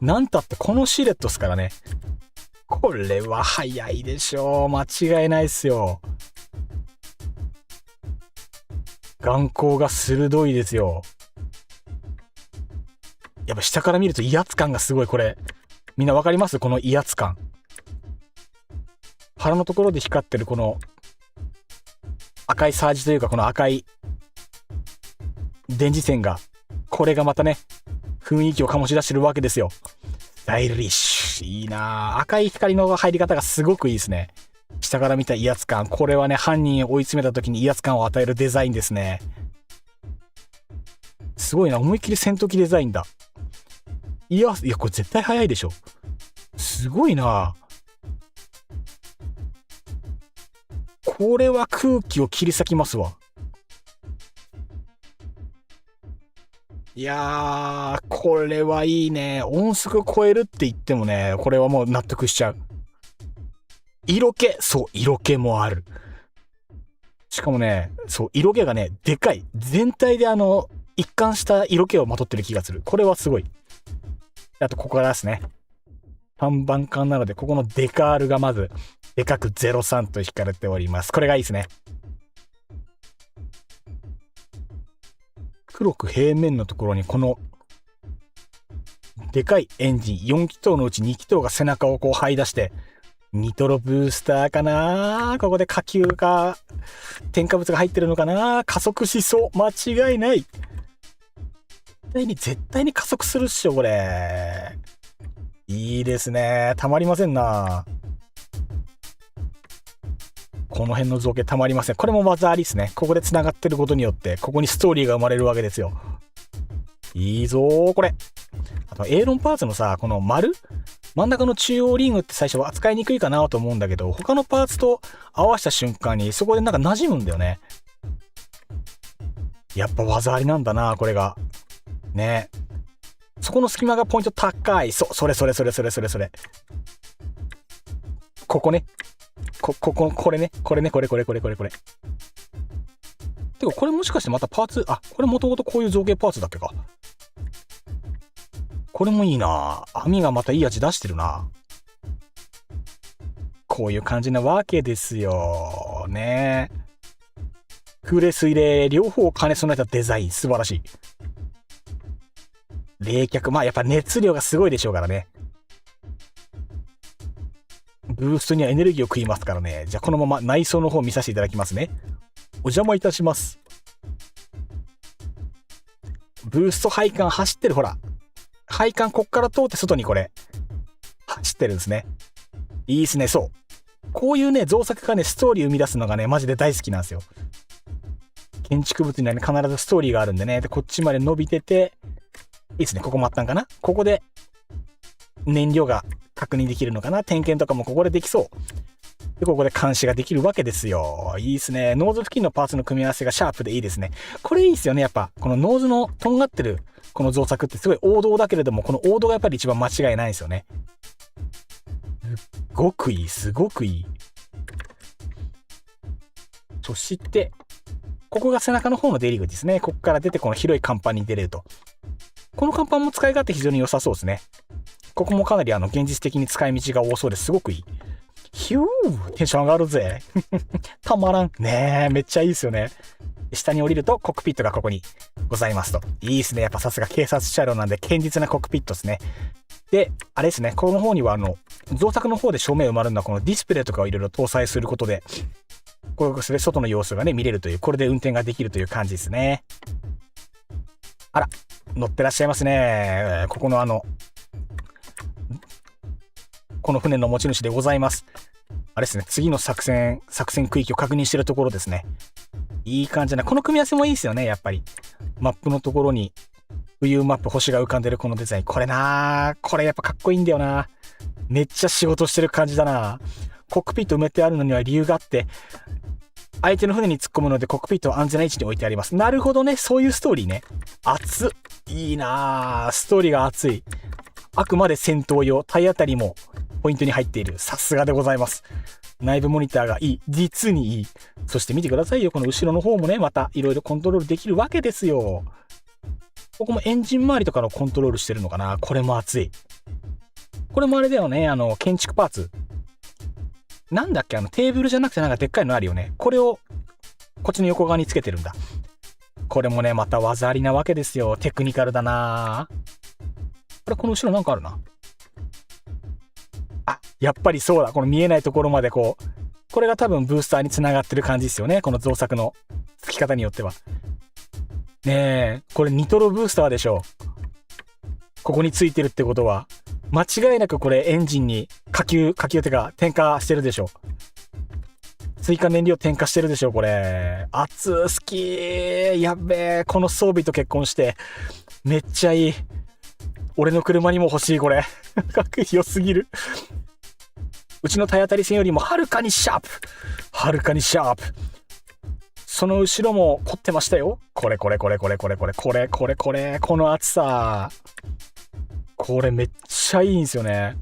なんたってこのシルエットですからね。これは速いでしょう。間違いないですよ。眼光が鋭いですよ。やっぱ下から見ると威圧感がすごい。これみんなわかります？この威圧感。腹のところで光ってるこの赤いサージというか、この赤い電磁線が、これがまたね、雰囲気を醸し出してるわけですよ。スタイリッシュ。いいなぁ。赤い光の入り方がすごくいいですね。下から見た威圧感。これはね、犯人を追い詰めた時に威圧感を与えるデザインですね。すごいな。思いっきり戦闘機デザインだ。いや、これ絶対速いでしょ。すごいなぁ。これは空気を切り裂きますわ。いやー、これはいいね。音速超えるって言ってもね、これはもう納得しちゃう。色気、そう、色気もある。しかもね、そう、色気がね、でかい。全体で一貫した色気をまとってる気がする。これはすごい。あと、ここからですね。3番艦なので、ここのデカールがまず、でかく03と引かれております。これがいいですね。黒く平面のところにこのでかいエンジン4気筒のうち2気筒が背中をこう這い出して、ニトロブースターかな、ここで火球か添加物が入ってるのかな、加速しそう、間違いない。絶対に加速するっしょこれ。いいですね、たまりませんな。この辺の造形たまりません。これも技ありですね。ここで繋がってることによってここにストーリーが生まれるわけですよ。いいぞーこれ。あとエーロンパーツのさ、この真ん中の中央リングって最初は扱いにくいかなと思うんだけど、他のパーツと合わせた瞬間にそこでなんか馴染むんだよね。やっぱ技ありなんだなこれがね。そこの隙間がポイント高い。それここね、これね。てかこれもしかしてまたパーツ、これもともとこういう造形パーツだっけか。これもいいな。網がまたいい味出してるな。こういう感じなわけですよね。空冷水冷両方を兼ね備えたデザイン素晴らしい。冷却、やっぱ熱量がすごいでしょうからね。ブーストにはエネルギーを食いますからね。じゃあこのまま内装の方見させていただきますね。お邪魔いたします。ブースト配管走ってる。ほら配管こっから通って外にこれ走ってるんですね。いいですね。そうこういうね造作がねストーリー生み出すのがねマジで大好きなんですよ。建築物にはね必ずストーリーがあるんでね。でこっちまで伸びてていいですね。ここもあったんかな。ここで燃料が確認できるのかな。点検とかもここでできそうで、ここで監視ができるわけですよ。いいですね。ノーズ付近のパーツの組み合わせがシャープでいいですね。これいいですよね。やっぱこのノーズのとんがってるこの造作ってすごい王道だけれども、この王道がやっぱり一番間違いないんですよね。すごくいい。そしてここが背中の方の出入り口ですね。ここから出てこの広い甲板に出れると。この甲板も使い勝手非常に良さそうですね。ここもかなり現実的に使い道が多そうですごくいい。ヒューテンション上がるぜたまらんねえ、めっちゃいいですよね。下に降りるとコックピットがここにございますと。いいですね。やっぱさすが警察車両なんで堅実なコックピットですね。であれですね、この方には造作の方で正面埋まるのはこのディスプレイとかをいろいろ搭載することで、これ外の様子がね見れるという、これで運転ができるという感じですね。あら乗ってらっしゃいますね。ここのこの船の持ち主でございます。あれですね、次の作戦区域を確認してるところですね。いい感じな、この組み合わせもいいですよね。やっぱりマップのところに浮遊マップ、星が浮かんでるこのデザイン、これやっぱかっこいいんだよな。めっちゃ仕事してる感じだな。コックピット埋めてあるのには理由があって、相手の船に突っ込むのでコックピットを安全な位置に置いてあります。なるほどね、そういうストーリーね。熱っ、いいな。ストーリーが熱い。あくまで戦闘用、体当たりもポイントに入っている。さすがでございます。内部モニターがいい。実にいい。そして見てくださいよ。この後ろの方もね、またいろいろコントロールできるわけですよ。ここもエンジン周りとかのコントロールしてるのかな。これも熱い。これもあれだよね。建築パーツ。なんだっけ、テーブルじゃなくてなんかでっかいのあるよね。これを、こっちの横側につけてるんだ。これもね、また技ありなわけですよ。テクニカルだな。この後ろなんかあるな。あ、やっぱりそうだ。この見えないところまでこれが多分ブースターにつながってる感じですよね。この造作の付き方によっては。ねえ、これニトロブースターでしょ。ここについてるってことは、間違いなくこれエンジンに下級ってか添加してるでしょ。追加燃料添加してるでしょ、これ。熱好き。やっべえ、この装備と結婚して、めっちゃいい。俺の車にも欲しい、これ。かっこよすぎる。うちの体当たり線よりもはるかにシャープ。はるかにシャープ。その後ろも凝ってましたよ。これ。この厚さ。これめっちゃいいんですよね。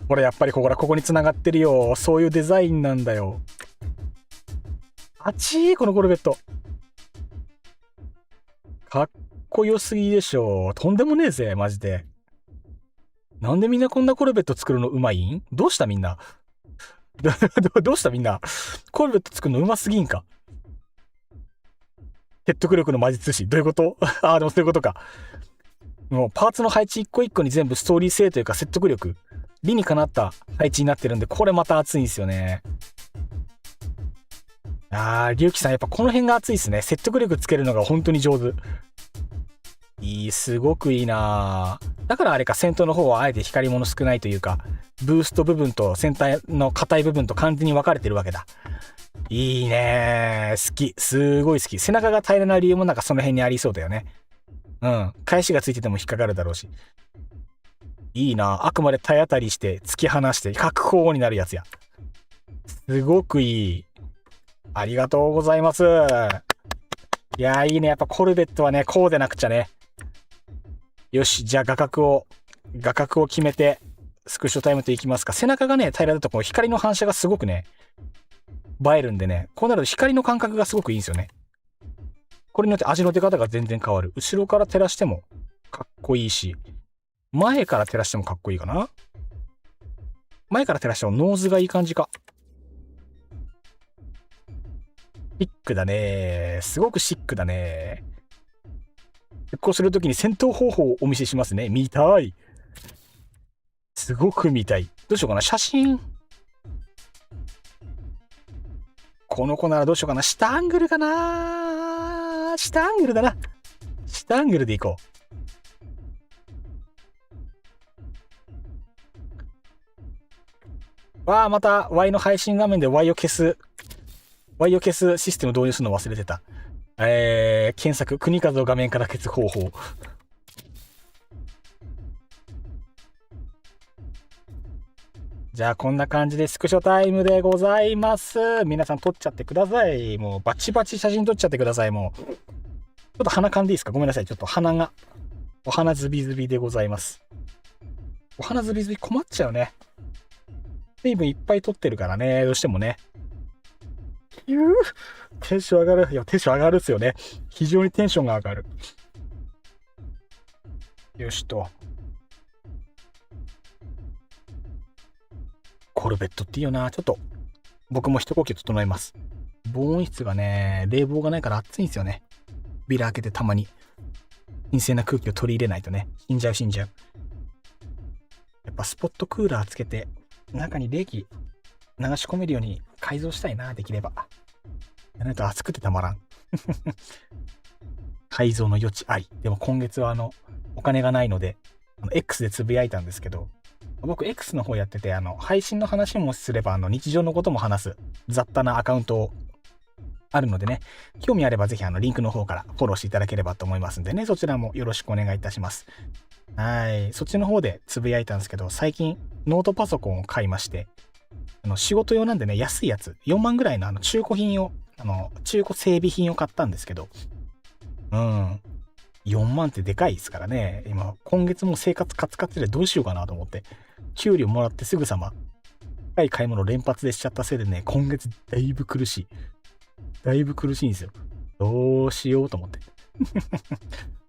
これやっぱりここに繋がってるよ。そういうデザインなんだよ。あちー、このコルベット。かっこよすぎでしょ。とんでもねえぜ、マジで。なんでみんなこんなコルベット作るのうまいん？どうしたみんなどうしたみんな。コルベット作るのうますぎんか。説得力の魔術師。どういうことああ、でもそういうことか。もうパーツの配置一個一個に全部ストーリー性というか説得力、理にかなった配置になってるんで、これまた熱いんですよね。龍騎さんやっぱこの辺が熱いですね。説得力つけるのが本当に上手。いい、すごくいいな。だからあれか、先頭の方はあえて光り物少ないというか、ブースト部分と先端の硬い部分と完全に分かれてるわけだ。いいね。好き。すごい好き。背中が平らな理由もなんかその辺にありそうだよね。うん。返しがついてても引っかかるだろうし。いいな。あくまで体当たりして突き放して確保になるやつや。すごくいい。ありがとうございます。いやー、いいね。やっぱコルベットはね、こうでなくちゃね。よし、じゃあ画角を決めてスクショタイムといきますか。背中がね、平らだとこう光の反射がすごくね、映えるんでね、こうなると光の感覚がすごくいいんですよね。これによって味の出方が全然変わる。後ろから照らしてもかっこいいし、前から照らしてもかっこいいかな。前から照らしてもノーズがいい感じか。シックだね。すごくシックだね。こうするときに戦闘方法をお見せしますね。見たい。すごく見たい。どうしようかな。写真。この子ならどうしようかな。下アングルかな。下アングルだな。下アングルでいこう。わあ、また Y の配信画面で Y を消すシステム導入するの忘れてた。検索、国数を画面から消す方法。じゃあこんな感じでスクショタイムでございます。皆さん撮っちゃってください。もうバチバチ写真撮っちゃってください。もう。ちょっと鼻かんでいいですか？ごめんなさい。ちょっと鼻が。お鼻ズビズビでございます。お鼻ズビズビ困っちゃうね。水分いっぱい取ってるからね。どうしてもね。テンション上がる。いや、テンション上がるっすよね。非常にテンションが上がる。よしと。コルベットっていいよな。ちょっと、僕も一呼吸整えます。防音室がね、冷房がないから暑いんですよね。ビラ開けてたまに。新鮮な空気を取り入れないとね。死んじゃう。やっぱスポットクーラーつけて、中に冷気流し込めるように改造したいな、できれば。やないと暑くてたまらん。改造の余地あり。でも今月はお金がないので、X でつぶやいたんですけど、僕 X の方やってて、配信の話もすれば、日常のことも話す雑多なアカウントあるのでね、興味あればぜひリンクの方からフォローしていただければと思いますんでね、そちらもよろしくお願いいたします。はい。そっちの方でつぶやいたんですけど、最近ノートパソコンを買いまして、仕事用なんでね、安いやつ、4万ぐらいの中古品を、中古整備品を買ったんですけど、4万ってでかいですからね。今月も生活カツカツでどうしようかなと思って。給料もらってすぐさま、高い買い物連発でしちゃったせいでね、今月だいぶ苦しい。だいぶ苦しいんですよ。どうしようと思って。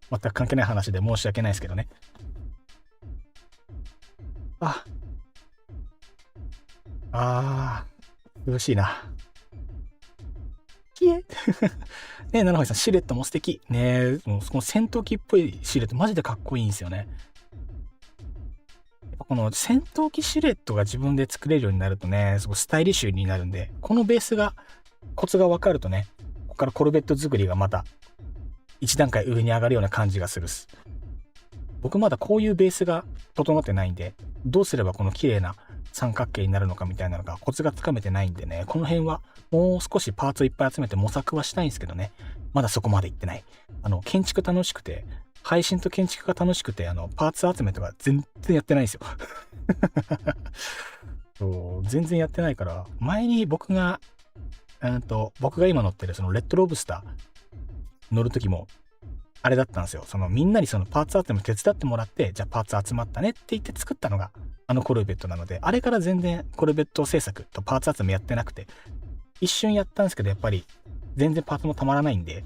全く関係ない話で申し訳ないですけどね。苦しいな。ねえ、七星さん、シルエットも素敵。ねえ、もうこの戦闘機っぽいシルエット、マジでかっこいいんですよね。やっぱこの戦闘機シルエットが自分で作れるようになるとね、すごいスタイリッシュになるんで、このベースが、コツが分かるとね、ここからコルベット作りがまた、一段階上に上がるような感じがするっす。僕まだこういうベースが整ってないんで、どうすればこの綺麗な三角形になるのかみたいなのがコツがつかめてないんでね、この辺はもう少しパーツをいっぱい集めて模索はしたいんですけどね、まだそこまでいってない。建築楽しくて、配信と建築が楽しくて、パーツ集めとか全然やってないんですよ。そう全然やってないから、前に僕が今乗ってるそのレッドロブスター乗るときも、あれだったんですよ。みんなにそのパーツ集め手伝ってもらって、じゃあパーツ集まったねって言って作ったのがコルベットなので、あれから全然コルベット制作とパーツ集めやってなくて、一瞬やったんですけど、やっぱり全然パーツもたまらないんで、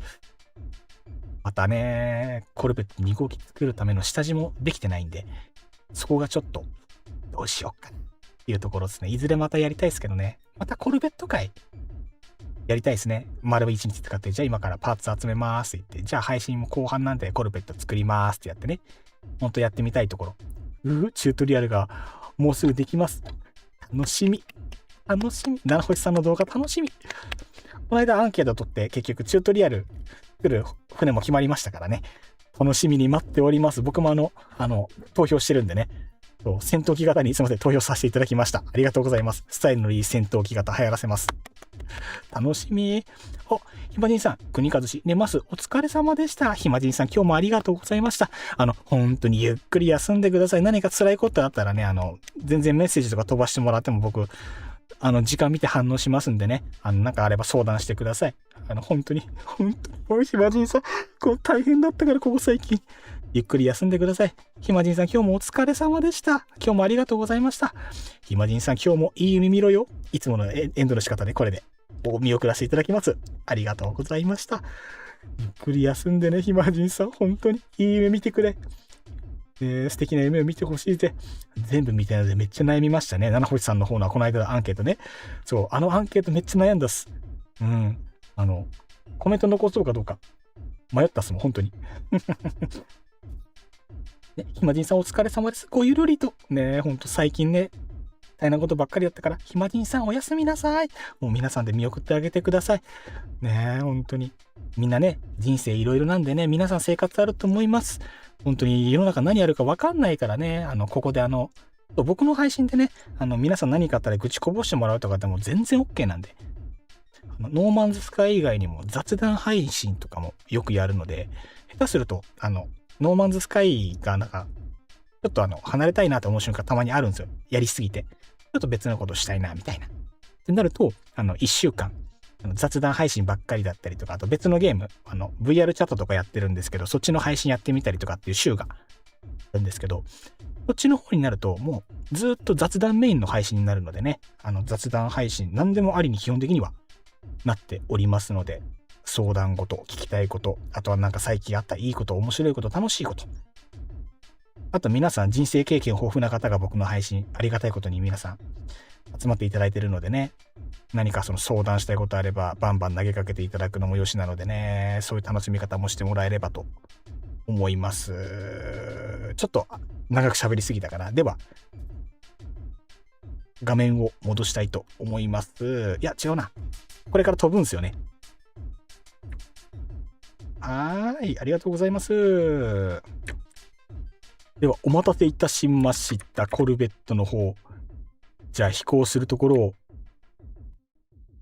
またね、コルベット2号機作るための下地もできてないんで、そこがちょっとどうしようかなっていうところですね。いずれまたやりたいですけどね。またコルベット会やりたいですね。丸1日使って、じゃあ今からパーツ集めますって言って、じゃあ配信も後半なんでコルベット作りますってやってね。ほんとやってみたいところ。チュートリアルがもうすぐできます。楽しみ。七星さんの動画楽しみ。この間アンケート取って結局チュートリアル作る船も決まりましたからね。楽しみに待っております。僕も投票してるんでね。戦闘機型にすいません、投票させていただきました。ありがとうございます。スタイルのいい戦闘機型流行らせます。楽しみ。ひまじんさん、国和氏、寝ます。お疲れ様でした。ひまじんさん、今日もありがとうございました。本当にゆっくり休んでください。何か辛いことあったらね、全然メッセージとか飛ばしてもらっても僕、時間見て反応しますんでね、なんかあれば相談してください。本当に、ひまじんさん、大変だったから、ここ最近。ゆっくり休んでください。ひまじんさん、今日もお疲れ様でした。今日もありがとうございました。ひまじんさん、今日もいい夢見ろよ。いつものエンドの仕方でこれで見送らせていただきます。ありがとうございました。ゆっくり休んでね、ひまじんさん。本当にいい夢見てくれ。素敵な夢を見てほしいぜ。全部見てないのでめっちゃ悩みましたね。七星さんの方のこの間のアンケートね。そう、アンケートめっちゃ悩んだっす。コメント残そうかどうか迷ったっすもん、本当に。ね、ひまじんさんお疲れ様です。ごゆるりと。ね、ほんと最近ね、大変なことばっかりやったから、ひまじんさんおやすみなさい。もう皆さんで見送ってあげてください。ねえ、本当に。みんなね、人生いろいろなんでね、皆さん生活あると思います。本当に世の中何あるかわかんないからね、ここで僕の配信でね、皆さん何かあったら愚痴こぼしてもらうとかでも全然 OK なんで。ノーマンズスカイ以外にも雑談配信とかもよくやるので、下手すると、ノーマンズスカイがなんか、ちょっと離れたいなと思う瞬間たまにあるんですよ。やりすぎて。ちょっと別のことしたいな、みたいな。ってなると、1週間、雑談配信ばっかりだったりとか、あと別のゲーム、VR チャットとかやってるんですけど、そっちの配信やってみたりとかっていう週があるんですけど、こっちの方になると、もうずっと雑談メインの配信になるのでね、雑談配信、何でもありに基本的にはなっておりますので、相談事、聞きたいこと、あとはなんか最近あったいいこと、面白いこと、楽しいこと。あと皆さん人生経験豊富な方が僕の配信、ありがたいことに皆さん集まっていただいているのでね、何かその相談したいことあればバンバン投げかけていただくのもよしなのでね、そういう楽しみ方もしてもらえればと思います。ちょっと長く喋りすぎたかな。では、画面を戻したいと思います。いや、違うな。これから飛ぶんですよね。ありがとうございます。では、お待たせいたしました。コルベットの方。じゃあ、飛行するところを、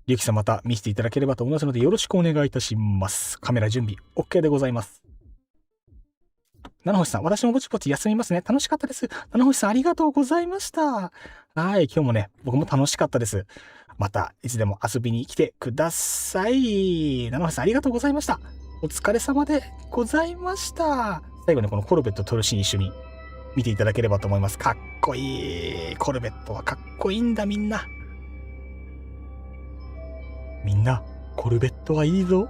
リュウキさんまた見せていただければと思いますので、よろしくお願いいたします。カメラ準備、OK でございます。七星さん、私もぼちぼち休みますね。楽しかったです。七星さん、ありがとうございました。今日もね、僕も楽しかったです。また、いつでも遊びに来てください。七星さん、ありがとうございました。お疲れ様でございました。最後にこのコルベット撮るシーン一緒に見ていただければと思います。かっこいい。コルベットはかっこいいんだ、みんな。みんな、コルベットはいいぞ。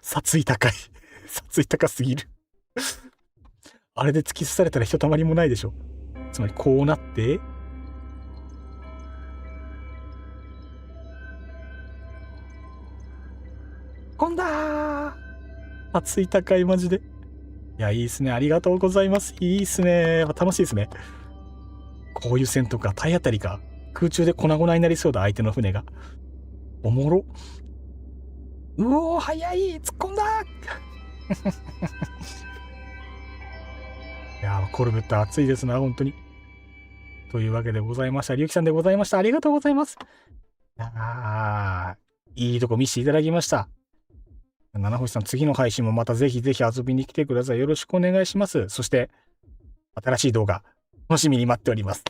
殺意高い。殺意高すぎる。あれで突き刺されたらひとたまりもないでしょ。つまりこうなって、飛んだー。熱い高いマジで。いや、いいっすね。ありがとうございます。いいっすね。やっぱ楽しいですね。こういう戦闘か、体当たりか。空中で粉々になりそうだ、相手の船が。おもろ。うおー、早い。突っ込んだいや、コルベット熱いですな、本当に。というわけでございました。りゅうきさんでございました。ありがとうございます。いいとこ見せていただきました。七星さん、次の配信もまたぜひぜひ遊びに来てください。よろしくお願いします。そして、新しい動画、楽しみに待っております。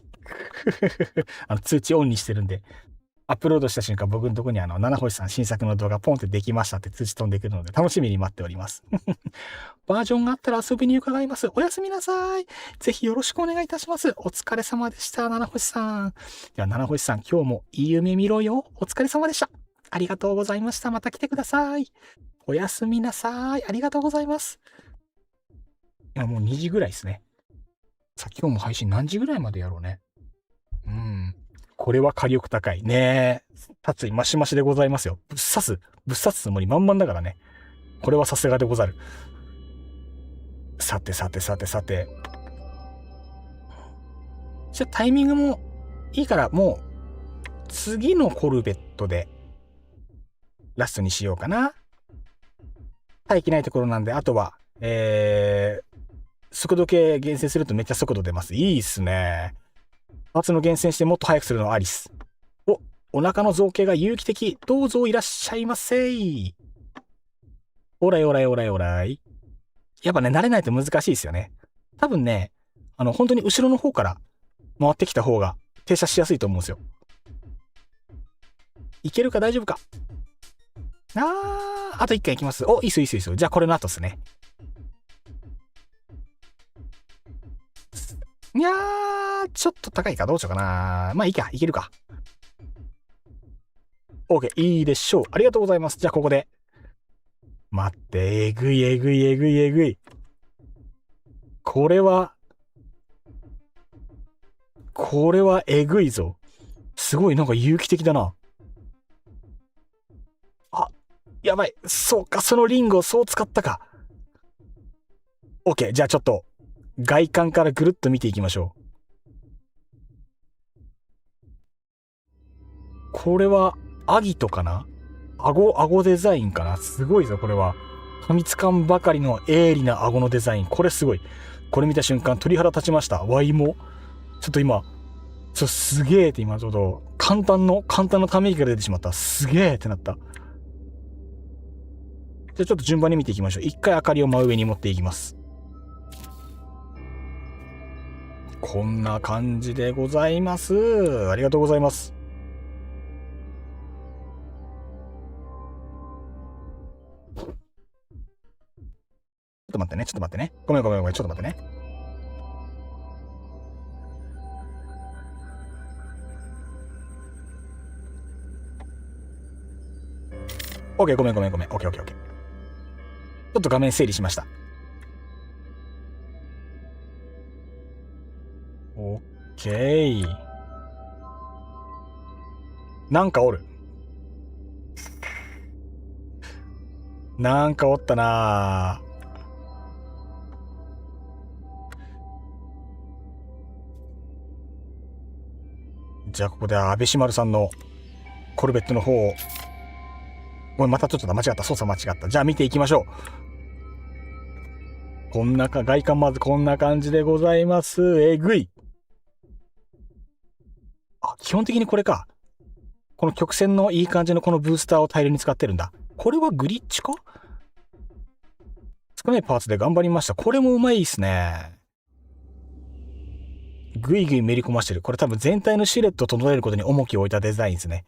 通知オンにしてるんで、アップロードした瞬間、僕のとこに七星さん新作の動画ポンってできましたって通知飛んでくるので、楽しみに待っております。バージョンがあったら遊びに伺います。おやすみなさい。ぜひよろしくお願いいたします。お疲れ様でした、七星さん。では、七星さん、今日もいい夢見ろよ。お疲れ様でした。ありがとうございました。また来てください。おやすみなさい。ありがとうございます。今もう2時ぐらいですね。さあ、今日も配信何時ぐらいまでやろうね。これは火力高い。ねえ。達意マシマシでございますよ。ぶっ刺すつもり満々だからね。これはさすがでござる。さて。じゃあタイミングもいいから、もう、次のコルベットで、ラストにしようかな。待機ないところなんで、あとは、速度計厳選するとめっちゃ速度出ます。いいっすね。パーツの厳選してもっと速くするのはアリス。お腹の造形が有機的。どうぞいらっしゃいませ。おらい。やっぱね、慣れないと難しいですよね。多分ね、本当に後ろの方から回ってきた方が停車しやすいと思うんですよ。いけるか大丈夫か。あと1回行きます。お、いいっす。じゃあこれの後っすね。いやー、ちょっと高いか。どうしようかな。まあいいか。いけるか。OK。いいでしょう。ありがとうございます。じゃあここで。待って。えぐい。これはえぐいぞ。すごいなんか有機的だな。あ、やばい。そうか。そのリンゴをそう使ったか。OK。じゃあちょっと。外観からぐるっと見ていきましょう。これは、アギトかな？顎デザインかな？すごいぞ、これは。噛みつかんばかりの鋭利な顎のデザイン。これすごい。これ見た瞬間、鳥肌立ちました。ワイも。ちょっと今、すげーって今ちょっと、簡単のため息が出てしまった。すげーってなった。じゃあちょっと順番に見ていきましょう。一回明かりを真上に持っていきます。こんな感じでございます。ありがとうございます。ちょっと待ってね。ごめん。ちょっと待ってね。OK、ごめん。OK。ちょっと画面整理しました。OK。なんかおる。なんかおったなぁ。じゃあここで安倍島るさんのコルベットの方を。ごめん、またちょっと間違った。操作間違った。じゃあ見ていきましょう。外観まずこんな感じでございます。えぐい。基本的にこれか。この曲線のいい感じのこのブースターを大量に使ってるんだ。これはグリッチか？少ないパーツで頑張りました。これもうまいっすね。ぐいぐいめり込ましてる。これ多分全体のシルエットを整えることに重きを置いたデザインですね。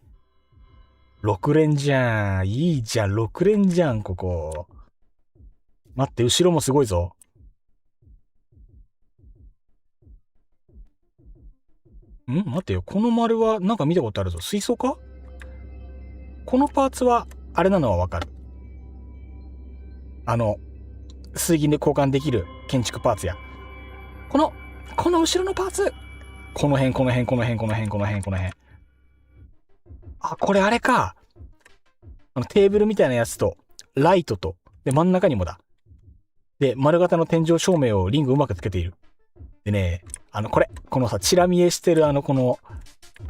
6連じゃん。いいじゃん。6連じゃん、ここ。待って、後ろもすごいぞ。待ってよ。この丸はなんか見たことあるぞ。水槽か？このパーツは、あれなのはわかる。水銀で交換できる建築パーツや。この後ろのパーツ。この辺。あ、これあれか。テーブルみたいなやつと、ライトと、で、真ん中にもだ。で、丸型の天井照明をリングうまくつけている。でね、このさ、チラ見えしてるこの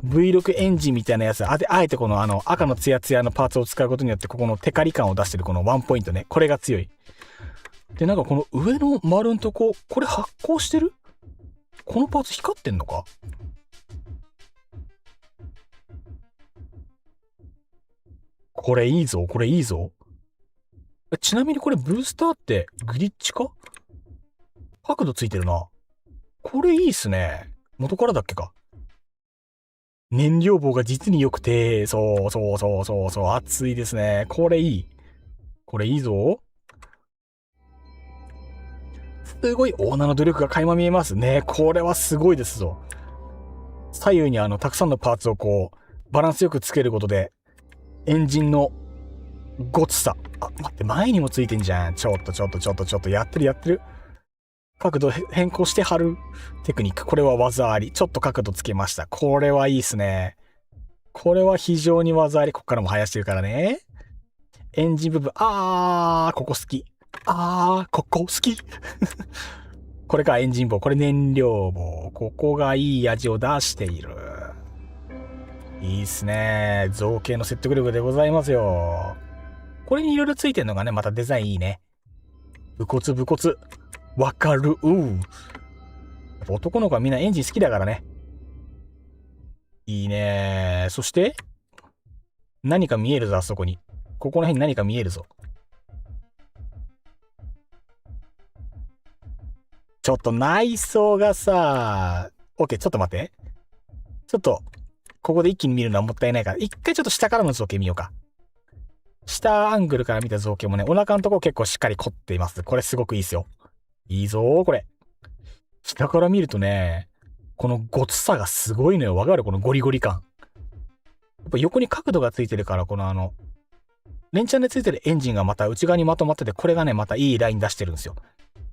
V6 エンジンみたいなやつ、あえてこの赤のツヤツヤのパーツを使うことによって、ここのテカリ感を出してるこのワンポイントね。これが強い。で、なんかこの上の丸んとこれ発光してる？このパーツ光ってんのか？これいいぞ。ちなみにこれブースターってグリッチか？角度ついてるな。これいいっすね。元からだっけか。燃料棒が実に良くて、そう、熱いですね。これいいぞ。すごいオーナーの努力が垣間見えますね。これはすごいですぞ。左右にたくさんのパーツをバランスよくつけることで、エンジンのごつさ。あ、待って、前にもついてんじゃん。ちょっと、やってる。角度変更して貼るテクニック。これは技あり。ちょっと角度つけました。これはいいっすね。これは非常に技あり。こっからも生やしてるからね。エンジン部分。ここ好き。ここ好き。これか、エンジン棒。これ燃料棒。ここがいい味を出している。いいっすね。造形の説得力でございますよ。これにいろいろついてるのがね、またデザインいいね。武骨。わかる。男の子はみんなエンジン好きだからね。いいね。そして、何か見えるぞ、あそこに。ここの辺に何か見えるぞ。ちょっと内装がさ、OK、ちょっと待って。ちょっと、ここで一気に見るのはもったいないから、一回ちょっと下からの造形見ようか。下アングルから見た造形もね、お腹のとこ結構しっかり凝っています。これすごくいいですよ。いいぞー、これ。下から見るとね、このごつさがすごいのよ。わかる？このゴリゴリ感。やっぱ横に角度がついてるから、この連チャンでついてるエンジンがまた内側にまとまってて、これがね、またいいライン出してるんですよ。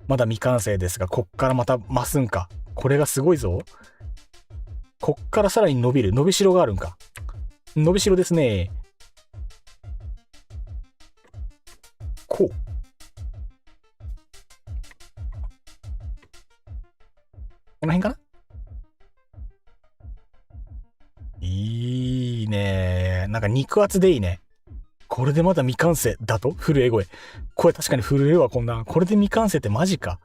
まだ未完成ですが、こっからまた増すんか。これがすごいぞ。こっからさらに伸びる。伸びしろがあるんか。伸びしろですね。こう。この辺かな？いいね。なんか肉厚でいいね。これでまだ未完成だと？震え声。声確かに震えるわ、こんな。これで未完成ってマジか。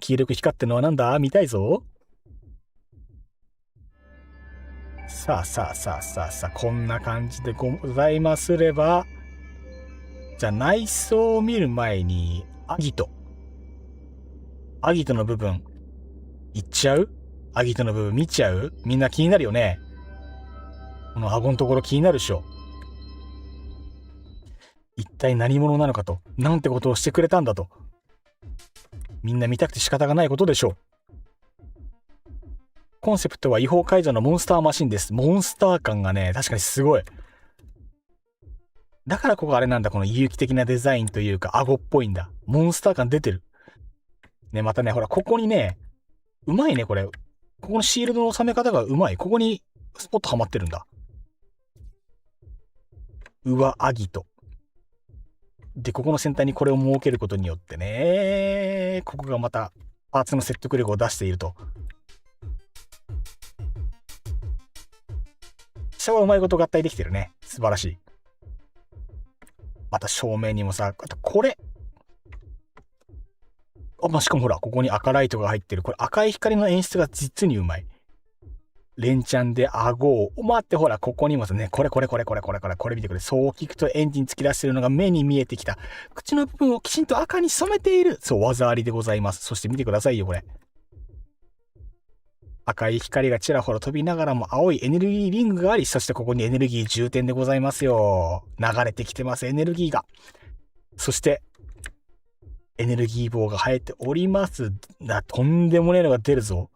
黄色く光ってるのはなんだ？見たいぞ。さあ、こんな感じでございますれば、じゃあ内装を見る前に、アギトの部分、いっちゃう？アギトの部分見ちゃう？みんな気になるよね。この顎のところ気になるでしょ。一体何者なのかと、なんてことをしてくれたんだと。みんな見たくて仕方がないことでしょう。コンセプトは違法解除のモンスターマシンです。モンスター感がね、確かにすごい。だからここあれなんだ、この有機的なデザインというか、顎っぽいんだ。モンスター感出てる。ね、またね、ほら、ここにね、うまいね、これ。ここのシールドの収め方がうまい。ここにスポットはまってるんだ。上アギト。で、ここの先端にこれを設けることによってね、ここがまたパーツの説得力を出していると。下はうまいこと合体できてるね。素晴らしい。また正面にもさ、あとこれ。しかもほら、ここに赤ライトが入ってる。これ赤い光の演出が実にうまい。連チャンで顎を、待ってほら、ここにもね、これ見てくれ。そう聞くとエンジン突き出してるのが目に見えてきた。口の部分をきちんと赤に染めている。そう、技ありでございます。そして見てくださいよ、これ。赤い光がちらほら飛びながらも青いエネルギーリングがあり、そしてここにエネルギー充填でございますよ。流れてきてます、エネルギーが。そして、エネルギー棒が生えております。とんでもねえのが出るぞ。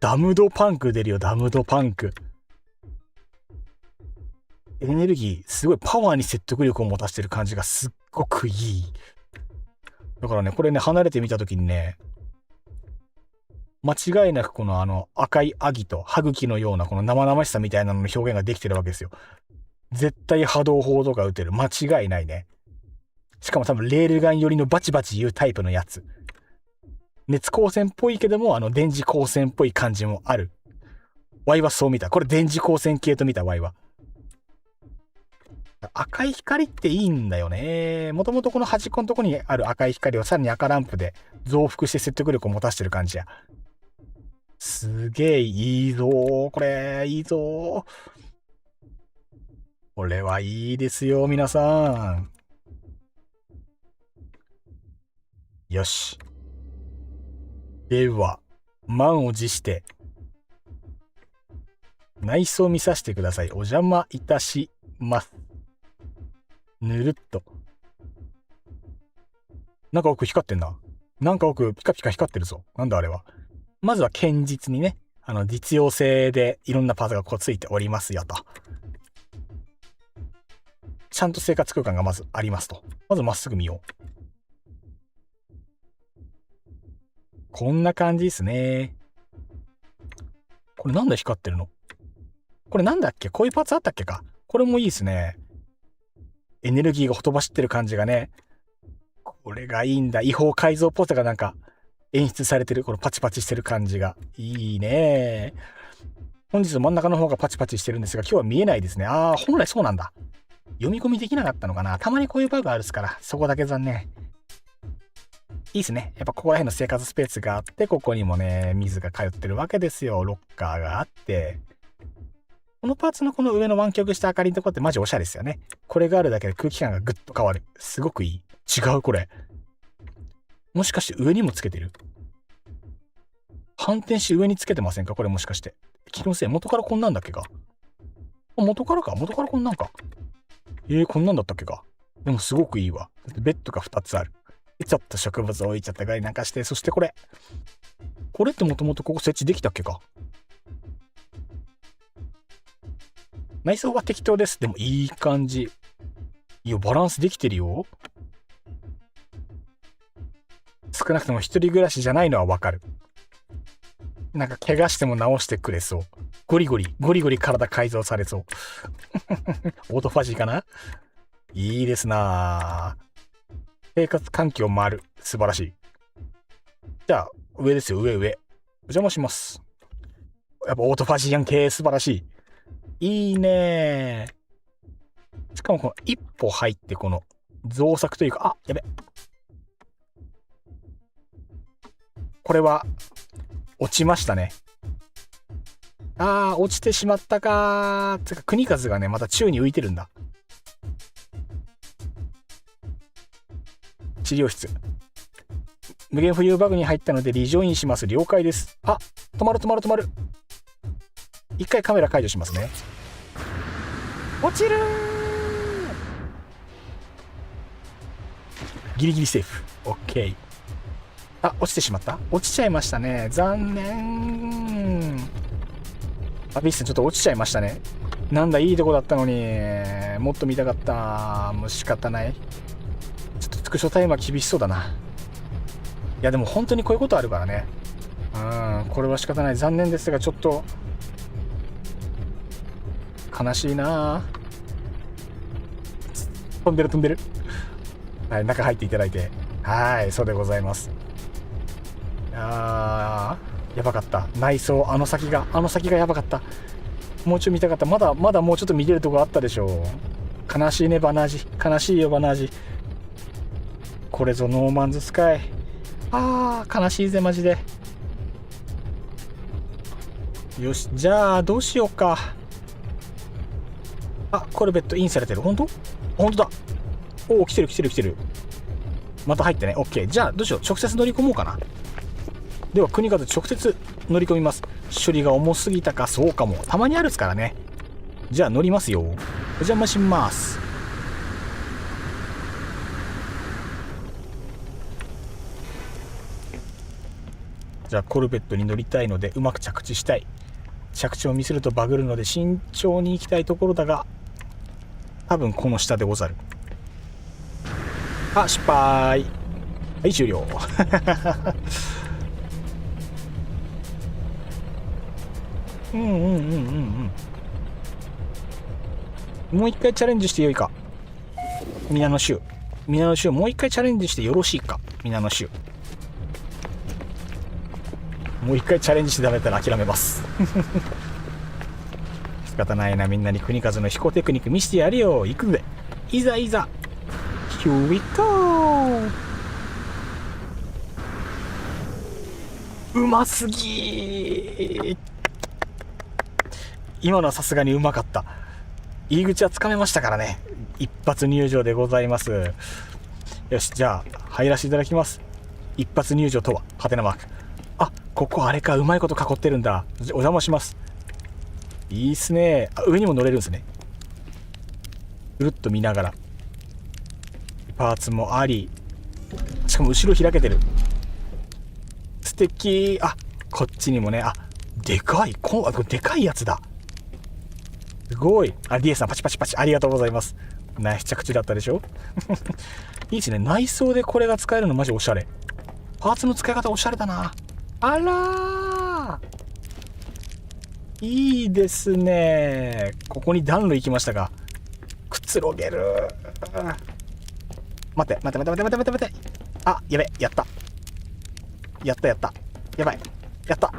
ダムドパンク出るよ、ダムドパンク。エネルギー、すごいパワーに説得力を持たせてる感じがすっごくいい。だからね、これね、離れてみたときにね、間違いなくこの赤いアギと歯茎のようなこの生々しさみたいなのの表現ができてるわけですよ。絶対波動砲とか撃てる。間違いないね。しかも多分レールガン寄りのバチバチ言うタイプのやつ。熱光線っぽいけども、電磁光線っぽい感じもある。ワイはそう見た。これ電磁光線系と見たワイは。赤い光っていいんだよね。もともとこの端っこのとこにある赤い光をさらに赤ランプで増幅して説得力を持たせてる感じや。すげえいいぞー。これ、いいぞー。これはいいですよ、皆さん。よし。では、満を持して、内装見させてください。お邪魔いたします。ぬるっと。なんか奥光ってんな。なんか奥ピカピカ光ってるぞ。なんだあれは。まずは堅実にね、実用性でいろんなパーツがこうついておりますよと。ちゃんと生活空間がまずありますと。まずまっすぐ見よう。こんな感じですね。これなんで光ってるの？これなんだっけ？こういうパーツあったっけか？これもいいですね。エネルギーがほとばしってる感じがね。これがいいんだ。違法改造ポーズがなんか演出されてる。このパチパチしてる感じが。いいね。本日真ん中の方がパチパチしてるんですが、今日は見えないですね。ああ、本来そうなんだ。読み込みできなかったのかな。たまにこういうバグあるっすから、そこだけ残念。いいっすね。やっぱここら辺の生活スペースがあって、ここにもね、水が通ってるわけですよ。ロッカーがあって。このパーツのこの上の湾曲した明かりのとこってマジおしゃれですよね。これがあるだけで空気感がぐっと変わる。すごくいい。違うこれ。もしかして上にもつけてる？反転し上につけてませんかこれもしかして。気のせい。元からこんなんだっけか。元からか。元からこんなんか。こんなんだったっけか。でもすごくいいわ。ベッドが2つある。ちょっと植物置いちゃったぐらいなんかして、そしてこれってもともとここ設置できたっけか。内装は適当です。でもいい感じ。いや、バランスできてるよ。少なくとも一人暮らしじゃないのはわかる。なんか怪我しても治してくれそう。ゴリゴリ体改造されそう。オートファジーかな？いいですなぁ。生活環境もある。素晴らしい。じゃあ、上ですよ、上。お邪魔します。やっぱオートファジアン系素晴らしい。いいねー。しかもこの一歩入ってこの造作というか、やべ。これは落ちましたね。落ちてしまったかー。つか国数がね、また宙に浮いてるんだ。治療室。無限浮遊バグに入ったのでリジョインします。了解です。止まる。一回カメラ解除しますね。落ちるー。ギリギリセーフ。オッケー。落ちてしまった？落ちちゃいましたね。残念。ビスちょっと落ちちゃいましたね。なんだ、いいとこだったのに。もっと見たかった。もう仕方ない。ちょっとスクショタイムは厳しそうだな。いやでも本当にこういうことあるからね。これは仕方ない。残念ですがちょっと悲しいな。飛んでる。はい、中入っていただいて。はい、そうでございます。やばかった。内装、あの先がやばかった。もうちょい見たかった。まだもうちょっと見れるとこあったでしょう。悲しいね、バナージ。悲しいよ、バナージ。これぞノーマンズスカイ。悲しいぜ、マジで。よし、じゃあ、どうしようか。コルベットインされてる。本当だ。来てる。また入ってね。オッケー。じゃあ、どうしよう。直接乗り込もうかな。では、国方直接乗り込みます。処理が重すぎたか、そうかも。たまにあるっすからね。じゃあ、乗りますよ。お邪魔します。じゃあコルベットに乗りたいのでうまく着地したい。着地をミスるとバグるので慎重に行きたいところだが、多分この下でござる。あ、失敗。はい、終了。もう一回チャレンジしてよいか。皆の衆もう一回チャレンジしてよろしいか。皆の衆もう一回チャレンジしてダメだったら諦めます。仕方ないな。みんなに国風の飛行テクニック見せてやるよ。行くぜ。いざいざ。Here we go。 うますぎ。今のはさすがにうまかった。入り口はつかめましたからね。一発入場でございます。よし、じゃあ入らせていただきます。一発入場とはハテナマーク。あ、ここあれか。うまいこと囲ってるんだ。お邪魔します。いいっすね。あ、上にも乗れるんですね。ぐるっと見ながらパーツもあり、しかも後ろ開けてる。素敵。あ、こっちにもね。あ、でかい。これでかいやつだ。すごい。あ、DS さんパチパチパチありがとうございます。ナイス着地だったでしょ。いいですね。内装でこれが使えるのマジおしゃれ。パーツの使い方おしゃれだな。あらー、いいですね。ここに暖炉行きましたが、くつろげる。待って。あ、やべ、やった。やばい。やった。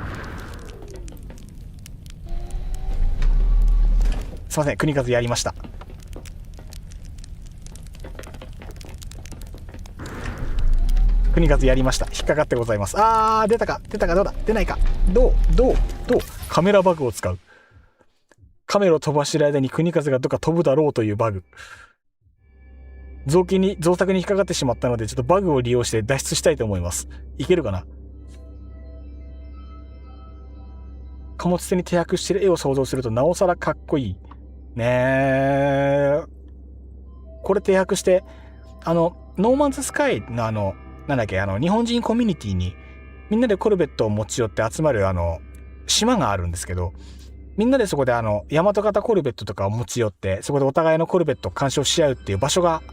すいません、国風やりました。国風やりました。引っかかってございます。あー、出たか、どうだ、出ないか。どうカメラバグを使う。カメラを飛ばしてる間に国風がどっか飛ぶだろうというバグ。造作に引っかかってしまったので、ちょっとバグを利用して脱出したいと思います。いけるかな。貨物船に停泊してる絵を想像するとなおさらかっこいい。ねえ。これ停泊して、ノーマンズスカイのなんだっけ、日本人コミュニティにみんなでコルベットを持ち寄って集まる島があるんですけど、みんなでそこで大和型コルベットとかを持ち寄って、そこでお互いのコルベットを鑑賞し合うっていう場所が、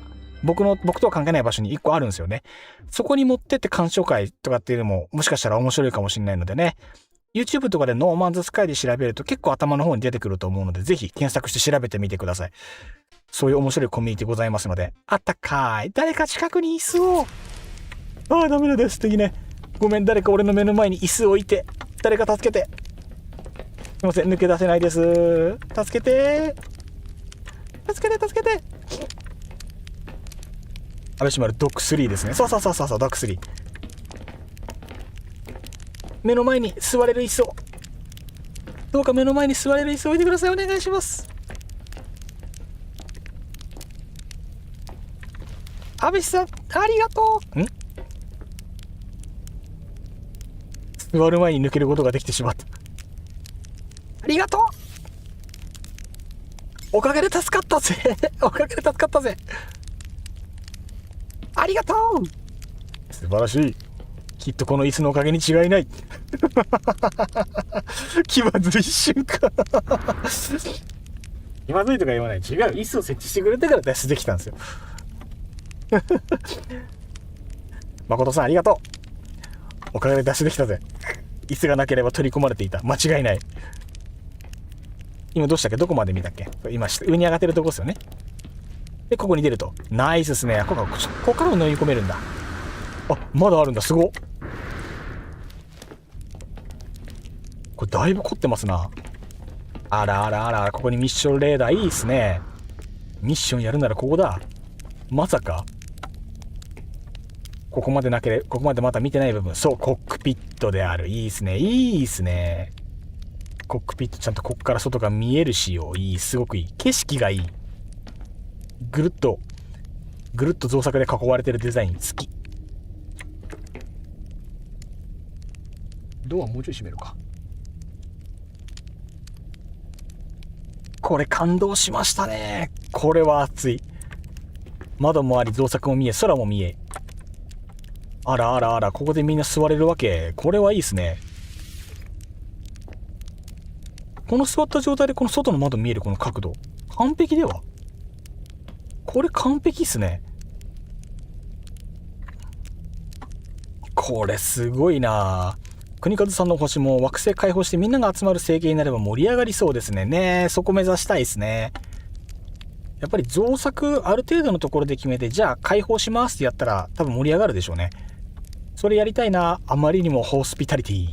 僕とは関係ない場所に一個あるんですよね。そこに持ってって鑑賞会とかっていうのももしかしたら面白いかもしれないのでね。YouTube とかでノーマンズスカイで調べると結構頭の方に出てくると思うので、ぜひ検索して調べてみてください。そういう面白いコミュニティございますので。あったかい。誰か近くに椅子を。ああ、ダメだ。素敵ね。ごめん、誰か俺の目の前に椅子を置いて。誰か助けて。すいません、抜け出せないです。助けて。安倍島るドック3ですね。そう、ドック3。目の前に座れる椅子を。どうか目の前に座れる椅子を置いてください。お願いします。安倍さん、ありがとう。座る前に抜けることができてしまった。ありがとう。おかげで助かったぜ。ありがとう。素晴らしい。きっとこの椅子のおかげに違いない。気まずい瞬間。気まずいとか言わない。違う。椅子を設置してくれてから脱出できたんですよ。誠さんありがとう。おかげで脱出できたぜ。椅子がなければ取り込まれていた。間違いない。今どうしたっけ。どこまで見たっけ。今上に上がってるとこですよね。でここに出るとナイスですね。ここからも飲み込めるんだ。あ、まだあるんだ。すごっ。これだいぶ凝ってますな。あら、ここにミッションレーダー。いいっすね。ミッションやるならここだ。まさかここまでまた見てない部分。そう、コックピットである。いいっすね。コックピットちゃんとこっから外が見える仕様。いい、すごくいい。景色がいい。ぐるっと造作で囲われてるデザイン好き。ドアもうちょい閉めるか。これ感動しましたね。これは熱い。窓もあり、造作も見え、空も見え。あらあらあら、ここでみんな座れるわけ。これはいいですね。この座った状態でこの外の窓見えるこの角度。完璧では。これ完璧っすね。これすごいな。国和さんの星も惑星開放してみんなが集まる星系になれば盛り上がりそうですね。ねえ、そこ目指したいですね。やっぱり造作ある程度のところで決めて、じゃあ開放しますってやったら多分盛り上がるでしょうね。それやりたいな。あまりにもホスピタリティ。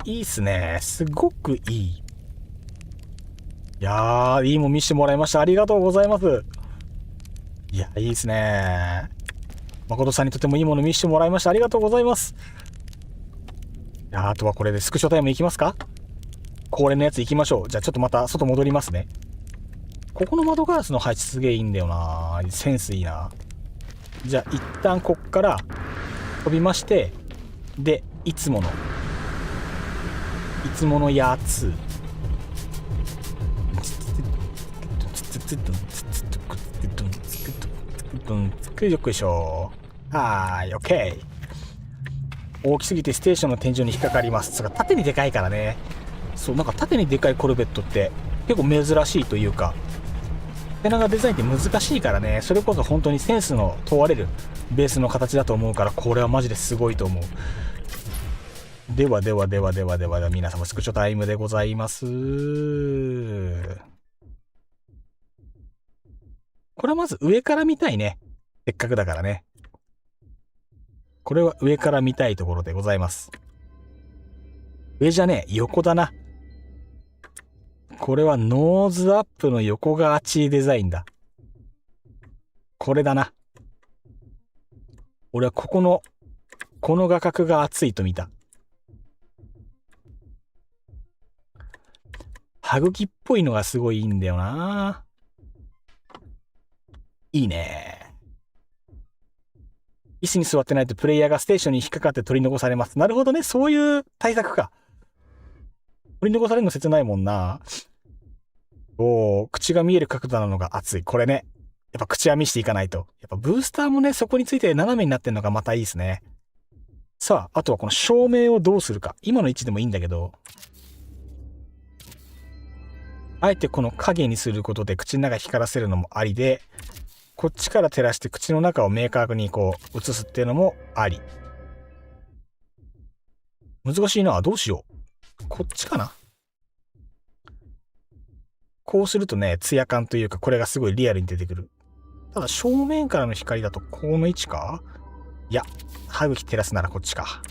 いいっすね。すごくいい。いやー、いいもん見せてもらいました。ありがとうございます。いや、いいっすね。誠さんにとてもいいもの見せてもらいました。ありがとうございます。いや、あとはこれでスクショタイムいきますか？恒例のやついきましょう。じゃあちょっとまた外戻りますね。ここの窓ガラスの配置すげえいいんだよな。センスいいな。じゃあ一旦こっから飛びまして、で、いつものやつ。よくでしょ。はーい、オッケー。大きすぎてステーションの天井に引っかかります。それが縦にでかいからね。そう、なんか縦にでかいコルベットって結構珍しいというか、背中デザインって難しいからね。それこそ本当にセンスの問われるベースの形だと思うから、これはマジですごいと思う。では皆様スクショタイムでございます。これはまず上から見たいね。せっかくだからね。これは上から見たいところでございます。上じゃねえ、横だな。これはノーズアップの横がアーチデザインだ。これだな。俺はこの画角が熱いと見た。歯茎っぽいのがすごいいいんだよな。いいね。椅子に座ってないとプレイヤーがステーションに引っかかって取り残されます。なるほどね。そういう対策か。取り残されるの切ないもんな。口が見える角度なのが熱い。これね。やっぱ口は見していかないと。やっぱブースターもね、そこについて斜めになってんのがまたいいですね。さあ、あとはこの照明をどうするか。今の位置でもいいんだけど、あえてこの影にすることで口の中光らせるのもありで、こっちから照らして口の中を明確にこう映すっていうのもあり。難しいな。どうしよう。こっちかな。こうするとね、ツヤ感というか、これがすごいリアルに出てくる。ただ正面からの光だとこの位置か？いや、歯茎照らすならこっちか。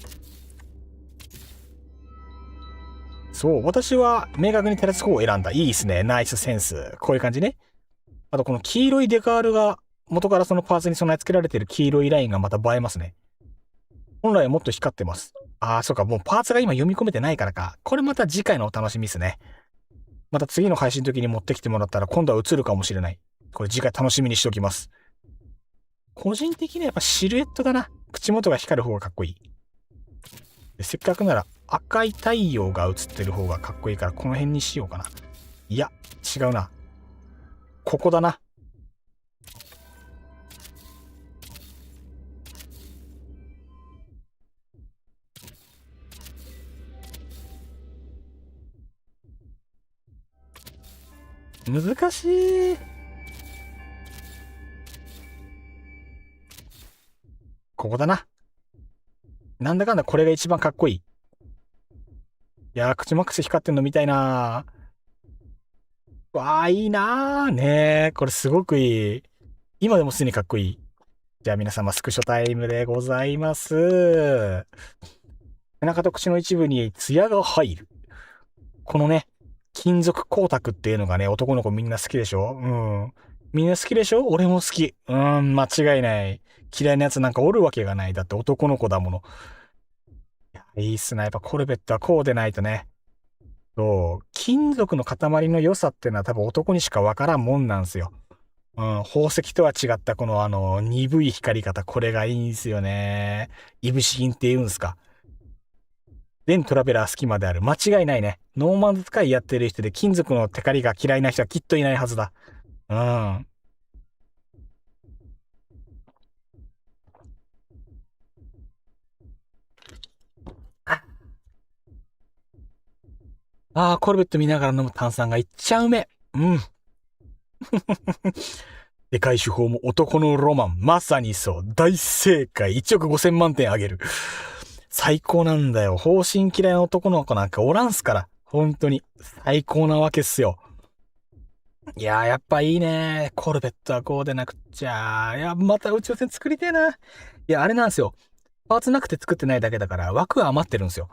そう、私は明確に照らす方を選んだ。いいですね。ナイスセンス。こういう感じね。あとこの黄色いデカールが、元からそのパーツに備え付けられている黄色いラインがまた映えますね。本来はもっと光ってます。ああ、そうか。もうパーツが今読み込めてないからか。これまた次回のお楽しみですね。また次の配信の時に持ってきてもらったら今度は映るかもしれない。これ次回楽しみにしておきます。個人的にはやっぱシルエットだな。口元が光る方がかっこいい。でせっかくなら赤い太陽が映ってる方がかっこいいからこの辺にしようかな。いや、違うな。ここだな。難しい。ここだな。なんだかんだこれが一番かっこいい。いやー、口マックス光ってんの見たいなー。わー、いいなー。ねー、これすごくいい。今でもすでにかっこいい。じゃあ皆様、スクショタイムでございます。背中と口の一部にツヤが入る。このね、金属光沢っていうのがね、男の子みんな好きでしょ？うん。みんな好きでしょ？俺も好き。間違いない。嫌いなやつなんかおるわけがない。だって男の子だもの。いいっすね。やっぱコルベットはこうでないとね。そう。金属の塊の良さっていうのは多分男にしかわからんもんなんすよ。宝石とは違ったこの鈍い光り方、これがいいんすよね。いぶし銀って言うんすか。全トラベラー好きまである。間違いないね。ノーマンズスカイやってる人で金属のテカリが嫌いな人はきっといないはずだ。うん。ああ、コルベット見ながら飲む炭酸がいっちゃうめ。うん。でかい手法も男のロマン。まさにそう。大正解。1億5000万点あげる。最高なんだよ。方針嫌いな男の子なんかおらんすから。本当に。最高なわけっすよ。いやー、やっぱいいね。コルベットはこうでなくっちゃ。いや、また宇宙船作りてえな。いや、あれなんですよ。パーツなくて作ってないだけだから枠は余ってるんですよ。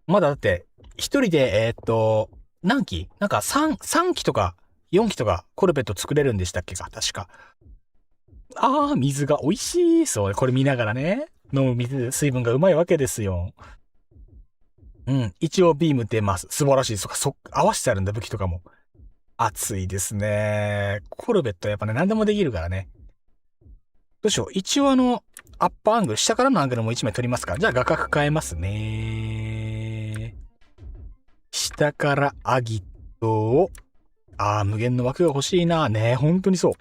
まだだって、一人で、何機なんか3機とか4機とかコルベット作れるんでしたっけか確か。あー、水が美味しい。そう、これ見ながらね。飲む水分がうまいわけですよ。うん。一応ビーム出ます。素晴らしい。合わせてあるんだ、武器とかも。熱いですね。コルベットはやっぱね、何でもできるからね。どうしよう。一応アッパーアングル、下からのアングルも1枚取りますか。じゃあ画角変えますね。下からアギトを、無限の枠が欲しいな。ねえ、本当にそう。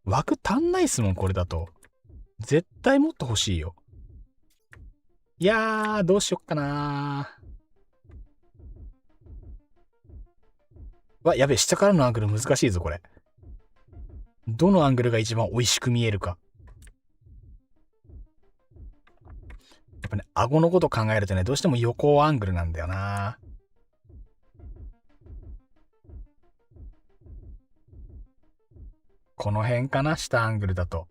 枠足んないっすもん、これだと。絶対もっと欲しいよ。いやー、どうしよっかな。やべえ、下からのアングル難しいぞ、これ。どのアングルが一番美味しく見えるか。やっぱね、顎のこと考えるとね、どうしても横アングルなんだよな。この辺かな、下アングルだと。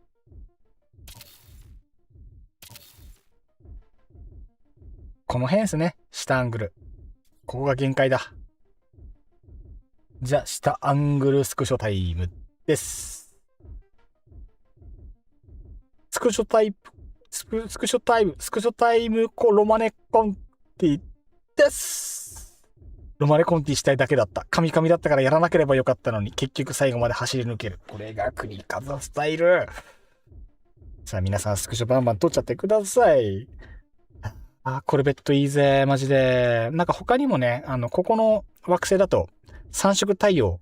この辺ですね、下アングル。ここが限界だ。じゃあ、下アングルスクショタイムです。スクショタイムロマネコンティです。ロマネコンティしたいだけだった。カミカミだったからやらなければよかったのに、結局最後まで走り抜ける。これがクニカズスタイル。さあ皆さんスクショバンバン撮っちゃってください。コルベットいいぜ、マジで。なんか他にもね、ここの惑星だと3色太陽。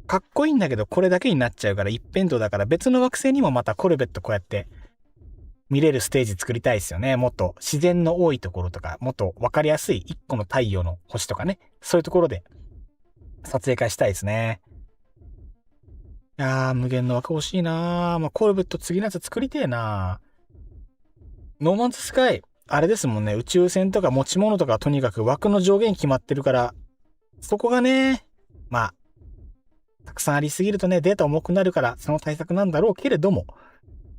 かっこいいんだけど、これだけになっちゃうから一辺倒だから別の惑星にもまたコルベットこうやって見れるステージ作りたいですよね。もっと自然の多いところとか、もっとわかりやすい一個の太陽の星とかね。そういうところで撮影会したいですね。いやー、無限の枠欲しいなー。まあ、コルベット次のやつ作りてえなー。ノーマンズスカイ、あれですもんね。宇宙船とか持ち物とかとにかく枠の上限決まってるから、そこがね、まあ、たくさんありすぎるとね、データ重くなるから、その対策なんだろうけれども、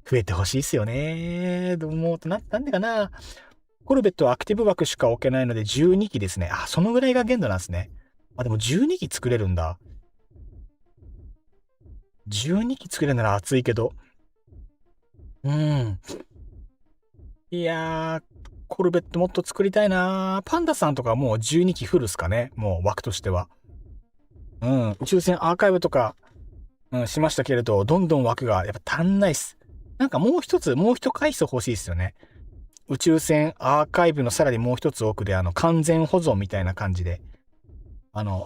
増えてほしいっすよね。どうも、なんでかな。コルベットはアクティブ枠しか置けないので12機ですね。そのぐらいが限度なんですね。でも12機作れるんだ。12機作れるなら熱いけど。うん。いやー、コルベットもっと作りたいな。パンダさんとかもう12機フルっすかね。もう枠としては。うん。宇宙船アーカイブとか、しましたけれど、どんどん枠がやっぱ足んないっす。なんかもう一回数欲しいっすよね。宇宙船アーカイブのさらにもう一つ奥で完全保存みたいな感じで、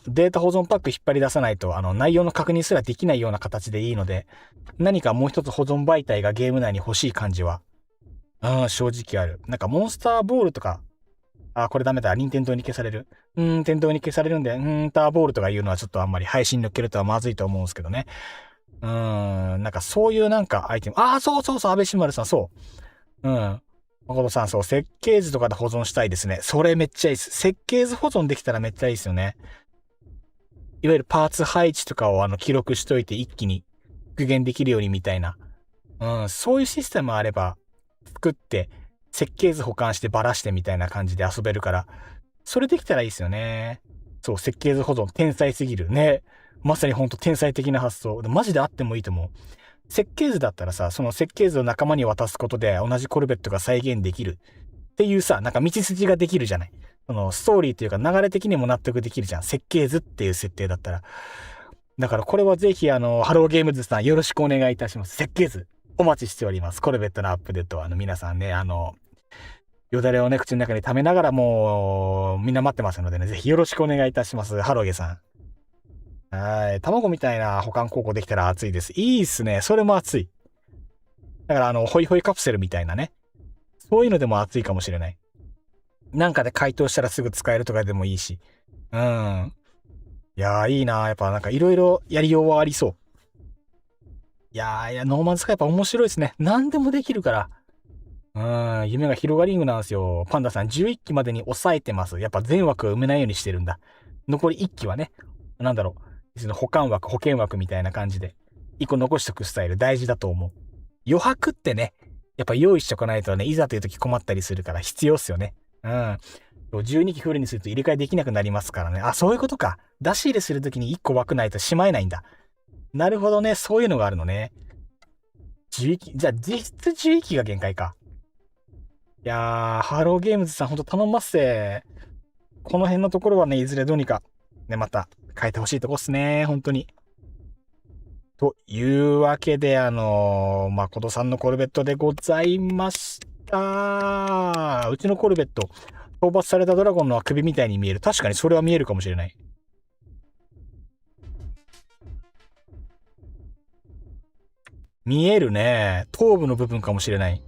データ保存パック引っ張り出さないと、内容の確認すらできないような形でいいので、何かもう一つ保存媒体がゲーム内に欲しい感じは、正直ある。なんかモンスターボールとか、これダメだ。任天堂に消される。天堂に消されるんで、ターボールとかいうのはちょっとあんまり配信乗っけるとはまずいと思うんですけどね。なんかそういうなんかアイテム。そう、安倍晋丸さん、そう。誠さん、そう、設計図とかで保存したいですね。それめっちゃいいです。設計図保存できたらめっちゃいいですよね。いわゆるパーツ配置とかを記録しといて一気に復元できるようにみたいな。そういうシステムあれば、作って、設計図保管してばらしてみたいな感じで遊べるから、それできたらいいですよね。そう、設計図保存、天才すぎる。ね。まさにほんと天才的な発想。マジであってもいいと思う。設計図だったらさ、その設計図を仲間に渡すことで同じコルベットが再現できるっていうさ、なんか道筋ができるじゃない。そのストーリーというか流れ的にも納得できるじゃん。設計図っていう設定だったら。だからこれはぜひハローゲームズさんよろしくお願いいたします。設計図お待ちしております。コルベットのアップデートは皆さんね、よだれをね、口の中に溜めながらもうみんな待ってますのでね、ぜひよろしくお願いいたします。ハロゲさん。はい。卵みたいな保管高校できたら熱いです。いいっすね。それも熱い。だからホイホイカプセルみたいなね。そういうのでも熱いかもしれない。なんかで解凍したらすぐ使えるとかでもいいし。うん。いやーいいな。やっぱなんかいろいろやりようはありそう。いやー、ノーマンズスカイやっぱ面白いですね。何でもできるから。夢が広がりングなんですよ。パンダさん11期までに抑えてます。やっぱ全枠を埋めないようにしてるんだ。残り1期はね、なんだろう。保管枠、保険枠みたいな感じで、1個残しとくスタイル大事だと思う。余白ってね、やっぱ用意しとかないとね、いざという時困ったりするから必要っすよね。12期フルにすると入れ替えできなくなりますからね。あ、そういうことか。出し入れするときに1個枠ないとしまえないんだ。なるほどね。そういうのがあるのね。11期、じゃあ実質11期が限界か。いやー、ハローゲームズさんほんと頼んますぜ。この辺のところはね、いずれどうにか、ね、また変えてほしいとこっすね。本当に。というわけで、誠さんのコルベットでございました。うちのコルベット、討伐されたドラゴンの首みたいに見える。確かにそれは見えるかもしれない。見えるね。頭部の部分かもしれない。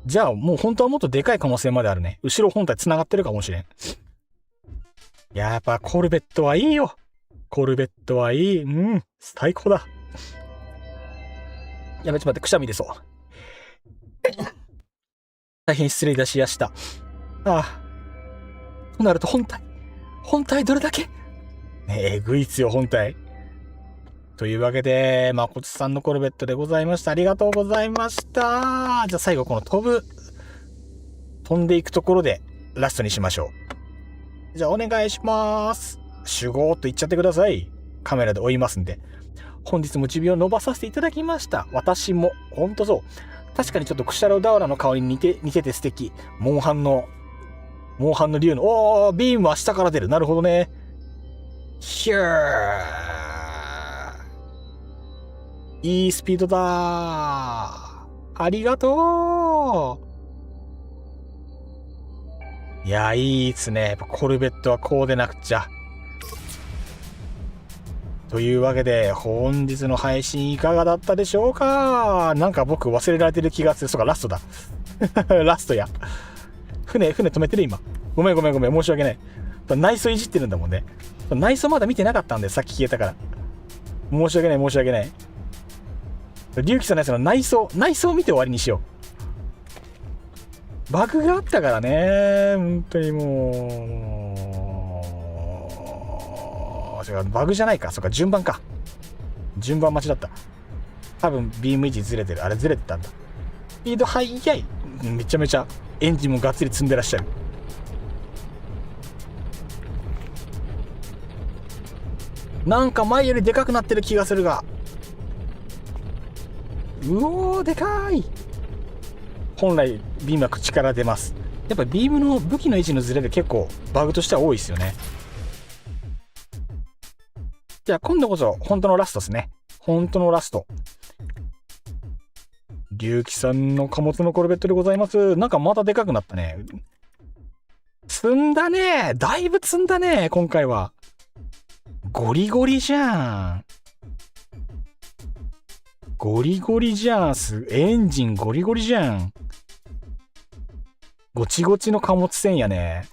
じゃあ、もう本当はもっとでかい可能性まであるね。後ろ本体繋がってるかもしれん。やっぱコルベットはいいよ。コルベットはいい。うん、最高だ。やべ、ちょっと待って、くしゃみ出そう。大変失礼いたしやした。ああ。となると本体どれだけねえ、えぐいっすよ、本体。というわけで、誠さんのコルベットでございました。ありがとうございました。じゃあ最後、この飛んでいくところでラストにしましょう。じゃあお願いします。集合と言っちゃってください。カメラで追いますんで。本日も指を伸ばさせていただきました。私も、ほんとそう。確かにちょっとクシャロダウラの顔に似てて素敵。モンハンの竜の、ビームは下から出る。なるほどね。ヒュー。いいスピードだ。ありがとう。いや、いいっすね。やっぱコルベットはこうでなくちゃ。というわけで、本日の配信いかがだったでしょうか。なんか僕忘れられてる気がする。そうか、ラストだ。ラストや。船止めてる今。ごめん。申し訳ない。内装いじってるんだもんね。内装まだ見てなかったんで、さっき消えたから。申し訳ない。龍騎さんのやつの内装見て終わりにしよう。バグがあったからね。本当にもう。バグじゃないか。そうか、順番か。順番待ちだった。多分ビーム位置ずれてる。あれずれてたんだ。スピード速い。めちゃめちゃエンジンもがっつり積んでらっしゃる。なんか前よりでかくなってる気がするが。うおー、でかい。本来ビームは口から出ます。やっぱビームの武器の位置のズレで結構バグとしては多いですよね。じゃあ今度こそ本当のラストですね。本当のラスト。龍騎さんの貨物のコルベットでございます。なんかまたでかくなったね。積んだね。だいぶ積んだね、今回は。ゴリゴリじゃん。エンジンゴリゴリじゃん。ごちごちの貨物船やね。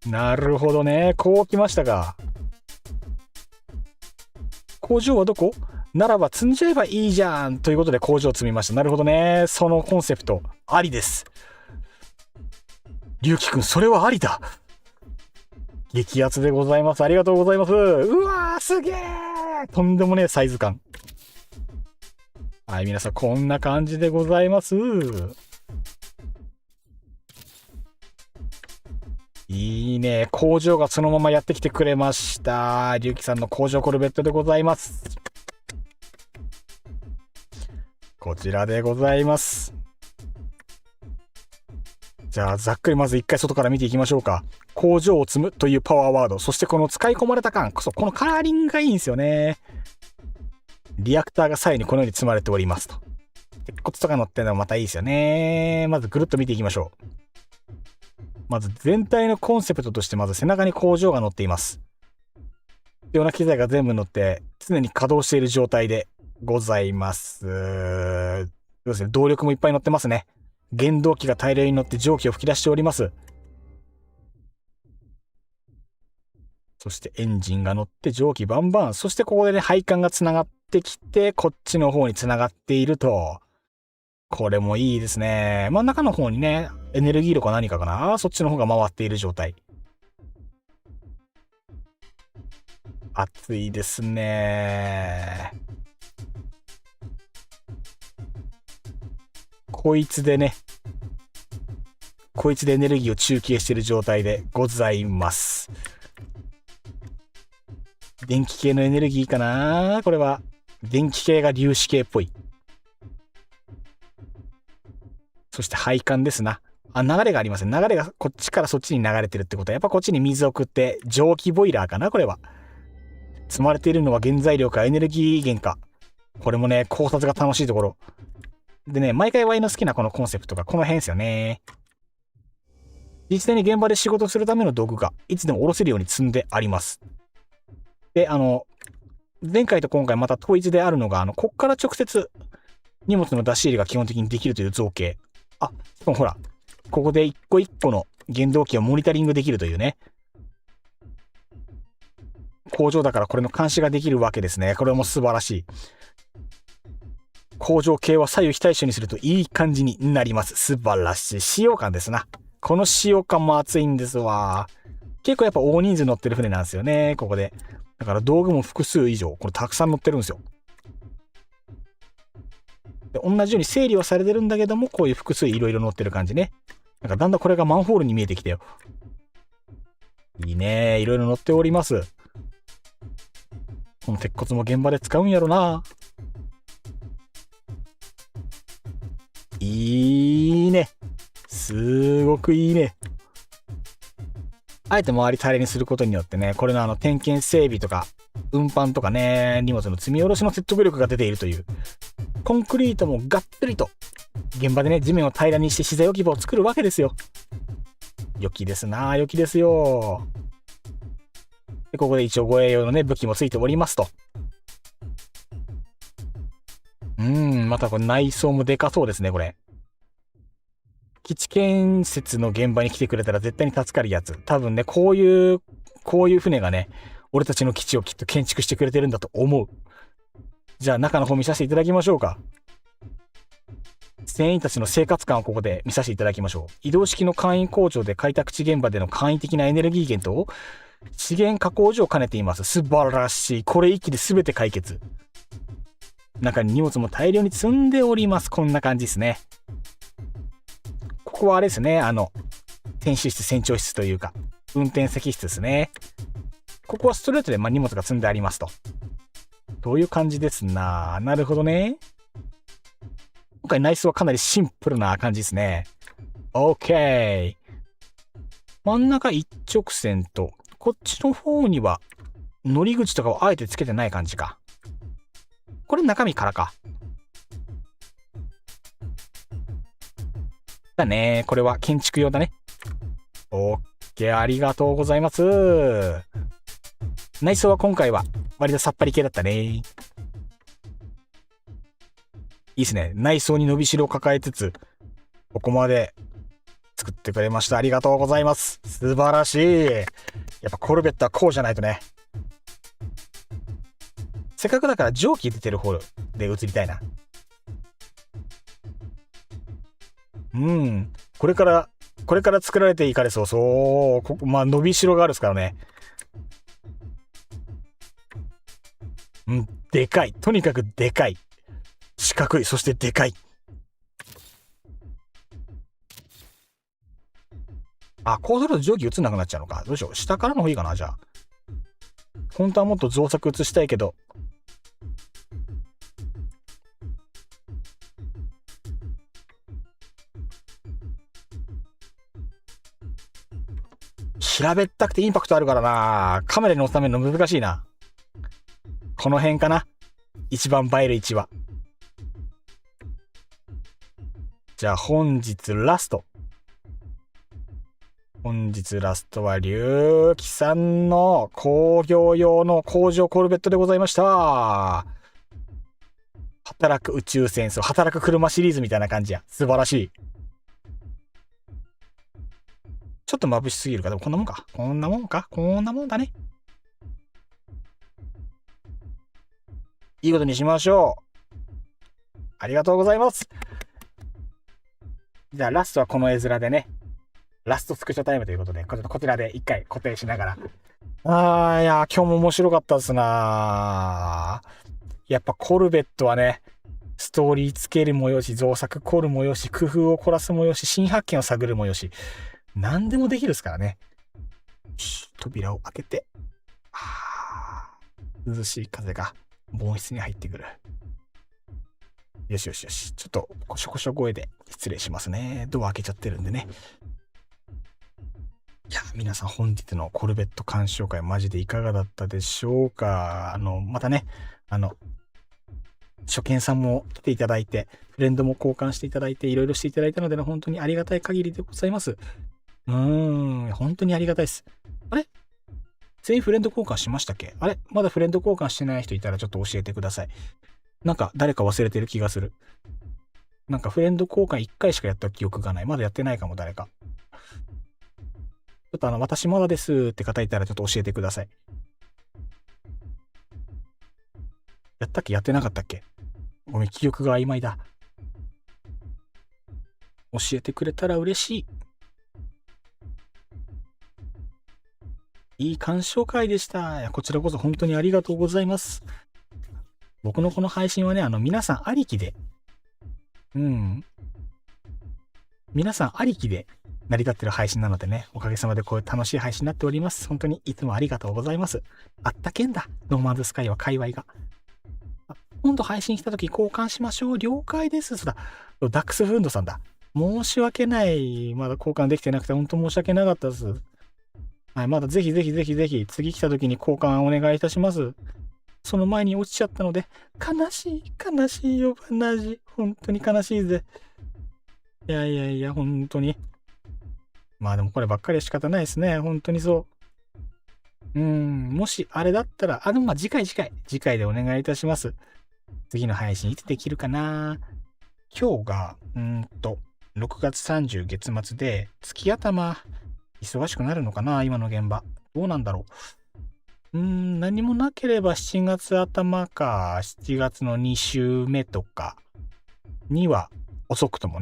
なるほどね。こう来ましたか。工場はどこならば積んじゃえばいいじゃん。ということで工場を積みました。なるほどね。そのコンセプト、ありです。龍騎くん、それはありだ。激アツでございます。ありがとうございます。うわー、すげー。とんでもねえサイズ感。はい、皆さん、こんな感じでございます。いいね。工場がそのままやってきてくれました。龍騎さんの工場コルベットでございます。こちらでございます。じゃあ、ざっくりまず一回外から見ていきましょうか。工場を積むというパワーワード。そしてこの使い込まれた感。このカラーリングがいいんですよね。リアクターが左右にこのように積まれておりますと。鉄骨とか乗ってるのもまたいいですよね。まずぐるっと見ていきましょう。まず全体のコンセプトとしてまず背中に工場が乗っています。必要な機材が全部乗って常に稼働している状態でございます。そうですね。動力もいっぱい乗ってますね。原動機が大量に乗って蒸気を吹き出しております。そしてエンジンが乗って蒸気バンバン。そしてここでね、配管がつながってきて、こっちの方につながっていると。これもいいですね。真ん中の方にね、エネルギー炉か何かかな、そっちの方が回っている状態。熱いですね。こいつでエネルギーを中継している状態でございます。電気系のエネルギーかな、これは。電気系が粒子系っぽい。そして配管ですな。流れがありますね。流れがこっちからそっちに流れてるってことは、やっぱこっちに水を送って蒸気ボイラーかな、これは。積まれているのは原材料かエネルギー源か。これもね、考察が楽しいところ。でね、毎回ワイの好きなこのコンセプトがこの辺ですよね。実際に現場で仕事するための道具がいつでも下ろせるように積んであります。で、前回と今回また統一であるのが、こっから直接荷物の出し入れが基本的にできるという造形。しかもほら、ここで一個一個の原動機をモニタリングできるというね。工場だからこれの監視ができるわけですね。これも素晴らしい。工場系は左右非対称にするといい感じになります。素晴らしい。使用感ですな。この使用感も熱いんですわ。結構やっぱ大人数乗ってる船なんですよね、ここで。だから道具も複数以上、これたくさん乗ってるんですよ。で、同じように整理はされてるんだけども、こういう複数いろいろ乗ってる感じね。なんかだんだんこれがマンホールに見えてきたよ。いいね、いろいろ乗っております。この鉄骨も現場で使うんやろな。いいね。すごくいいね。あえて周り平らにすることによってね、これの点検整備とか、運搬とかね、荷物の積み下ろしの説得力が出ているという。コンクリートもがっつりと、現場でね、地面を平らにして資材置き場を作るわけですよ。良きですな、良きですよ。で、ここで一応護衛用のね、武器もついておりますと。またこれ内装もでかそうですね、これ。基地建設の現場に来てくれたら絶対に助かるやつ。多分ね、こういう船がね、俺たちの基地をきっと建築してくれてるんだと思う。じゃあ中の方見させていただきましょうか。船員たちの生活感をここで見させていただきましょう。移動式の簡易工場で開拓地現場での簡易的なエネルギー源と資源加工所を兼ねています。素晴らしい。これ一気で全て解決。中に荷物も大量に積んでおります。こんな感じですね。ここはあれですね、船主室、船長室というか、運転席室ですね。ここはストレートで荷物が積んでありますと。どういう感じですな。なるほどね。今回内装はかなりシンプルな感じですね。OK。真ん中一直線と、こっちの方には乗り口とかをあえてつけてない感じか。これ中身からか。だね。これは建築用だね。OK。ありがとうございます。内装は今回は割とさっぱり系だったね。いいですね。内装に伸びしろを抱えつつ、ここまで作ってくれました。ありがとうございます。素晴らしい。やっぱコルベットはこうじゃないとね。せっかくだから蒸気出てる方で映りたいな。これから作られていかれそう。伸びしろがあるですからね。でかい。とにかくでかい。四角い。そしてでかい。こうすると蒸気映んなくなっちゃうのか。どうしよう。下からの方がいいかな、じゃあ。本当はもっと造作映したいけど。平べったくてインパクトあるからな。カメラに載せためるの難しいな。この辺かな。一番映える位置は。じゃあ本日ラスト。本日ラストは龍騎さんの工業用の工場コルベットでございました。働く宇宙戦争、働く車シリーズみたいな感じや。素晴らしい。ちょっと眩しすぎるか。でもこんなもんか。こんなもんか。こんなもんだね。いいことにしましょう。ありがとうございます。じゃあラストはこの絵面でね。ラストスクショタイムということで、こちらで一回固定しながら。いや、今日も面白かったですな。やっぱコルベットはね、ストーリーつけるもよし、造作凝るもよし、工夫を凝らすもよし、新発見を探るもよし、何でもできるですからね。扉を開けて、涼しい風が盆室に入ってくる。よしよしよし。ちょっとコショコショ声で失礼しますね。ドア開けちゃってるんでね。いや、皆さん本日のコルベット鑑賞会マジでいかがだったでしょうか。またね、初見さんも来ていただいて、フレンドも交換していただいて、いろいろしていただいたので、本当にありがたい限りでございます。本当にありがたいです。あれ全員フレンド交換しましたっけ？あれまだフレンド交換してない人いたらちょっと教えてください。なんか誰か忘れてる気がする。なんかフレンド交換1回しかやった記憶がない。まだやってないかも、誰か。ちょっと私まだですって方いたらちょっと教えてください。やったっけ？やってなかったっけ？ごめん、記憶が曖昧だ。教えてくれたら嬉しい。いい鑑賞会でした。こちらこそ本当にありがとうございます。僕のこの配信はね、皆さんありきで、皆さんありきで成り立ってる配信なのでね、おかげさまでこういう楽しい配信になっております。本当にいつもありがとうございます。あったけんだ。ノーマンズスカイは界隈が。今度配信した時交換しましょう。了解です。そうだ。ダックスフンドさんだ。申し訳ない。まだ交換できてなくて本当申し訳なかったです。はい、まだぜひぜひぜひぜひ次来た時に交換お願いいたします。その前に落ちちゃったので、悲しいよ、バナージ。本当に悲しいぜ。いや、本当に。まあでもこればっかりは仕方ないですね。本当にそう。もしあれだったら、でもまあ次回でお願いいたします。次の配信いつできるかな。今日が、6月30月末で、月頭、忙しくなるのかな今の現場。どうなんだろう。何もなければ7月頭か、7月の2週目とかには遅くとも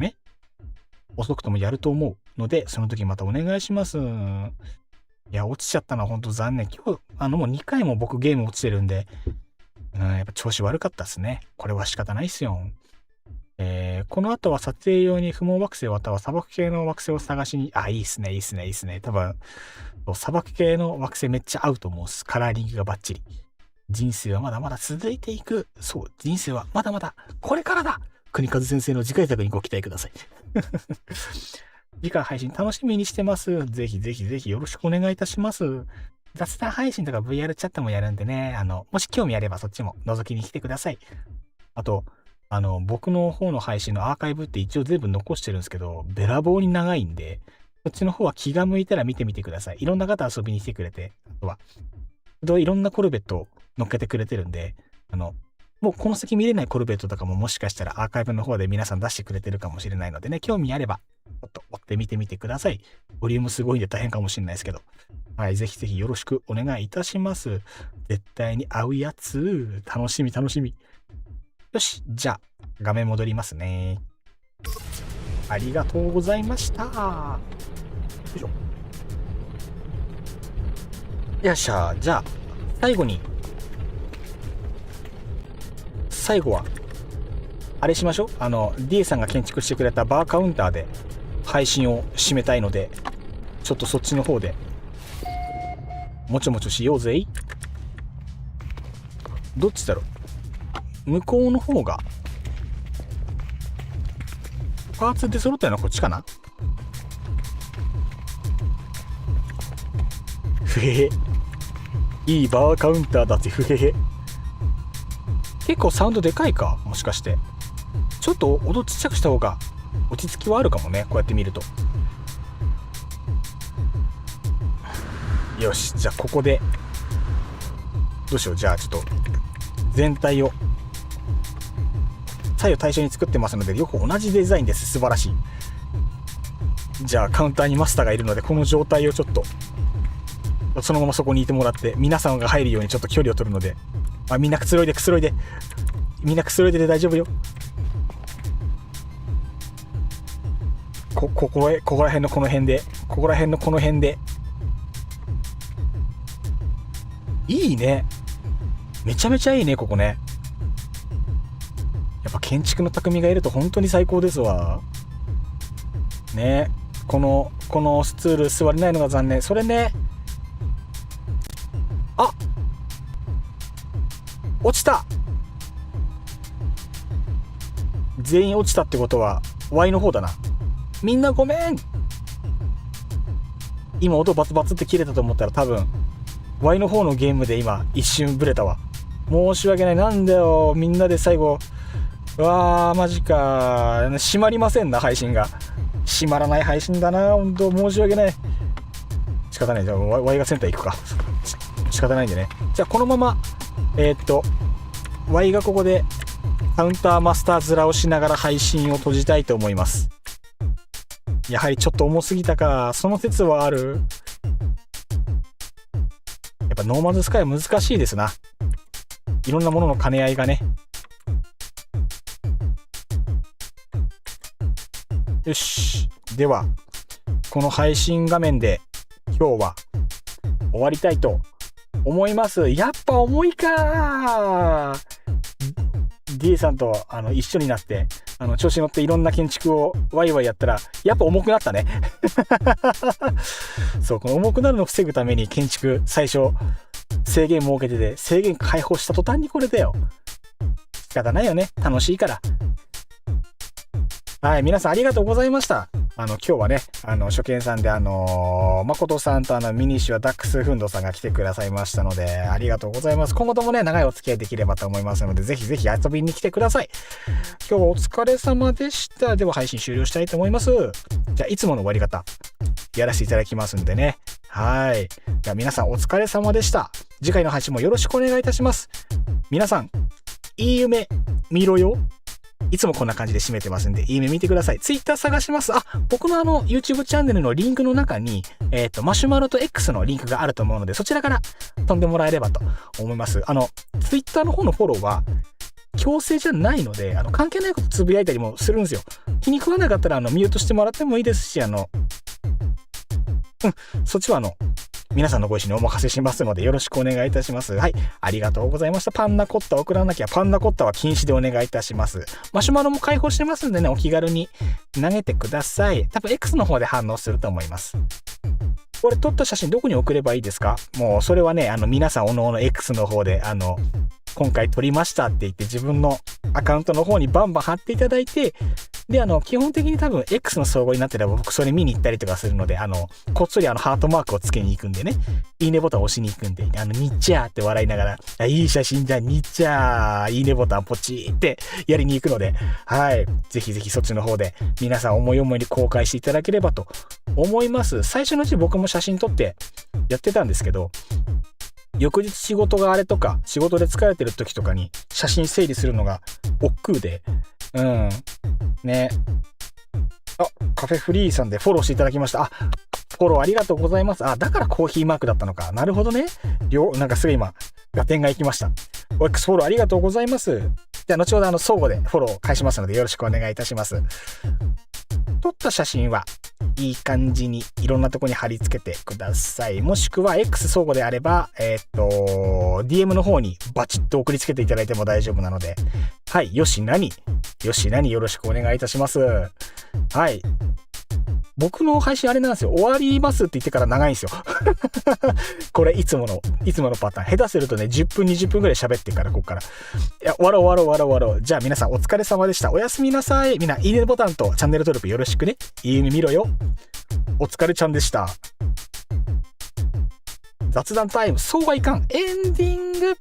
やると思うので、その時またお願いします。いや、落ちちゃったのは本当残念。今日、もう2回も僕ゲーム落ちてるんで、やっぱ調子悪かったっすね。これは仕方ないっすよ。この後は撮影用に不毛惑星または砂漠系の惑星を探しに、いいっすね。多分、砂漠系の惑星めっちゃ合うと思うっす。カラーリングがバッチリ。人生はまだまだ続いていく。そう、人生はまだまだこれからだ。国和先生の次回作にご期待ください。次回配信楽しみにしてます。ぜひよろしくお願いいたします。雑談配信とか VR チャットもやるんでね、もし興味あればそっちも覗きに来てください。あと、僕の方の配信のアーカイブって一応全部残してるんですけど、べらぼうに長いんで、こっちの方は気が向いたら見てみてください。いろんな方遊びに来てくれて、あとは、いろんなコルベットを乗っけてくれてるんで、もうこの先見れないコルベットとかももしかしたらアーカイブの方で皆さん出してくれてるかもしれないのでね、興味あれば、ちょっと追って見てみてください。ボリュームすごいんで大変かもしれないですけど。はい、ぜひよろしくお願いいたします。絶対に合うやつ。楽しみ。よし、じゃあ、画面戻りますね。ありがとうございました。よいしょ。よっしゃ、じゃあ、最後は、あれしましょう。DA さんが建築してくれたバーカウンターで配信を締めたいので、ちょっとそっちの方で、もちょもちょしようぜい。どっちだろう。向こうの方が、パーツで揃ったのはこっちかな。ふへへ。いいバーカウンターだって、ふへへ。結構サウンドでかいか、もしかして。ちょっと音ちっちゃくした方が落ち着きはあるかもね、こうやって見ると。よし、じゃあここでどうしよう。じゃあちょっと全体を左右対称に作ってますので、両方同じデザインです。素晴らしい。じゃあカウンターにマスターがいるので、この状態をちょっとそのままそこにいてもらって、皆さんが入るようにちょっと距離を取るので、みんなくつろいでみんなくつろいで大丈夫よ。ここら辺のこの辺でいいね。めちゃめちゃいいね、ここね。やっぱ建築の匠がいると本当に最高ですわね。このスツール座れないのが残念。それね、落ちた。全員落ちたってことは Y の方だな。みんなごめん。今音バツバツって切れたと思ったら多分 Y の方のゲームで今一瞬ブレたわ。申し訳ない。なんだよ、みんなで最後。うわーマジか。閉まりませんな、配信が。閉まらない配信だな、本当申し訳ない。仕方ない。じゃあ Y がセンター行くか。仕方ないんでね。じゃあこのままY がここでカウンターマスター面をしながら配信を閉じたいと思います。やはりちょっと重すぎたか。その説はある。やっぱノーマンズスカイは難しいですな。いろんなものの兼ね合いがね。よし。ではこの配信画面で今日は終わりたいと思います。やっぱ重いか。 D さんと一緒になって調子に乗っていろんな建築をワイワイやったらやっぱ重くなったねそう、この重くなるのを防ぐために建築最初制限設けてて、制限解放した途端にこれだよ。仕方ないよね、楽しいから。はい、皆さんありがとうございました。今日はね、初見さんで誠さんとミニシュアダックスフンドさんが来てくださいましたので、ありがとうございます。今後ともね、長いお付き合いできればと思いますので、ぜひぜひ遊びに来てください。今日はお疲れ様でした。では配信終了したいと思います。じゃあいつもの終わり方やらせていただきますんでね。はい。じゃあ皆さんお疲れ様でした。次回の配信もよろしくお願いいたします。皆さん、いい夢見ろよ。いつもこんな感じで締めてますんで、いい夢見てください。Twitter 探します。僕のYouTube チャンネルのリンクの中に、マシュマロと X のリンクがあると思うので、そちらから飛んでもらえればと思います。Twitter の方のフォローは、強制じゃないので、関係ないことつぶやいたりもするんですよ。気に食わなかったら、ミュートしてもらってもいいですし、そっちは皆さんのご意思にお任せしますのでよろしくお願いいたします。はい、ありがとうございました。パンナコッタ送らなきゃ。パンナコッタは禁止でお願いいたします。マシュマロも開放してますんでね、お気軽に投げてください。多分 X の方で反応すると思います。これ撮った写真どこに送ればいいですか？もうそれはね、皆さんおのおの X の方で今回撮りましたって言って自分のアカウントの方にバンバン貼っていただいて、で基本的に多分 X の総合になってれば僕それ見に行ったりとかするので、こっそりハートマークをつけに行くんでね、いいねボタンを押しに行くんで、にっちゃーって笑いながら、いい写真じゃんにっちゃー、いいねボタンポチーってやりに行くので、はい、ぜひぜひそっちの方で皆さん思い思いに公開していただければと思います。最初のうち僕も写真撮ってやってたんですけど、翌日仕事があれとか仕事で疲れてる時とかに写真整理するのが億劫で、ね。カフェフリーさんでフォローしていただきました。フォローありがとうございます。だからコーヒーマークだったのか。なるほどね。なんかすぐ今合点がいきました。X フォローありがとうございます。じゃあ後ほど相互でフォロー返しますのでよろしくお願いいたします。撮った写真はいい感じにいろんなとこに貼り付けてください。もしくは X 相互であれば、DM の方にバチッと送りつけていただいても大丈夫なので、はい、よしなによろしくお願いいたします。はい。僕の配信あれなんですよ。終わりますって言ってから長いんですよ。これいつものパターン。下手するとね、10分、20分ぐらい喋ってから、こっから。いや、終わろう。じゃあ皆さんお疲れ様でした。おやすみなさい。みんな、いいねボタンとチャンネル登録よろしくね。いい夢見ろよ。お疲れちゃんでした。雑談タイム、そうはいかん。エンディング。